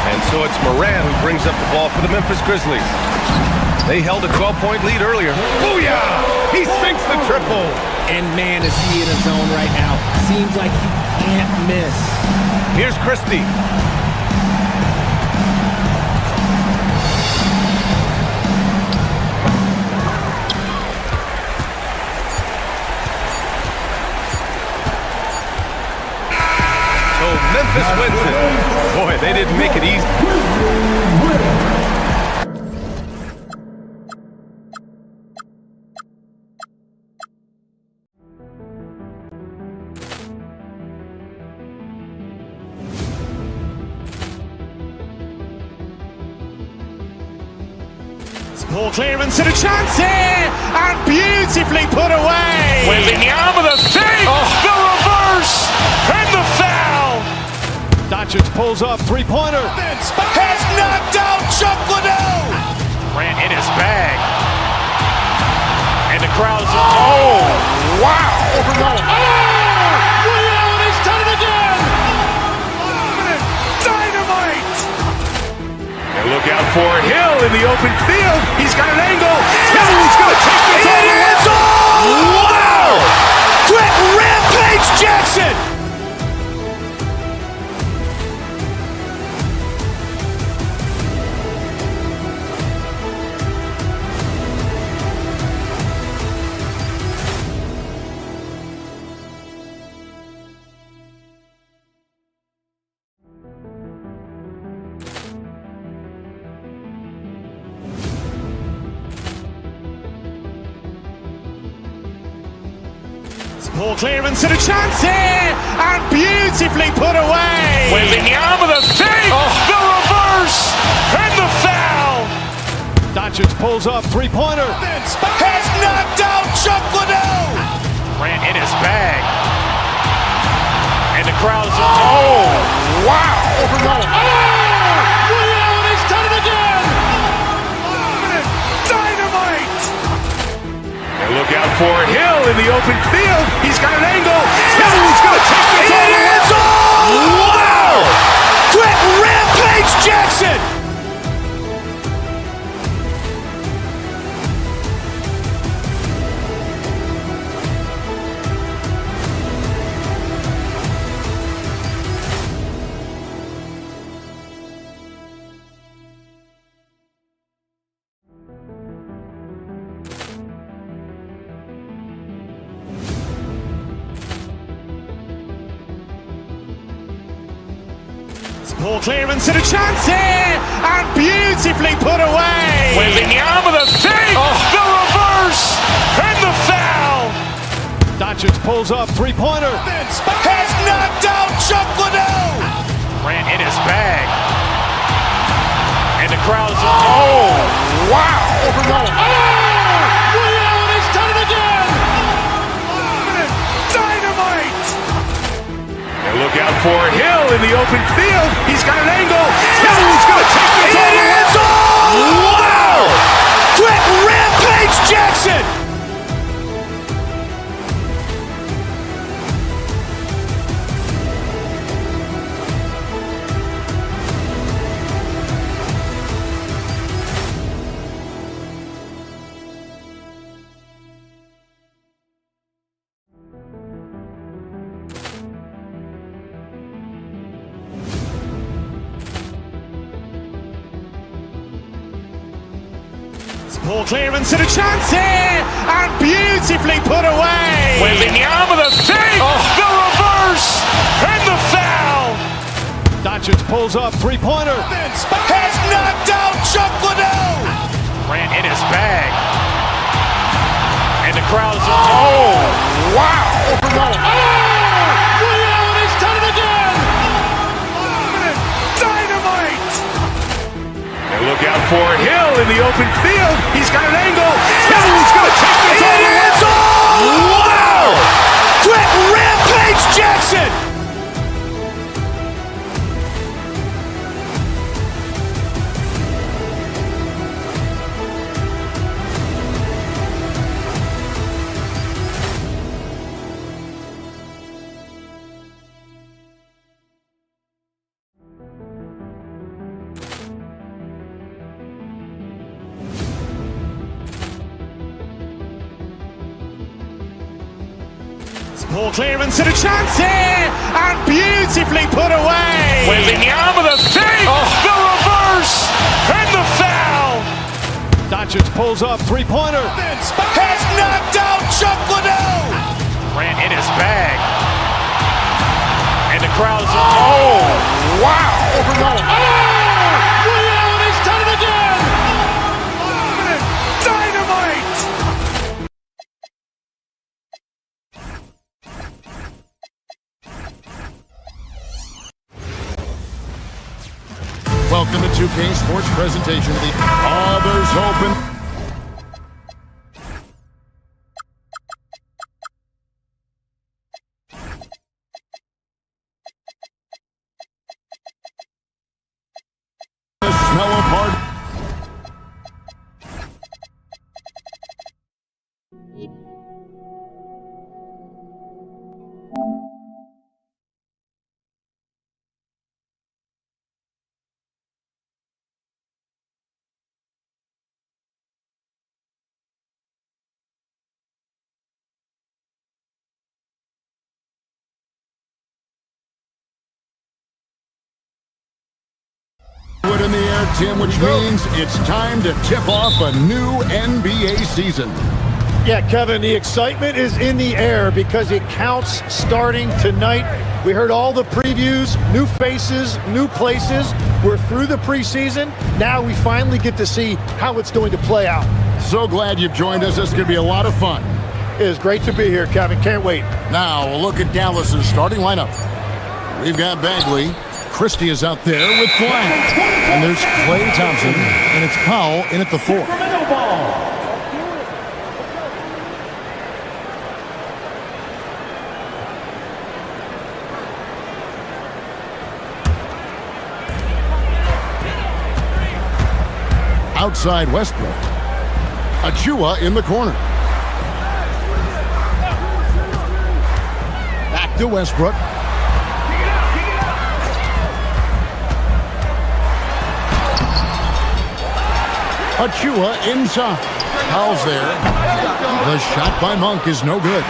And so it's Morant who brings up the ball for the Memphis Grizzlies. They held a 12-point lead earlier. Booyah! He sinks the triple. And man, is he in a zone right now. Seems like he can't miss. Here's Christie. Memphis wins it. Boy, they didn't make it easy. Ball clearance and a chance here, and beautifully put away. Wembanyama the fake, the reverse, and the foul. Doncic pulls up, three-pointer. Has knocked out Chuck Liddell. Ran in his bag. And the crowd's wow. He's done it again. Dynamite. And look out for Hill in the open field. He's got an angle. Hill's going to take this all the way. Wow. Quick Rampage Jackson. Ball clearance and a chance here, and beautifully put away. Wembanyama the fake, the reverse, and the foul. Doncic pulls up, three-pointer. Has knocked out Chuck Liddell. Ran in his bag. And the crowd's wow. He's done it again. Dynamite. And look out for Hill in the open field. He's got an angle. Hill's going to take this all the way. Wow. Quick Rampage Jackson. Ball clearance and a chance here, and beautifully put away. Wembanyama the fake, the reverse, and the foul. Doncic pulls up, three-pointer. Has knocked out Chuck Liddell. Ran in his bag. And the crowd's wow. He's done it again. Dynamite. And look out for Hill in the open field. He's got an angle. Hill's going to take this all the way. Wow. Quick Rampage Jackson. Ball clearance and a chance here, and beautifully put away. Wembanyama the fake, the reverse, and the foul. Doncic pulls up, three-pointer. Has knocked out Chuck Liddell. Ran in his bag. And the crowd's wow. He's done it again. Dynamite. And look out for Hill in the open field. He's got an angle. Hill's going to take this all the way. Wow. Quick Rampage Jackson. Ball clearance and a chance here, and beautifully put away. Wembanyama the fake, the reverse, and the foul. Doncic pulls up, three-pointer. Has knocked out Chuck Liddell. Ran in his bag. And the crowd's wow. He's done it again. Dynamite. Welcome to 2K Sports presentation of the Others Open. in the air, Tim, which means it's time to tip off a new NBA season. Yeah, Kevin, the excitement is in the air because it counts starting tonight. We heard all the previews, new faces, new places. We're through the preseason. Now we finally get to see how it's going to play out. So glad you've joined us. This is going to be a lot of fun. It is great to be here, Kevin. Can't wait. Now we'll look at Dallas's starting lineup. We've got Bagley. Christie is out there with Flag. And there's Klay Thompson. And it's Powell in at the 4. Outside Westbrook. Achua in the corner. Back to Westbrook. Achua inside. Powell's there. The shot by Monk is no good.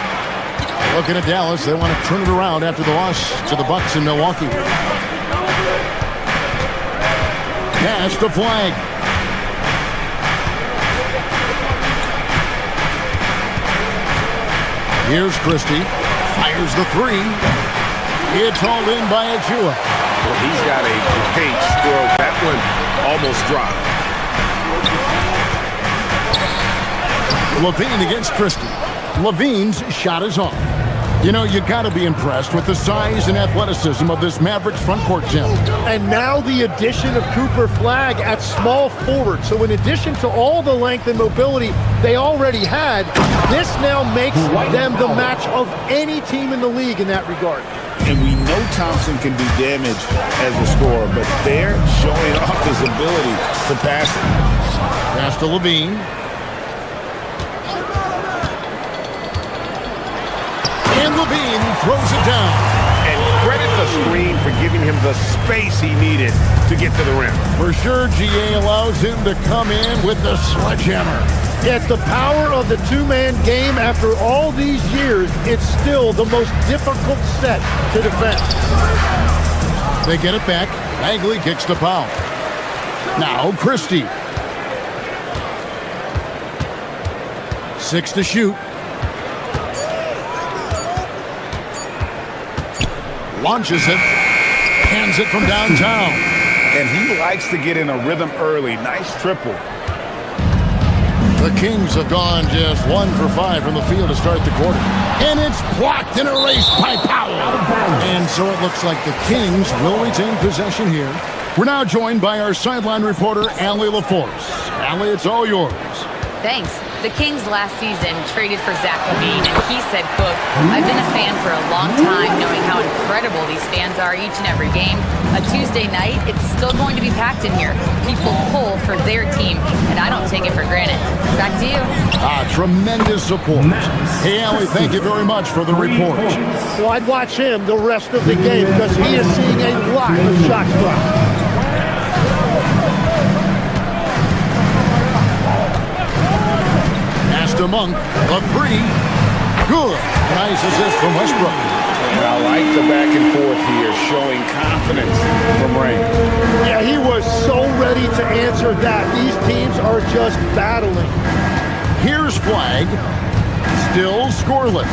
Looking at Dallas, they want to turn it around after the loss to the Bucks in Milwaukee. Pass to Flag. Here's Christie. Fires the 3. It's hauled in by Achua. Well, he's got a great stroke. That one almost dropped. LaVine against Christie. LaVine's shot is off. You know, you got to be impressed with the size and athleticism of this Mavericks front court gem. And now the addition of Cooper Flag at small forward. So in addition to all the length and mobility they already had, this now makes them the match of any team in the league in that regard. And we know Thompson can do damage as a scorer, but they're showing off his ability to pass it. Pass to LaVine. And LaVine throws it down. And credit the screen for giving him the space he needed to get to the rim. For sure, GA allows him to come in with the sledgehammer. Yeah, it's the power of the two-man game. After all these years, it's still the most difficult set to defend. They get it back. Bagley kicks to Powell. Now Christie. 6 to shoot. Launches it. Hands it from downtown. And he likes to get in a rhythm early. Nice triple. The Kings have gone just 1 for 5 from the field to start the quarter. And it's blocked and erased by Powell. And so it looks like the Kings will retain possession here. We're now joined by our sideline reporter, Allie LaForce. Allie, it's all yours. Thanks. The Kings last season traded for Zach LaVine, and he said, quote, "I've been a fan for a long time, knowing how incredible these fans are each and every game. A Tuesday night, it's still going to be packed in here. People pull for their team, and I don't take it for granted." Back to you. Tremendous support. Hey, Allie, thank you very much for the report. Well, I'd watch him the rest of the game because he is seeing a lot of shot clock. To Monk, a 3. Good. Nice assist from Westbrook. And I like the back and forth here, showing confidence from Ray. Yeah, he was so ready to answer that. These teams are just battling. Here's Flag. Still scoreless.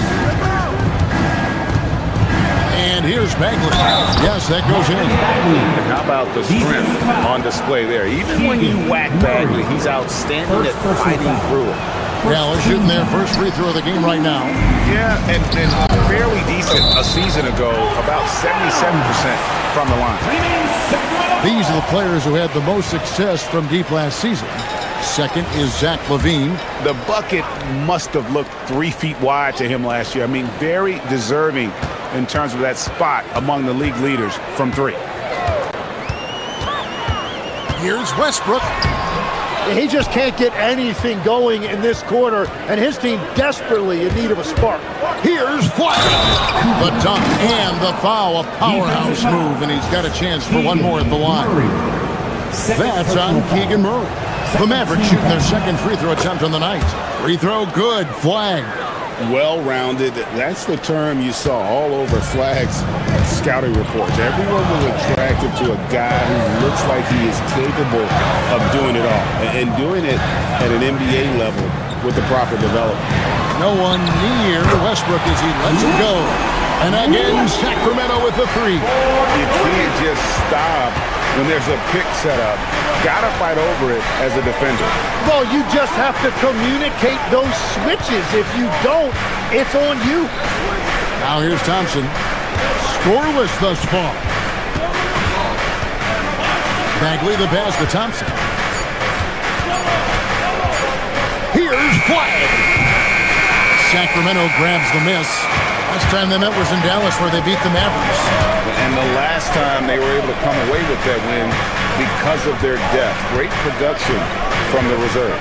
And here's Bagley. Yes, that goes in. And how about the strength on display there? Even when you whack Bagley, he's outstanding at fighting through it. Dallas shooting their first free throw of the game right now. Yeah, and fairly decent a season ago, about 77% from the line. These are the players who had the most success from deep last season. Second is Zach LaVine. The bucket must have looked 3 feet wide to him last year. I mean, very deserving in terms of that spot among the league leaders from 3. Here's Westbrook. He just can't get anything going in this quarter, and his team desperately in need of a spark. Here's Flag. The dunk and the foul, a powerhouse move, and he's got a chance for one more at the line. That's on Keegan Murray. The Mavericks shooting their second free throw attempt on the night. Free throw good. Flag. well-rounded. That's the term you saw all over Flag's scouting reports. Everyone was attracted to a guy who looks like he is capable of doing it all and doing it at an NBA level with the proper development. No one near Westbrook as he lets it go. And again, Sacramento with the three. You can't just stop when there's a pick set up. Gotta fight over it as a defender. Well, you just have to communicate those switches. If you don't, it's on you. Now here's Thompson. Scoreless thus far. Bagley the pass to Thompson. Here's Flag. Sacramento grabs the miss. Last time they met was in Dallas where they beat the Mavericks. And the last time they were able to come away with that win because of their depth. Great production from the reserves.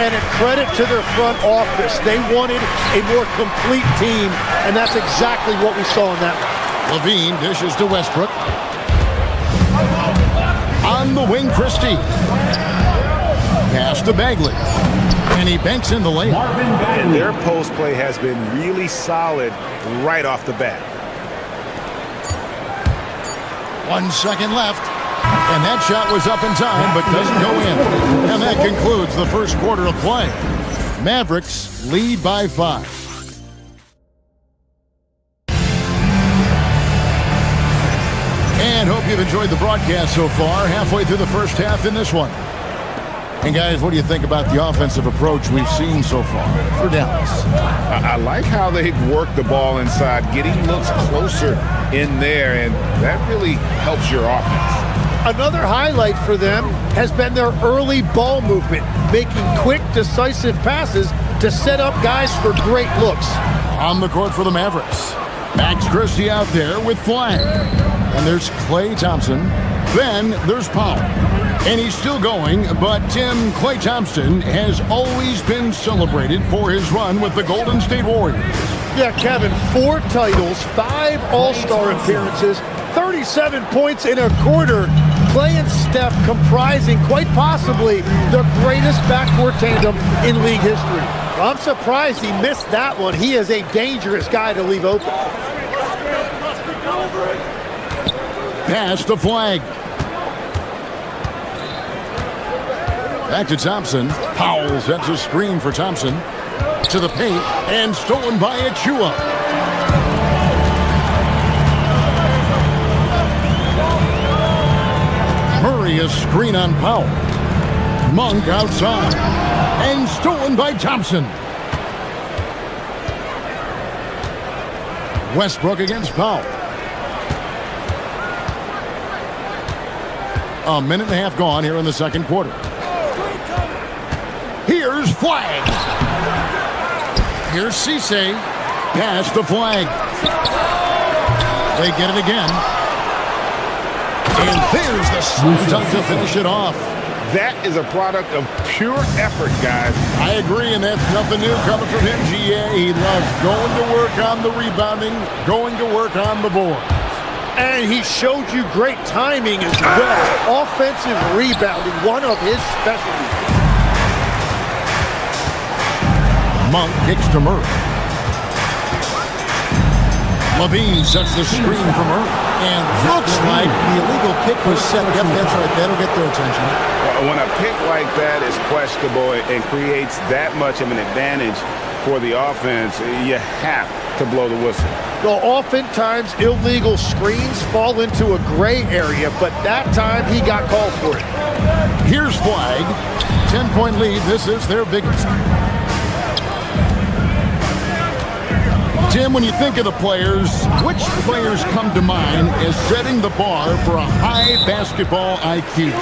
And a credit to their front office. They wanted a more complete team, and that's exactly what we saw in that one. Levine dishes to Westbrook. On the wing, Christie. Pass to Bagley. And he banks in the layup. And their post play has been really solid right off the bat. 1 second left. And that shot was up in time, but doesn't go in. And that concludes the first quarter of play. Mavericks lead by 5. And hope you've enjoyed the broadcast so far. Halfway through the first half in this one. And guys, what do you think about the offensive approach we've seen so far for Dallas? I like how they've worked the ball inside, getting looks closer in there, and that really helps your offense. Another highlight for them has been their early ball movement, making quick, decisive passes to set up guys for great looks. On the court for the Mavericks, Max Christie out there with Flag. And there's Klay Thompson. Then there's Powell. And he's still going, but Klay Thompson has always been celebrated for his run with the Golden State Warriors. Yeah, Kevin, 4 titles, 5 All-Star appearances, 37 points in a quarter. Klay and Steph comprising quite possibly the greatest backcourt tandem in league history. I'm surprised he missed that one. He is a dangerous guy to leave open. Pass to Flag. Back to Thompson. Powell sets a screen for Thompson. To the paint, and stolen by Achua. Murray a screen on Powell. Monk outside. And stolen by Thompson. Westbrook against Powell. A minute and a half gone here in the second quarter. Here's Flag. Here's Cisse. Pass to Flag. They get it again. And there's the slam dunk to finish it off. That is a product of pure effort, guys. I agree, and that's nothing new coming from him, GA. He loves going to work on the rebounding, going to work on the board. And he showed you great timing as well. Offensive rebounding, one of his specialties. Monk kicks to Murray. Levine sets the screen for Murray. And looks like the illegal kick was set. Yep, that's right. That'll get their attention. When a pick like that is questionable and creates that much of an advantage for the offense, you have to blow the whistle. Well, oftentimes illegal screens fall into a gray area, but that time he got called for it. Here's Flag. 10-point lead. This is their biggest. Tim, when you think of the players, which players come to mind as setting the bar for a high basketball IQ?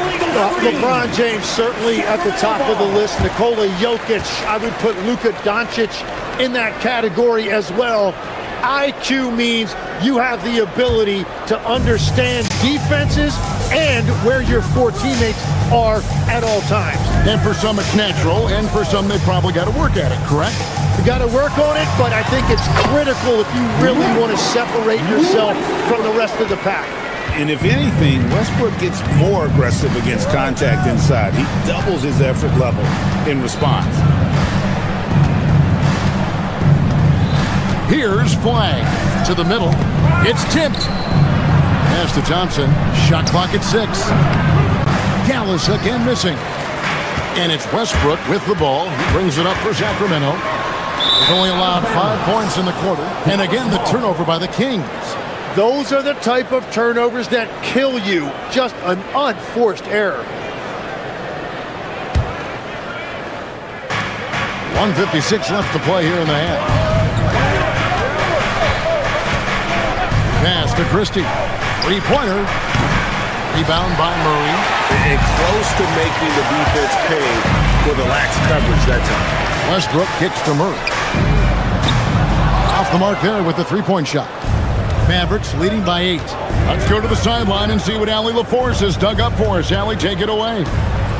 LeBron James certainly at the top of the list. Nikola Jokic, I would put Luka Doncic in that category as well. IQ means you have the ability to understand defenses and where your 4 teammates are at all times. And for some it's natural, and for some they probably got to work at it, correct? You got to work on it, but I think it's critical if you really want to separate yourself from the rest of the pack. And if anything, Westbrook gets more aggressive against contact inside. He doubles his effort level in response. Here's Flag to the middle. It's tipped. Pass to Thompson. Shot clock at 6. Gallus again missing. And it's Westbrook with the ball. He brings it up for Sacramento. They've only allowed 5 points in the quarter. And again, the turnover by the Kings. Those are the type of turnovers that kill you. Just an unforced error. 1:56 left to play here in the half. Pass to Christie. Three-pointer. Rebound by Murray. And close to making the defense pay for the lax coverage that time. Westbrook kicks to Murray. Off the mark there with the three-point shot. Mavericks leading by 8. Let's go to the sideline and see what Allie LaForce has dug up for us. Allie, take it away.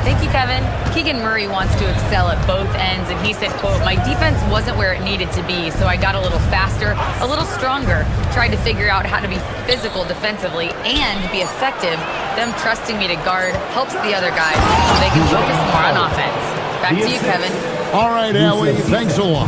Thank you, Kevin. Keegan Murray wants to excel at both ends, and he said, quote, "My defense wasn't where it needed to be, so I got a little faster, a little stronger, tried to figure out how to be physical defensively and be effective. Them trusting me to guard helps the other guys so they can focus more on offense." Back to you, Kevin. All right, Allie, thanks a lot.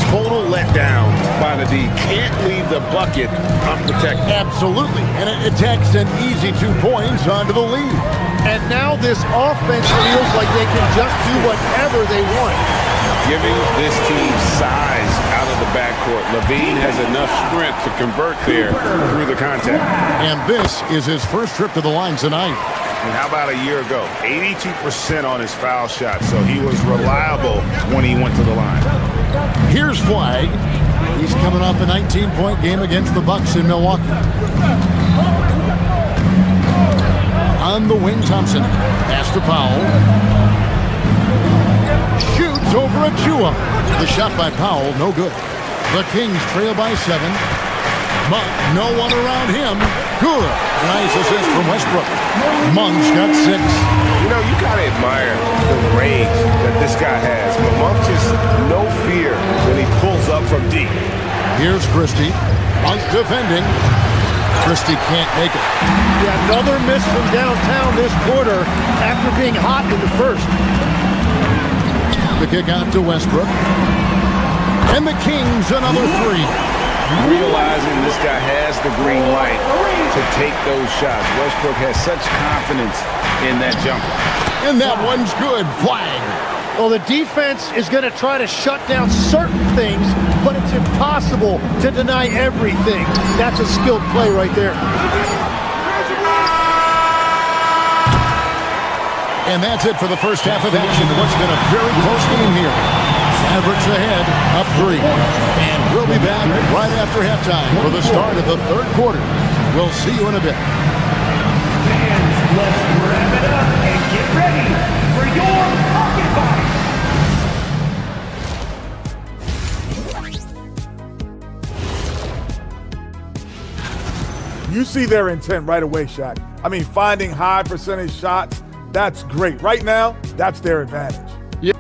Total letdown by the D. Can't leave the bucket unprotected. Absolutely, and it takes an easy 2 points onto the lead. And now this offense feels like they can just do whatever they want. Giving this team size out of the backcourt. Levine has enough strength to convert there through the contact. And this is his first trip to the line tonight. And how about a year ago? 82% on his foul shot, so he was reliable when he went to the line. Here's Flag. He's coming off a 19-point game against the Bucks in Milwaukee. On the wing, Thompson. Pass to Powell. Shoots over Achua. The shot by Powell, no good. The Kings trail by 7. Monk, no one around him. Good. Nice assist from Westbrook. Monk's got 6. You know, you gotta admire the range that this guy has. But Monk just no fear when he pulls up from deep. Here's Christie. Monk defending. Christie can't make it. Yeah, another miss from downtown this quarter after being hot in the first. The kick out to Westbrook. And the Kings another 3. Realizing this guy has the green light to take those shots. Westbrook has such confidence in that jumper. And that one's good. Flag. Well, the defense is going to try to shut down certain things, but it's impossible to deny everything. That's a skilled play right there. And that's it for the first half of action. What's been a very close game here. Mavericks ahead, up 3. And we'll be back right after halftime for the start of the third quarter. We'll see you in a bit. Fans, let's wrap it up and get ready for your pocket fight. You see their intent right away, Shaq. I mean, finding high percentage shots, that's great. Right now, that's their advantage. Yeah.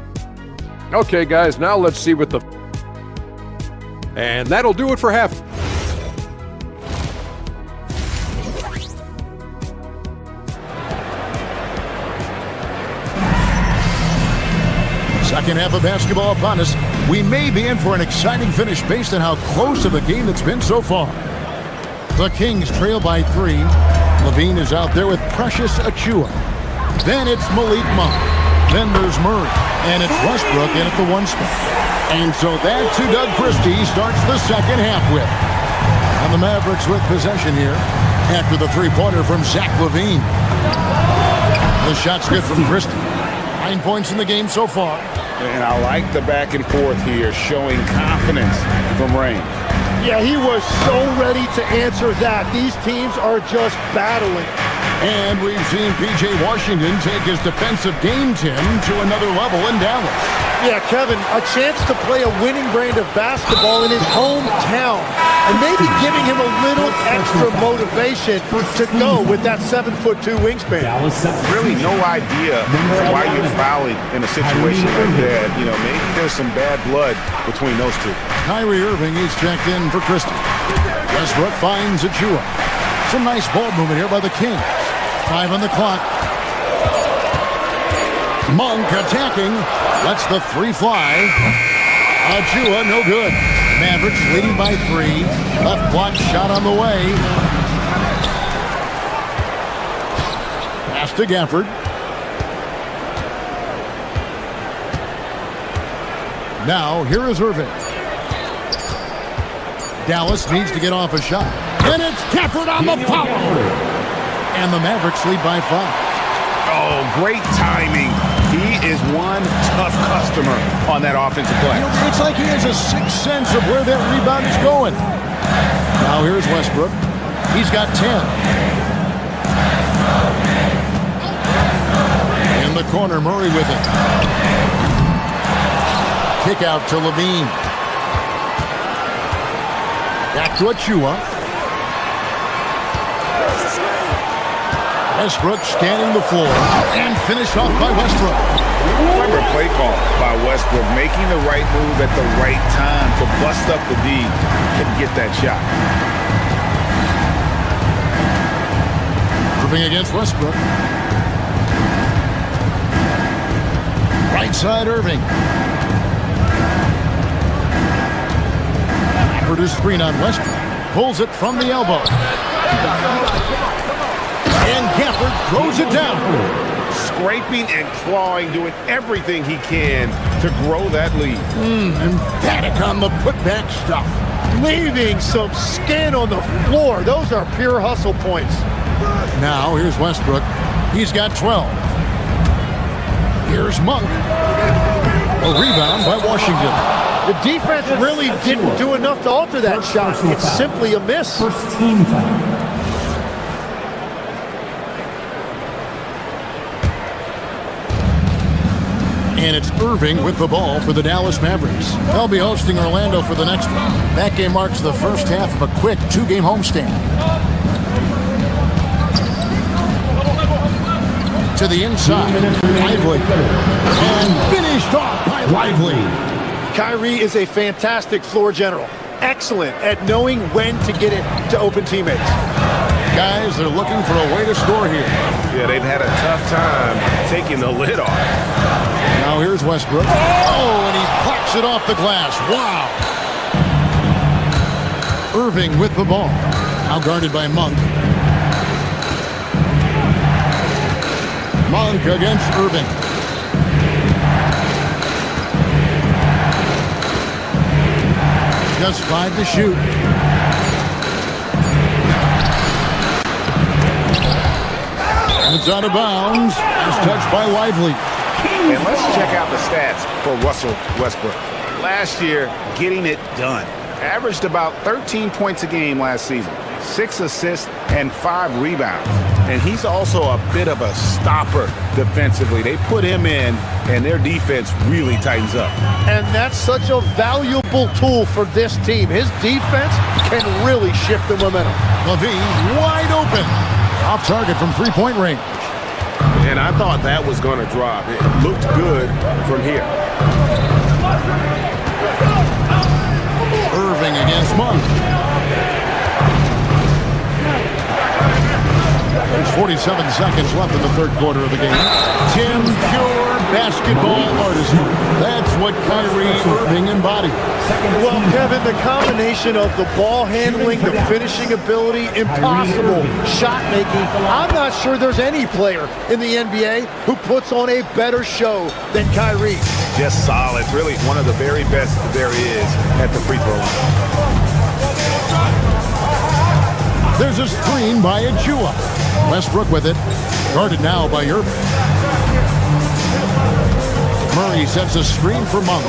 Okay, guys, now let's see what the... And that'll do it for half. Second half of basketball upon us. We may be in for an exciting finish based on how close of a game it's been so far. The Kings trail by 3. Levine is out there with Precious Achua. Then it's Malik Monk. Then there's Murray. And it's Westbrook in at the 1 spot. And so that's who Doug Christie starts the second half with. And the Mavericks with possession here after the three-pointer from Zach LaVine. The shot's good from Christie. 9 points in the game so far. And I like the back and forth here, showing confidence from range. Yeah, he was so ready to answer that. These teams are just battling. And we've seen P.J. Washington take his defensive game, Tim, to another level in Dallas. Yeah, Kevin, a chance to play a winning brand of basketball in his hometown. And maybe giving him a little extra motivation to go with that 7'2" wingspan. Really no idea why you're fouling in a situation like that. You know, maybe there's some bad blood between those two. Kyrie Irving is checked in for Christie. Westbrook finds Achua. Some nice ball movement here by the Kings. 5 on the clock. Monk attacking. Lets the 3 fly. Ajua, no good. Mavericks leading by 3. Left block shot on the way. Pass to Gafford. Now, here is Irving. Dallas needs to get off a shot. And it's Gafford on the follow. And the Mavericks lead by 5. Oh, great timing. He is one tough customer on that offensive play. It's like he has a sixth sense of where that rebound is going. Now here's Westbrook. He's got 10. In the corner, Murray with it. Kick out to Levine. Back to Achua. Westbrook scanning the floor and finished off by Westbrook. Clever play call by Westbrook, making the right move at the right time to bust up the D and get that shot. Irving against Westbrook. Right side Irving. For the screen on Westbrook. Pulls it from the elbow. And Gafford throws it down. Scraping and clawing, doing everything he can to grow that lead. Emphatic on the putback stuff. Leaving some skin on the floor. Those are pure hustle points. Now here's Westbrook. He's got 12. Here's Monk. A rebound by Washington. The defense really didn't do enough to alter that shot. It's simply a miss. First team foul. And it's Irving with the ball for the Dallas Mavericks. They'll be hosting Orlando for the next one. That game marks the first half of a quick 2-game homestand. To the inside, Lively. And finished off by Lively. Kyrie is a fantastic floor general. Excellent at knowing when to get it to open teammates. Guys, they're looking for a way to score here. Yeah, they've had a tough time taking the lid off. Now here's Westbrook. Oh, and he pops it off the glass. Wow. Irving with the ball. Now guarded by Monk. Monk against Irving. Just 5 to shoot. And it's out of bounds. It's touched by Lively. And let's check out the stats for Russell Westbrook. Last year, getting it done. Averaged about 13 points a game last season, 6 assists and 5 rebounds. And he's also a bit of a stopper defensively. They put him in, and their defense really tightens up. And that's such a valuable tool for this team. His defense can really shift the momentum. Levine wide open. Off target from three-point range. And I thought that was going to drop. It looked good from here. Irving against Monk. There's 47 seconds left in the third quarter of the game. Tim, pure basketball artistry. That's what Kyrie Irving embodied. Well, Kevin, the combination of the ball handling, the finishing ability, impossible shot making. I'm not sure there's any player in the NBA who puts on a better show than Kyrie. Just solid. Really one of the very best there is at the free throw line. There's a screen by Achua. Westbrook with it. Guarded now by Irving. Murray sets a screen for Monk.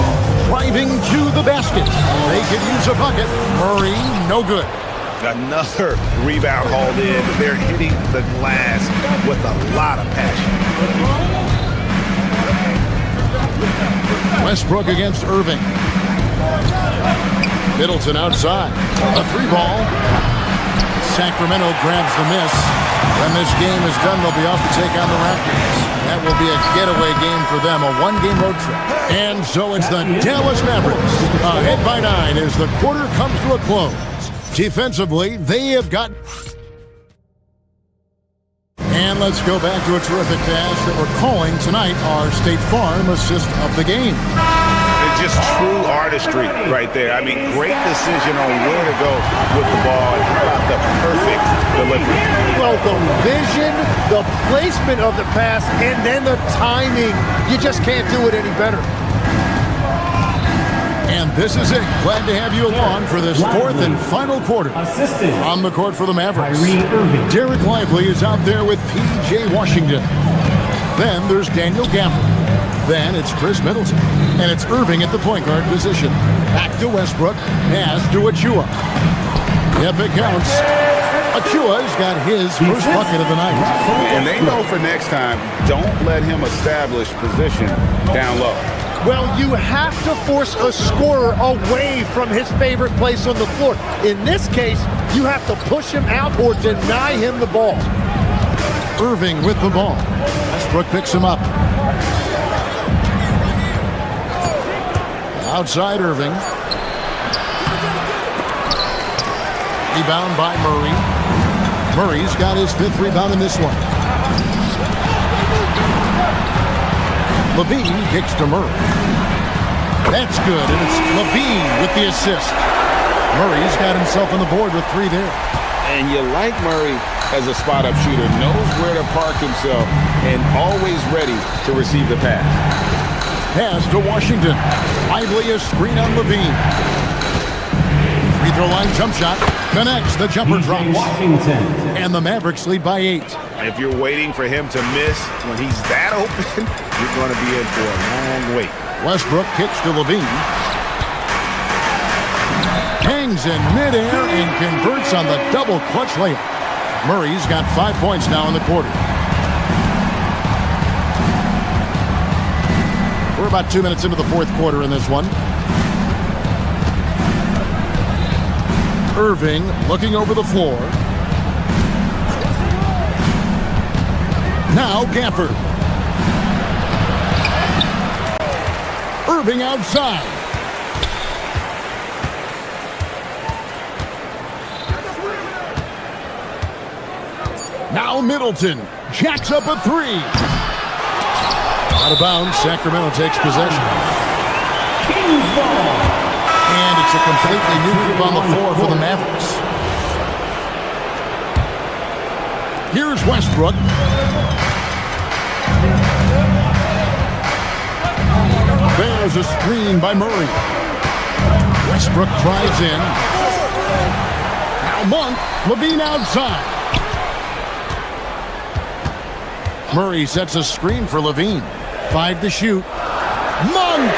Driving to the basket. They could use a bucket. Murray, no good. Another rebound hauled in. They're hitting the glass with a lot of passion. Westbrook against Irving. Middleton outside. A 3-ball. Sacramento grabs the miss. When this game is done, they'll be off to take on the Raptors. That will be a getaway game for them, a 1-game road trip. And so it's the Dallas Mavericks. Ahead by 9 as the quarter comes to a close. Defensively, they have got... And let's go back to a terrific task that we're calling tonight our State Farm Assist of the Game. And just true artistry right there. I mean, great decision on where to go with the ball and how about the perfect delivery. Well, the vision, the placement of the pass, and then the timing. You just can't do it any better. And this is it. Glad to have you along for this fourth and final quarter. Assistant. On the court for the Mavericks, Irving. Derek Lively is out there with P.J. Washington. Then there's Daniel Gafford. Then it's Chris Middleton. And it's Irving at the point guard position. Back to Westbrook. Pass to Achua. Yep, it counts. Achua's got his first bucket of the night. And they know for next time, don't let him establish position down low. Well, you have to force a scorer away from his favorite place on the floor. In this case, you have to push him out or deny him the ball. Irving with the ball. Westbrook picks him up. Outside Irving. Rebound by Murray. Murray's got his fifth rebound in this one. Levine kicks to Murray. That's good, and it's Levine with the assist. Murray's got himself on the board with 3 there. And you like Murray as a spot-up shooter, knows where to park himself, and always ready to receive the pass. Pass to Washington. Lively a screen on Levine. Free throw line jump shot. Connects. The jumper drops. Washington. And the Mavericks lead by 8. If you're waiting for him to miss when he's that open, you're going to be in for a long wait. Westbrook kicks to Levine. Hangs in midair and converts on the double clutch layup. Murray's got 5 points now in the quarter. We're about 2 minutes into the fourth quarter in this one. Irving looking over the floor. Now Gafford. Irving outside. Now Middleton jacks up a 3. Out of bounds, Sacramento takes possession. Kings ball. And it's a completely new group on the floor for the Mavericks. Here's Westbrook. There's a screen by Murray. Westbrook drives in. Now Monk, Levine outside. Murray sets a screen for Levine. 5 to shoot. Monk!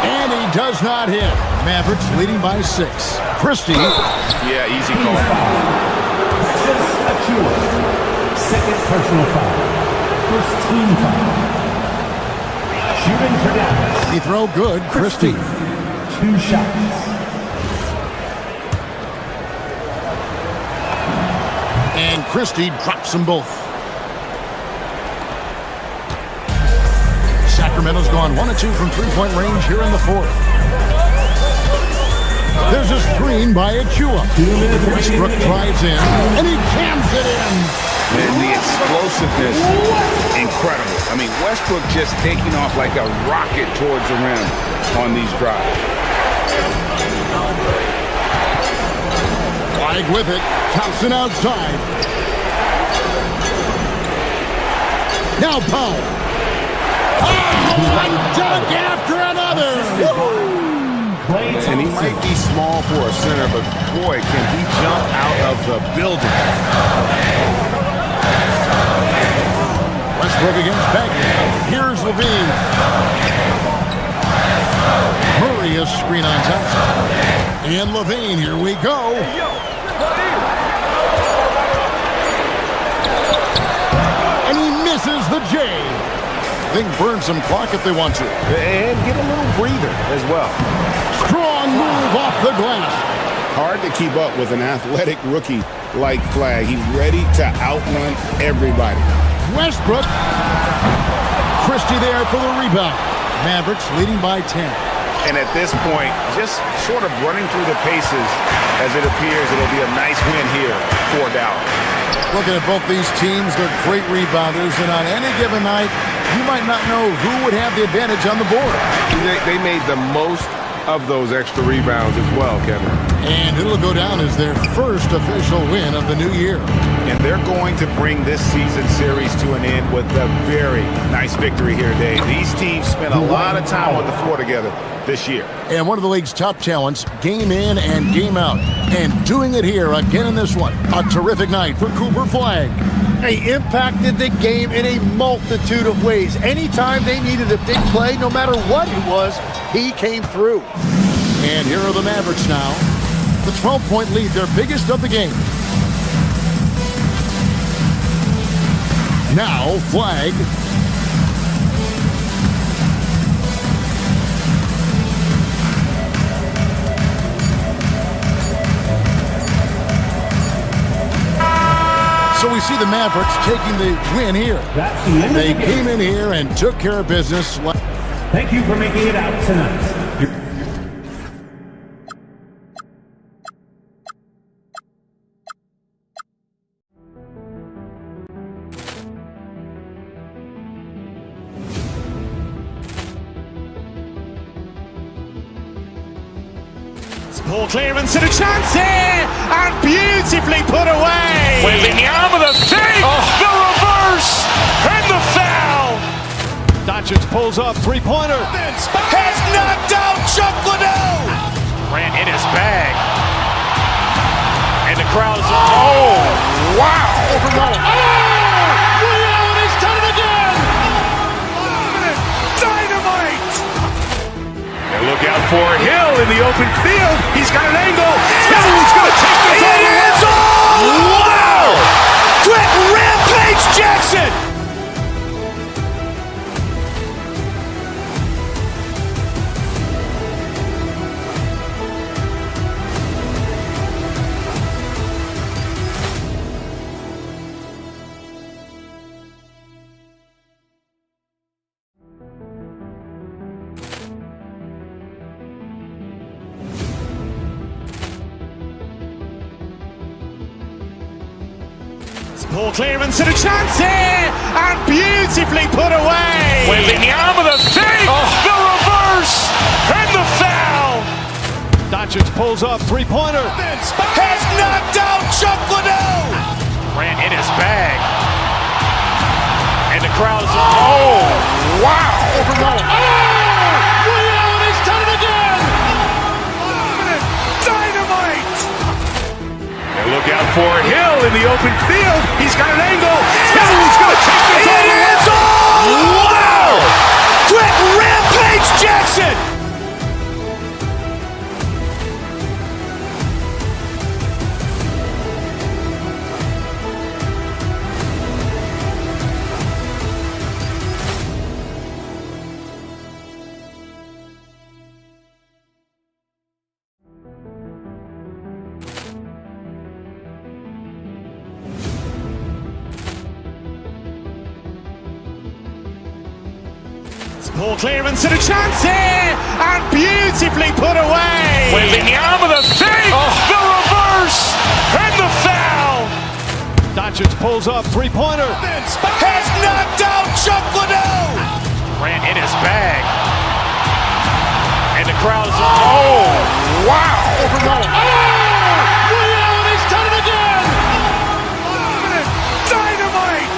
And he does not hit. Mavericks leading by 6. Christie. Yeah, easy call. Just Achua. Second personal foul. First team foul. Shooting for Dallas. Free throw good. Christie. 2 shots. And Christie drops them both. Sacramento's gone 1 of 2 from 3-point range here in the fourth. There's a screen by Achua. Westbrook drives in, and he jams it in. And the explosiveness, incredible. I mean, Westbrook just taking off like a rocket towards the rim on these drives. Flag with it. Thompson outside. Now Powell. One dunk after another. And he might be small for a center, but boy, can he jump out of the building. Westbrook against Beck. Here's Levine. Murray is screen on top. And Levine, here we go. And he misses the J. They can burn some clock if they want to. And get a little breather as well. Strong move off the glass. Hard to keep up with an athletic rookie like Flag. He's ready to outrun everybody. Westbrook. Christie there for the rebound. Mavericks leading by 10. And at this point, just sort of running through the paces as it appears it'll be a nice win here for Dallas. Looking at both these teams, they're great rebounders, and on any given night, you might not know who would have the advantage on the board. They made the most of those extra rebounds as well, Kevin. And it'll go down as their first official win of the new year. And they're going to bring this season series to an end with a very nice victory here today. These teams spent a lot of time on the floor together this year. And one of the league's top talents, game in and game out. And doing it here again in this one. A terrific night for Cooper Flagg. He impacted the game in a multitude of ways. Anytime they needed a big play, no matter what it was, he came through. And here are the Mavericks now. The 12-point lead, their biggest of the game. Now, Flagg. So we see the Mavericks taking the win here. That's the end They of the game. came in here and took care of business. Thank you for making it out tonight. Ball clearance and a chance here, and beautifully put away. Wembanyama the fake, the reverse, and the foul. Doncic pulls up, three-pointer. Has knocked out Chuck Liddell. Ran in his bag, and the crowd is wow. Liddell, he's done it again. Dynamite. And look out for Hill in the open field. He's got an angle. Hill's going to take this all the way. Wow! Quick Rampage Jackson. Ball clearance and a chance here, and beautifully put away. Wembanyama the fake, the reverse, and the foul. Doncic pulls up, three-pointer. Has knocked out Chuck Liddell. Ran in his bag, and the crowd is wow. Liddell, he's done it again. Dynamite. And look out for Hill in the open field. He's got an angle. Hill's going to take this all the way. Wow! Quick Rampage Jackson. Ball clearance and a chance here, and beautifully put away. Wembanyama the fake, the reverse, and the foul. Doncic pulls up, three-pointer. Has knocked out Chuck Liddell. Ran in his bag, and the crowd is wow. Liddell, he's done it again. Dynamite.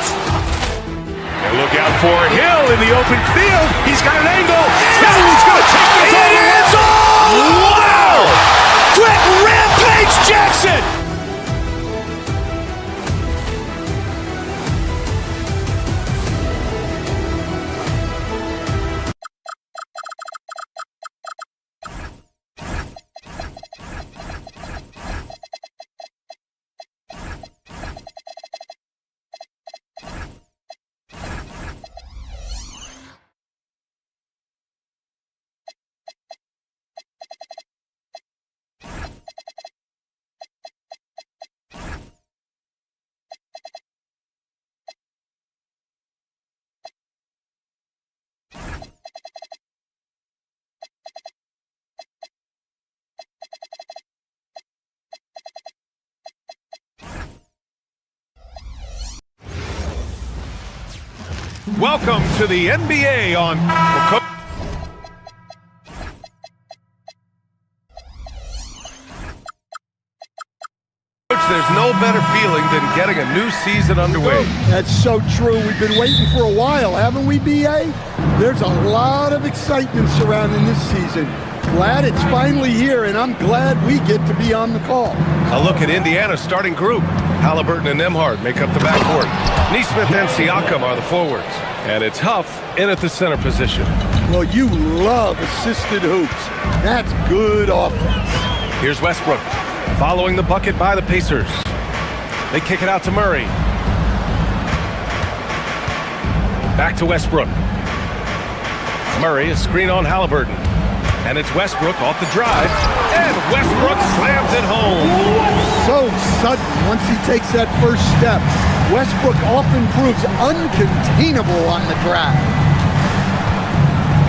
And look out for Hill in the open field. He's got an angle. Hill's going to take this all the way. Wow! Quick Rampage Jackson. welcome to the NBA on... There's no better feeling than getting a new season underway. That's so true. We've been waiting for a while, haven't we, B.A.? There's a lot of excitement surrounding this season. Glad it's finally here, and I'm glad we get to be on the call. A look at Indiana's starting group. Halliburton and Nembhard make up the backcourt. Nesmith and Siakam are the forwards. And it's Huff in at the center position. Well, you love assisted hoops. That's good offense. Here's Westbrook, following the bucket by the Pacers. They kick it out to Murray. Back to Westbrook. Murray, a screen on Halliburton. And it's Westbrook off the drive. And Westbrook slams it home. So sudden once he takes that first step. Westbrook often proves uncontainable on the drive.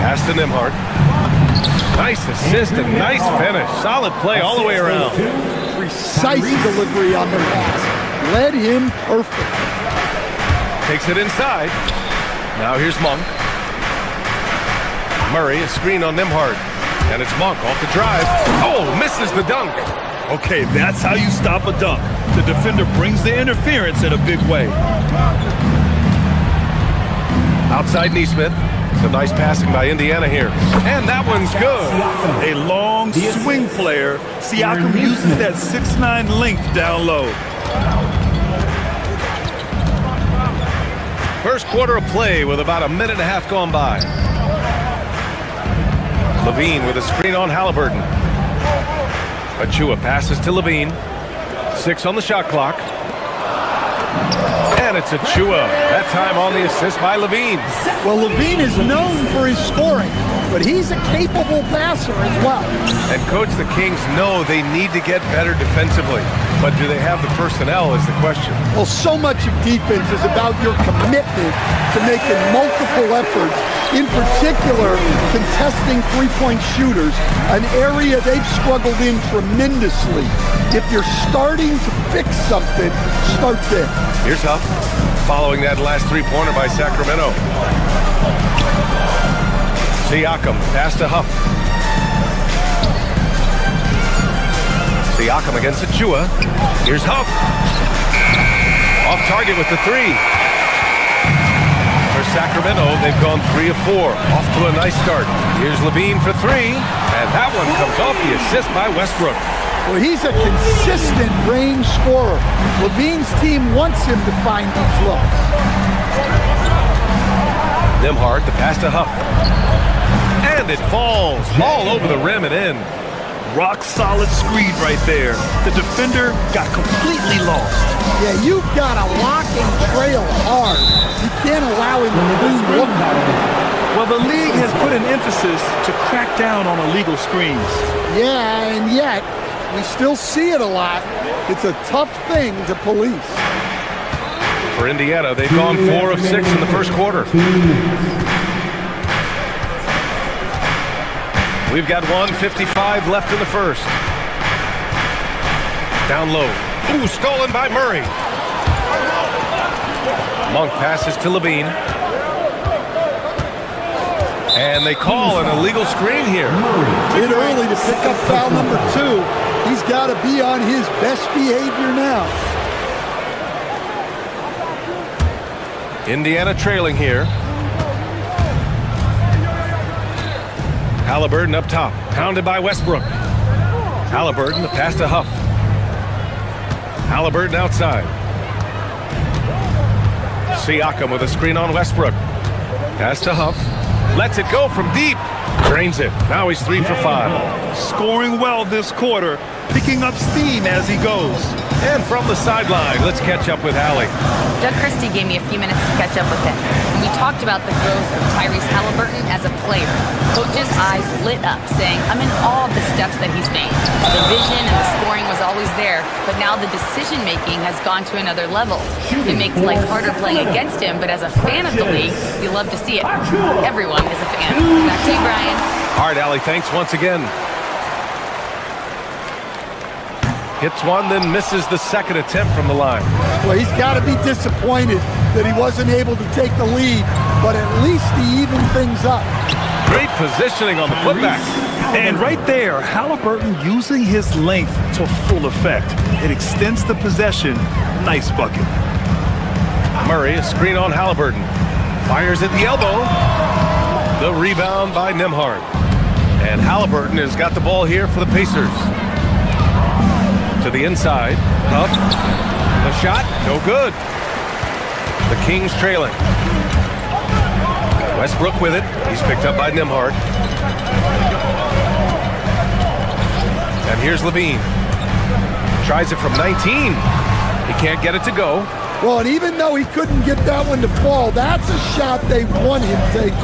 Pass to Nembhard. Nice assist and nice finish. Solid play all the way around. Precise delivery on the pass. Led him perfect. Takes it inside. Now here's Monk. Murray, a screen on Nembhard. And it's Monk off the drive. Oh, misses the dunk. Okay, that's how you stop a dunk. The defender brings the interference in a big way. Outside Nesmith. Some nice passing by Indiana here. And that one's good. A long swing player. Siakam uses that 6'9" length down low. First quarter of play with about a minute and a half gone by. Levine with a screen on Halliburton. Achua passes to Levine. 6 on the shot clock. And it's Achua. That time on the assist by Levine. Well, Levine is known for his scoring, but he's a capable passer as well. And Coach, the Kings know they need to get better defensively. But do they have the personnel is the question. Well, so much of defense is about your commitment to making multiple efforts, in particular, contesting three-point shooters, an area they've struggled in tremendously. If you're starting to fix something, start there. Here's Huff, following that last three-pointer by Sacramento. Siakam, pass to Huff. Siakam against Achua. Here's Huff. Off target with the three. For Sacramento, they've gone 3 of 4. Off to a nice start. Here's Levine for 3. And that one comes off the assist by Westbrook. Well, he's a consistent range scorer. Levine's team wants him to find these looks. Nembhard, the pass to Huff. And it falls all over the rim and in. Rock solid screen right there. The defender got completely lost. Yeah, you've got to lock and trail hard. You can't allow him to clean look out of it. Well, the league has put an emphasis to crack down on illegal screens. Yeah, and yet, we still see it a lot. It's a tough thing to police. For Indiana, they've gone 4 of 6 in the first quarter. We've got 1:55 left in the first. Down low. Ooh, stolen by Murray. Monk passes to Levine. And they call an illegal screen here. Bit early to pick up foul number 2. He's got to be on his best behavior now. Indiana trailing here. Halliburton up top, pounded by Westbrook. Halliburton, the pass to Huff. Halliburton outside. Siakam with a screen on Westbrook. Pass to Huff. Lets it go from deep. Drains it. Now he's 3 for 5. Scoring well this quarter. Picking up steam as he goes. And from the sideline, let's catch up with Hallie. Doug Christie gave me a few minutes to catch up with him. And we talked about the growth of Tyrese Halliburton as a player. Coach's eyes lit up, saying, I'm in awe of the steps that he's made. The vision and the scoring was always there, but now the decision-making has gone to another level. It makes life harder playing against him, but as a fan of the league, we love to see it. Everyone is a fan. Back to you, Brian. All right, Allie, thanks once again. Hits one, then misses the second attempt from the line. Well, he's got to be disappointed that he wasn't able to take the lead but at least he evened things up. Great positioning on the putback. And right there, Halliburton using his length to full effect. It extends the possession. Nice bucket. Murray, a screen on Halliburton. Fires at the elbow. The rebound by Nembhard. And Halliburton has got the ball here for the Pacers. To the inside. Huff. The shot, no good. The Kings trailing. Westbrook with it. He's picked up by Nembhard. And here's Levine. Tries it from 19. He can't get it to go. Well, and even though he couldn't get that one to fall, that's a shot they want him taking.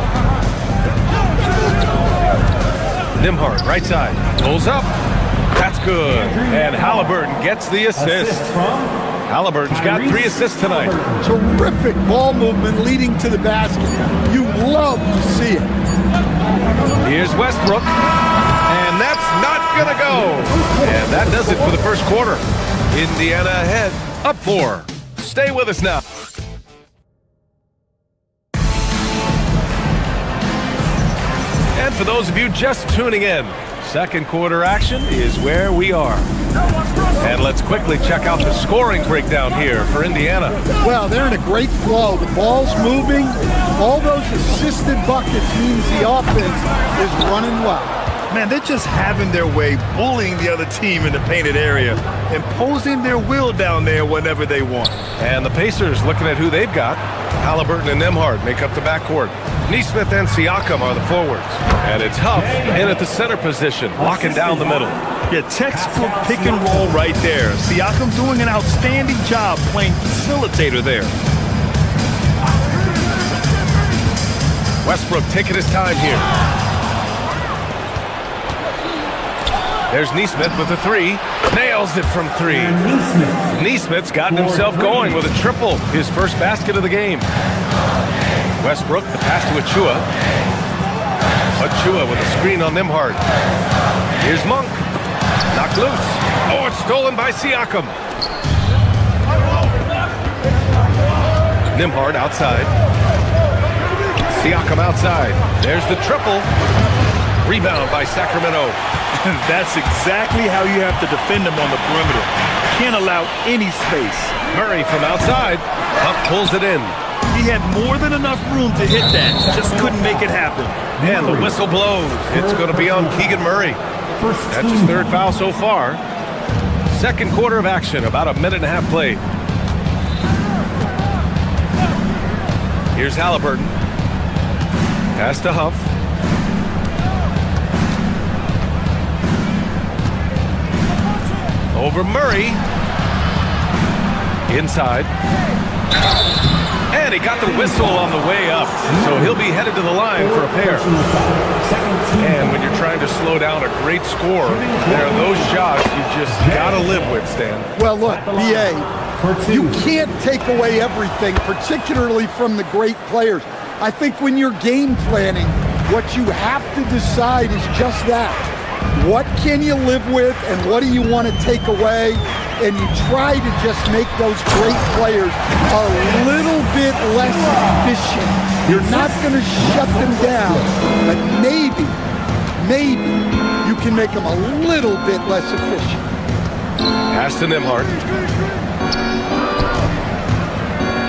Nembhard, right side. Pulls up. That's good. And Halliburton gets the assist. Halliburton's got 3 assists tonight. Terrific ball movement leading to the basket. You love to see it. Here's Westbrook. And that's not going to go. And that does it for the first quarter. Indiana ahead, up 4. Stay with us now. And for those of you just tuning in, second quarter action is where we are. And let's quickly check out the scoring breakdown here for Indiana. Well, they're in a great flow. The ball's moving. All those assisted buckets means the offense is running well. Man, they're just having their way, bullying the other team in the painted area, imposing their will down there whenever they want. And the Pacers, looking at who they've got, Halliburton and Nembhard make up the backcourt. Neesmith and Siakam are the forwards. And it's Huff in at the center position, locking down the middle. Yeah, textbook pick and roll right there. Siakam doing an outstanding job playing facilitator there. Westbrook taking his time here. There's Neesmith with a 3. Nails it from 3. Neesmith's gotten himself going with a triple, his first basket of the game. Westbrook, the pass to Achua. Achua with a screen on Nembhard. Here's Monk. Knocked loose. Oh, it's stolen by Siakam. Nembhard outside. Siakam outside. There's the triple. Rebound by Sacramento. That's exactly how you have to defend them on the perimeter. Can't allow any space. Murray from outside. Huff pulls it in. He had more than enough room to hit that. Just couldn't make it happen. And the whistle blows. It's going to be on Keegan Murray. That's his 3rd foul so far. Second quarter of action, about a minute and a half played. Here's Halliburton. Pass to Huff. Over Murray. Inside. And he got the whistle on the way up. So he'll be headed to the line for a pair. And when you're trying to slow down a great score, there are those shots you just got to live with, Stan. Well, look, BA, you can't take away everything, particularly from the great players. I think when you're game planning, what you have to decide is just that. What can you live with and what do you want to take away? And you try to just make those great players a little bit less efficient. You're not going to shut them down, but maybe you can make them a little bit less efficient. Pass to Nembhard.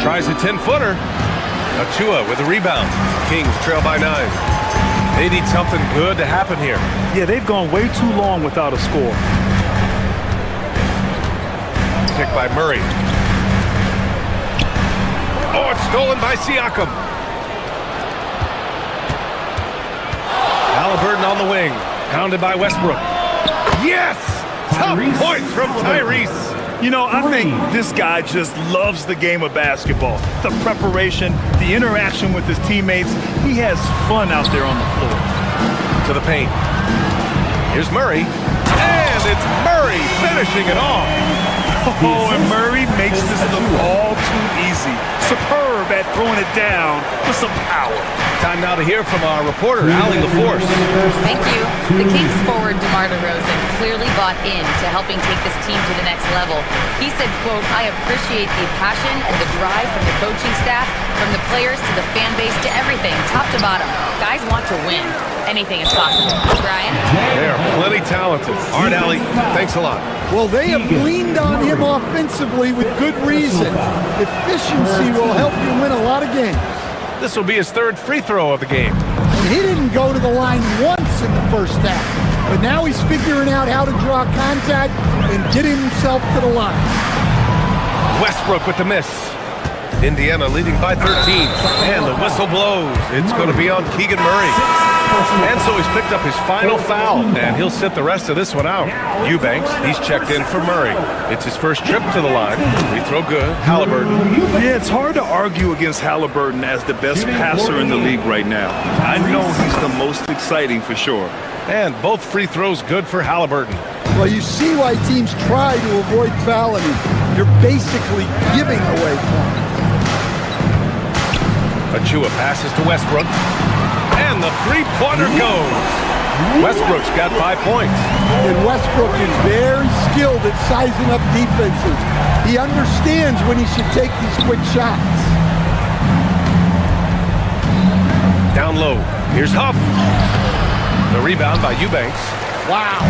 Tries a 10-footer. Achua with a rebound. Kings trail by 9. They need something good to happen here. Yeah, they've gone way too long without a score. Picked by Murray. Oh, it's stolen by Siakam. Halliburton on the wing. Pounded by Westbrook. Yes! Tough points from Tyrese. You know, I think this guy just loves the game of basketball. The preparation, the interaction with his teammates. He has fun out there on the floor. To the paint. Here's Murray. And it's Murray finishing it off. Oh, and Murray makes this look all too easy. Superb at throwing it down with some power. Time now to hear from our reporter, Allie LaForce. Thank you. The Kings forward DeMar DeRozan clearly bought into helping take this team to the next level. He said, quote, "I appreciate the passion and the drive from the coaching staff, from the players to the fan base to everything, top to bottom. Guys want to win. Anything is possible." Brian? They are plenty talented. All right, Allie, thanks a lot. Well, they have leaned on him offensively with good reason. Efficiency will help you win a lot of games. This will be his third free throw of the game. And he didn't go to the line once in the first half. But now he's figuring out how to draw contact and get himself to the line. Westbrook with the miss. Indiana leading by 13. And the whistle blows. It's going to be on Keegan Murray. And so he's picked up his final foul, and he'll sit the rest of this one out. Eubanks, he's checked in for Murray. It's his first trip to the line. Free throw good. Halliburton. Yeah, it's hard to argue against Halliburton as the best passer in the league right now. I know he's the most exciting for sure. And both free throws good for Halliburton. Well, you see why teams try to avoid fouling him. You're basically giving away points. Achua passes to Westbrook. And the three-pointer goes. Westbrook's got 5 points. And Westbrook is very skilled at sizing up defenses. He understands when he should take these quick shots. Down low. Here's Huff. The rebound by Eubanks. Wow.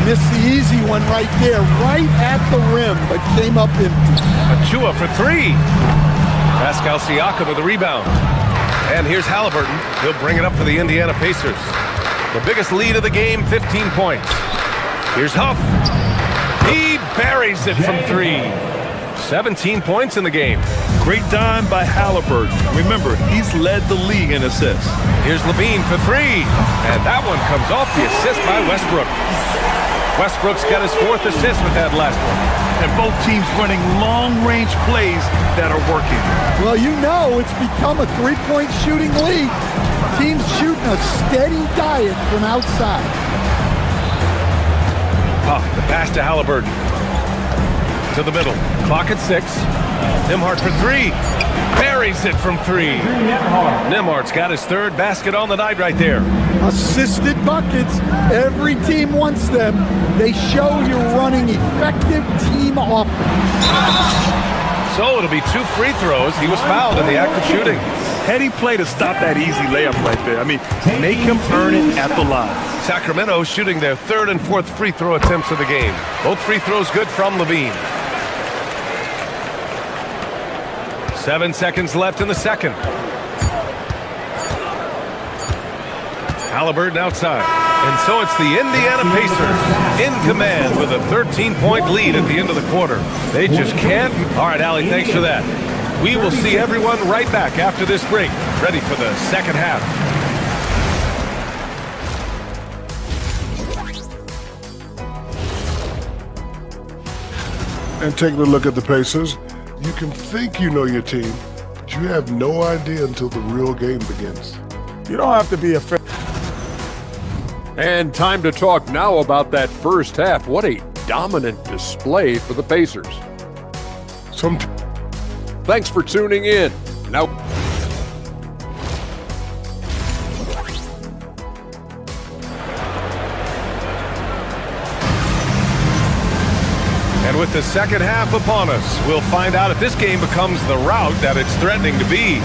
Missed the easy one right there, right at the rim, but came up empty. Achua for three. Pascal Siakam with the rebound. And here's Halliburton. He'll bring it up for the Indiana Pacers. The biggest lead of the game, 15 points. Here's Huff. He buries it from three. 17 points in the game. Great dime by Halliburton. Remember, he's led the league in assists. Here's Levine for three. And that one comes off the assist by Westbrook. Westbrook's got his fourth assist with that last one. And both teams running long-range plays that are working. Well, you know it's become a three-point shooting league. Teams shooting a steady diet from outside. Huff, the pass to Halliburton. To the middle. Clock at 6. Nembhard for three. Buries it from three. Nembhard's got his third basket on the night right there. Assisted buckets. Every team wants them. They show you're running effective team offense. So it'll be 2 free throws. He was fouled in the act of shooting. Heady play to stop that easy layup right there. I mean, make him earn it at the line. Sacramento shooting their third and fourth free throw attempts of the game. Both free throws good from Levine. 7 seconds left in the second. Halliburton outside. And so it's the Indiana Pacers in command with a 13-point lead at the end of the quarter. They just can't. All right, Allie, thanks for that. We will see everyone right back after this break, ready for the second half. And taking a look at the Pacers, you can think you know your team, but you have no idea until the real game begins. You don't have to be a fan. And time to talk now about that first half. What a dominant display for the Pacers. Thanks for tuning in. Now, and with the second half upon us, we'll find out if this game becomes the rout that it's threatening to be.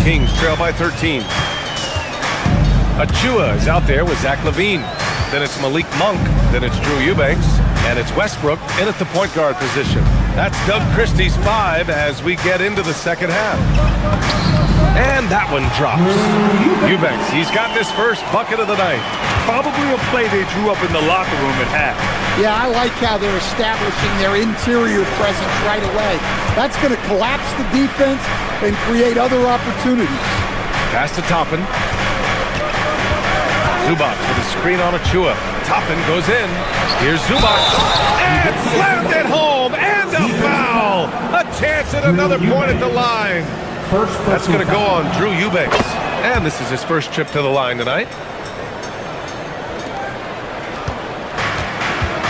Kings trail by 13. Achua is out there with Zach LaVine. Then it's Malik Monk. Then it's Drew Eubanks. And it's Westbrook in at the point guard position. That's Doug Christie's 5 as we get into the second half. And that one drops. Eubanks, he's got his first bucket of the night. Probably a play they drew up in the locker room at half. Yeah, I like how they're establishing their interior presence right away. That's going to collapse the defense and create other opportunities. Pass to Toppin. Zubac with a screen on Achua. Toppin goes in. Here's Zubac. And slammed it home. And a foul. A chance at another point at the line. That's going to go on Drew Eubanks. And this is his first trip to the line tonight.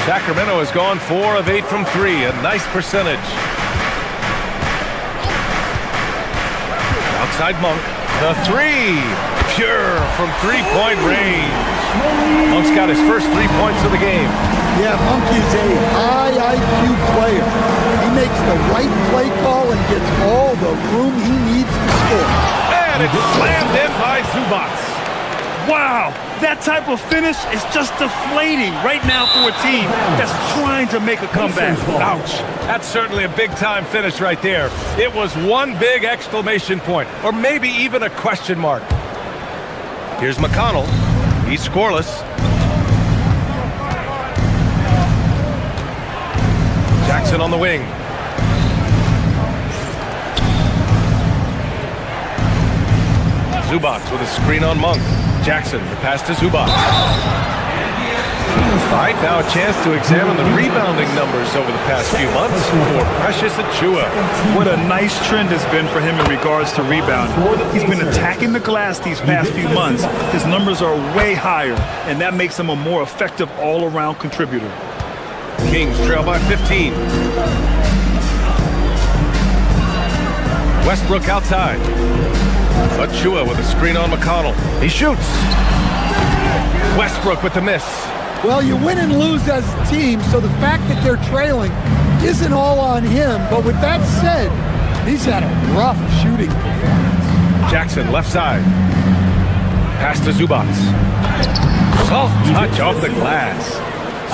Sacramento has gone 4 of 8 from 3. A nice percentage. Outside Monk. The 3. Pure from three-point range. Monk's got his first 3 points of the game. Yeah, Monk is a high IQ player. He makes the right play call and gets all the room he needs to score. And it's slammed in by Zubac. Wow, that type of finish is just deflating right now for a team that's trying to make a comeback. Ouch. That's certainly a big-time finish right there. It was one big exclamation point, or maybe even a question mark. Here's McConnell. He's scoreless. Jackson on the wing. Zubac with a screen on Monk. Jackson, the pass to Zubac. All right, now a chance to examine the rebounding numbers over the past few months for Precious Achiuwa. What a nice trend has been for him in regards to rebounding. He's been attacking the glass these past few months. His numbers are way higher, and that makes him a more effective all-around contributor. Kings trail by 15. Westbrook outside. Achiuwa with a screen on McConnell. He shoots. Westbrook with the miss. Well, you win and lose as a team, so the fact that they're trailing isn't all on him. But with that said, he's had a rough shooting performance. Jackson left side. Pass to Zubac. Soft touch off the glass.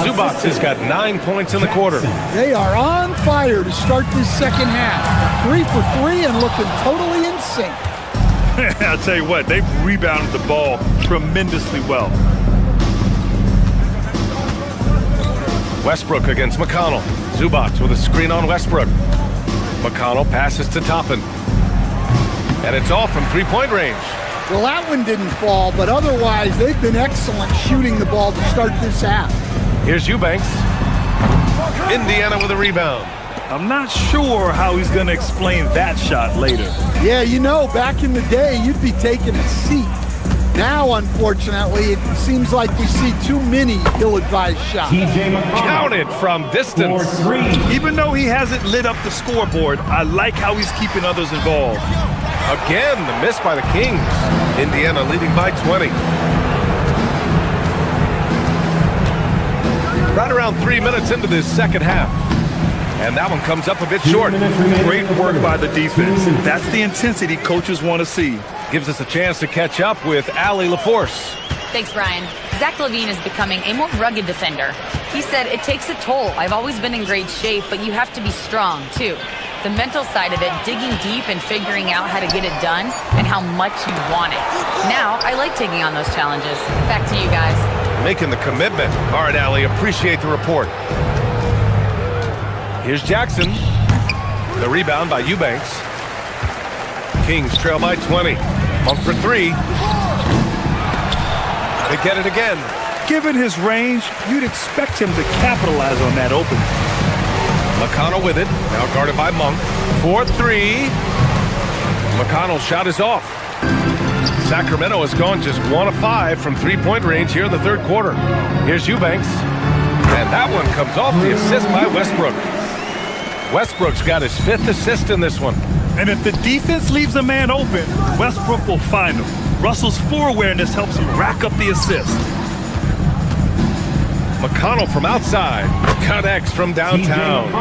Zubac has got 9 points in the quarter. They are on fire to start this second half. 3 for 3 and looking totally in sync. I'll tell you what, they've rebounded the ball tremendously well. Westbrook against McConnell. Zubac with a screen on Westbrook. McConnell passes to Toppin. And it's off from three-point range. Well, that one didn't fall, but otherwise they've been excellent shooting the ball to start this half. Here's Eubanks. Indiana with a rebound. I'm not sure how he's going to explain that shot later. Yeah, you know, back in the day, you'd be taking a seat. Now, unfortunately, it seems like we see too many ill-advised shots. Counted from distance. Even though he hasn't lit up the scoreboard, I like how he's keeping others involved. Again, the miss by the Kings. Indiana leading by 20. Right around 3 minutes into this second half. And that one comes up a bit short. Great work by the defense. That's the intensity coaches want to see. Gives us a chance to catch up with Allie LaForce. Thanks, Brian. Zach LaVine is becoming a more rugged defender. He said, "It takes a toll. I've always been in great shape, but you have to be strong, too." The mental side of it, digging deep and figuring out how to get it done and how much you want it. Now, I like taking on those challenges. Back to you guys. Making the commitment. All right, Allie, appreciate the report. Here's Jackson. The rebound by Eubanks. Kings trail by 20. Monk for 3. They get it again. Given his range, you'd expect him to capitalize on that opening. McConnell with it. Now guarded by Monk. 4-3. McConnell's shot is off. Sacramento has gone just 1 of 5 from three-point range here in the third quarter. Here's Eubanks. And that one comes off the assist by Westbrook. Westbrook's got his 5th assist in this one. And if the defense leaves a man open, Westbrook will find him. Russell's floor awareness helps him rack up the assist. McConnell from outside. Connects from downtown.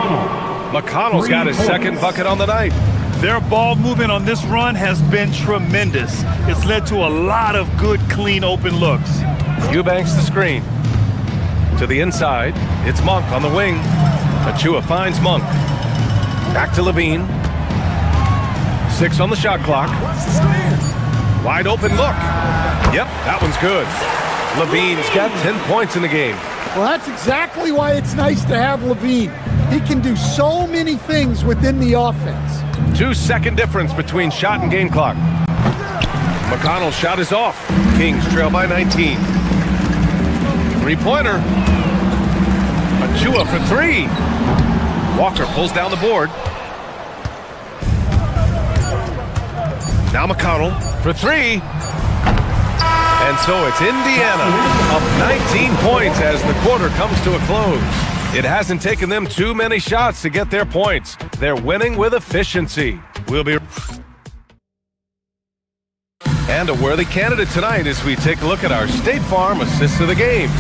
McConnell's got his second bucket on the night. Their ball movement on this run has been tremendous. It's led to a lot of good, clean, open looks. Eubanks the screen. To the inside. It's Monk on the wing. Achiuwa finds Monk. Back to LaVine. 6 on the shot clock. Wide open look. Yep, that one's good. LaVine's got 10 points in the game. Well, that's exactly why it's nice to have LaVine. He can do so many things within the offense. 2-second difference between shot and game clock. McConnell's shot is off. Kings trail by 19. Three-pointer. Achiuwa for 3. Walker pulls down the board. Now McConnell for three. And so it's Indiana up 19 points as the quarter comes to a close. It hasn't taken them too many shots to get their points. They're winning with efficiency. We'll be... And a worthy candidate tonight as we take a look at our State Farm assist of the game.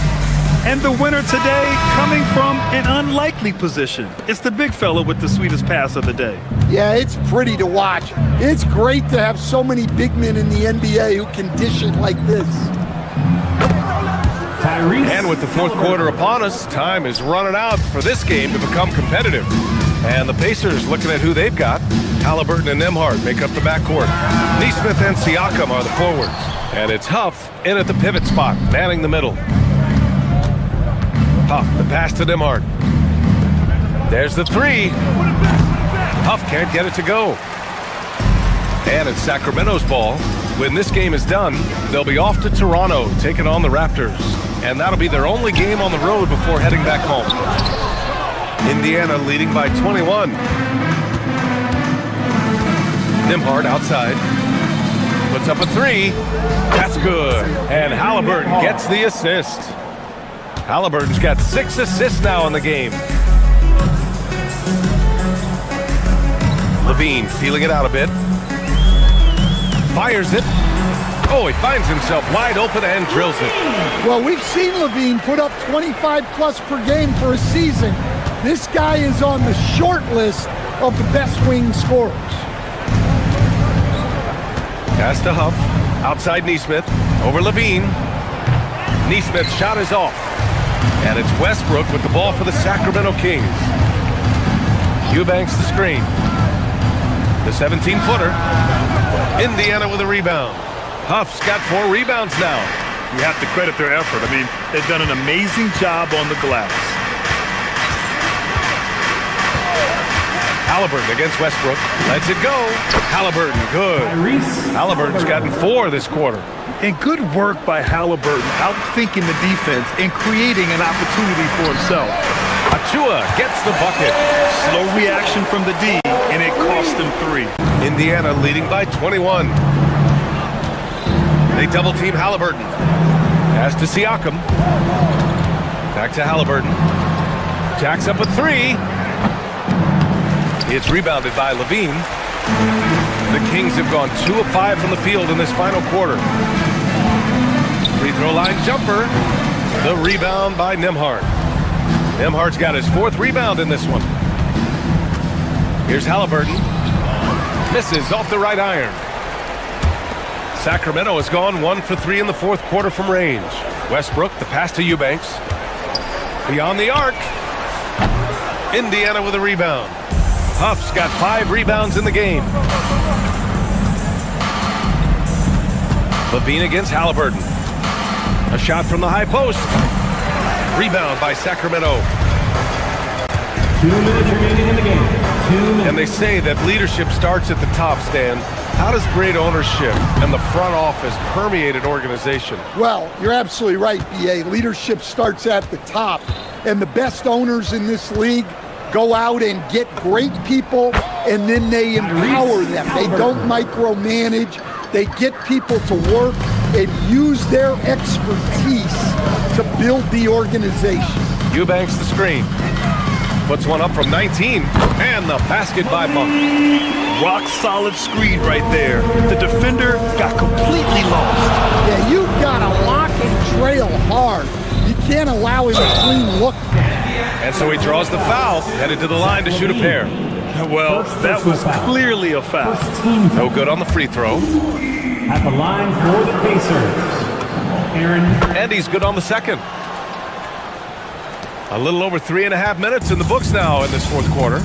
And the winner today coming from an unlikely position. It's the big fella with the sweetest pass of the day. Yeah, it's pretty to watch. It's great to have so many big men in the NBA who can dish it like this. And with the fourth quarter upon us, time is running out for this game to become competitive. And the Pacers looking at who they've got. Halliburton and Nembhard make up the backcourt. Neesmith and Siakam are the forwards. And it's Huff in at the pivot spot, manning the middle. Huff, the pass to Nembhard. There's the three. Huff can't get it to go. And it's Sacramento's ball. When this game is done, they'll be off to Toronto, taking on the Raptors. And that'll be their only game on the road before heading back home. Indiana leading by 21. Nembhard outside. Puts up a three. That's good. And Halliburton gets the assist. Halliburton's got 6 assists now in the game. Levine feeling it out a bit. Fires it. Oh, he finds himself wide open and drills it. Well, we've seen Levine put up 25 plus per game for a season. This guy is on the short list of the best wing scorers. Pass to Huff. Outside Neesmith. Over Levine. Neesmith's shot is off. And it's Westbrook with the ball for the Sacramento Kings. Eubanks the screen. The 17-footer. Indiana with a rebound. Huff's got 4 rebounds now. You have to credit their effort. I mean, they've done an amazing job on the glass. Halliburton against Westbrook. Lets it go. Halliburton, good. Halliburton's gotten 4 this quarter. And good work by Halliburton, outthinking the defense and creating an opportunity for himself. Achua gets the bucket. Slow reaction from the D, and it cost them 3. Indiana leading by 21. They double-team Halliburton. Pass to Siakam. Back to Halliburton. Jacks up a 3. It's rebounded by Levine. The Kings have gone 2 of 5 from the field in this final quarter. Free throw line jumper. The rebound by Nembhard. Nembhard's got his 4th rebound in this one. Here's Halliburton. Misses off the right iron. Sacramento has gone 1 for 3 in the 4th quarter from range. Westbrook, the pass to Eubanks. Beyond the arc. Indiana with a rebound. Huff's got 5 rebounds in the game. Levine against Halliburton. A shot from the high post. Rebound by Sacramento. 2 minutes remaining in the game. 2 minutes. And they say that leadership starts at the top, Stan. How does great ownership and the front office permeate an organization? Well, you're absolutely right, B.A. Leadership starts at the top. And the best owners in this league go out and get great people, and then they empower them. They don't micromanage. They get people to work and use their expertise to build the organization. Eubanks the screen. Puts one up from 19, and the basket by Monk. Rock solid screen right there. The defender got completely lost. Yeah, you've got to lock and trail hard. You can't allow him a clean look from it. And so he draws the foul, headed to the line to shoot a pair. Well, that was clearly a foul. No good on the free throw. At the line for the Pacers, Aaron. And he's good on the second. A little over 3.5 minutes in the books now in this 4th quarter.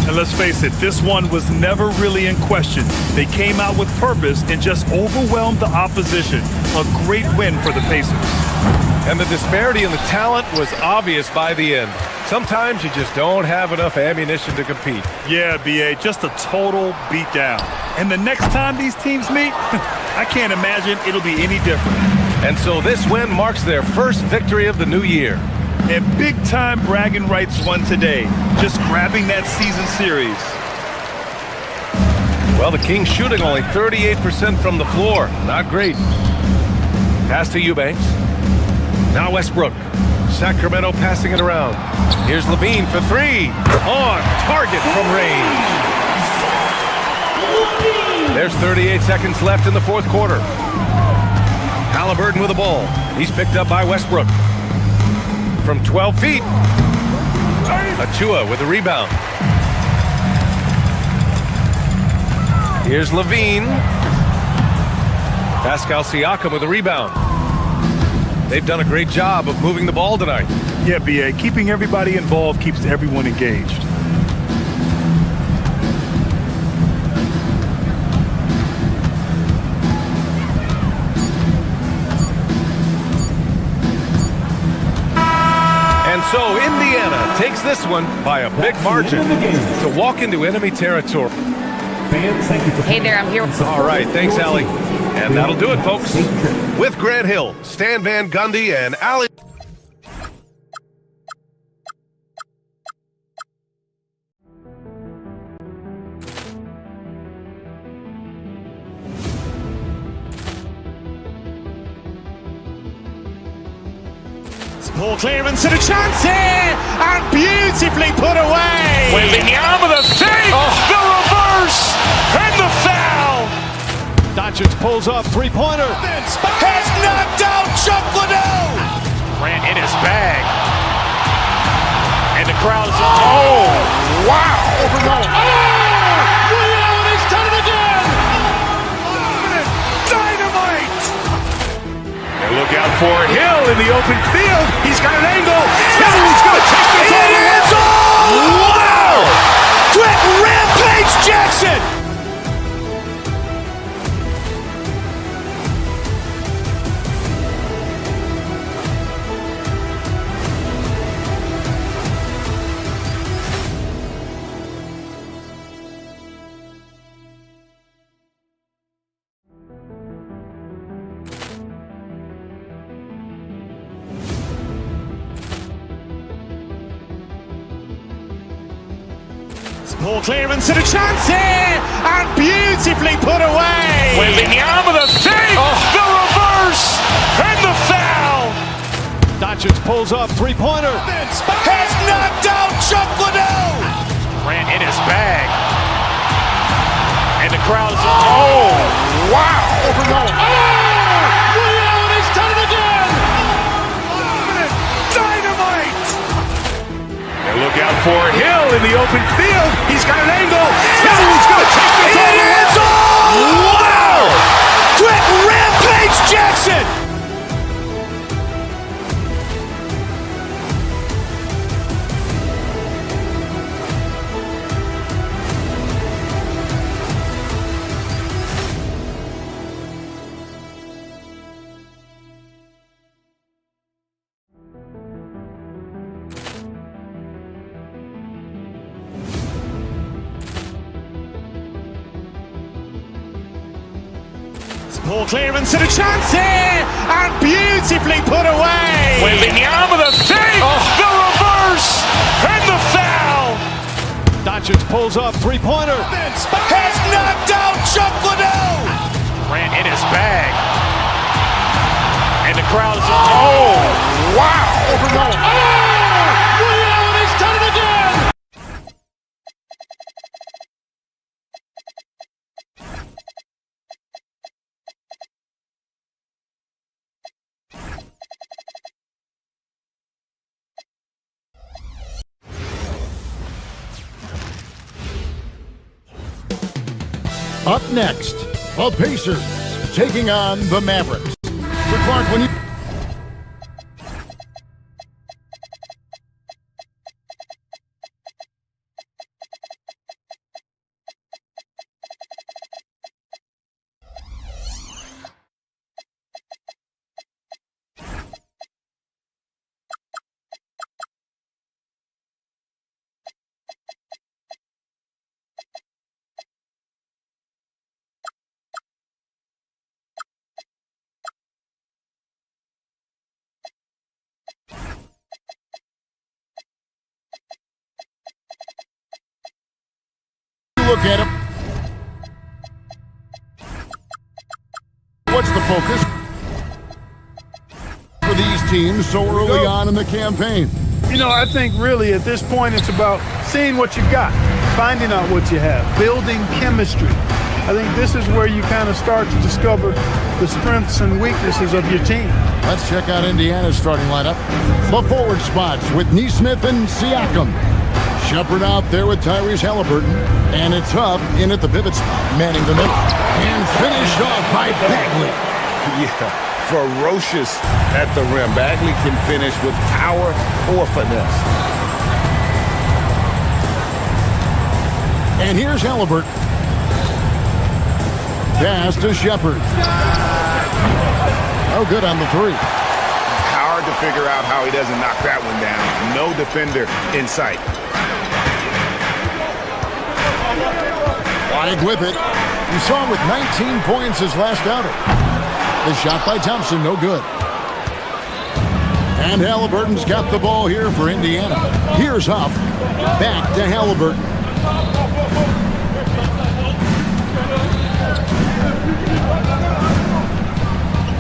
And let's face it, this one was never really in question. They came out with purpose and just overwhelmed the opposition. A great win for the Pacers. And the disparity in the talent was obvious by the end. Sometimes you just don't have enough ammunition to compete. Yeah, B.A., just a total beatdown. And the next time these teams meet, I can't imagine it'll be any different. And so this win marks their first victory of the new year. And big-time bragging rights won today, just grabbing that season series. Well, the Kings shooting only 38% from the floor. Not great. Pass to Eubanks. Now Westbrook. Sacramento passing it around. Here's Levine for three. On target from range. There's 38 seconds left in the fourth quarter. Halliburton with the ball. He's picked up by Westbrook. From 12 feet. Achua with a rebound. Here's Levine. Pascal Siakam with a rebound. They've done a great job of moving the ball tonight. Yeah, B.A. Keeping everybody involved keeps everyone engaged. And so Indiana takes this one by a big margin to walk into enemy territory. Fans, thank you for Hey there, I'm here. All right, thanks, Allie. And that'll do it, folks. With Grant Hill, Stan Van Gundy, and Allie. Ball clearance and a chance here, and beautifully put away. Wembanyama the fake, the reverse, and the foul. Doncic pulls up, three-pointer. Has knocked out Chuck Liddell. Grant in his bag, and the crowd is wow! And he's done it again. Dynamite! And look out for Hill in the open field. He's got an angle. He's going to take this all the way. Wow! Quick Rampage Jackson! Ball clearance and a chance here, and beautifully put away. Wembanyama the fake, the reverse, and the foul. Doncic pulls up, three-pointer. Has knocked out Chuck Liddell. Grant in his bag, and the crowd is wow! And he's done it again. Dynamite! And look out for Hill in the open field. He's got an angle. He's going to take this all the way. Wow! Quick Rampage Jackson! Ball clearance and a chance here, and beautifully put away. Wembanyama the fake, the reverse, and the foul. Doncic pulls up, three-pointer. Has knocked out Chuck Liddell. Grant in his bag, and the crowd is wow! And he's done it again. Up next, the Pacers taking on the Mavericks. So Clark, when you... look at him. focus for these teams so early on in the campaign. You know, I think really at this point it's about seeing what you've got, finding out what you have, building chemistry. I think this is where you kind of start to discover the strengths and weaknesses of your team. Let's check out Indiana's starting lineup. The forward spots with Neesmith and Siakam. Shepard out there with Tyrese Halliburton. And it's Huff in at the pivot spot, manning the middle. And finished off by Bagley. Yeah, ferocious at the rim. Bagley can finish with power or finesse. And here's Halliburton. Pass to Shepard. Oh, good on the three. Hard to figure out how he doesn't knock that one down. No defender in sight. Flag with it. You saw him with 19 points his last outing. The shot by Thompson, no good. And Halliburton's got the ball here for Indiana. Here's Huff. Back to Halliburton.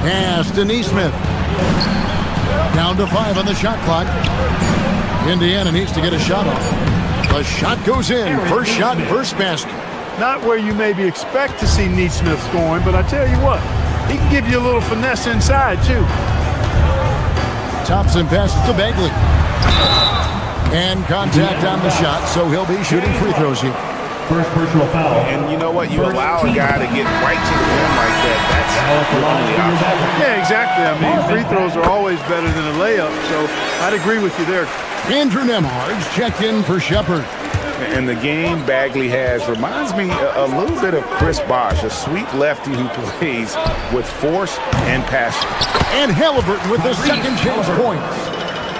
Pass to Neesmith. Down to 5 on the shot clock. Indiana needs to get a shot off. The shot goes in. First shot, first basket. Not where you maybe expect to see Neesmith scoring, but I tell you what, he can give you a little finesse inside, too. Thompson passes to Bagley. And contact on the shot, so he'll be shooting free throws here. First personal foul. And you know what? You allow a guy to get right to the rim like that. That's the only option. Yeah, exactly. I mean, free throws are always better than a layup, so I'd agree with you there. Andrew Nembhard's checked in for Shepard. And the game Bagley has reminds me a little bit of Chris Bosh, a sweet lefty who plays with force and passion. And Halliburton with the second chance points.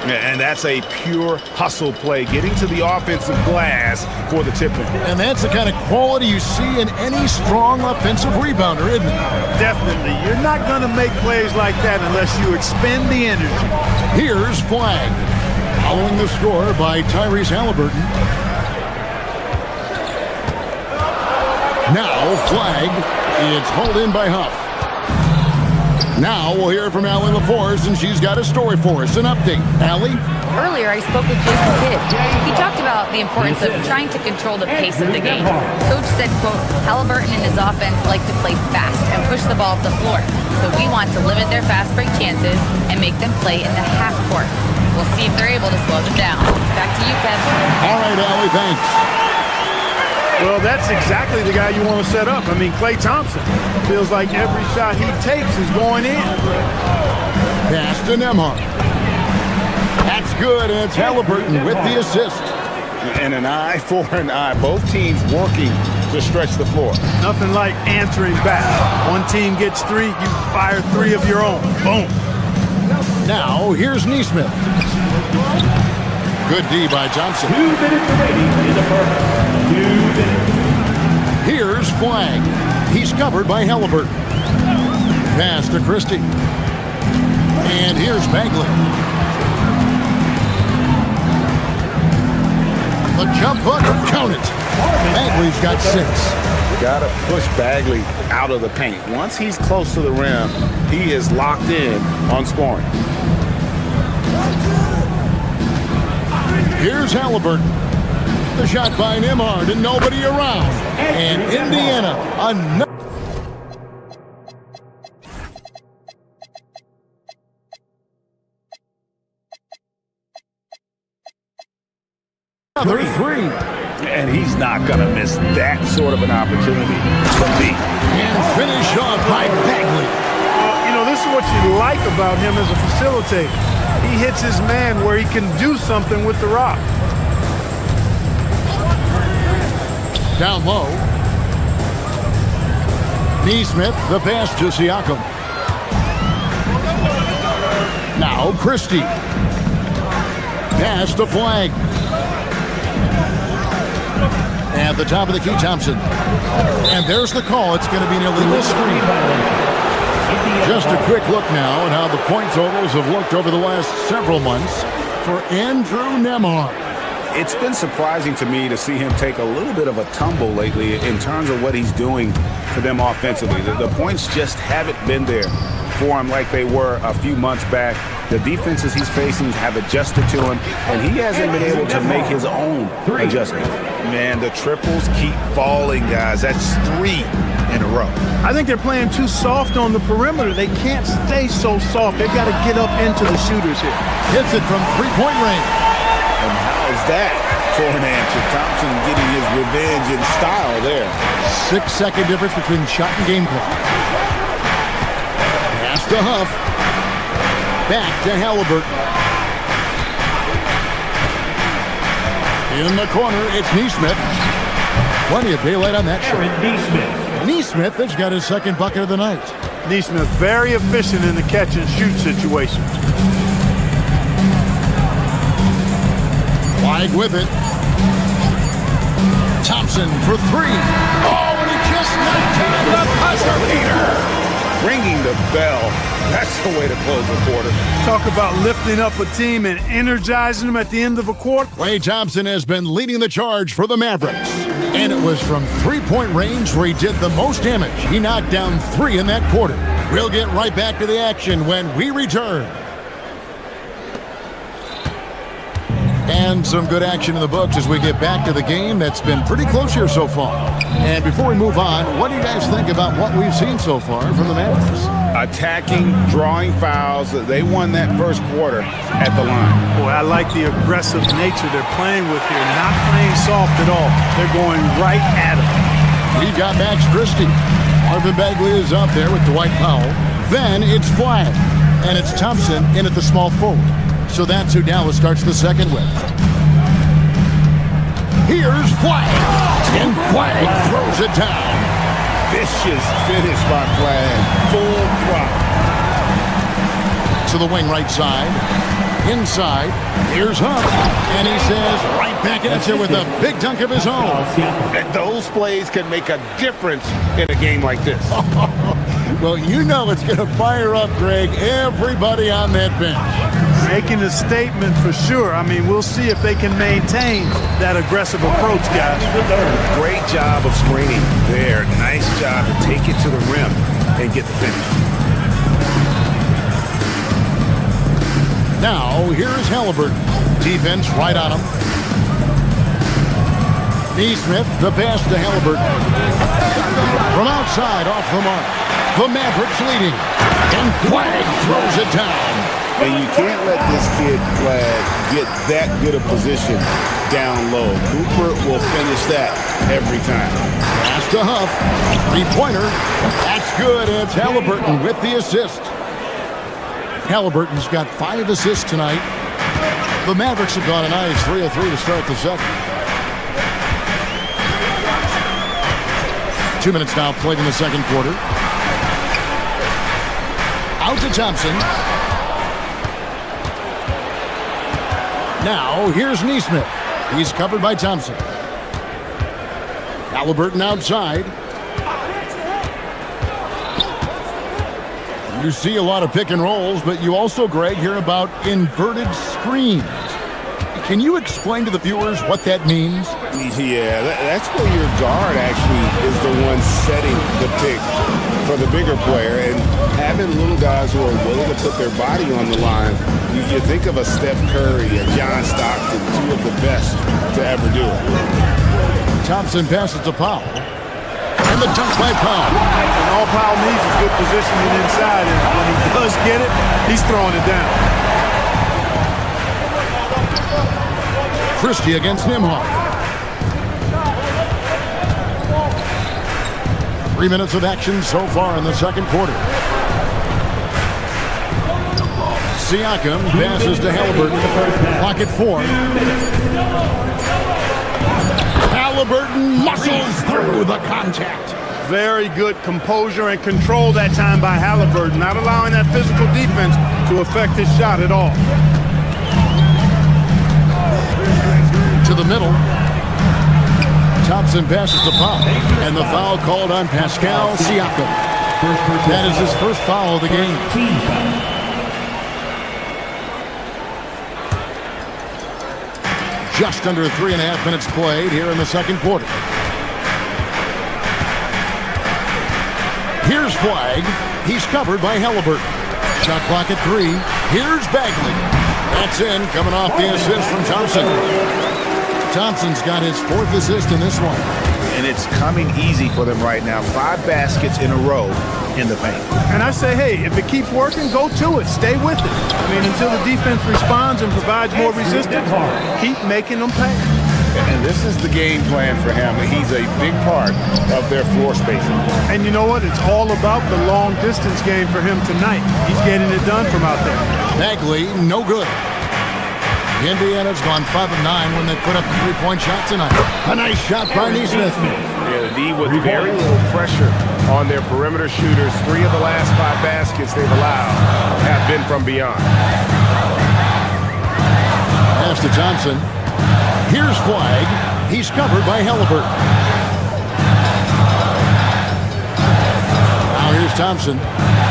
And that's a pure hustle play, getting to the offensive glass for the tip-in. And that's the kind of quality you see in any strong offensive rebounder, isn't it? Definitely. You're not going to make plays like that unless you expend the energy. Here's Flag. Following the score by Tyrese Halliburton. Now Flag. It's hauled in by Huff. Now we'll hear from Allie LaForce, and she's got a story for us. An update. Allie? Earlier, I spoke with Jason Kidd. He talked about the importance of trying to control the pace of the game. Coach said, quote, Halliburton and his offense like to play fast and push the ball up the floor. So we want to limit their fast break chances and make them play in the half court. We'll see if they're able to slow them down. Back to you, Kev. All right, Allie, thanks. Well, that's exactly the guy you want to set up. I mean, Klay Thompson feels like every shot he takes is going in. Pass to Nembhard. That's good, and it's Halliburton with the assist. And an eye for an eye. Both teams working to stretch the floor. Nothing like answering back. One team gets 3, you fire 3 of your own. Boom. Now, here's Neesmith. Good D by Thompson. 2 minutes remaining in the first. 2 minutes. Here's Flag. He's covered by Halliburton. Pass to Christie. And here's Bagley. The jump hook, count it. Bagley's got 6. You gotta push Bagley out of the paint. Once he's close to the rim, he is locked in on scoring. Here's Halliburton. The shot by Nembhard and nobody around. And Indiana, another 3. And he's not going to miss that sort of an opportunity to beat. And finish off by Bagley. You know, this is what you like about him as a facilitator. He hits his man where he can do something with the rock. Down low. Neesmith, the pass to Siakam. Now Christie. Pass to Flag. At the top of the key, Thompson. And there's the call. It's going to be an illegal screen. Just a quick look now at how the point totals have looked over the last several months for Andrew Nembhard. It's been surprising to me to see him take a little bit of a tumble lately in terms of what he's doing for them offensively. The points just haven't been there for him like they were a few months back. The defenses he's facing have adjusted to him, and he hasn't been able to make his own adjustment. Man, the triples keep falling, guys. That's 3 in a row. I think they're playing too soft on the perimeter. They can't stay so soft. They've got to get up into the shooters here. Hits it from three-point range. And how is that for an answer? Thompson getting his revenge in style there. 6-second difference between shot and game clock. Pass to Huff. Back to Halliburton. In the corner, it's Neesmith. Plenty of daylight on that shot. Neesmith has got his second bucket of the night. Neesmith very efficient in the catch and shoot situation. Wide with it. Thompson for 3. Oh, and he just knocked down the buzzer beater. Ringing the bell. That's the way to close the quarter. Talk about lifting up a team and energizing them at the end of a quarter. Klay Thompson has been leading the charge for the Mavericks. And it was from three-point range where he did the most damage. He knocked down 3 in that quarter. We'll get right back to the action when we return. And some good action in the books as we get back to the game that's been pretty close here so far. And before we move on, what do you guys think about what we've seen so far from the Mavericks? Attacking, drawing fouls. They won that first quarter at the line. Boy, I like the aggressive nature they're playing with here. Not playing soft at all. They're going right at it. We've got Max Christie. Marvin Bagley is up there with Dwight Powell. Then it's Flagg. And it's Thompson in at the small forward. So that's who Dallas starts the second with. Here's Flagg. And Flagg throws it down. Vicious finish by Flagg. Full drop. To the wing right side. Inside. Here's Huff. And he says right back at you with a big dunk of his own. And those plays can make a difference in a game like this. Well, you know it's going to fire up, Greg, everybody on that bench. Making a statement for sure. I mean, we'll see if they can maintain that aggressive approach, guys. Great job of screening there. Nice job to take it to the rim and get the finish. Now, here's Halliburton. Defense right on him. Neesmith, the pass to Halliburton. From outside, off the mark. The Mavericks leading. And Flagg throws it down. And you can't let this kid, Flagg, get that good a position down low. Cooper will finish that every time. Pass to Huff. Three-pointer. That's good. It's Halliburton with the assist. Halliburton's got 5 assists tonight. The Mavericks have gone a nice 3 of 3 to start the second. 2 minutes now played in the second quarter. Out to Thompson. Now, here's Neesmith. He's covered by Thompson. Halliburton outside. You see a lot of pick and rolls, but you also, Greg, hear about inverted screens. Can you explain to the viewers what that means? Yeah, that's where your guard actually is the one setting the pick for the bigger player, and having little guys who are willing to put their body on the line. You think of a Steph Curry, a John Stockton, 2 of the best to ever do it. Thompson passes to Powell. And the dunk by Powell. And all Powell needs is good positioning inside, and when he does get it, he's throwing it down. Christie against Nembhard. 3 minutes of action so far in the second quarter. Siakam passes to Halliburton. Clock at 4. Halliburton muscles through the contact. Very good composure and control that time by Halliburton, not allowing that physical defense to affect his shot at all. To the middle. Thompson passes to Powell. And the foul called on Pascal Siakam. That is his first foul of the game. Just under 3.5 minutes played here in the second quarter. Here's Flag. He's covered by Halliburton. Shot clock at 3. Here's Bagley. That's in, coming off the assist from Thompson. Thompson's got his 4th assist in this one. And it's coming easy for them right now. 5 baskets in a row in the paint. And I say, hey, if it keeps working, go to it. Stay with it. I mean, until the defense responds and provides more resistance, keep making them pay. And this is the game plan for him. He's a big part of their floor spacing. And you know what? It's all about the long distance game for him tonight. He's getting it done from out there. Bagley, no good. Indiana's gone 5 of 9 when they put up the 3-point shot tonight. A nice shot by Neesmith. Yeah, the D with very little pressure on their perimeter shooters. 3 of the last 5 baskets they've allowed have been from beyond. Pass to Thompson. Here's Flag. He's covered by Halliburton. Now here's Thompson.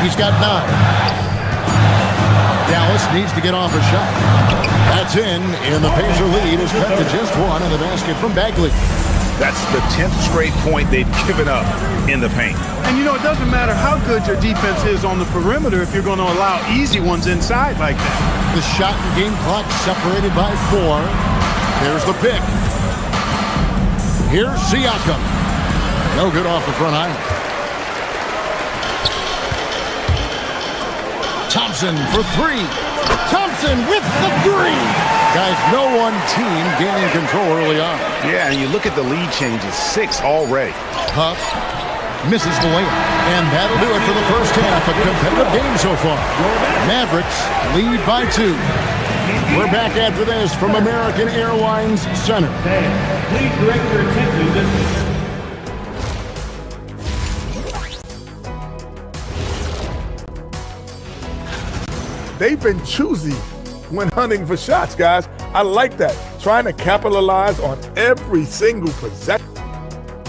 He's got 9. Dallas needs to get off a shot. That's in, and the Pacer lead is cut to just 1 in the basket from Bagley. That's the 10th straight point they've given up in the paint. And you know, it doesn't matter how good your defense is on the perimeter if you're going to allow easy ones inside like that. The shot and game clock separated by 4. There's the pick. Here's Siakam. No good off the front iron. Thompson for 3. Thompson with the 3. Guys, no one team gaining control early on. Yeah, and you look at the lead changes. 6 already. Huff misses the layup. And that'll do it for the first half. A competitive game so far. Mavericks lead by 2. We're back after this from American Airlines Center. Please direct your attention to this. They've been choosy when hunting for shots, guys. I like that. Trying to capitalize on every single possession.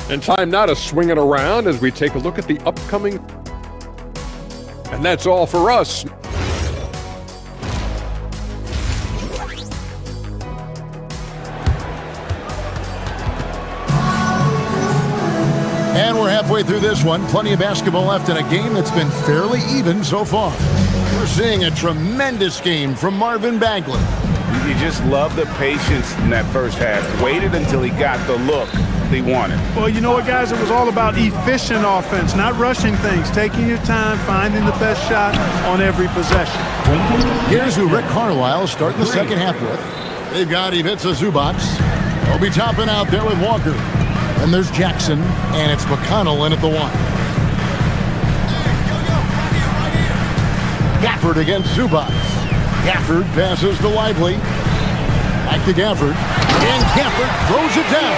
And time now to swing it around as we take a look at the upcoming. And that's all for us. And we're halfway through this one. Plenty of basketball left in a game that's been fairly even so far. We're seeing a tremendous game from Marvin Bagley. You just love the patience in that first half. Waited until he got the look he wanted. Well, you know what, guys? It was all about efficient offense, not rushing things, taking your time, finding the best shot on every possession. Here's who Rick Carlisle starting the second half with. They've got Ivica Zubac. Obi Toppin out there with Walker. And there's Jackson, and it's McConnell in at the 1. Gafford against Zubac. Gafford passes to Lively. Back to Gafford. And Gafford throws it down.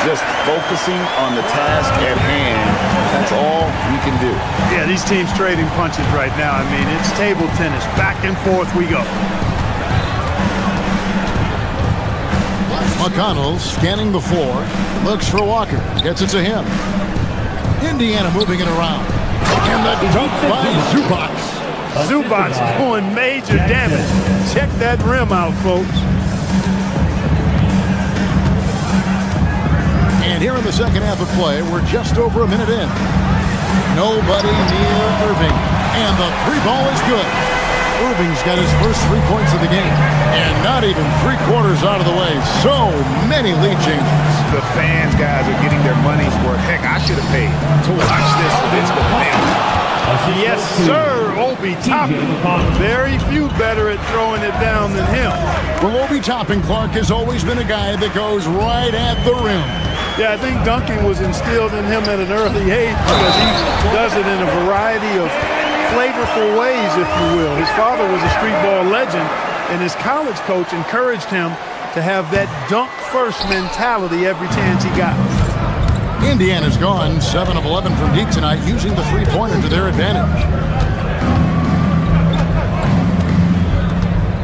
Just focusing on the task at hand. That's all we can do. Yeah, these teams trading punches right now. I mean, it's table tennis. Back and forth we go. McConnell scanning the floor. Looks for Walker. Gets it to him. Indiana moving it around. And the dunk by Zubac. Zubac doing major damage. Check that rim out, folks. And here in the second half of play, we're just over a minute in. Nobody near Irving. And the 3 ball is good. Irving's got his first 3 points of the game. And not even 3/4 out of the way. So many lead changes. The fans, guys, are getting their money's worth. Heck, I should have paid to watch this against the fans. Yes, sir. Obi Toppin. Very few better at throwing it down than him. Well, Obi Toppin, Clark, has always been a guy that goes right at the rim. Yeah, I think dunking was instilled in him at an early age because he does it in a variety of flavorful ways, if you will. His father was a street ball legend, and his college coach encouraged him to have that dunk-first mentality every chance he got. Indiana's gone 7 of 11 from deep tonight, using the 3-pointer to their advantage.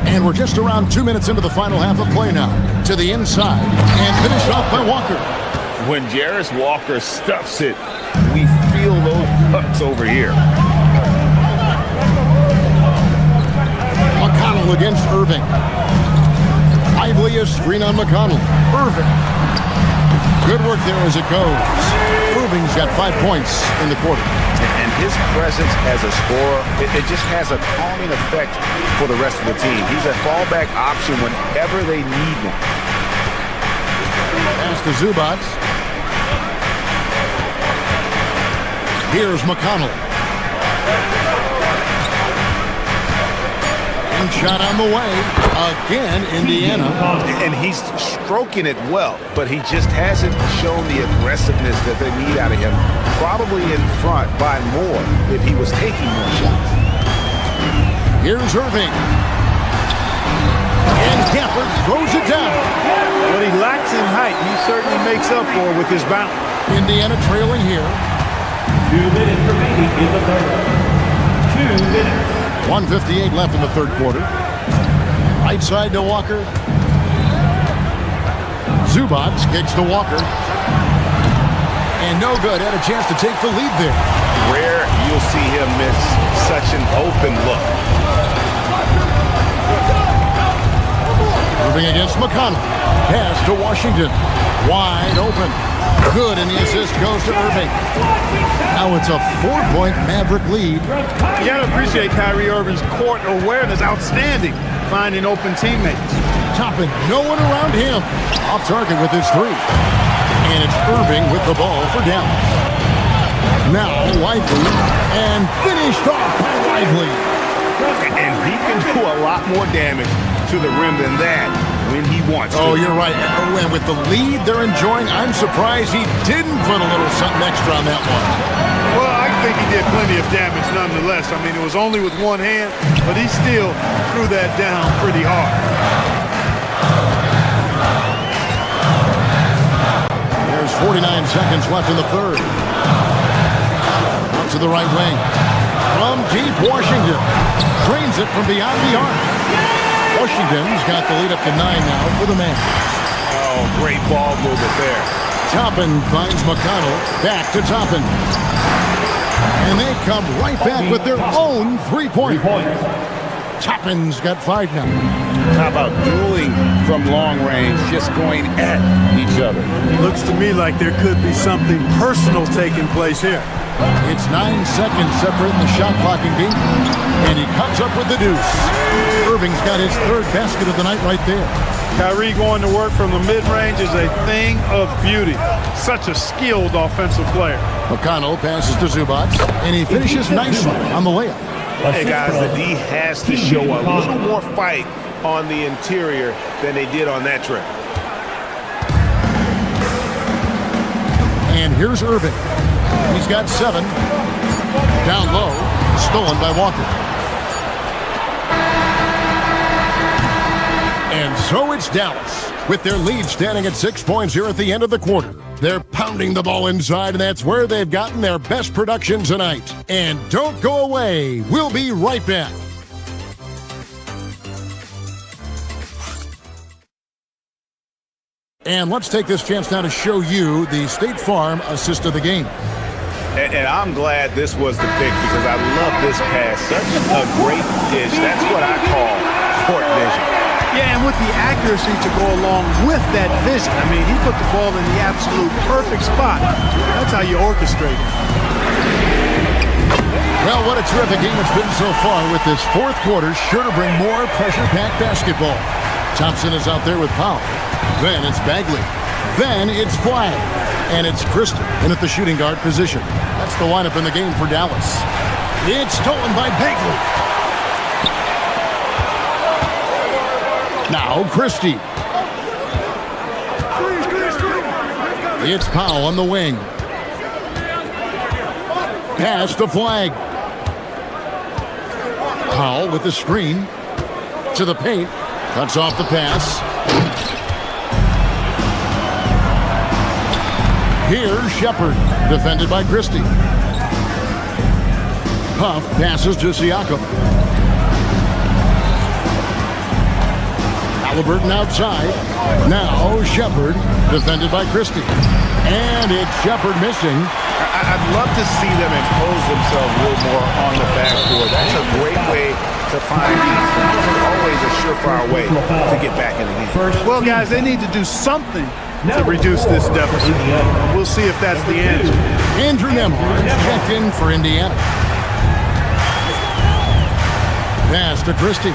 And we're just around 2 minutes into the final half of play now. To the inside, and finished off by Walker. When Jarris Walker stuffs it, we feel those pucks over here. McConnell against Irving. Lively a screen on McConnell. Irving. Good work there as it goes. Irving's got 5 points in the quarter. And his presence as a scorer, it just has a calming effect for the rest of the team. He's a fallback option whenever they need him. Pass to Zubac. Here's McConnell. And shot on the way. Again, Indiana. And he's stroking it well, but he just hasn't shown the aggressiveness that they need out of him. Probably in front by more if he was taking more shots. Here's Irving. And Gafford throws it down. What he lacks in height, he certainly makes up for with his bounce. Indiana trailing here. 2 minutes remaining in the third. 2 minutes. 1:58 left in the third quarter. Right side to Walker. Zubac kicks to Walker. And no good. Had a chance to take the lead there. Rare you'll see him miss such an open look. Moving against McConnell. Pass to Washington. Wide open. Good, and the assist goes to Irving. Now it's a 4-point Maverick lead. You got to appreciate Kyrie Irving's court awareness. Outstanding. Finding open teammates. Toppin, no one around him. Off target with his 3. And it's Irving with the ball for Dallas. Now Lively, and finished off by Lively. And he can do a lot more damage to the rim than that when he wants to. Oh, you're right. And with the lead they're enjoying, I'm surprised he didn't put a little something extra on that one. Well, I think he did plenty of damage nonetheless. I mean, it was only with one hand, but he still threw that down pretty hard. There's 49 seconds left in the third. Out to the right wing. From deep, Washington drains it from beyond the arc. Washington's got the lead up to 9 now for the man. Oh, great ball movement there. Toppin finds McConnell. Back to Toppin. And they come right back with their own 3-point. Toppin's got 5 now. How about dueling from long range, just going at each other? Looks to me like there could be something personal taking place here. It's 9 seconds separating the shot clock and game. And he cuts up with the deuce. Irving's got his 3rd basket of the night right there. Kyrie going to work from the mid-range is a thing of beauty. Such a skilled offensive player. McConnell passes to Zubac, and he finishes nicely on the layup. Hey, guys, the D has to show a little more fight on the interior than they did on that trip. And here's Irving. He's got 7. Down low, stolen by Walker. And so it's Dallas, with their lead standing at 6 points here at the end of the quarter. They're pounding the ball inside, and that's where they've gotten their best production tonight. And don't go away. We'll be right back. And let's take this chance now to show you the State Farm assist of the game. And I'm glad this was the pick because I love this pass. Such a great dish. That's what I call court vision. Yeah, and with the accuracy to go along with that vision. I mean, he put the ball in the absolute perfect spot. That's how you orchestrate it. Well, what a terrific game it's been so far with this 4th quarter. Sure to bring more pressure-packed basketball. Thompson is out there with Powell. Then it's Bagley. Then it's Flag. And it's Christie in at the shooting guard position. That's the lineup in the game for Dallas. It's stolen by Bagley. Now Christie. It's Powell on the wing. Pass to Flag. Powell with the screen to the paint. Cuts off the pass. Here's Shepard, defended by Christie. Huff passes to Siakam. Halliburton outside. Now Shepard, defended by Christie. And it's Shepard missing. I'd love to see them impose themselves a little more on the backboard. That's a great way to find defense. Always a surefire way to get back in the game. Well, guys, they need to do something to reduce this deficit. We'll see if that's the answer. Andrew Nembhard checked in for Indiana. Pass to Christie.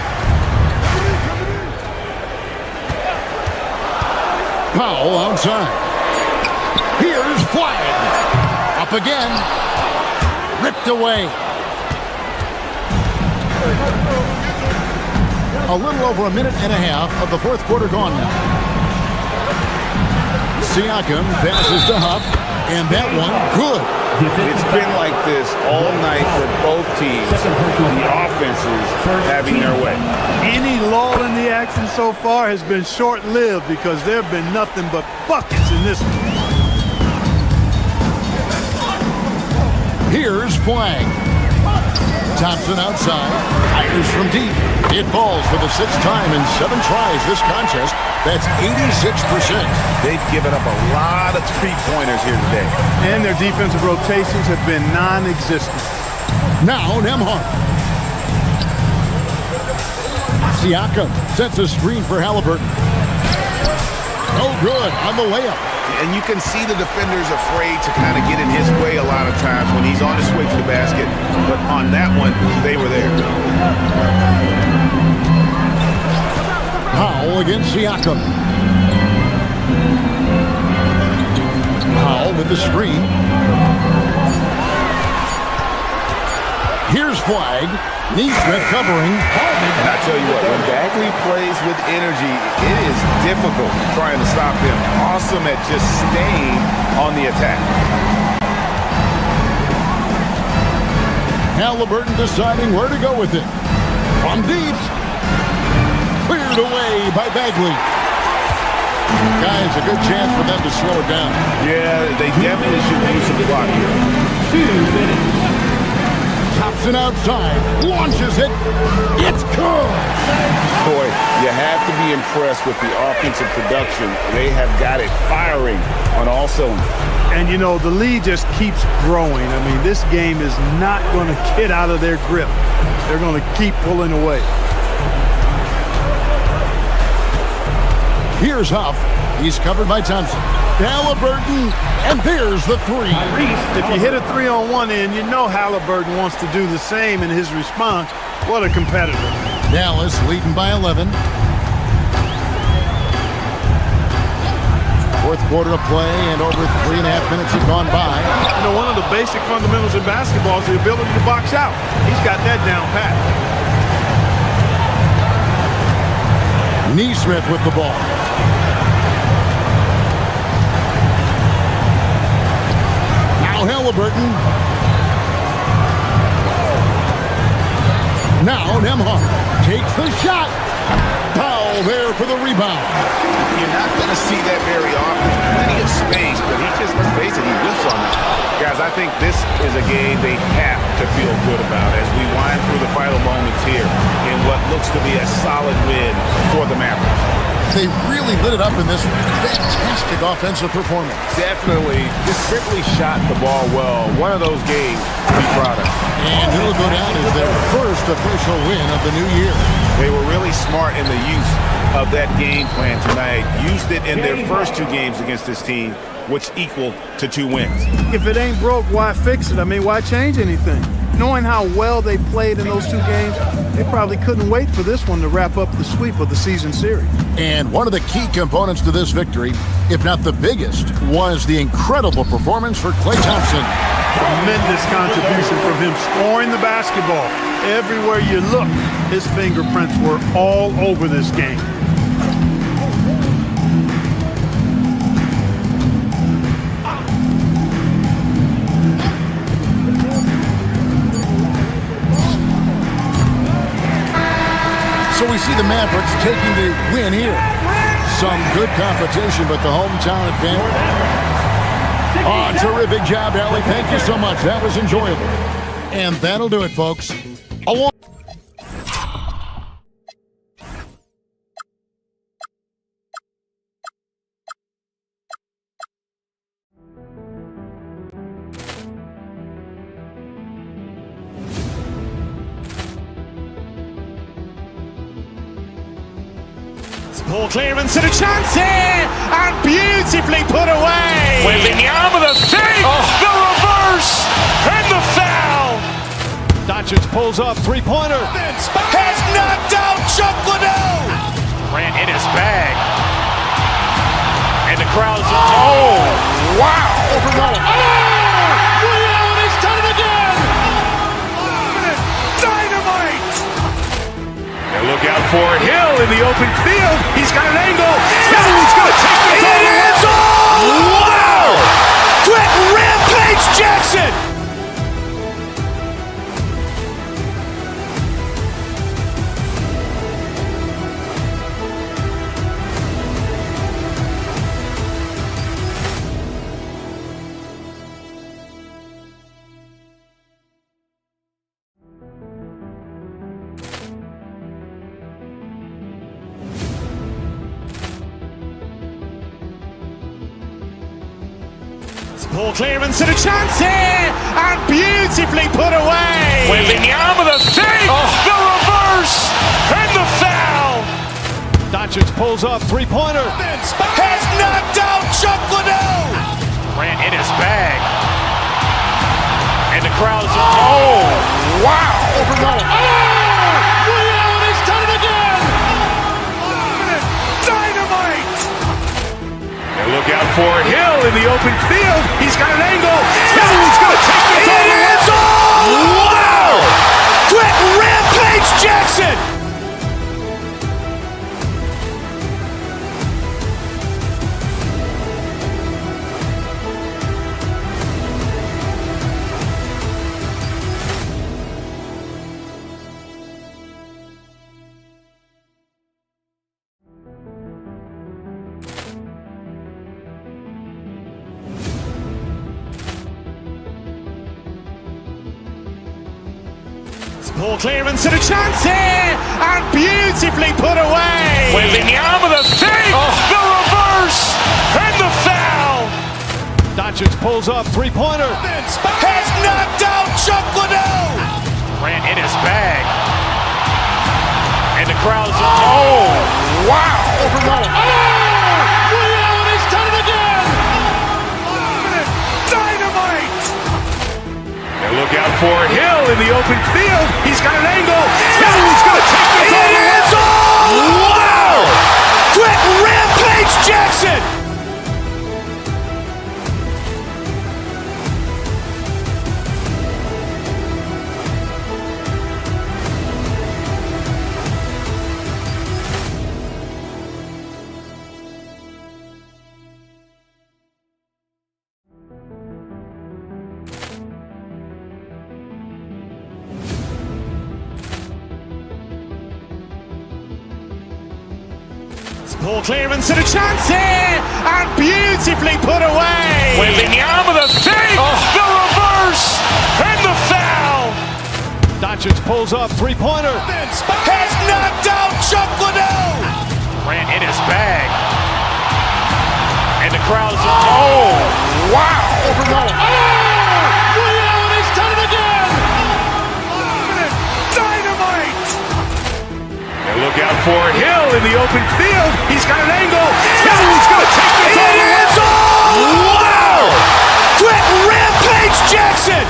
Powell outside. Here's Flag. Up again. Ripped away. A little over a minute and a half of the fourth quarter gone now. Siakam passes to Huff, and that one good. It's been like this all night for both teams. The offenses having their way. Any lull in the action so far has been short-lived because there have been nothing but buckets in this one. Here's Flag. Thompson outside, fires from deep. It falls for the sixth time in 7 tries this contest. That's 86%. They've given up a lot of three-pointers here today. And their defensive rotations have been non-existent. Now Nembhard. Siakam sets a screen for Halliburton. No good on the layup. And you can see the defenders afraid to kind of get in his way a lot of times when he's on his way to the basket. But on that one, they were there. Powell against Siakam. Powell with the screen. Here's Flag. Neesmith covering. And I tell you what, when Bagley plays with energy, it is difficult trying to stop him. Awesome at just staying on the attack. Halliburton deciding where to go with it. From deep. Cleared away by Bagley. Guys, a good chance for them to slow it down. Yeah, they definitely should use some clock here. 2 minutes. Thompson outside, launches it. It's good. Boy, you have to be impressed with the offensive production. They have got it firing on all cylinders. And, you know, the lead just keeps growing. I mean, this game is not going to get out of their grip. They're going to keep pulling away. Here's Huff. He's covered by Thompson. Halliburton, and there's the three. If you hit a 3 on one end, you know Halliburton wants to do the same in his response. What a competitor. Dallas leading by 11. Fourth quarter of play, and over 3.5 minutes have gone by. You know, one of the basic fundamentals in basketball is the ability to box out. He's got that down pat. Neesmith with the ball. Halliburton. Now Nembhard takes the shot. Powell there for the rebound. You're not going to see that very often. Plenty of space, but he just, let's face it, he whiffs on that. Guys, I think this is a game they have to feel good about as we wind through the final moments here in what looks to be a solid win for the Mavericks. They really lit it up in this fantastic offensive performance. Definitely, just simply shot the ball well. One of those games to be proud of. And it'll go down as their first official win of the new year. They were really smart in the use of that game plan tonight. Used it in their first 2 games against this team, which equaled to 2 wins. If it ain't broke, why fix it? I mean, why change anything? Knowing how well they played in those 2 games, they probably couldn't wait for this one to wrap up the sweep of the season series. And one of the key components to this victory, if not the biggest, was the incredible performance for Klay Thompson. Tremendous contribution from him scoring the basketball. Everywhere you look, his fingerprints were all over this game. So we see the Mavericks taking the win here. Some good competition, but the hometown advantage. Oh, terrific job, Allie. Thank you so much. That was enjoyable. And that'll do it, folks. Ball clearance and a chance here, and beautifully put away. Wembanyama the save, the reverse, and the foul. Doncic pulls up, three-pointer. Has knocked out Chuck Liddell. Grant in his bag, and the crowd's wow. He's done it again. Dynamite. And look out for Hill in the open field. He's got an angle. Hill's going to take this all the way. Wow! Quick Rampage Jackson. Ball clearance and a chance here, and beautifully put away. Wembanyama the save, the reverse, and the foul. Doncic pulls up, three-pointer. Has knocked out Chuck Liddell. Grant in his bag, and the crowd's wow. He's done it again. Dynamite. And look out for Hill in the open field. He's got an angle. Hill's going to take this all the way. Wow! Quick Rampage Jackson. Ball clearance and a chance here, and beautifully put away. Wembanyama the save, the reverse, and the foul. Doncic pulls up, three-pointer. Has knocked out Chuck Liddell. Grant in his bag, and the crowd's wow. He's done it again. Dynamite. And look out for Hill in the open field. He's got an angle. Hill's going to take this all the way. Wow! Quick Rampage Jackson. Ball clearance and a chance here, and beautifully put away. Wembanyama the save, the reverse, and the foul. Doncic pulls up, three-pointer. Has knocked out Chuck Liddell. Grant in his bag, and the crowd's wow. He's done it again. Dynamite. And look out for Hill in the open field. He's got an angle. Hill's going to take this all the way. Wow! Quick Rampage Jackson.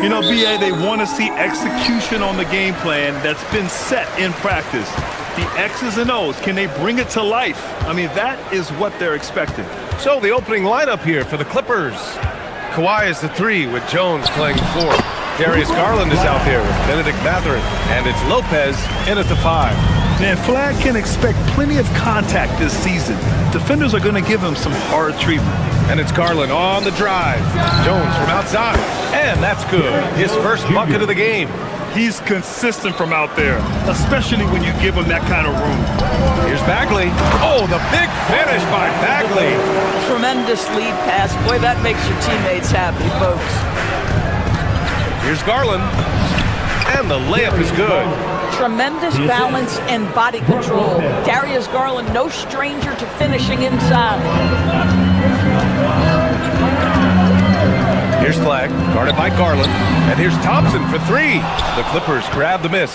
You know, BA, they want to see execution on the game plan that's been set in practice. The X's and O's, can they bring it to life? I mean, that is what they're expecting. So the opening lineup here for the Clippers. Kawhi is the 3 with Jones playing 4. Darius Garland is out there with Benedict Mathurin. And it's Lopez in at the 5. Man, Flag can expect plenty of contact this season. Defenders are going to give him some hard treatment. And it's Garland on the drive. Jones from outside. And that's good. His first bucket of the game. He's consistent from out there, especially when you give him that kind of room. Here's Bagley. Oh, the big finish by Bagley. Tremendous lead pass. Boy, that makes your teammates happy, folks. Here's Garland. And the layup is good. Tremendous balance and body control. Darius Garland, no stranger to finishing inside. Here's Flagg, guarded by Garland. And here's Thompson for three. The Clippers grab the miss.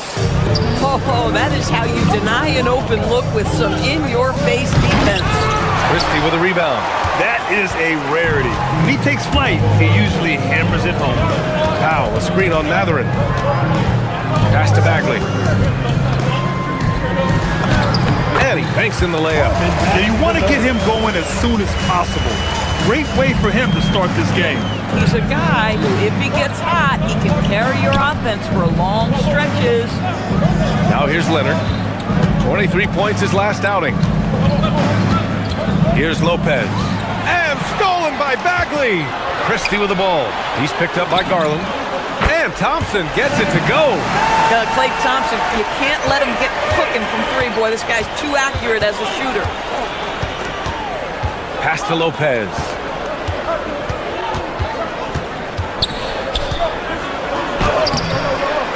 Oh, that is how you deny an open look with some in-your-face defense. Christie with a rebound. That is a rarity. When he takes flight, he usually hammers it home. Powell, a screen on Matherin. Pass to Bagley. And he banks in the layup. And you want to get him going as soon as possible. Great way for him to start this game. He's a guy who, if he gets hot, he can carry your offense for long stretches. Now here's Leonard. 23 points his last outing. Here's Lopez. And stolen by Bagley. Christie with the ball. He's picked up by Garland. And Thompson gets it to go. Klay Thompson, you can't let him get cooking from three, boy. This guy's too accurate as a shooter. Pass to Lopez.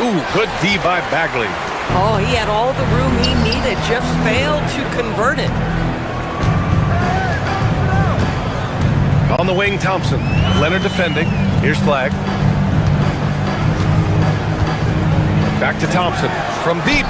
Ooh, good D by Bagley. Oh, he had all the room he needed, just failed to convert it. On the wing, Thompson. Leonard defending. Here's Flagg. Back to Thompson from deep.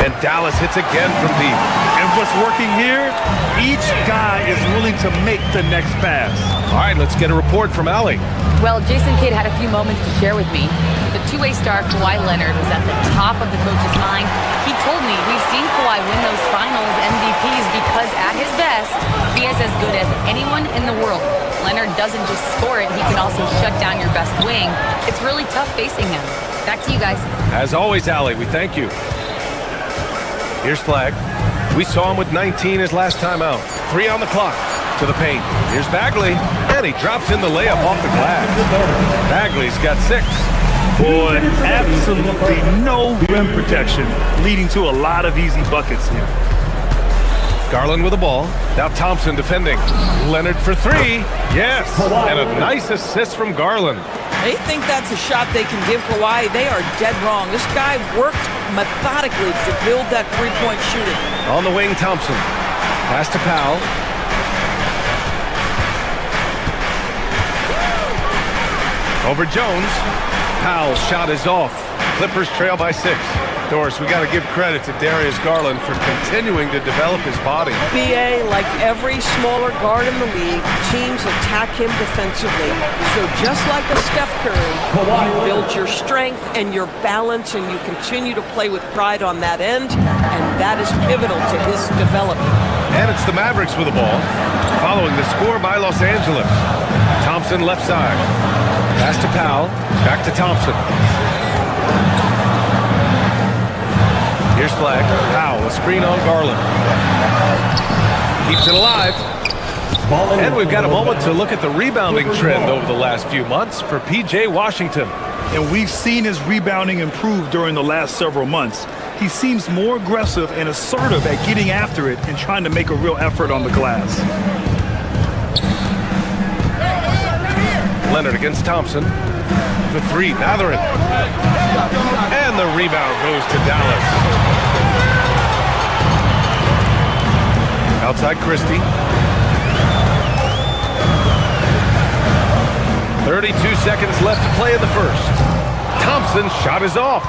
And Dallas hits again from deep. And what's working here, each guy is willing to make the next pass. All right, let's get a report from Allie. Well, Jason Kidd had a few moments to share with me. The two-way star Kawhi Leonard was at the top of the coach's mind. He told me we've seen Kawhi win those finals MVPs because at his best, he is as good as anyone in the world. Leonard doesn't just score it, he can also shut down your best wing. It's really tough facing him. Back to you guys. As always, Allie, we thank you. Here's Flagg. We saw him with 19 his last time out. 3 on the clock. To the paint. Here's Bagley. And he drops in the layup off the glass. Bagley's got 6. Boy, absolutely no rim protection, leading to a lot of easy buckets here. Garland with the ball. Now Thompson defending. Leonard for 3. Yes. And a nice assist from Garland. They think that's a shot they can give Kawhi. They are dead wrong. This guy worked methodically to build that three-point shooting. On the wing, Thompson. Pass to Powell. Over Jones. Powell's shot is off. Clippers trail by 6. Doris, we got to give credit to Darius Garland for continuing to develop his body. BA, like every smaller guard in the league, teams attack him defensively. So just like a Steph Curry, you build your strength and your balance, and you continue to play with pride on that end, and that is pivotal to his development. And it's the Mavericks with the ball, following the score by Los Angeles. Thompson left side. Pass to Powell. Back to Thompson. Here's Flagg. Powell, a screen on Garland. Keeps it alive. And we've got a moment to look at the rebounding trend over the last few months for P.J. Washington. And we've seen his rebounding improve during the last several months. He seems more aggressive and assertive at getting after it and trying to make a real effort on the glass. Leonard against Thompson. For 3, Matherin. And the rebound goes to Dallas. Outside Christie. 32 seconds left to play in the first. Thompson's shot is off.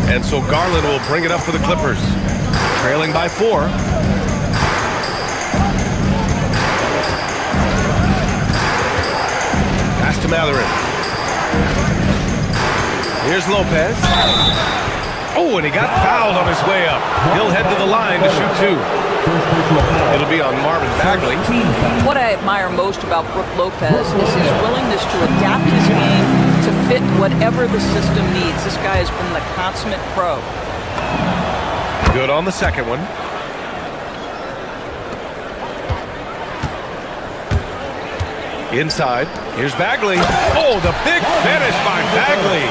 And so Garland will bring it up for the Clippers. Trailing by 4. Pass to Matherin. Here's Lopez. Oh, and he got fouled on his way up. He'll head to the line to shoot 2. It'll be on Marvin Bagley. What I admire most about Brook Lopez is his willingness to adapt his game to fit whatever the system needs. This guy has been the consummate pro. Good on the second one. Inside, here's Bagley. Oh, the big finish by Bagley.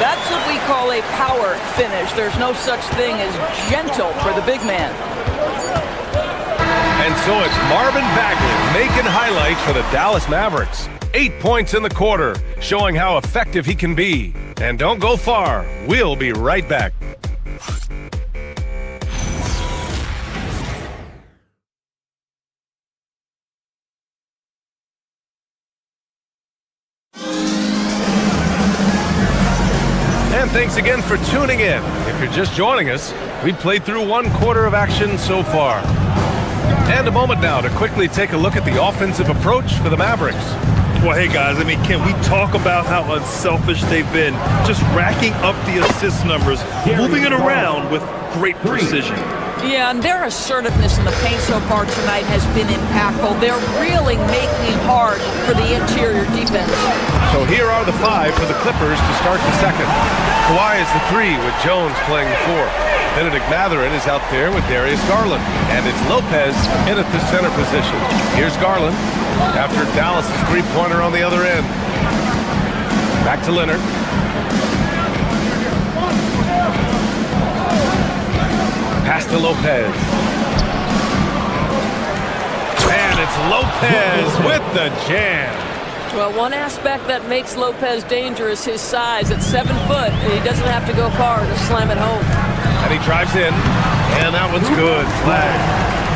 That's what we call a power finish. There's no such thing as gentle for the big man. And so it's Marvin Bagley making highlights for the Dallas Mavericks. 8 points in the quarter, showing how effective he can be. And don't go far. We'll be right back. And thanks again for tuning in. If you're just joining us, we've played through 1 quarter of action so far. And a moment now to quickly take a look at the offensive approach for the Mavericks. Well, hey, guys, I mean, can we talk about how unselfish they've been? Just racking up the assist numbers, moving it around with great precision. Yeah, and their assertiveness in the paint so far tonight has been impactful. They're really making it hard for the interior defense. So here are the 5 for the Clippers to start the second. Kawhi is the 3 with Jones playing the 4. Benedict Mathurin is out there with Darius Garland. And it's Lopez in at the center position. Here's Garland after Dallas' 3-pointer on the other end. Back to Leonard. Pass to Lopez. And it's Lopez with the jam. Well, one aspect that makes Lopez dangerous, his size. At 7 foot, he doesn't have to go far to slam it home. And he drives in. And that one's good. Flag.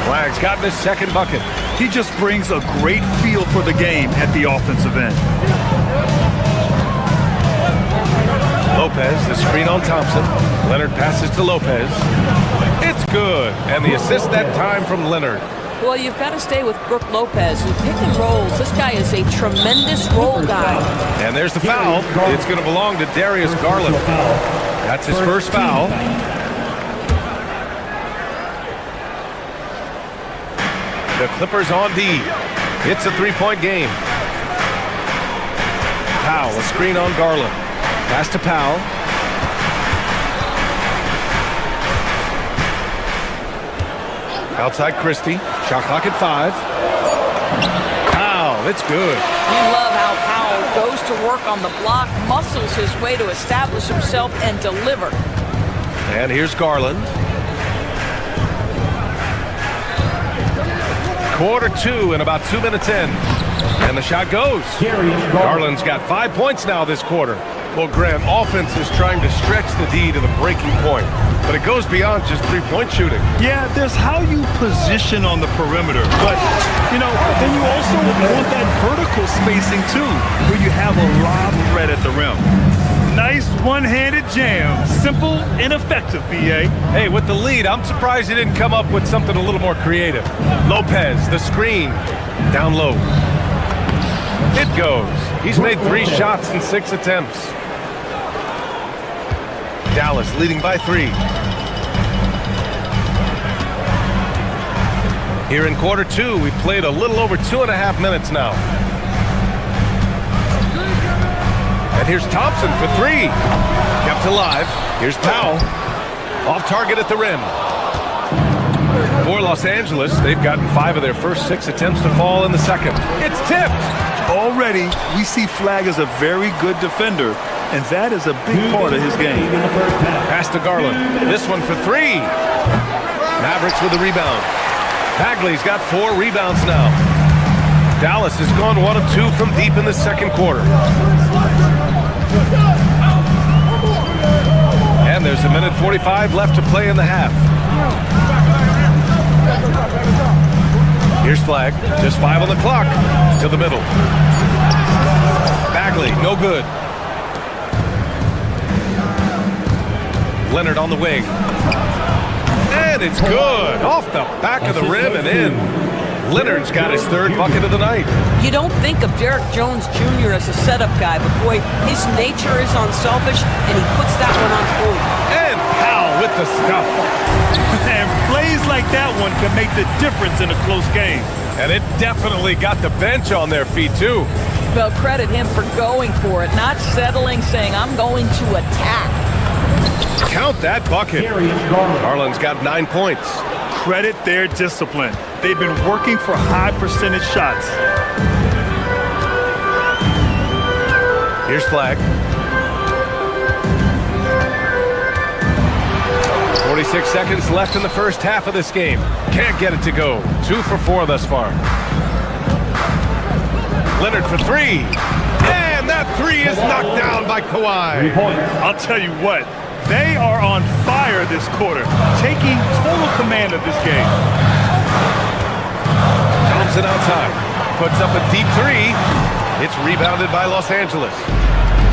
Flag's gotten his second bucket. He just brings a great feel for the game at the offensive end. Lopez, the screen on Thompson. Leonard passes to Lopez. It's good. And the assist that time from Leonard. Well, you've got to stay with Brook Lopez, who pick and rolls. This guy is a tremendous roll guy. And there's the foul. It's going to belong to Darius Garland. That's his first foul. The Clippers on D. It's a 3-point game. Powell, a screen on Garland. Pass to Powell. Outside Christie. Shot clock at 5. Powell, it's good. You love how Powell goes to work on the block, muscles his way to establish himself and deliver. And here's Garland. Quarter 2 and about 2 minutes in. And the shot goes. Garland's got 5 points now this quarter. Well, Grant, offense is trying to stretch the D to the breaking point. But it goes beyond just 3-point shooting. Yeah, there's how you position on the perimeter. But, you know, then you also want that vertical spacing, too, where you have a lob threat at the rim. Nice one-handed jam. Simple and effective, B.A. Hey, with the lead, I'm surprised he didn't come up with something a little more creative. Lopez, the screen. Down low. It goes. He's made 3 shots in 6 attempts. Dallas leading by 3. Here in quarter 2, we played a little over 2.5 minutes now. And here's Thompson for 3. Kept alive. Here's Powell. Off target at the rim. For Los Angeles, they've gotten 5 of their first 6 attempts to fall in the second. It's tipped. Already, we see Flag as a very good defender, and that is a big part of his game. Pass to Garland. This one for 3. Mavericks with the rebound. Bagley's got 4 rebounds now. Dallas has gone 1 of 2 from deep in the second quarter. And there's a minute 45 left to play in the half. Here's Flag. Just 5 on the clock. To the middle. Bagley, no good. Leonard on the wing. And it's good. Off the back of the rim and in. Leonard's got his 3rd bucket of the night. You don't think of Derek Jones Jr. as a setup guy, but boy, his nature is unselfish, and he puts that one on point. And Powell with the stuff. And plays like that one can make the difference in a close game. And it definitely got the bench on their feet, too. Well, credit him for going for it, not settling, saying, I'm going to attack. Count that bucket. Garland's got 9 points. Credit their discipline. They've been working for high percentage shots. Here's flag. 46 seconds left in the first half of this game. Can't get it to go. 2 for 4 thus far. Leonard for 3. And that 3 is knocked down by Kawhi. I'll tell you what, they are on fire this quarter, taking total command of this game. Thompson outside. Puts up a deep 3. It's rebounded by Los Angeles.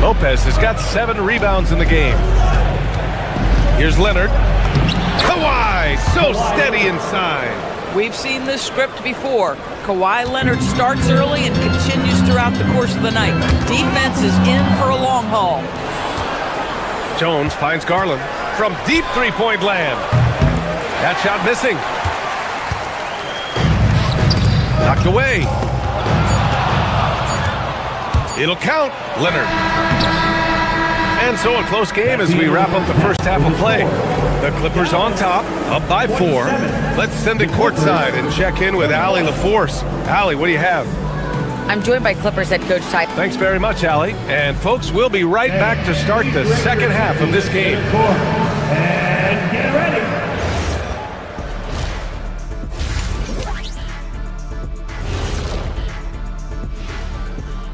Lopez has got 7 rebounds in the game. Here's Leonard. Kawhi, so steady inside. We've seen this script before. Kawhi Leonard starts early and continues throughout the course of the night. Defense is in for a long haul. Jones finds Garland from deep three-point land. That shot missing. Knocked away. It'll count, Leonard. And so a close game as we wrap up the first half of play. The Clippers on top, up by 4. Let's send it courtside and check in with Allie LaForce. Allie, what do you have? I'm joined by Clippers head coach Ty. Thanks very much, Allie. And folks, we'll be right back to start the second half of this game. And get ready.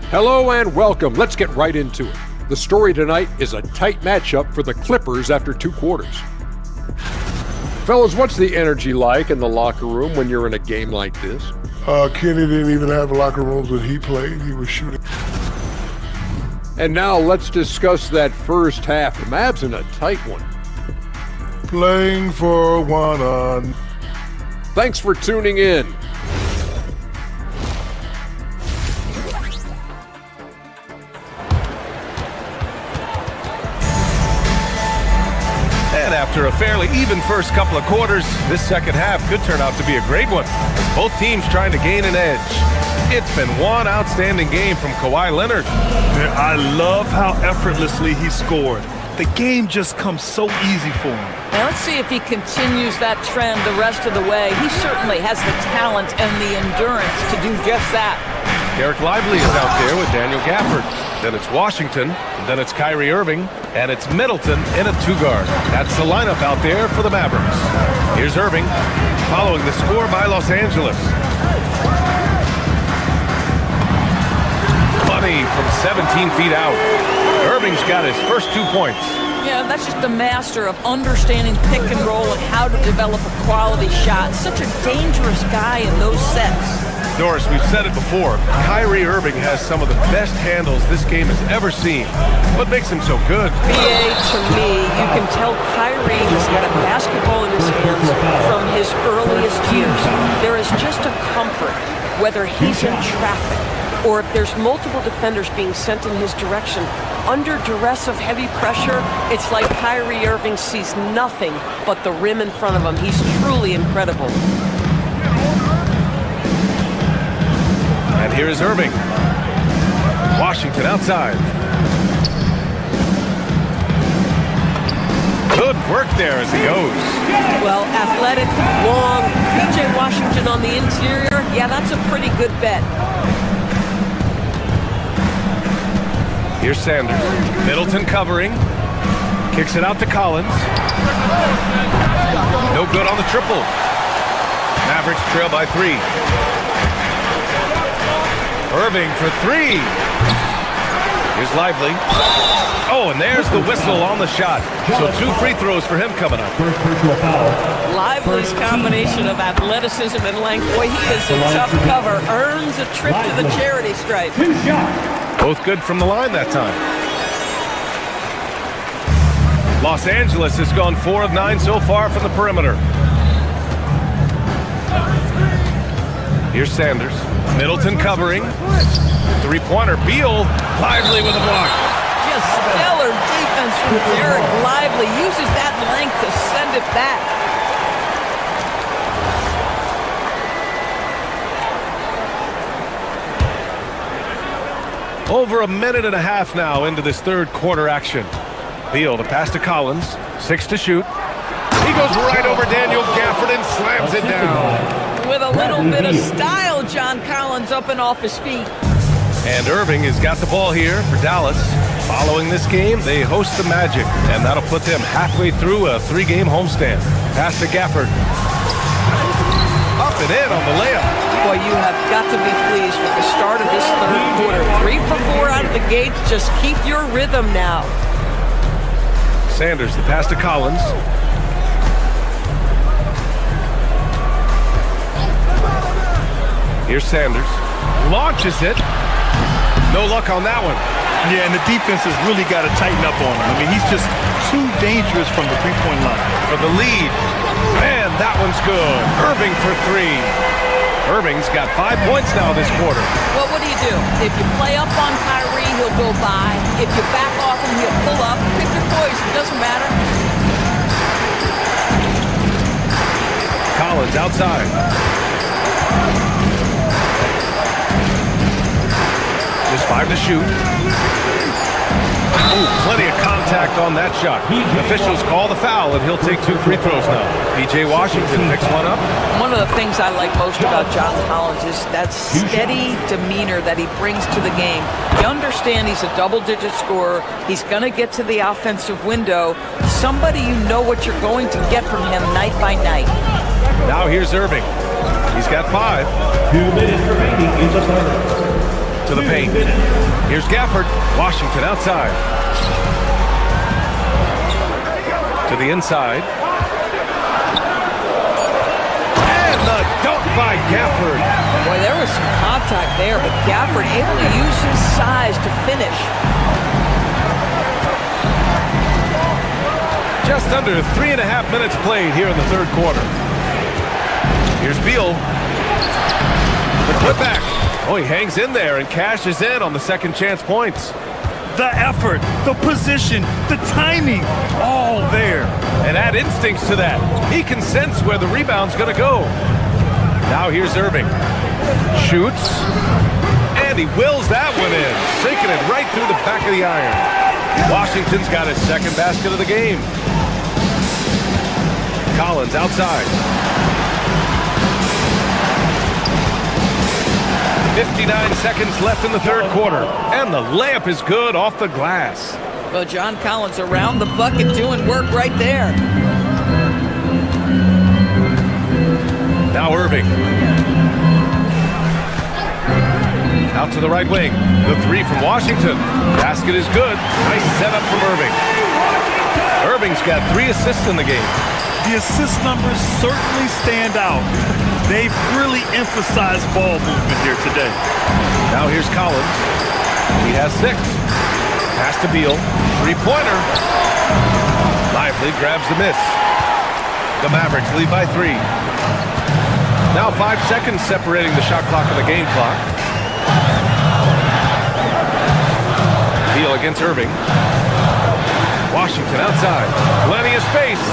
Hello and welcome. Let's get right into it. The story tonight is a tight matchup for the Clippers after 2 quarters. Fellas, what's the energy like in the locker room when you're in a game like this? Kenny didn't even have locker rooms when he played. He was shooting. And now let's discuss that first half. The Mavs in a tight one. Playing for one on. Thanks for tuning in. And after a fairly even first couple of quarters, this second half could turn out to be a great one, as both teams trying to gain an edge. It's been one outstanding game from Kawhi Leonard. Man, I love how effortlessly he scored. The game just comes so easy for him. Now let's see if he continues that trend the rest of the way. He certainly has the talent and the endurance to do just that. Derek Lively is out there with Daniel Gafford. Then it's Washington, then it's Kyrie Irving, and it's Middleton in a 2-guard. That's the lineup out there for the Mavericks. Here's Irving, following the score by Los Angeles. Money from 17 feet out. Irving's got his first 2 points. Yeah, that's just a master of understanding pick and roll and how to develop a quality shot. Such a dangerous guy in those sets. Doris, we've said it before, Kyrie Irving has some of the best handles this game has ever seen. What makes him so good? BA, to me, you can tell Kyrie has got a basketball in his hands from his earliest years. There is just a comfort, whether he's in traffic or if there's multiple defenders being sent in his direction. Under duress of heavy pressure, it's like Kyrie Irving sees nothing but the rim in front of him. He's truly incredible. And here is Irving. Washington outside. Good work there as he goes. Well, athletic, long, PJ Washington on the interior, yeah, that's a pretty good bet. Here's Sanders. Middleton covering. Kicks it out to Collins. No good on the triple. Mavericks trail by 3. Irving for 3. Here's Lively. Oh, and there's the whistle on the shot. So 2 free throws for him coming up. Lively's combination of athleticism and length, boy, he is a tough cover, earns a trip to the charity stripe. Both good from the line that time. Los Angeles has gone 4 of 9 so far from the perimeter. Here's Sanders. Middleton covering. 3-pointer. Beal. Lively with a block. Just stellar defense from Derek Lively. Uses that length to send it back. Over a minute and a half now into this third quarter action. Beal, the pass to Collins. 6 to shoot. He goes right over Daniel Gafford and slams it down. With a little bit of style, John Collins up and off his feet. And Irving has got the ball here for Dallas. Following this game, they host the Magic, and that'll put them halfway through a 3-game homestand. Pass to Gafford. Up and in on the layup. Boy, you have got to be pleased with the start of this third quarter. 3 for 4 out of the gates. Just keep your rhythm now. Sanders, the pass to Collins. Here's Sanders. Launches it. No luck on that one. Yeah, and the defense has really got to tighten up on him. I mean, he's just too dangerous from the three-point line. For the lead. Man, that one's good. Irving for 3. Irving's got 5 points now this quarter. Well, what do? If you play up on Kyrie, he'll go by. If you back off him, he'll pull up. Pick your poison. Doesn't matter. Collins outside. Just 5 to shoot. Ooh, plenty of contact on that shot. Officials call the foul, and he'll take 2 free throws now. P.J. Washington picks one up. One of the things I like most about John Collins is that steady demeanor that he brings to the game. You understand he's a double-digit scorer. He's going to get to the offensive window. Somebody you know what you're going to get from him night by night. Now here's Irving. He's got 5. 2 minutes remaining in the third. To the paint. Here's Gafford. Washington outside. To the inside. And the dunk by Gafford. Boy, there was some contact there, but Gafford able to use his size to finish. Just under 3.5 minutes played here in the third quarter. Here's Beal. The putback. Oh, he hangs in there and cashes in on the second chance points. The effort, the position, the timing, all there. And add instincts to that. He can sense where the rebound's going to go. Now here's Irving. Shoots. And he wills that one in, sinking it right through the back of the iron. Washington's got his second basket of the game. Collins outside. 59 seconds left in the third quarter, and the layup is good off the glass. Well, John Collins around the bucket doing work right there. Now Irving. Out to the right wing. The 3 from Washington. Basket is good. Nice setup from Irving. Irving's got 3 assists in the game. The assist numbers certainly stand out. They've really emphasized ball movement here today. Now here's Collins. He has 6. Pass to Beal. 3-pointer. Lively grabs the miss. The Mavericks lead by 3. Now 5 seconds separating the shot clock and the game clock. Beal against Irving. Washington outside. Plenty of space.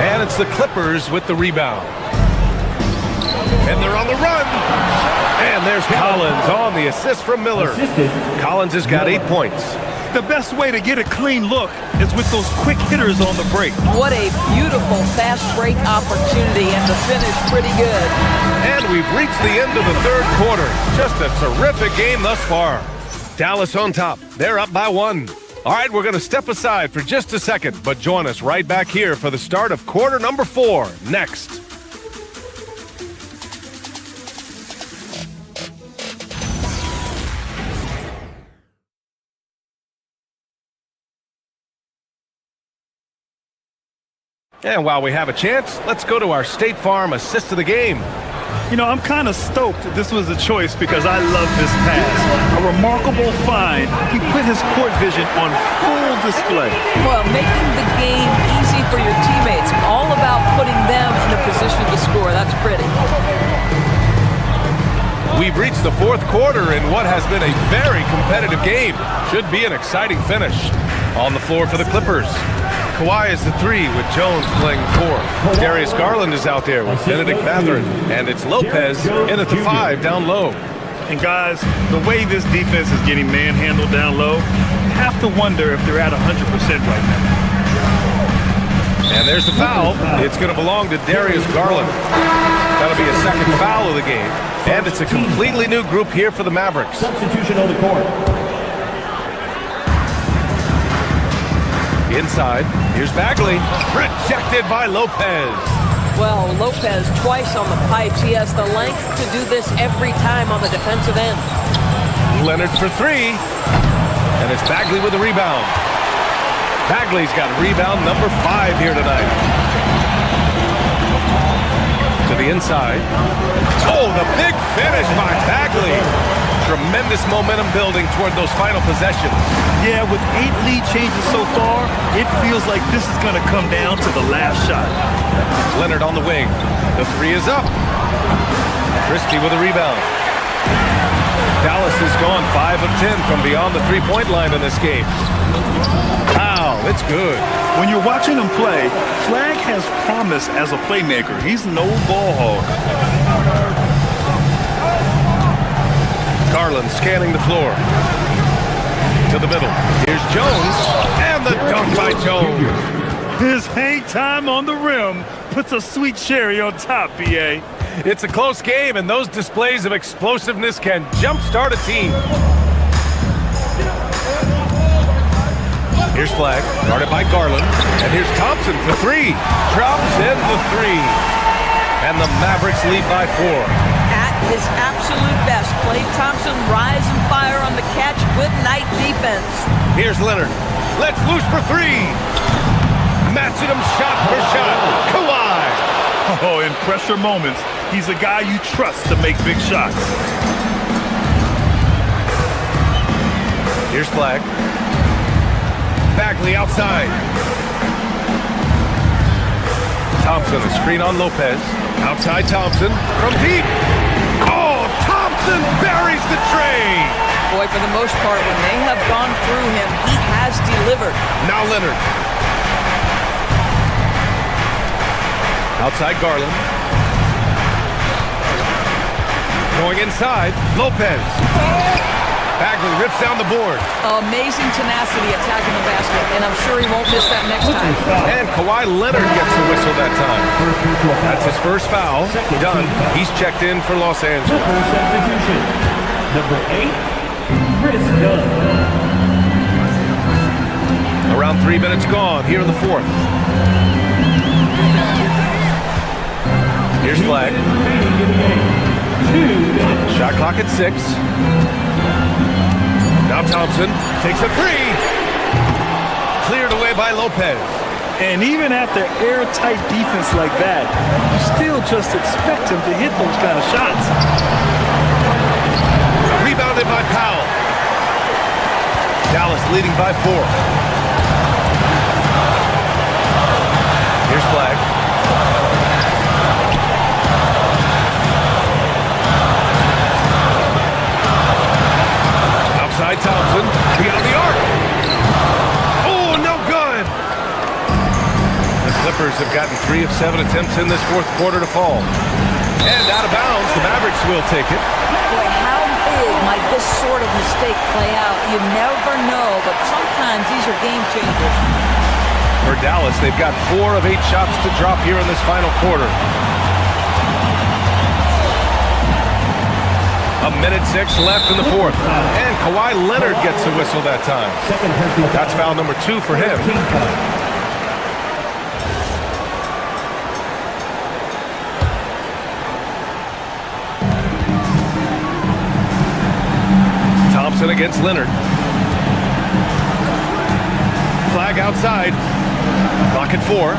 And it's the Clippers with the rebound. And they're on the run. And there's Collins on the assist from Miller. Collins has got 8 points. The best way to get a clean look is with those quick hitters on the break. What a beautiful fast break opportunity, and the finish pretty good. And we've reached the end of the third quarter. Just a terrific game thus far. Dallas on top. They're up by 1. All right, we're going to step aside for just a second, but join us right back here for the start of quarter number 4 next. And while we have a chance, let's go to our State Farm assist of the game. You know, I'm kind of stoked this was a choice because I love this pass. A remarkable find. He put his court vision on full display. Well, making the game easy for your teammates. All about putting them in a position to score. That's pretty. We've reached the fourth quarter in what has been a very competitive game. Should be an exciting finish. On the floor for the Clippers. Kawhi is the 3 with Jones playing 4. Darius Garland is out there with Benedict Mathurin. And it's Lopez in at the 5 down low. And guys, the way this defense is getting manhandled down low, you have to wonder if they're at 100% right now. And there's the foul. It's going to belong to Darius Garland. That'll be a second foul of the game. And it's a completely new group here for the Mavericks. Substitution on the court. Inside, here's Bagley. Rejected by Lopez. Well, Lopez twice on the pipes. He has the length to do this every time on the defensive end. Leonard for three. And it's Bagley with a rebound. Bagley's got rebound number 5 here tonight. To the inside. Oh, the big finish by Bagley. Tremendous momentum building toward those final possessions. Yeah, with 8 lead changes so far, it feels like this is going to come down to the last shot. Leonard on the wing. The 3 is up. Christie with a rebound. Dallas has gone 5 of 10 from beyond the three-point line in this game. Wow, it's good. When you're watching him play, Flag has promise as a playmaker. He's no ball hog. Garland scanning the floor. To the middle. Here's Jones. And the dunk by Jones. His hang time on the rim puts a sweet cherry on top, B.A. It's a close game, and those displays of explosiveness can jumpstart a team. Here's Flag, guarded by Garland. And here's Thompson for 3. Drops in the 3. And the Mavericks lead by 4. At his absolute best, Klay Thompson rise and fire on the catch. Good night defense. Here's Leonard. Let's loose for 3. Matching him shot for shot. Kawhi. Oh, in pressure moments, he's a guy you trust to make big shots. Here's Flag. Bagley outside. Thompson, a screen on Lopez. Outside Thompson from deep. Oh, Thompson buries the tray. Boy, for the most part, when they have gone through him, he has delivered. Now Leonard. Outside Garland. Going inside, Lopez. Bagley rips down the board. Amazing tenacity attacking the basket, and I'm sure he won't miss that next time. And Kawhi Leonard gets the whistle that time. That's his first foul. Done. He's checked in for Los Angeles. Substitution. Number 8, Chris Dunn. Around 3 minutes gone here in the 4th. Here's Flag. Shot clock at 6. Now Thompson takes a 3. Cleared away by Lopez. And even after airtight defense like that, you still just expect him to hit those kind of shots. Rebounded by Powell. Dallas leading by 4. Here's Flag. Outside Thompson, beyond the arc. Oh, no good. The Clippers have gotten 3 of 7 attempts in this 4th quarter to fall. And out of bounds, the Mavericks will take it. Boy, how big might this sort of mistake play out? You never know, but sometimes these are game changers. For Dallas, they've got 4 of 8 shots to drop here in this final quarter. A minute 6 left in the 4th. And Kawhi Leonard gets a whistle that time. That's foul number 2 for him. Thompson against Leonard. Flag outside. Clock at 4.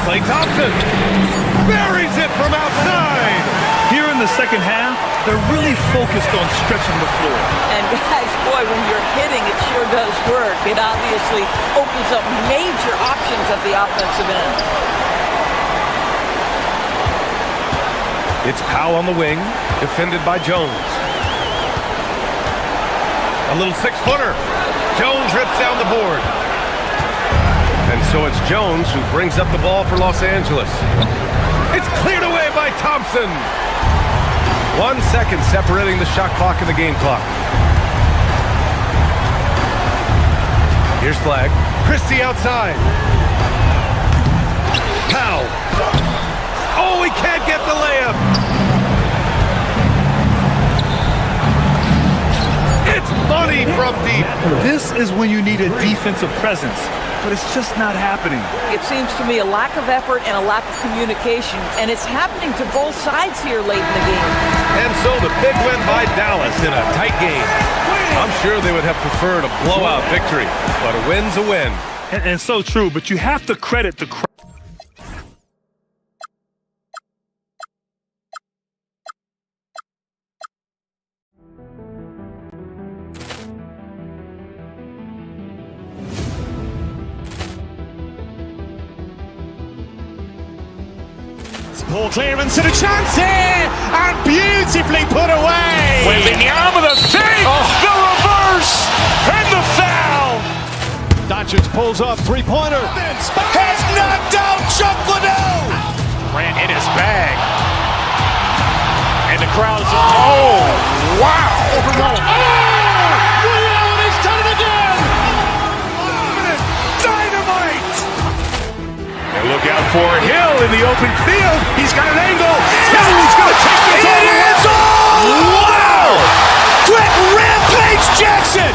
Klay Thompson buries it from outside. Here in the second half, they're really focused on stretching the floor. And guys, boy, when you're hitting, it sure does work. It obviously opens up major options at the offensive end. It's Powell on the wing, defended by Jones. A little 6-footer. Jones rips down the board. And so it's Jones who brings up the ball for Los Angeles. It's cleared away by Thompson. 1 second separating the shot clock and the game clock. Here's Flag. Christie outside. Powell. Oh, he can't get the layup. It's money from deep. This is when you need a defensive presence, but it's just not happening. It seems to me a lack of effort and a lack of communication, and it's happening to both sides here late in the game. And so the big win by Dallas in a tight game. I'm sure they would have preferred a blowout victory, but a win's a win. And so true, but you have to credit the crowd. Ball clearance and a chance here, and beautifully put away. Waving the arm of the fake, the reverse, and the foul. Doncic pulls up, three-pointer. Has knocked out Chuck Liddell. Ran in his bag, and the crowd's oh wow! Overrun. And he's done it again. Dynamite. And look out for Hill in the open field. He's got an angle. He's going to take this all the way. Wow! Quick rampage Jackson.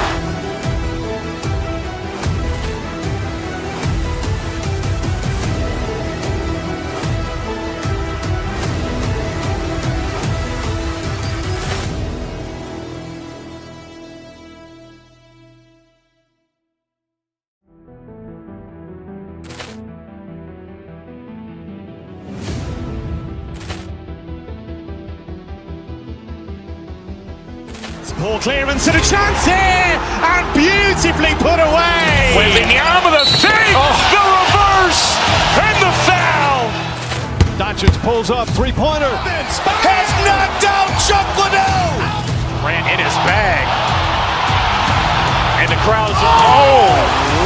Ball clearance and a chance here, and beautifully put away. Waving the arm of the fake, the reverse, and the foul. Doncic pulls up, three-pointer. Has knocked out Chuck Liddell. Ran in his bag, and the crowd's oh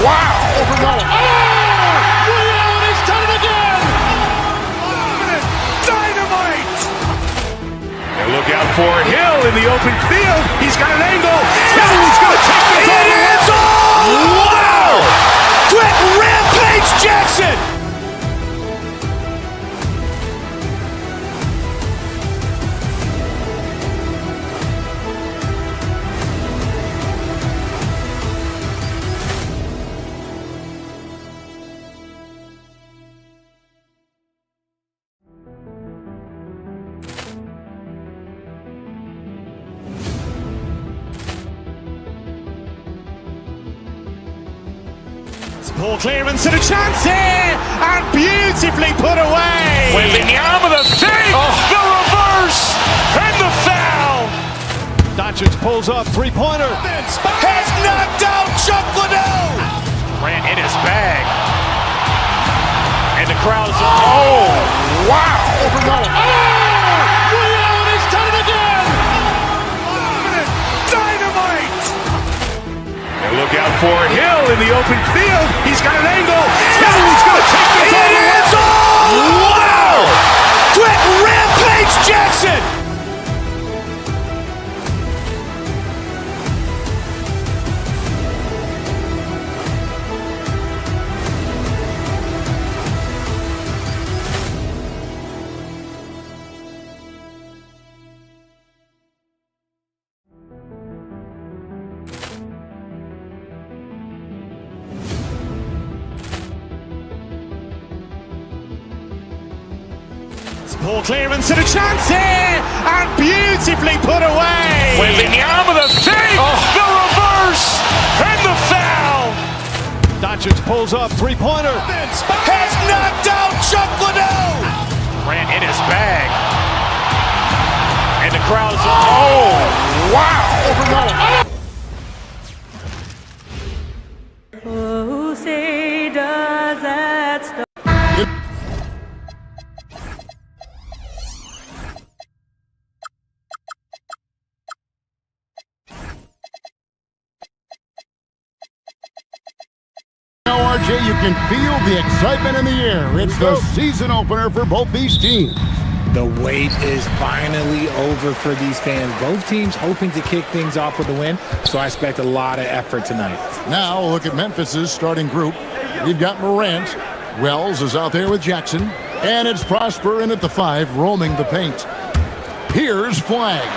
wow! Overrun. And he's done it again. Dynamite. And look out for Hill in the open field. He's got an angle. He's going to take this all the way. Wow! Quick rampage Jackson. Ball clearance and a chance here, and beautifully put away. Waving the arm of the fake, the reverse, and the foul. Doncic pulls up, three-pointer. Has knocked out Chuck Liddell. Ran in his bag, and the crowd's oh wow! Overrun. And he's done it again. Dynamite. And look out for Hill in the open field. He's got an angle. He's going to take this all the way. Wow! Quick rampage Jackson. Ball clearance and a chance here, and beautifully put away. Waving the arm of the fake, the reverse, and the foul. Doncic pulls up, three-pointer. Has knocked out Chuck Liddell. Ran in his bag, and the crowd's oh wow! Overrun. Who say does that stop? Now, RJ, you can feel the excitement in the air. It's the season opener for both these teams. The wait is finally over for these fans. Both teams hoping to kick things off with a win, so I expect a lot of effort tonight. Now, look at Memphis's starting group. We've got Morant. Wells is out there with Jackson. And it's Prosper in at the 5, roaming the paint. Here's Flag.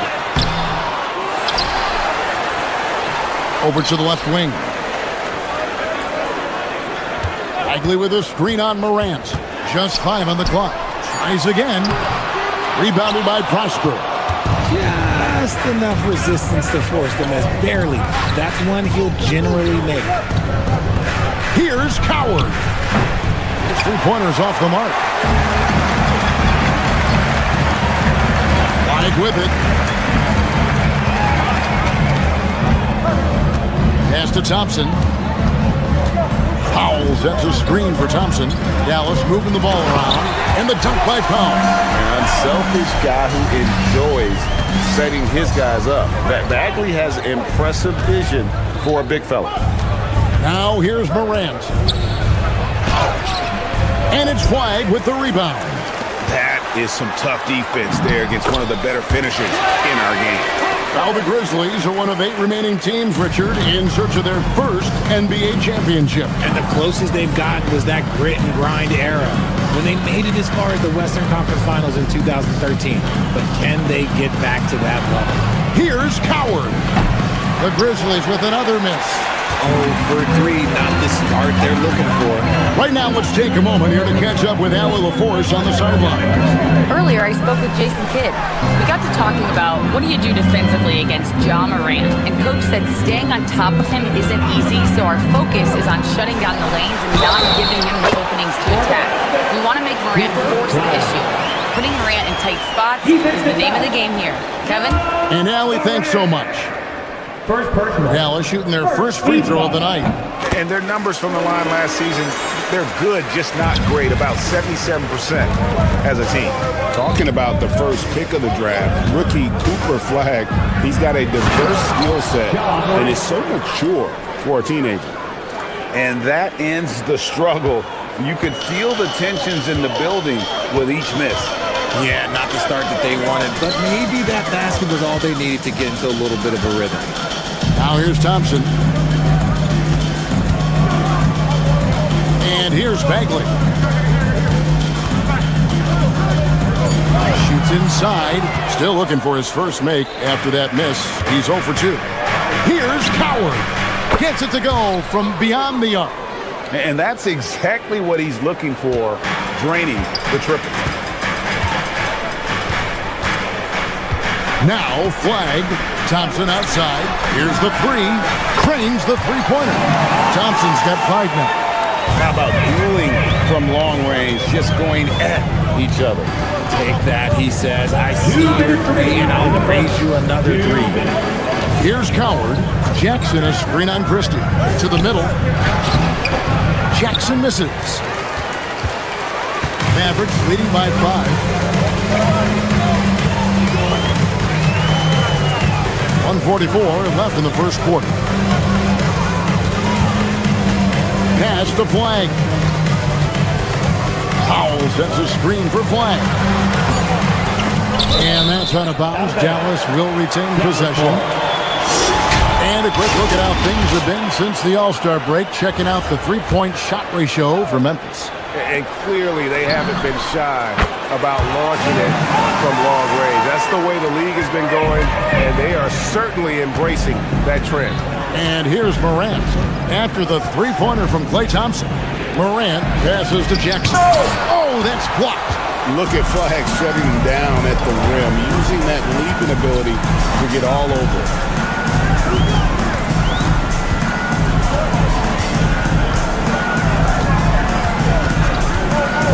Over to the left wing. Bagley with a screen on Morant. Just 5 on the clock. Tries again. Rebounded by Prosper. Just enough resistance to force them as barely. That's one he'll generally make. Here's Coward. His 3-pointer's off the mark. Flag with it. Pass to Thompson. Powell sets a screen for Thompson. Dallas moving the ball around. And the dunk by Powell. An unselfish guy who enjoys setting his guys up. Bagley has impressive vision for a big fella. Now here's Morant. And it's Flag with the rebound. That is some tough defense there against one of the better finishers in our game. Now the Grizzlies are one of 8 remaining teams, Richard, in search of their first NBA championship. And the closest they've gotten was that grit and grind era when they made it as far as the Western Conference Finals in 2013. But can they get back to that level? Here's Coward. The Grizzlies with another miss. 0 for 3, not the start they're looking for. Right now, let's take a moment here to catch up with Allie LaForce on the sideline. Earlier, I spoke with Jason Kidd. We got to talking about what do you do defensively against Ja Morant, and Coach said staying on top of him isn't easy, so our focus is on shutting down the lanes and not giving him the openings to attack. We want to make Morant force the issue. Putting Morant in tight spots is the name of the game here. Kevin? And Allie, thanks so much. Dallas shooting their first free throw of the night. And their numbers from the line last season, they're good, just not great. About 77% as a team. Talking about the first pick of the draft, rookie Cooper Flag, he's got a diverse skill set and is so mature for a teenager. And that ends the struggle. You could feel the tensions in the building with each miss. Yeah, not the start that they wanted, but maybe that basket was all they needed to get into a little bit of a rhythm. Now here's Thompson. And here's Bagley. Shoots inside. Still looking for his first make after that miss. He's 0 for 2. Here's Coward. Gets it to go from beyond the arc. And that's exactly what he's looking for, draining the triple. Now Flag. Thompson outside. Here's the 3. Cranes the 3-pointer. Thompson's got 5 now. How about dueling from long range, just going at each other? Take that, he says. I see your 3, and I'll raise you another 3. Here's Coward. Jackson a screen on Christie. To the middle. Jackson misses. Mavericks leading by 5. 1:44 left in the first quarter. Pass to Flag. Powell sets a screen for Flag. And that's out of bounds. Dallas will retain possession. And a quick look at how things have been since the All-Star break. Checking out the 3-point shot ratio for Memphis. And clearly they haven't been shy about launching it from long range. That's the way the league has been going, and they are certainly embracing that trend. And here's Morant. After the 3-pointer from Klay Thompson, Morant passes to Jackson. Oh, that's blocked. Look at Flag shutting him down at the rim, using that leaping ability to get all over it.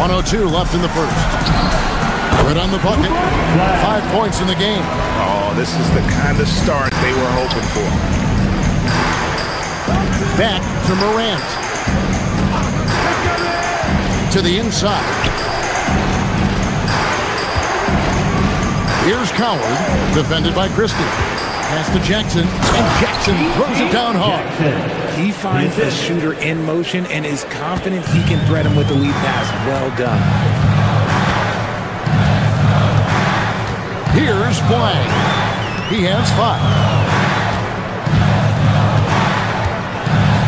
.102 left in the first. Good on the bucket. 5 points in the game. Oh, this is the kind of start they were hoping for. Back to Morant. To the inside. Here's Coward, defended by Christie. Pass to Jackson, and Jackson throws it down hard. He finds a shooter in motion and is confident he can thread him with the lead pass. Well done. Here's Flag. He has 5.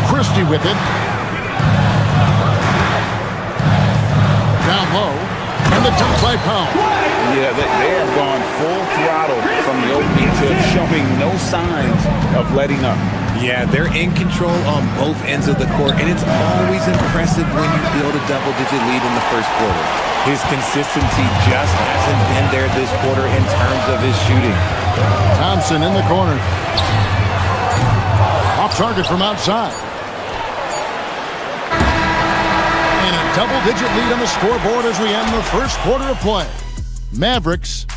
Christie with it. Down low. by Powell. Yeah, they have gone full throttle from the opening tip, showing no signs of letting up. Yeah, they're in control on both ends of the court, and it's always impressive when you build a double-digit lead in the first quarter. His consistency just hasn't been there this quarter in terms of his shooting. Thompson in the corner. Off target from outside. And a double-digit lead on the scoreboard as we end the first quarter of play. Mavericks.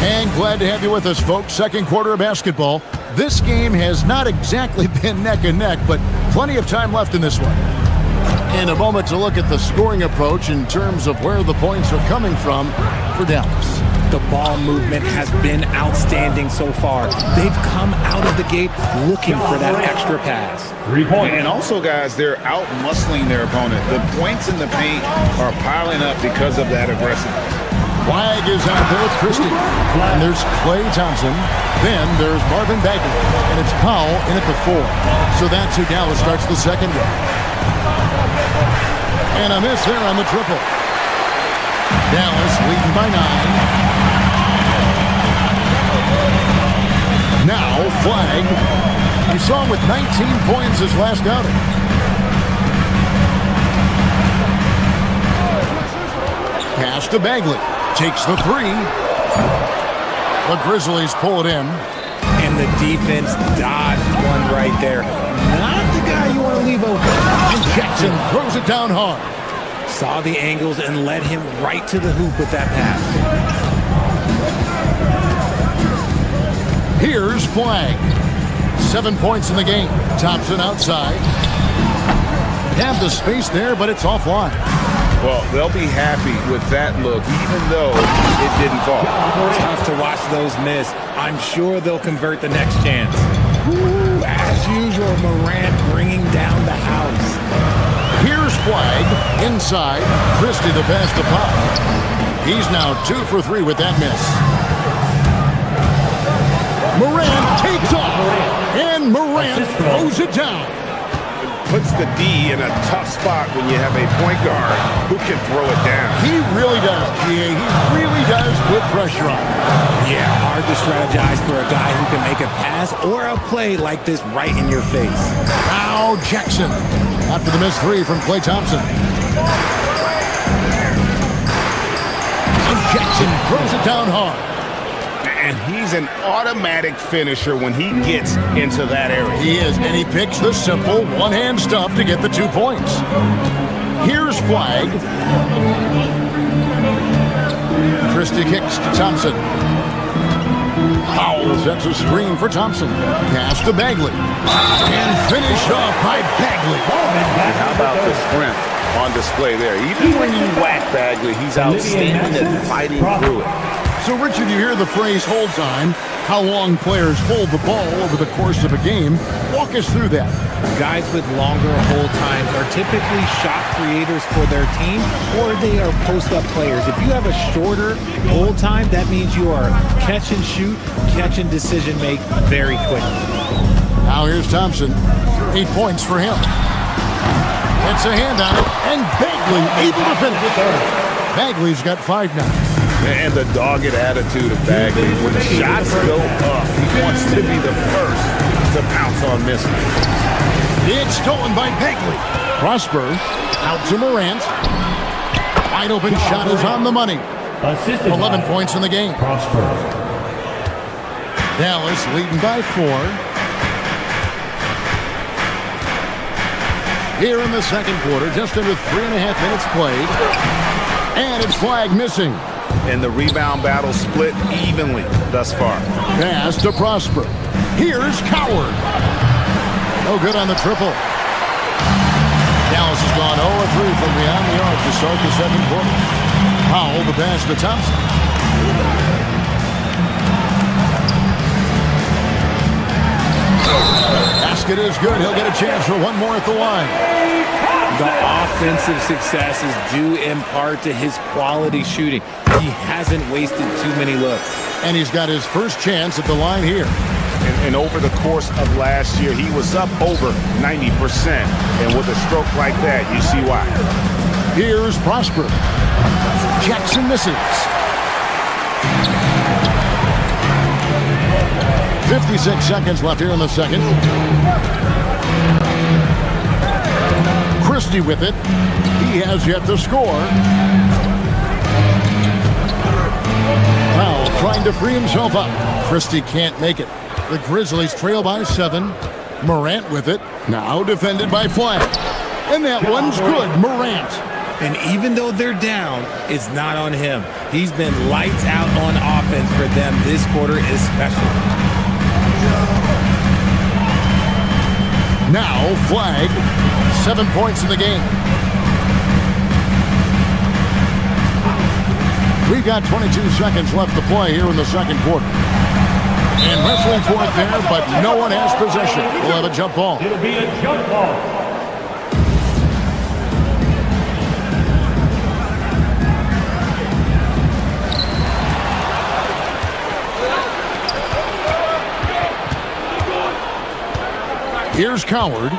And glad to have you with us, folks. Second quarter of basketball. This game has not exactly been neck and neck, but plenty of time left in this one. In a moment to look at the scoring approach in terms of where the points are coming from for Dallas. The ball movement has been outstanding so far. They've come out of the gate looking for that extra pass. 3 points. And also, guys, they're out-muscling their opponent. The points in the paint are piling up because of that aggressiveness. Flag is out there with Christie. And there's Klay Thompson. Then there's Marvin Bagley. And it's Powell in at the 4. So that's who Dallas starts the second with. And a miss there on the triple. Dallas leading by 9. Now Flag. You saw him with 19 points his last outing. Pass to Bagley. Takes the 3. The Grizzlies pull it in. And the defense dodged one right there. Not the guy you want to leave open. And Jackson throws it down hard. Saw the angles and led him right to the hoop with that pass. Here's Flag. 7 points in the game. Thompson outside. Have the space there, but it's offline. Well, they'll be happy with that look, even though it didn't fall. Tough to watch those miss. I'm sure they'll convert the next chance. Ooh, as usual, Morant bringing down the house. Here's Flag inside. Christie the pass to Pop. He's now 2 for 3 with that miss. Morant takes off. And Morant throws it down. Puts the D in a tough spot when you have a point guard who can throw it down. He really does, GA. He really does put pressure on. Yeah, hard to strategize for a guy who can make a pass or a play like this right in your face. Now Jackson. After the missed 3 from Klay Thompson. And Jackson throws it down hard. And he's an automatic finisher when he gets into that area. He is, and he picks the simple one-hand stuff to get the 2 points. Here's Flag. Christie kicks to Thompson. Powell sets a screen for Thompson. Pass to Bagley. And finish off by Bagley. How about the strength on display there? Even when you whack Bagley, he's outstanding at fighting through it. So, Richard, you hear the phrase hold time, how long players hold the ball over the course of a game. Walk us through that. Guys with longer hold times are typically shot creators for their team, or they are post-up players. If you have a shorter hold time, that means you are catch and shoot, catch and decision make very quickly. Now here's Thompson. 8 points for him. It's a hand on it, and Bagley able to finish. Bagley's got 5 now. And the dogged attitude of Bagley. When the shots go up, he wants to be the first to pounce on misses. It's stolen by Bagley. Prosper out to Morant. Wide open shot is on the money. 11 points in the game. Prosper. Dallas leading by 4. Here in the second quarter, just under 3.5 minutes played. And it's Flag missing. And the rebound battle split evenly thus far. Pass to Prosper. Here's Coward. No good on the triple. Dallas has gone 0-3 from beyond the arc to start the second quarter. Powell the pass to Thompson. Basket is good. He'll get a chance for one more at the line. The offensive success is due in part to his quality shooting. He hasn't wasted too many looks. And he's got his first chance at the line here. And over the course of last year, he was up over 90%. And with a stroke like that, you see why. Here's Prosper. Jackson misses. 56 seconds left here in the second. Christie with it. He has yet to score. Powell trying to free himself up. Christie can't make it. The Grizzlies trail by 7. Morant with it. Now defended by Flag. And that one's good. Morant. And even though they're down, it's not on him. He's been lights out on offense for them this quarter especially. Now Flag. 7 points in the game. We've got 22 seconds left to play here in the second quarter. And wrestling for it there, but no one has possession. We'll have a jump ball. It'll be a jump ball. Here's Coward.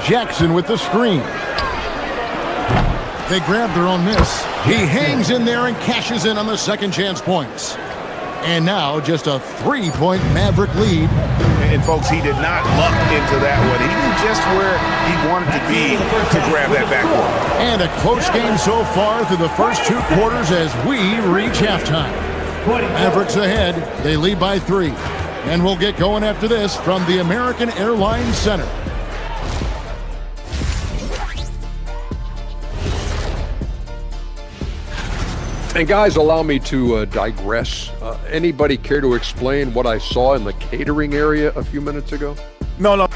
Jackson with the screen. They grab their own miss. He hangs in there and cashes in on the second chance points. And now just a 3-point Maverick lead. And folks, he did not luck into that one. He knew just where he wanted to be to grab that backboard. And a close game so far through the first 2 quarters as we reach halftime. Mavericks ahead. They lead by 3. And we'll get going after this from the American Airlines Center. And guys, allow me to digress. Anybody care to explain what I saw in the catering area a few minutes ago? No.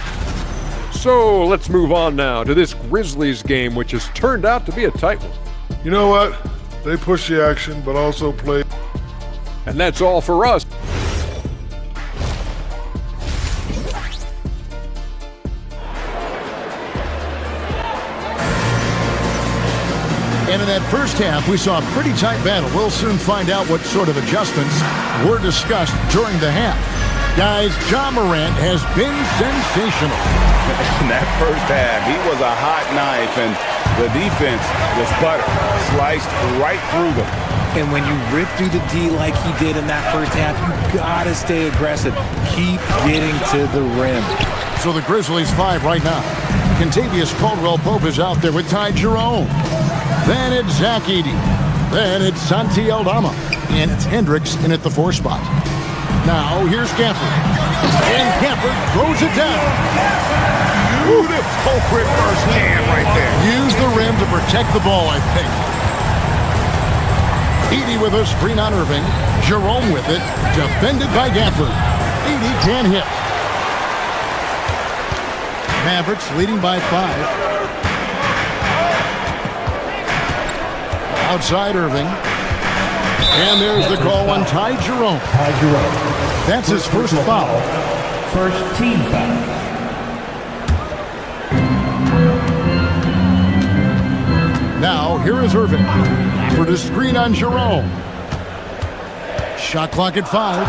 So let's move on now to this Grizzlies game, which has turned out to be a tight one. You know what? They push the action, but also play. And that's all for us. And in that first half, we saw a pretty tight battle. We'll soon find out what sort of adjustments were discussed during the half. Guys, Ja Morant has been sensational. In that first half, he was a hot knife, and the defense was butter, sliced right through them. And when you rip through the D like he did in that first half, you gotta stay aggressive. Keep getting to the rim. So the Grizzlies 5 right now. Contavious Caldwell-Pope is out there with Ty Jerome. Then it's Zach Edey. Then it's Santi Aldama. And it's Hendricks in at the 4 spot. Now here's Gafford. And Gafford throws it down. Beautiful reverse jam right there. Use the rim to protect the ball, I think. Edey with a screen on Irving. Jerome with it. Defended by Gafford. Edey can't hit. Mavericks leading by 5. Outside Irving. And there's the call on Ty Jerome. That's his first foul. First team foul. Now, here is Irving for the screen on Jerome. Shot clock at 5.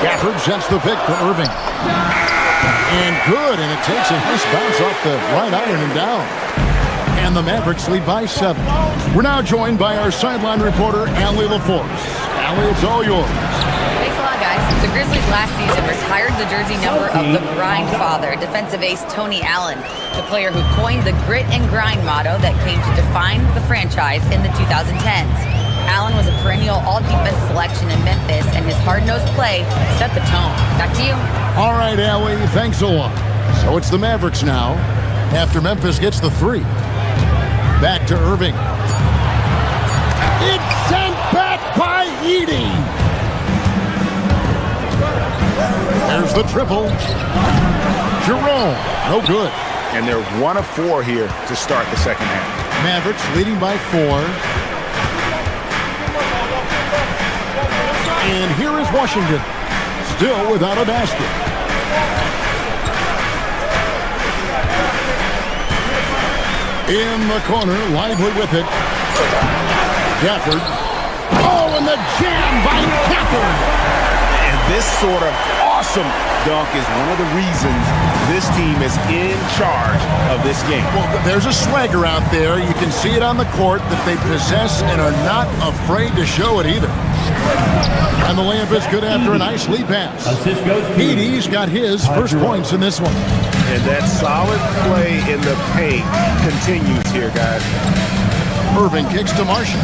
Gafford sets the pick for Irving. And good, and it takes a nice bounce off the right iron and down. And the Mavericks lead by 7. We're now joined by our sideline reporter, Allie LaForce. Allie, it's all yours. Thanks a lot, guys. The Grizzlies last season retired the jersey number of the grind father, defensive ace Tony Allen, the player who coined the grit and grind motto that came to define the franchise in the 2010s. Allen was a perennial all-defense selection in Memphis, and his hard-nosed play set the tone. Back to you. All right, Allie, thanks a lot. So it's the Mavericks now, after Memphis gets the 3. Back to Irving. It's sent back by Edey. There's the triple. Jerome, no good. And they're 1 of 4 here to start the second half. Mavericks leading by 4. And here is Washington, still without a basket. In the corner, Lively with it. Gafford Oh, and the jam by Gafford. And this sort of awesome dunk is one of the reasons this team is in charge of this game. Well, there's a swagger out there. You can see it on the court that they possess and are not afraid to show it either. And the layup is good after a nice lead pass. Edey's got his first points in this one. And that solid play in the paint continues here, guys. Irving kicks to Marshall.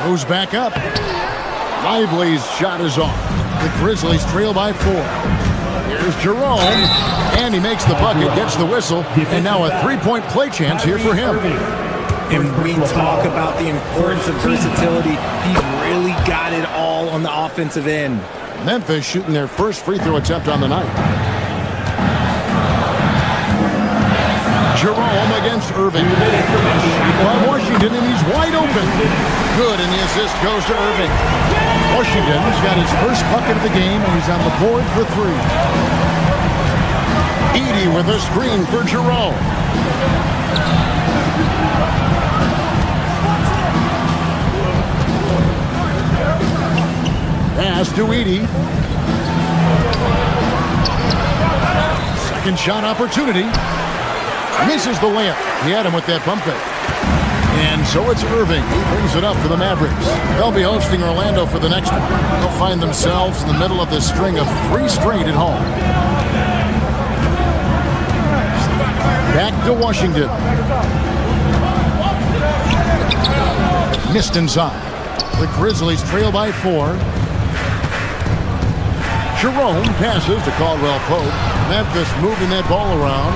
Goes back up. Lively's shot is off. The Grizzlies trail by 4. Here's Jerome. And he makes the bucket, gets the whistle, and now a three-point play chance here for him. And we talk about the importance of versatility. He's really got it all on the offensive end. Memphis shooting their first free throw attempt on the night. Jerome against Irving. By Washington, and he's wide open. Good, and the assist goes to Irving. Washington's got his first bucket of the game, and he's on the board for 3. Edey with a screen for Jerome. Pass to Edey. Second shot opportunity. Misses the layup. He had him with that pump fake. And so it's Irving. He brings it up for the Mavericks. They'll be hosting Orlando for the next one. They'll find themselves in the middle of this string of 3 straight at home. Back to Washington. Missed inside. The Grizzlies trail by 4. Jerome passes to Caldwell Pope. Memphis moving that ball around.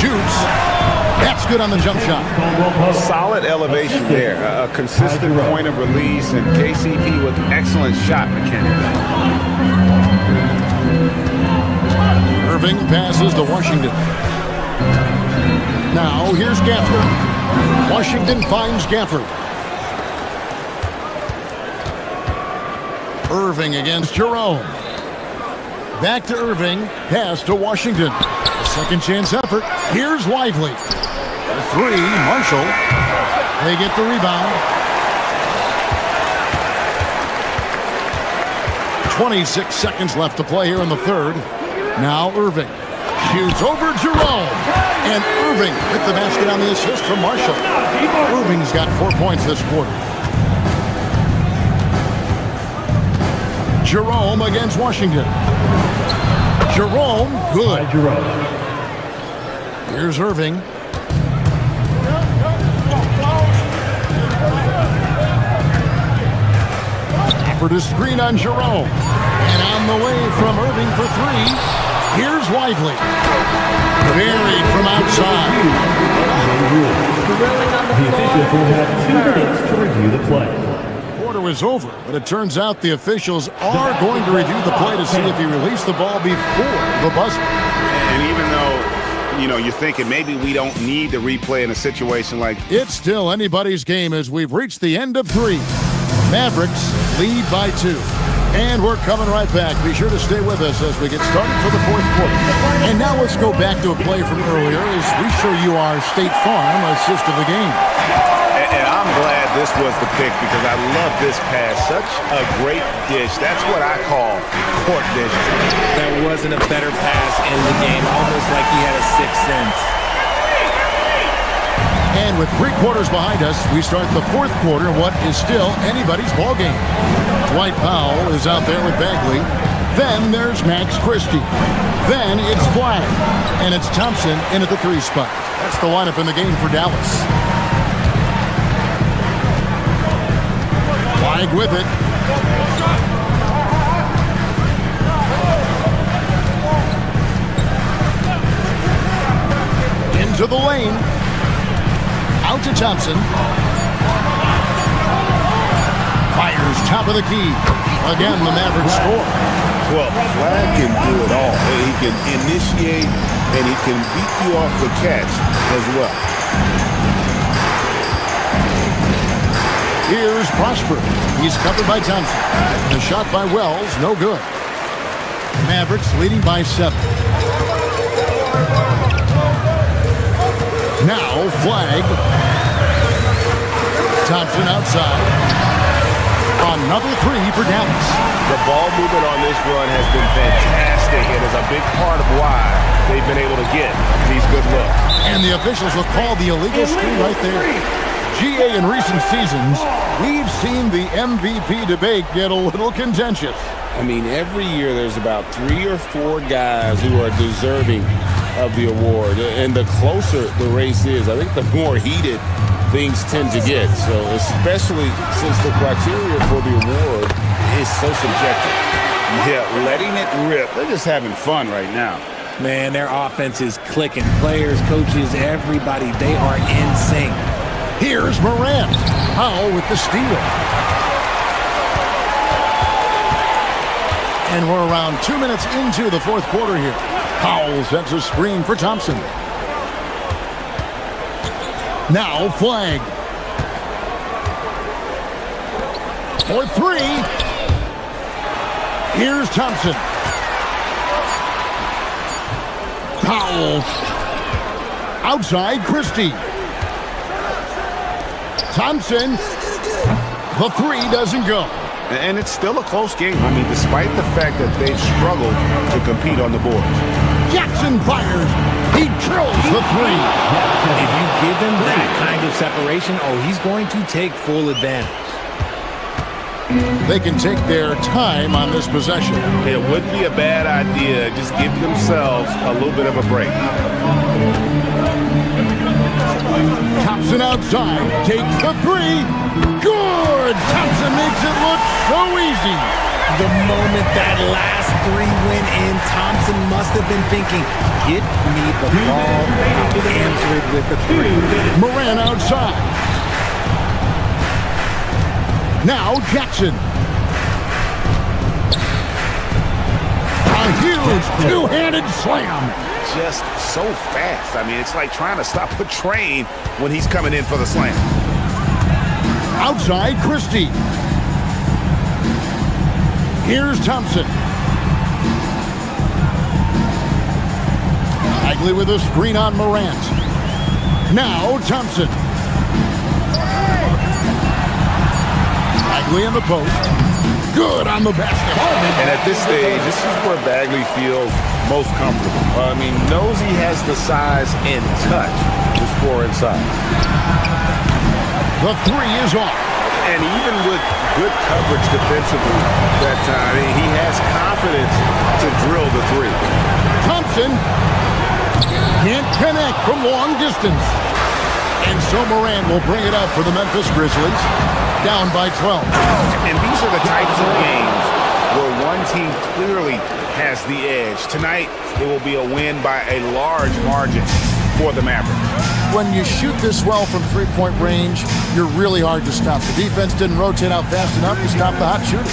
Shoots. That's good on the jump shot. Solid elevation there. A consistent point of release, and KCP with excellent shot mechanics. Irving passes to Washington. Now here's Gafford. Washington finds Gafford. Irving against Jerome. Back to Irving. Pass to Washington. Second chance effort. Here's Lively. The 3, Marshall. They get the rebound. 26 seconds left to play here in the third. Now Irving shoots over Jerome. And Irving with the basket on the assist from Marshall. Irving's got 4 points this quarter. Jerome against Washington. Jerome, good. Here's Irving. Offered a screen on Jerome. And on the way from Irving for 3. Here's Lively. Buried from outside. The officials will have 2 minutes to review the play. Quarter was over, but it turns out the officials are going to review the play to see if he released the ball before the buzzer. And even though, you know, you're thinking maybe we don't need the replay in a situation like it's still anybody's game as we've reached the end of 3. Mavericks lead by 2. And we're coming right back. Be sure to stay with us as we get started for the 4th quarter. And now let's go back to a play from earlier as we show you our State Farm assist of the game. And I'm glad this was the pick because I love this pass. Such a great dish. That's what I call court dish. There wasn't a better pass in the game, almost like he had a 6th sense. And with 3 quarters behind us, we start the 4th quarter in what is still anybody's ball game. Dwight Powell is out there with Bagley. Then there's Max Christie. Then it's Flag. And it's Thompson in at the 3 spot. That's the lineup in the game for Dallas. Flag with it. Into the lane. Out to Thompson. Fires top of the key. Again, the Mavericks score. Well, Flag can do it all. He can initiate, and he can beat you off the catch as well. Here's Prosper. He's covered by Thompson. The shot by Wells, no good. Mavericks leading by 7. Now Flag Thompson outside. Another three for Dallas. The ball movement on this run has been fantastic and is a big part of why they've been able to get these good looks. And the officials will call the illegal screen right there. GA, in recent seasons, we've seen the MVP debate get a little contentious. I mean, every year there's about 3 or 4 guys who are deserving of the award. And the closer the race is, I think the more heated things tend to get. So especially since the criteria for the award is so subjective. Yeah, letting it rip. They're just having fun right now. Man, their offense is clicking. Players, coaches, everybody, they are in sync. Here's Morant. Powell with the steal. And we're around 2 minutes into the fourth quarter here. Powell sets a screen for Thompson. Now flag. For three. Here's Thompson. Powell. Outside Christie. Thompson. The three doesn't go. And it's still a close game. I mean, despite the fact that they've struggled to compete on the board. Jackson fires. He drills the three. If you give him that kind of separation, he's going to take full advantage. They can take their time on this possession. It wouldn't be a bad idea. Just give themselves a little bit of a break. Thompson outside. Takes the three. Good! Thompson makes it look so easy. The moment that last three went in, Thompson must have been thinking, get me the ball. I'll answer it with a three. Morant outside. Now Jackson. A huge two-handed slam. Just so fast. I mean, it's like trying to stop a train when he's coming in for the slam. Outside Christie. Here's Thompson. Bagley with a screen on Morant. Now Thompson. Bagley in the post. Good on the basket. And at this stage, this is where Bagley feels most comfortable. I mean, knows he has the size and touch to score inside. The three is off. And even with good coverage defensively that time, he has confidence to drill the three. Thompson can't connect from long distance. And so Morant will bring it up for the Memphis Grizzlies, down by 12. And these are the types of games where one team clearly has the edge. Tonight, it will be a win by a large margin for the Mavericks. When you shoot this well from three-point range, you're really hard to stop. The defense didn't rotate out fast enough to stop the hot shooter.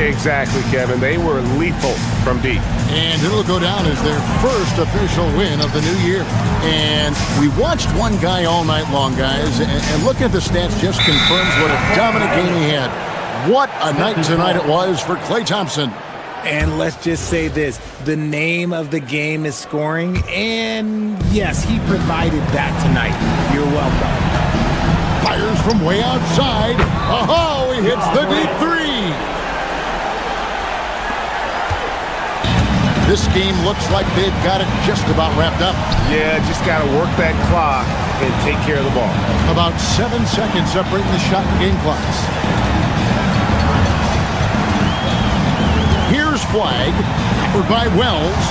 Exactly, Kevin. They were lethal from deep. And it'll go down as their first official win of the new year. And we watched one guy all night long, guys, and looking at the stats just confirms what a dominant game he had. What a night tonight it was for Klay Thompson. And let's just say this, the name of the game is scoring, and yes, he provided that tonight. You're welcome. Fires from way outside. Oh, he hits the deep three. This game looks like they've got it just about wrapped up. Yeah, just got to work that clock and take care of the ball. About 7 seconds separating the shot and game clocks. Here's flag, covered by Wells.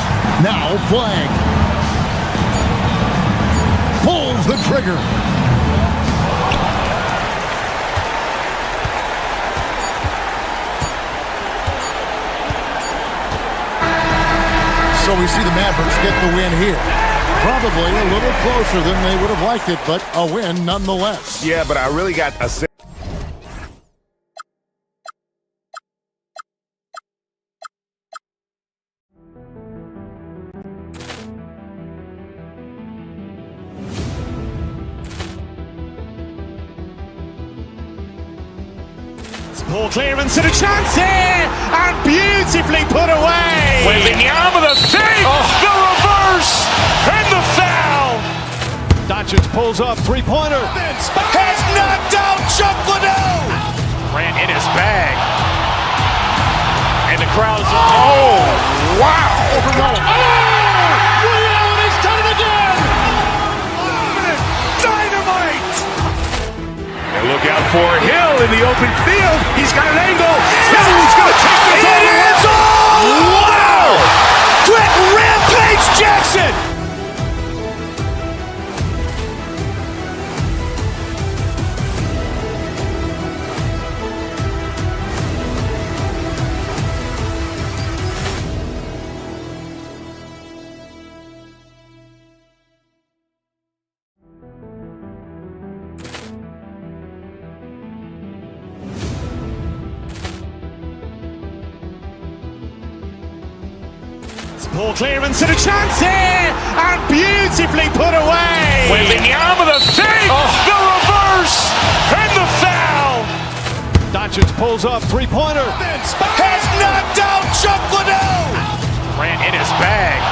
Now flag. Pulls the trigger. So we see the Mavericks get the win here. Probably a little closer than they would have liked it, but a win nonetheless. Yeah, but I really got a sense. Poor clearance and a chance here, and beautifully put away. Waving the arm of the thing, the reverse, and the foul. Doncic pulls up, three-pointer. Vince has knocked out Chuck Liddell. Grant in his bag. And the crowd's oh, wow. Overrun. Oh, Ray Allen has done it again. Dynamite. And look out for Hill in the open field. He's got an angle. Hill's going to take this all the way. Wow. Quick Rampage Jackson. Ball clearance and a chance here, and beautifully put away. With the arm of the fake, the reverse, and the foul. Doncic pulls up, three-pointer. Vince has knocked out Chuck Liddell. Grant in his bag.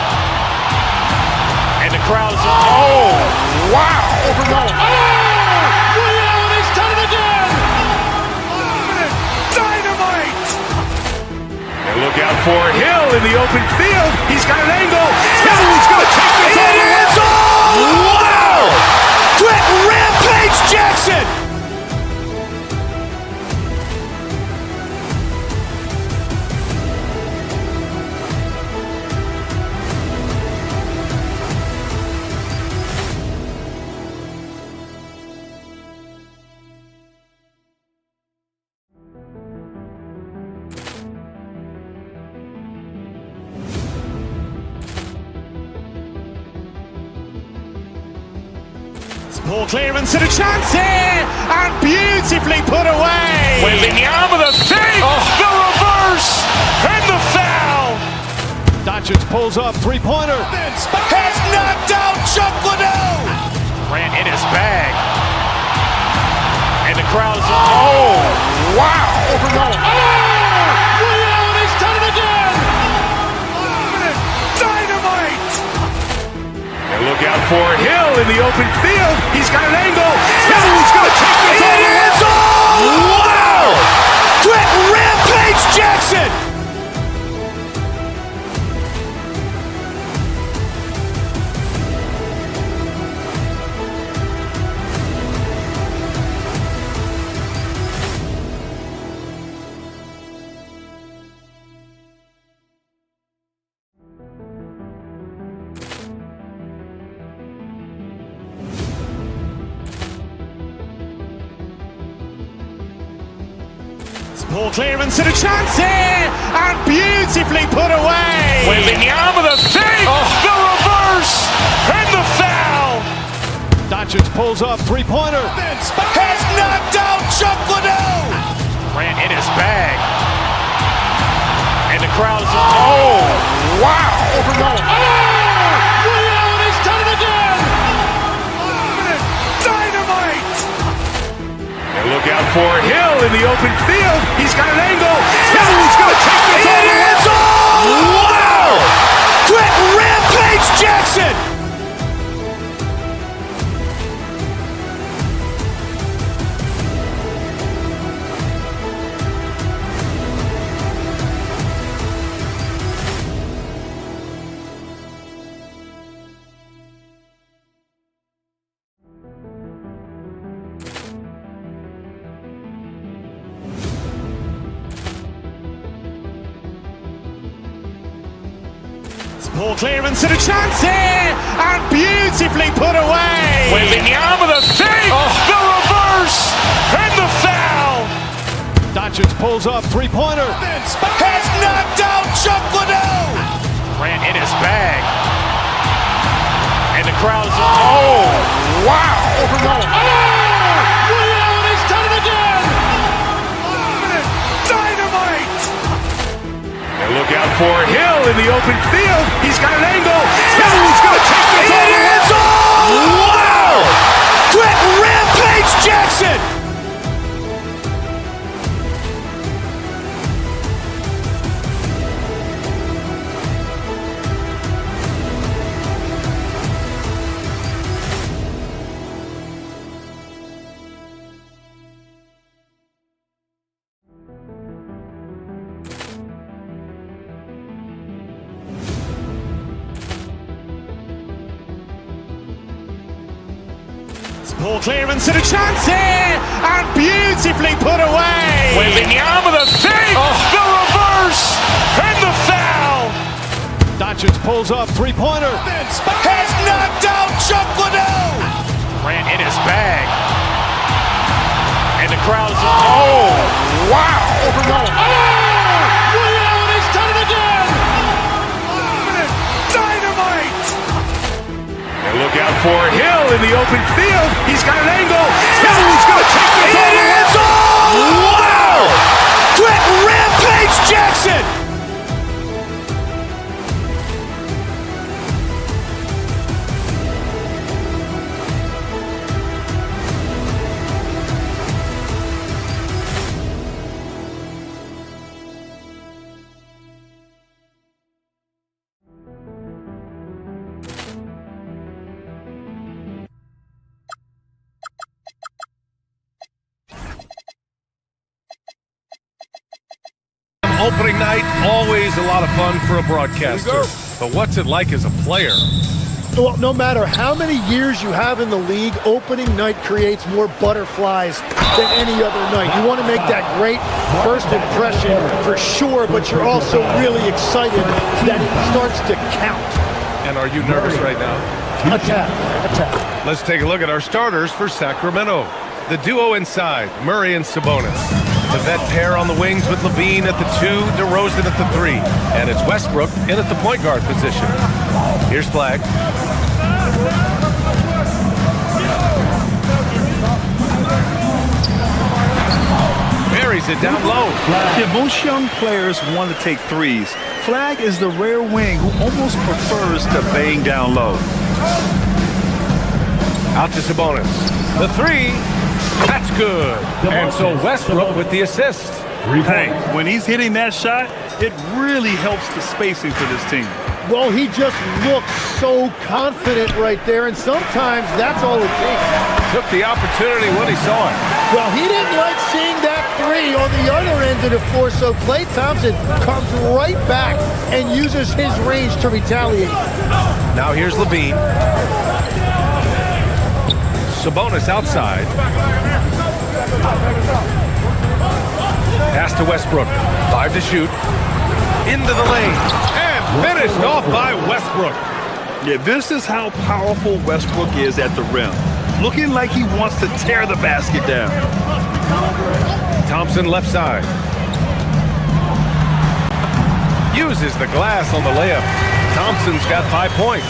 And the crowd's oh, wow. Overrun. Oh, Ray Allen has done it again. Dynamite. And look out for Hill in the open field. He's got an angle. Hill's going to take this all the way. Wow. Quick Rampage Jackson. Ball clearance and a chance here, and beautifully put away. With the arm of the fake, the reverse, and the foul. Doncic pulls up, three-pointer. Vince has knocked out Chuck Liddell. Grant in his bag. And the crowd's oh, wow. Overrun. Oh, Ray Allen has done it again. Dynamite. And look out for Hill in the open field. He's got an angle. Hill's going to take this all the way. Wow. Quick Rampage Jackson. Ball clearance and a chance here, and beautifully put away. With the arm of the fake, the reverse, and the foul. Doncic pulls up, three-pointer. Vince has knocked out Chuck Liddell. Grant in his bag. And the crowd's oh, wow. Overrun. Oh, Ray Allen has done it again. Dynamite. And look out for Hill in the open field. He's got an angle. Hill's going to take this all the way. Wow. Quick Rampage Jackson. Ball clearance and a chance here, and beautifully put away. With the arm of the fake, the reverse, and the foul. Doncic pulls up, three-pointer. Vince has knocked out Chuck Liddell. Grant in his bag. And the crowd's oh, wow. Overrun. Oh, Ray Allen has done it again. Dynamite. And look out for Hill in the open field. He's got an angle. Hill's going to take this all the way. Wow. Quick Rampage Jackson. Poor clearance and a chance here, and beautifully put away. Wembanyama the save, the reverse, and the foul. Doncic pulls up, three-pointer. Has knocked out Chocolate. Ran in his bag. And the crowd's Oh, wow. overwhelmed. Willie Allen has done it again. Dynamite. And look out for Hill in the open field. He's got an angle. Hill's going to take this all the way. Wow. Quick Rampage Jackson. Opening night, always a lot of fun for a broadcaster. But what's it like as a player? Well, no matter how many years you have in the league, opening night creates more butterflies than any other night. You want to make that great first impression for sure, but you're also really excited that it starts to count. And are you nervous right now? Attack. Let's take a look at our starters for Sacramento. The duo inside, Murray and Sabonis. The vet pair on the wings with Levine at the 2, DeRozan at the 3. And it's Westbrook in at the point guard position. Here's Flag. Buries it down low. Yeah, most young players want to take threes. Flag is the rare wing who almost prefers to bang down low. Out to Sabonis. The 3. That's good. And so Westbrook with the assist. Hey, when he's hitting that shot, it really helps the spacing for this team. Well, he just looks so confident right there, and sometimes that's all it takes. Took the opportunity when he saw it. Well, he didn't like seeing that 3 on the other end of the floor, so Klay Thompson comes right back and uses his range to retaliate. Now here's Levine. Sabonis outside. Pass to Westbrook. 5 to shoot. Into the lane. And finished off by Westbrook. Yeah, this is how powerful Westbrook is at the rim. Looking like he wants to tear the basket down. Thompson left side. Uses the glass on the layup. Thompson's got 5 points.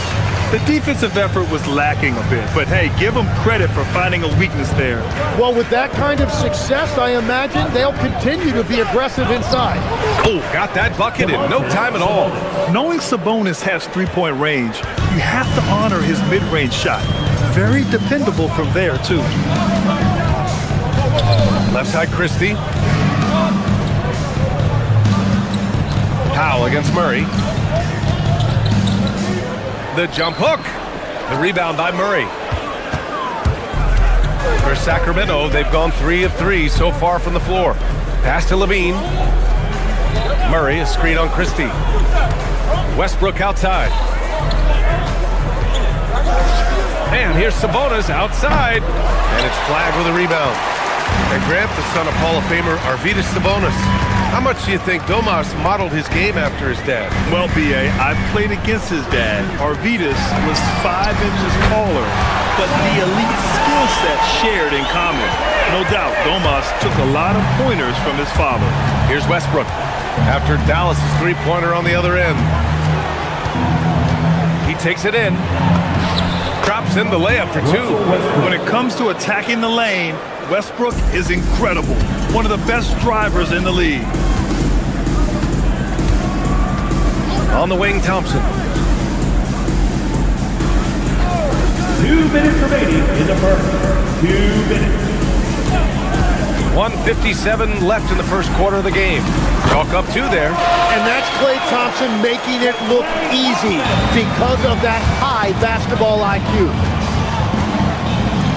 The defensive effort was lacking a bit, but hey, give them credit for finding a weakness there. Well, with that kind of success, I imagine they'll continue to be aggressive inside. Oh, got that bucket in no time at all. Knowing Sabonis has three-point range, you have to honor his mid-range shot. Very dependable from there, too. Left side, Christie. Powell against Murray. The jump hook. The rebound by Murray. For Sacramento, they've gone 3 of 3 so far from the floor. Pass to Levine. Murray, a screen on Christie. Westbrook outside. And here's Sabonis outside. And it's Flag with a rebound. And Grant, the son of Hall of Famer Arvydas Sabonis. How much do you think Domas modeled his game after his dad? Well, B.A., I played against his dad. Arvydas was 5 inches taller, but the elite skill set shared in common. No doubt, Domas took a lot of pointers from his father. Here's Westbrook after Dallas' three-pointer on the other end. He takes it in. Drops in the layup for 2. When it comes to attacking the lane, Westbrook is incredible. One of the best drivers in the league. On the wing, Thompson. 2 minutes remaining in the first. 2 minutes. 1:57 left in the first quarter of the game. Chalk up 2 there. And that's Klay Thompson making it look easy because of that high basketball IQ.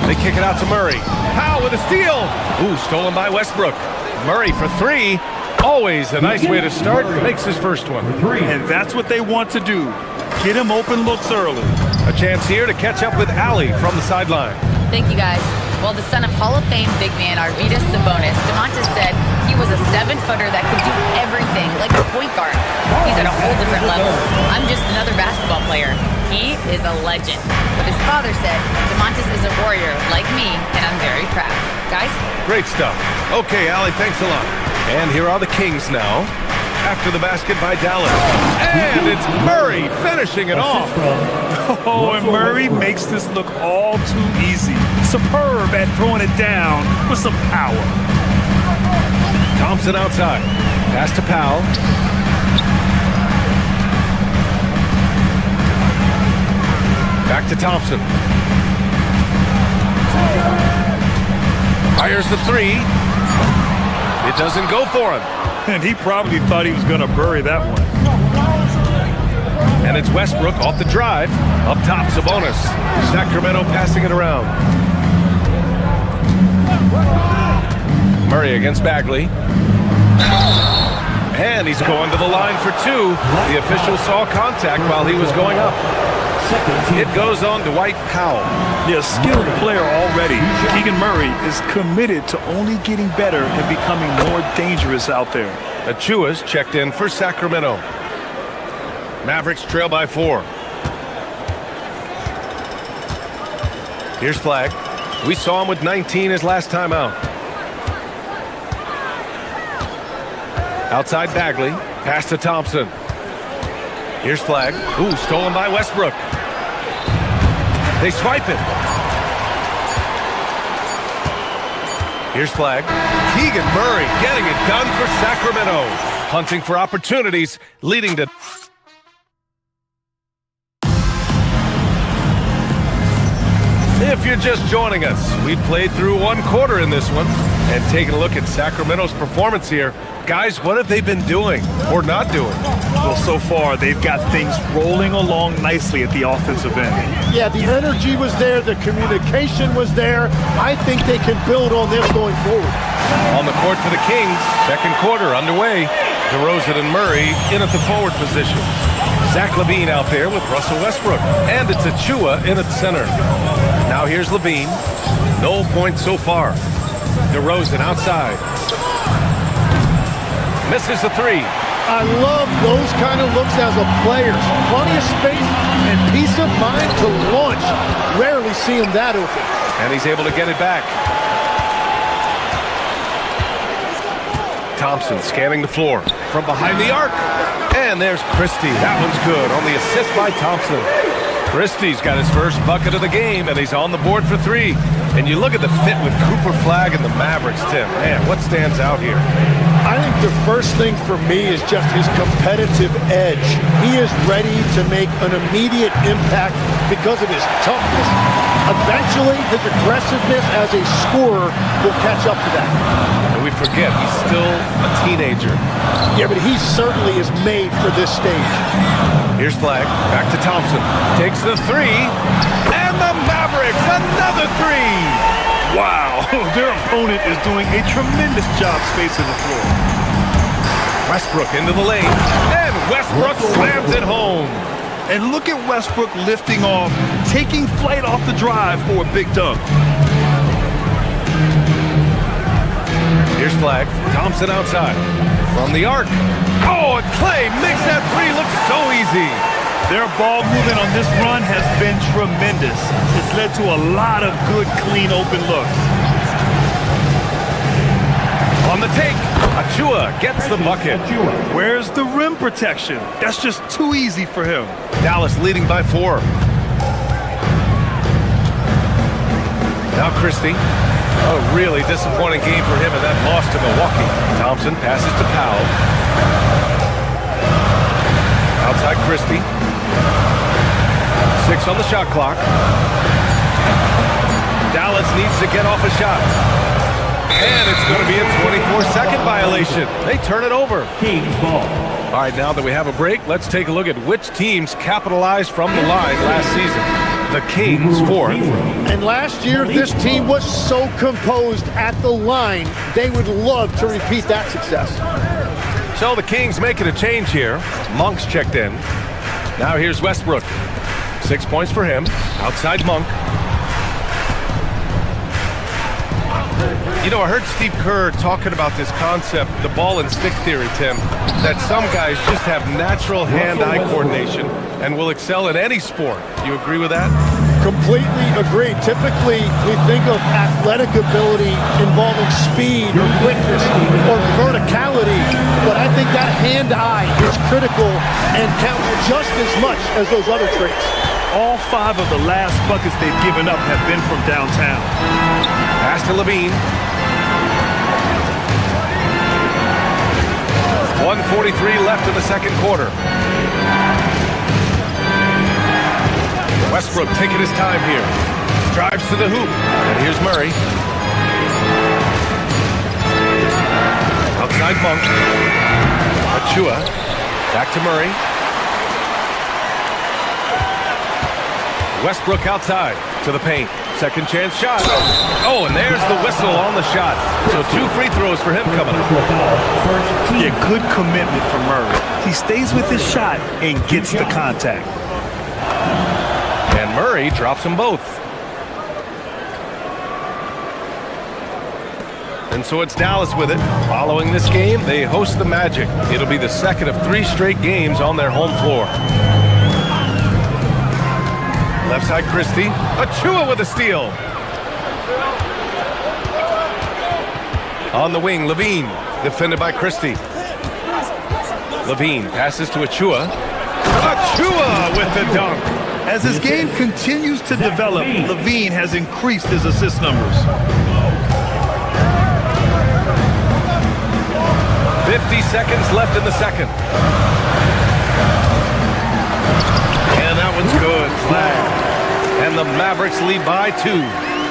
They kick it out to Murray. Powell with a steal. Ooh, stolen by Westbrook. Murray for 3. Always a nice way to start. Makes his first one. And that's what they want to do. Get him open looks early. A chance here to catch up with Allie from the sideline. Thank you, guys. Well, the son of Hall of Fame big man Arvydas Sabonis, DeMontis said he was a 7-footer that could do everything, like a point guard. He's at a whole different level. I'm just another basketball player. He is a legend. But his father said DeMontis is a warrior like me, and I'm very proud. Guys? Great stuff. Okay, Allie, thanks a lot. And here are the Kings now. After the basket by Dallas. And it's Murray finishing it off. Oh, and Murray makes this look all too easy. Superb at throwing it down with some power. Thompson outside. Pass to Powell. Back to Thompson. Fires the three. It doesn't go for him. And he probably thought he was going to bury that one. And it's Westbrook off the drive. Up top, Sabonis. Sacramento passing it around. Murray against Bagley. And he's going to the line for two. The official saw contact while he was going up. It goes on Dwight Powell. Yeah, skilled player already. Keegan Murray is committed to only getting better and becoming more dangerous out there. Achua's checked in for Sacramento. Mavericks trail by 4. Here's Flagg. We saw him with 19 his last time out. Outside Bagley. Pass to Thompson. Here's Flagg. Ooh, stolen by Westbrook. They swipe it. Here's Flagg. Keegan Murray getting it done for Sacramento. Hunting for opportunities, leading to... If you're just joining us, we played through 1 quarter in this one and taking a look at Sacramento's performance here. Guys, what have they been doing or not doing? Well, so far, they've got things rolling along nicely at the offensive end. Yeah, the energy was there. The communication was there. I think they can build on this going forward. On the court for the Kings, second quarter underway. DeRozan and Murray in at the forward position. Zach LaVine out there with Russell Westbrook. And it's Achua in at center. Now here's LaVine. No points so far. DeRozan outside. Misses the three. I love those kind of looks as a player. Plenty of space and peace of mind to launch. Rarely see him that open. And he's able to get it back. Thompson scanning the floor from behind the arc. And there's Christie. That one's good on the assist by Thompson. Christie's got his first bucket of the game, and he's on the board for 3. And you look at the fit with Cooper Flagg and the Mavericks, Tim. Man, what stands out here? I think the first thing for me is just his competitive edge. He is ready to make an immediate impact because of his toughness. Eventually, his aggressiveness as a scorer will catch up to that. And we forget, he's still a teenager. Yeah, but he certainly is made for this stage. Here's Flagg, back to Thompson. Takes the 3, and the Mavericks, another 3! Wow, their opponent is doing a tremendous job spacing the floor. Westbrook into the lane, and Westbrook slams it home. And look at Westbrook lifting off, taking flight off the drive for a big dunk. Here's Flagg, Thompson outside, from the arc. Oh, and Clay makes that 3 look so easy. Their ball movement on this run has been tremendous. It's led to a lot of good, clean, open looks. On the take, Achua gets the bucket. Where's the rim protection? That's just too easy for him. Dallas leading by 4. Now Christie. A really disappointing game for him in that loss to Milwaukee. Thompson passes to Powell. Outside Christie. 6 on the shot clock. Dallas needs to get off a shot. And it's going to be a 24-second violation. They turn it over. Kings ball. All right, now that we have a break, let's take a look at which teams capitalized from the line last season. The Kings 4th. And last year, this team was so composed at the line, they would love to repeat that success. So the Kings making a change here. Monk's checked in. Now here's Westbrook. 6 points for him. Outside Monk. You know, I heard Steve Kerr talking about this concept, the ball and stick theory, Tim, that some guys just have natural hand-eye coordination and will excel in any sport. You agree with that? Completely agree. Typically, we think of athletic ability involving speed or quickness or verticality, but I think that hand-eye is critical and counts just as much as those other traits. All 5 of the last buckets they've given up have been from downtown. Pass to Levine. 1:43 left in the second quarter. Westbrook taking his time here. Drives to the hoop. And here's Murray. Outside Monk. Achua. Back to Murray. Westbrook outside to the paint. Second chance shot. Oh, and there's the whistle on the shot. So 2 free throws for him coming up. Yeah, good commitment from Murray. He stays with his shot and gets the contact. And Murray drops them both. And so it's Dallas with it. Following this game, they host the Magic. It'll be the second of 3 straight games on their home floor. Left side Christie. Achua with a steal. On the wing, Levine. Defended by Christie. Levine passes to Achua. Achua with the dunk. As his game continues to develop, Levine has increased his assist numbers. 50 seconds left in the second. And that one's good. Flag. And the Mavericks lead by 2.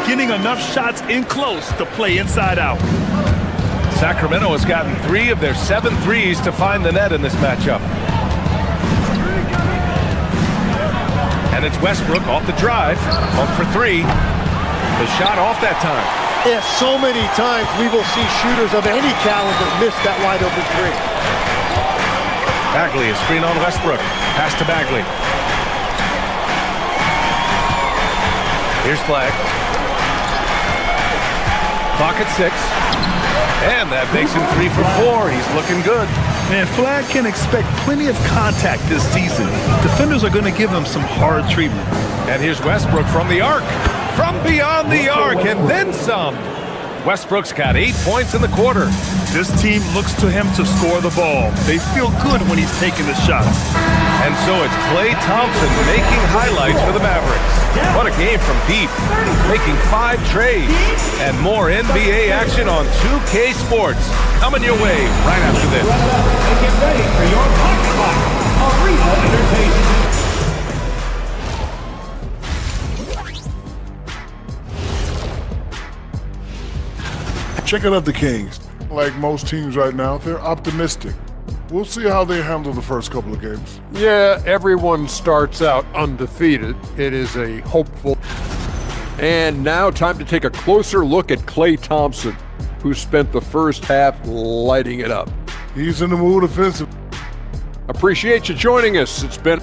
Getting enough shots in close to play inside out. Sacramento has gotten 3 of their 7 threes to find the net in this matchup. And it's Westbrook off the drive. Up for 3. The shot off that time. Yeah, so many times we will see shooters of any caliber miss that wide open 3. Bagley, a screen on Westbrook. Pass to Bagley. Here's Flag. Clock at 6. And that makes him 3 for 4. He's looking good. Man, Flag can expect plenty of contact this season. Defenders are going to give him some hard treatment. And here's Westbrook from the arc. From beyond the arc and then some. Westbrook's got 8 points in the quarter. This team looks to him to score the ball. They feel good when he's taking the shots. And so it's Klay Thompson making highlights for the Mavericks. What a game from deep. Making 5 trades. And more NBA action on 2K Sports. Coming your way right after this. And get ready for your Arena Entertainment. Checking out the Kings. Like most teams right now, they're optimistic. We'll see how they handle the first couple of games. Yeah, everyone starts out undefeated. It is a hopeful. And now time to take a closer look at Klay Thompson, who spent the first half lighting it up. He's in the mood offensively. Appreciate you joining us. It's been...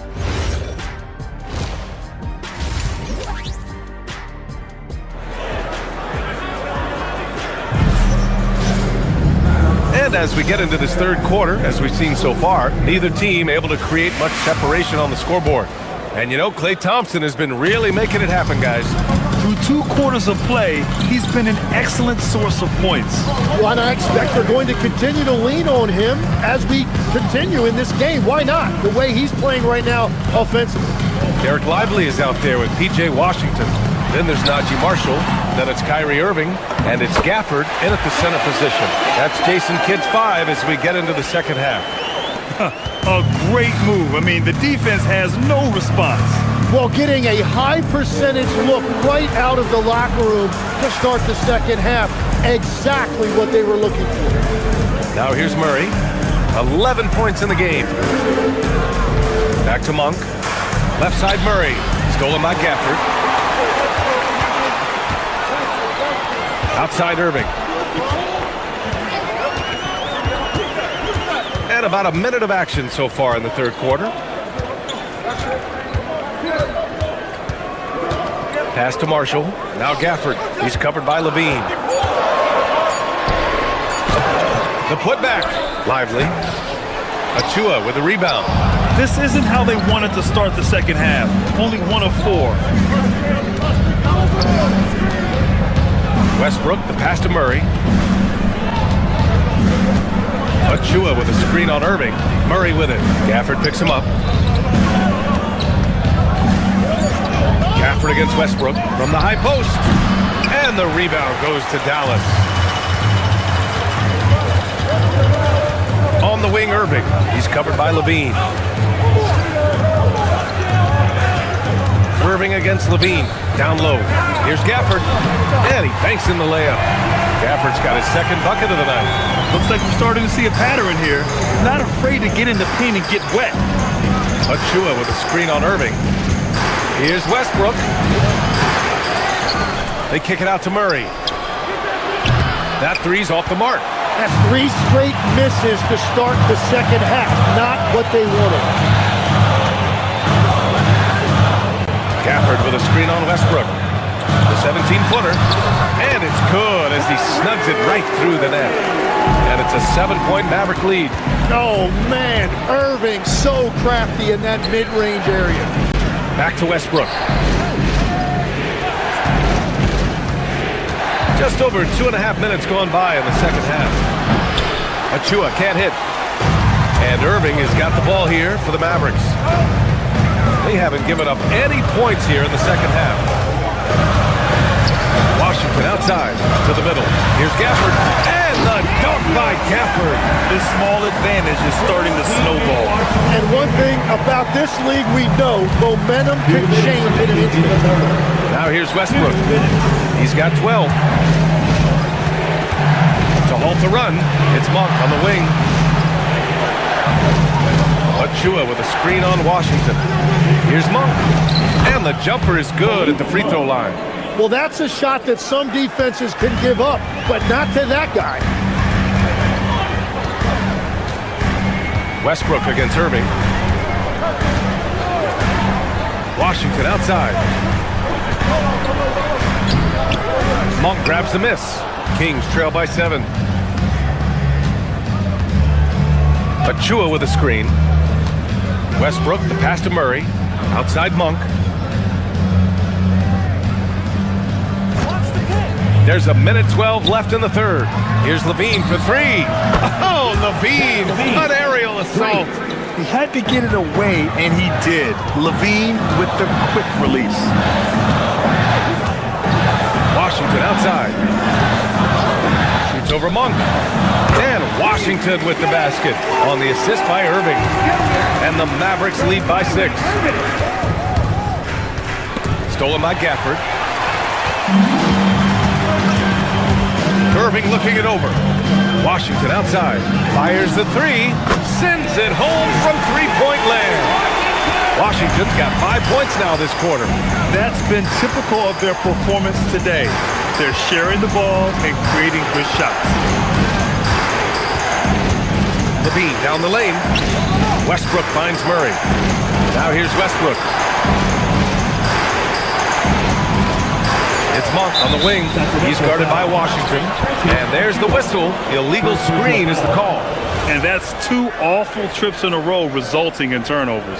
And as we get into this third quarter, as we've seen so far, neither team able to create much separation on the scoreboard. And you know, Klay Thompson has been really making it happen, guys. Through 2 quarters of play, he's been an excellent source of points. Well, and I expect they're going to continue to lean on him as we continue in this game. Why not? The way he's playing right now offensively. Derek Lively is out there with P.J. Washington. Then there's Najee Marshall. Then it's Kyrie Irving. And it's Gafford in at the center position. That's Jason Kidd's 5 as we get into the second half. A great move. I mean, the defense has no response. Well, getting a high percentage look right out of the locker room to start the second half. Exactly what they were looking for. Now here's Murray. 11 points in the game. Back to Monk. Left side Murray. Stolen by Gafford. Outside Irving. And about a minute of action so far in the third quarter. Pass to Marshall. Now Gafford. He's covered by Levine. The putback. Lively. Achua with the rebound. This isn't how they wanted to start the second half. Only 1 of 4. Westbrook, the pass to Murray. Achua with a screen on Irving. Murray with it. Gafford picks him up. Gafford against Westbrook from the high post. And the rebound goes to Dallas. On the wing, Irving. He's covered by Levine. Irving against Levine. Down low. Here's Gafford. And he banks in the layup. Gafford's got his second bucket of the night. Looks like we're starting to see a pattern here. Not afraid to get in the paint and get wet. Achua with a screen on Irving. Here's Westbrook. They kick it out to Murray. That three's off the mark. That's 3 straight misses to start the second half. Not what they wanted. Gafford with a screen on Westbrook. The 17-footer. And it's good as he snugs it right through the net. And it's a 7-point Maverick lead. Oh, man. Irving so crafty in that mid-range area. Back to Westbrook. Just over 2.5 minutes gone by in the second half. Achua can't hit. And Irving has got the ball here for the Mavericks. They haven't given up any points here in the second half. Washington outside to the middle. Here's Gafford. And the dunk by Gafford. This small advantage is starting to snowball. And one thing about this league we know, momentum can change in an instant. Now here's Westbrook. He's got 12. To halt the run, it's Monk on the wing. Achua with a screen on Washington. Here's Monk. And the jumper is good at the free throw line. Well, that's a shot that some defenses can give up, but not to that guy. Westbrook against Irving. Washington outside. Monk grabs the miss. Kings trail by 7. Achua with a screen. Westbrook, the pass to Murray. Outside Monk. There's 1:12 left in the third. Here's Levine for 3. Oh, Levine! An aerial assault. He had to get it away, and he did. Levine with the quick release. Washington outside. Shoots over Monk. And Washington with the basket on the assist by Irving. And the Mavericks lead by 6. Stolen by Gafford. Irving looking it over. Washington outside. Fires the 3. Sends it home from three-point land. Washington's got 5 points now this quarter. That's been typical of their performance today. They're sharing the ball and creating good shots. Levine down the lane. Westbrook finds Murray. Now here's Westbrook. It's Monk on the wing. He's guarded by Washington. And there's the whistle. Illegal screen is the call. And that's 2 awful trips in a row resulting in turnovers.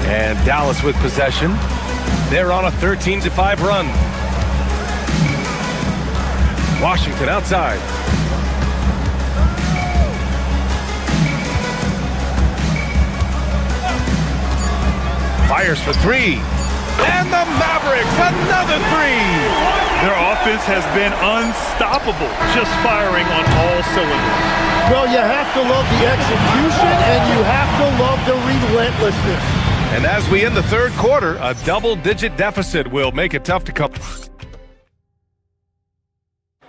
And Dallas with possession. They're on a 13-5 run. Washington outside. Fires for 3. And the Mavericks, another 3. Their offense has been unstoppable, just firing on all cylinders. Well, you have to love the execution, and you have to love the relentlessness. And as we end the third quarter, a double-digit deficit will make it tough to come.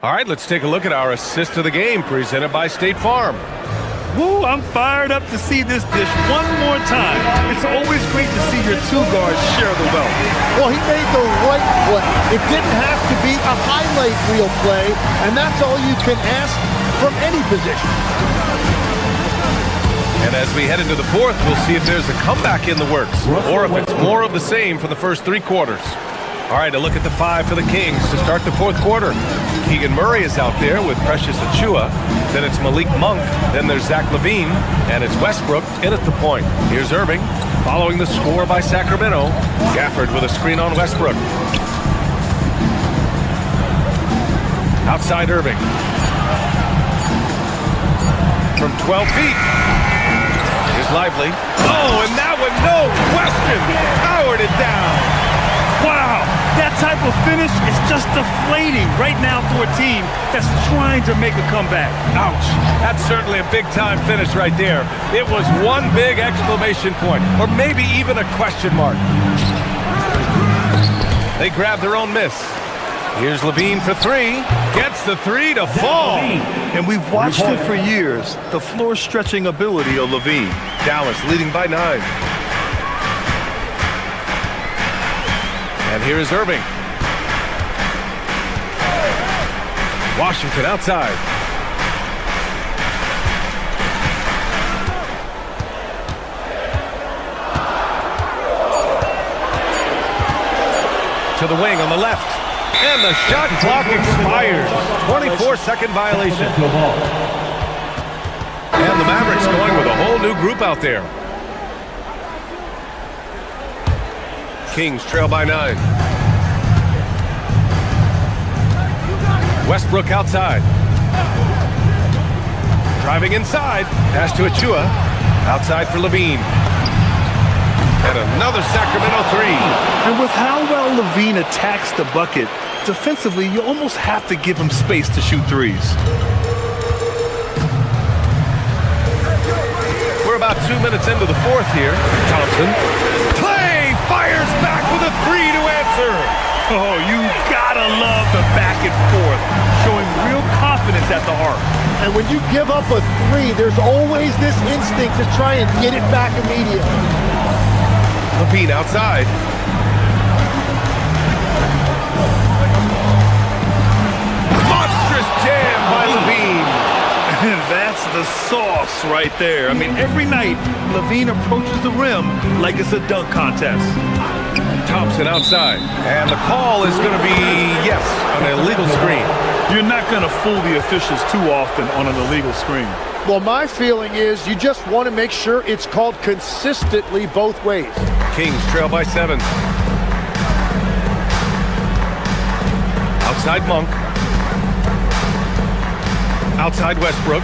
All right, let's take a look at our assist of the game presented by State Farm. Woo, I'm fired up to see this dish one more time. It's always great to see your 2 guards share the wealth. Well, he made the right play. It didn't have to be a highlight reel play, and that's all you can ask from any position. And as we head into the fourth, we'll see if there's a comeback in the works or if it's more of the same for the first 3 quarters. All right, a look at the 5 for the Kings to start the fourth quarter. Keegan Murray is out there with Precious Achiuwa. Then it's Malik Monk. Then there's Zach LaVine. And it's Westbrook in at the point. Here's Irving following the score by Sacramento. Gafford with a screen on Westbrook. Outside Irving. From 12 feet. Here's Lively. Oh, and that one, no question, powered it down. Wow, that type of finish is just deflating right now for a team that's trying to make a comeback. Ouch. That's certainly a big-time finish right there. It was one big exclamation point, or maybe even a question mark. They grab their own miss. Here's LaVine for 3. Gets the 3 to fall. And we've watched it for years, the floor-stretching ability of LaVine. Dallas leading by 9. And here is Irving. Washington outside. To the wing on the left. And the shot clock expires. 24-second violation. And the Mavericks going with a whole new group out there. Kings trail by 9. Westbrook outside. Driving inside. Pass to Achiuwa. Outside for LaVine. And another Sacramento 3. And with how well LaVine attacks the bucket, defensively, you almost have to give him space to shoot threes. We're about 2 minutes into the fourth here. Thompson. Clay fires back with a 3 to answer. Oh, you gotta love the back and forth, showing real confidence at the arc. And when you give up a 3, there's always this instinct to try and get it back immediately. LaVine outside. Monstrous jam by LaVine. That's the sauce right there. I mean, every night, LaVine approaches the rim like it's a dunk contest. Thompson outside. And the call is going to be, yes, an illegal screen. You're not going to fool the officials too often on an illegal screen. Well, my feeling is you just want to make sure it's called consistently both ways. Kings trail by 7. Outside Monk. Outside Westbrook.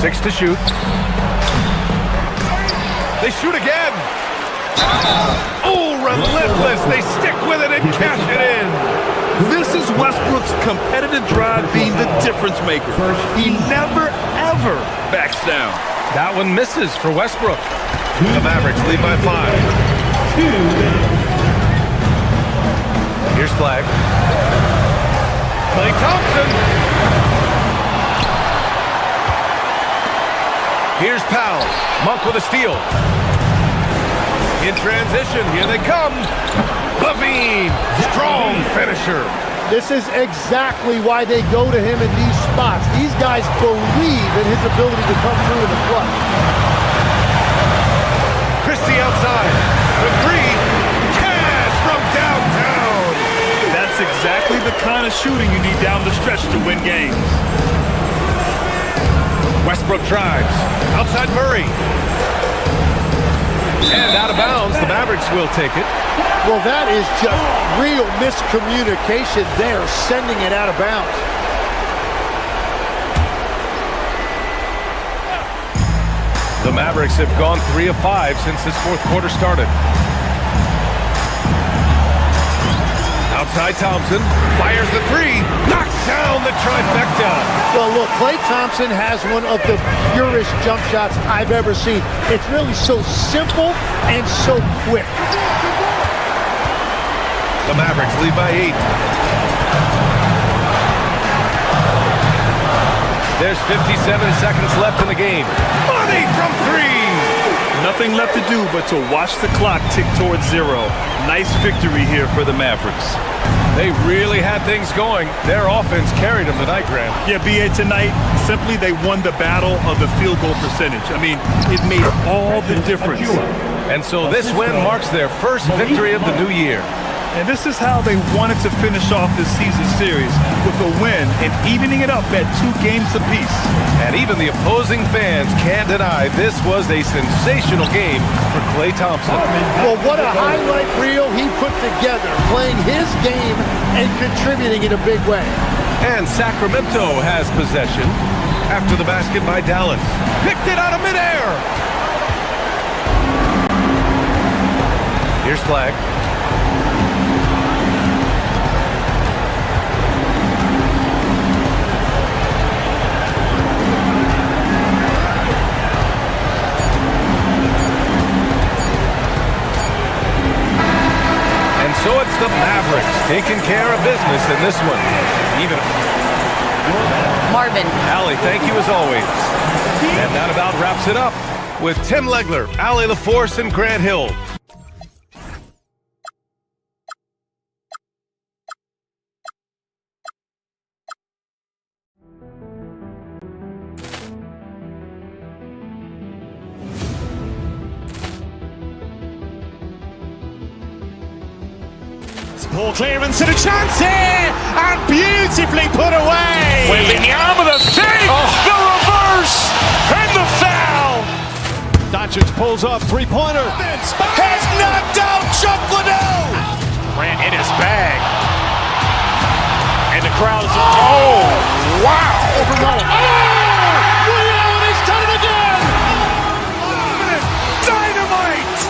Six to shoot. They shoot again. Oh, relentless. They stick with it and cash it in. This is Westbrook's competitive drive being the difference maker. He never, ever backs down. That one misses for Westbrook. The Mavericks lead by 5. Here's Flag. Klay Thompson. Here's Powell. Monk with a steal. In transition, here they come. LaVine, strong finisher. This is exactly why they go to him in these spots. These guys believe in his ability to come through in the clutch. Christie outside for 3. Cash from downtown. That's exactly the kind of shooting you need down the stretch to win games. Westbrook drives. Outside Murray. And out of bounds, the Mavericks will take it. Well, that is just real miscommunication there, sending it out of bounds. The Mavericks have gone 3 of 5 since this fourth quarter started. Outside Thompson, fires the 3, knocks down the trifecta. Well, look, Klay Thompson has one of the purest jump shots I've ever seen. It's really so simple and so quick. The Mavericks lead by 8. There's 57 seconds left in the game. Money from 3. Nothing left to do but to watch the clock tick towards 0. Nice victory here for the Mavericks. They really had things going. Their offense carried them tonight, Grant. Yeah, BA, tonight, simply they won the battle of the field goal percentage. I mean, it made all the difference. And so this win marks their first victory of the new year. And this is how they wanted to finish off this season series, with a win and evening it up at 2 games apiece. And even the opposing fans can't deny this was a sensational game for Klay Thompson. Well, what a highlight reel he put together, playing his game and contributing in a big way. And Sacramento has possession after the basket by Dallas. Picked it out of midair. Here's Flag. So it's the Mavericks taking care of business in this one. Even Marvin. Allie, thank you as always. And that about wraps it up with Tim Legler, Allie LaForce, and Grant Hill. Ball clearance and a chance here, and beautifully put away. With the arm of the thing, the reverse, and the foul. Doncic pulls up, three-pointer. Has knocked out Chuck Liddell. Grant in his bag. And the crowd is, oh, wow. Overrun. Oh, he's done it again. Dynamite.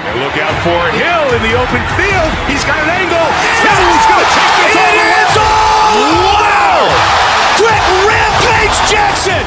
And look out for Hill in the open field. He's got an angle. Hill's going to take this all the way. Wow. Quick Rampage Jackson.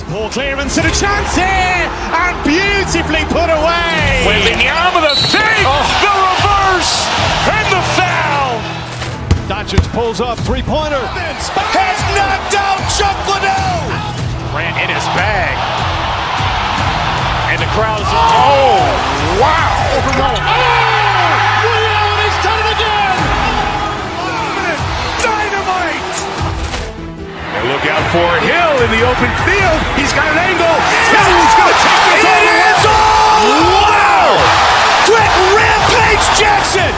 Ball clearance and a chance here, and beautifully put away. With the arm of the thing, the reverse, and the foul. Doncic pulls up, three-pointer. Has knocked out Chuck Liddell. Grant in his bag. And the crowd is, oh, wow. Overrun. Oh, he's done it again. Dynamite. And look out for Hill in the open field. He's got an angle. Hill's going to take this all the way. Wow! Quick Rampage Jackson.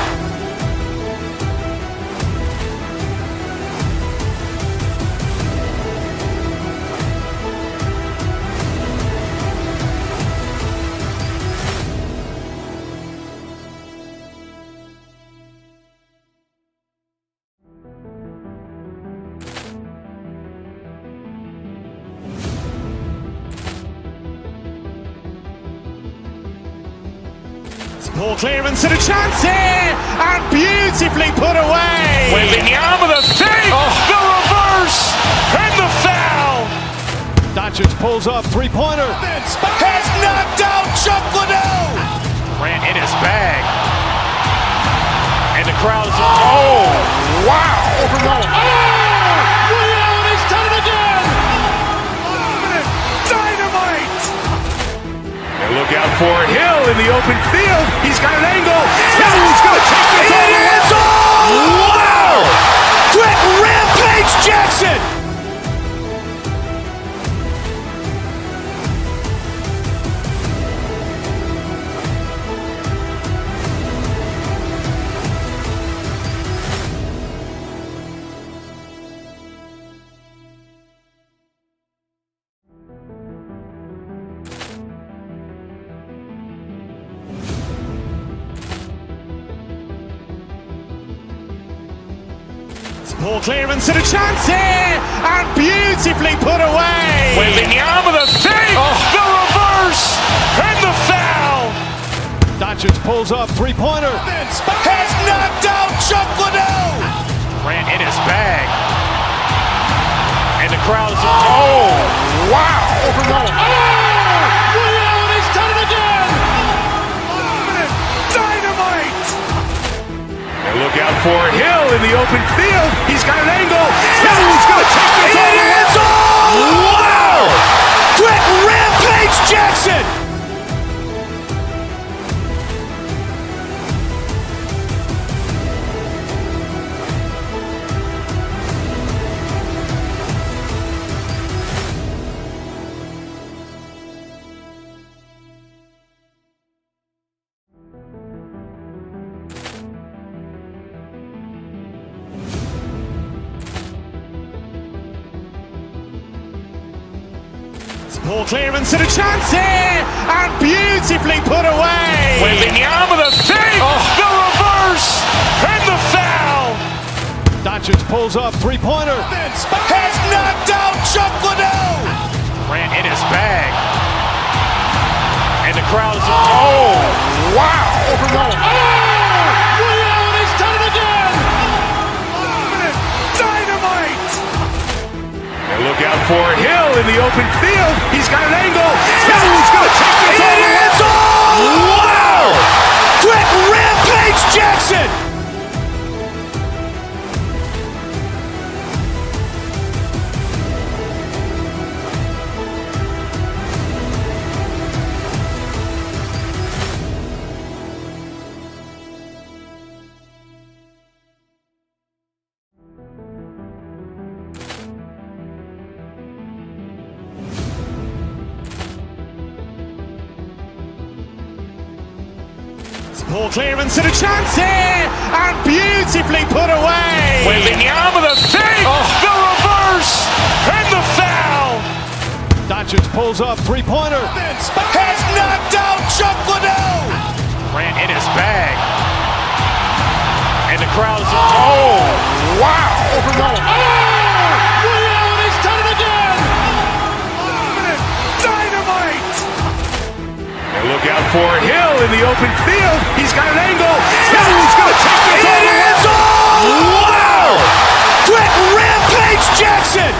Ball clearance and a chance here, and beautifully put away. With the arm of the thing, the reverse, and the foul. Doncic pulls up, three-pointer. Has knocked out Chuck Liddell. Grant in his bag. And the crowd is, oh, wow. Overrun. Oh, he's done it again. Dynamite. And look out for Hill in the open field. He's got an angle. Hill's going to take this all the way. Wow! Quick Rampage Jackson. Ball clearance and a chance here, and beautifully put away. With the arm of the thing, the reverse, and the foul. Doncic Doncic pulls up, three-pointer. Has knocked out Chuck Liddell. Grant in his bag. And the crowd is... Oh, wow. Overruled. Liddell, and he's done it again. Dynamite. And look out for Hill in the open field. He's got an angle. Hill's going to take this all the way. Wow. Quick rampage Jackson. Ball clearance and a chance here, and beautifully put away. With the arm of the fake, the reverse, and the foul. Doncic pulls up, three-pointer. Has knocked out Chuck Liddell. Grant in his bag. And the crowd is... Oh, wow. Overruled. Liddell, and he's done it again. Dynamite. And look out for Hill in the open field. He's got an angle. Hill's going to take this all the way. Wow! Quick rampage Jackson. Ball clearance and a chance here, and beautifully put away. With the arm of the fake, the reverse, and the foul. Doncic pulls up, three-pointer. Has knocked out Chuck Liddell. Grant in his bag. And the crowd is... Oh, wow. Overruled. Liddell, and he's done it again. Dynamite. And look out for Hill in the open field. He's got an angle. Hill's going to take this all the way. Wow! Quick rampage Jackson.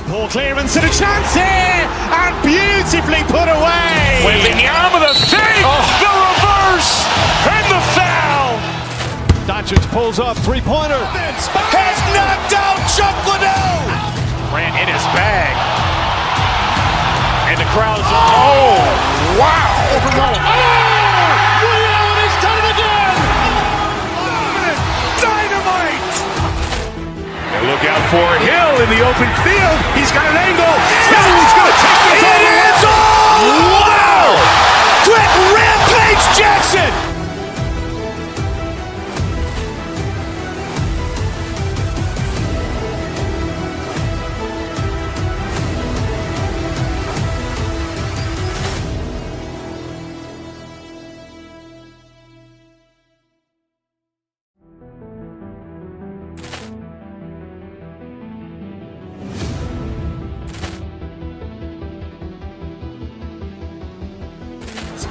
Ball clearance and a chance here, and beautifully put away. With the arm of the fake, the reverse, and the foul. Doncic pulls up, three-pointer. Has knocked out Chuck Liddell. Grant in his bag. And the crowd is... Oh, wow. Overruled. Liddell, and he's done it again. Dynamite. And look out for Hill in the open field. He's got an angle. Hill's going to take this all the way. Wow! Quick rampage Jackson.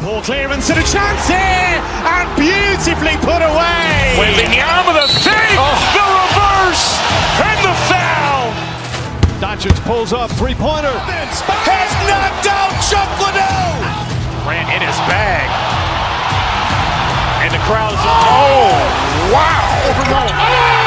Ball clearance and a chance here, and beautifully put away. With the arm of the fake, the reverse, and the foul. Doncic pulls up, three-pointer. Has knocked out Chuck Liddell. Grant in his bag. And the crowd is... Oh, wow. Overruled.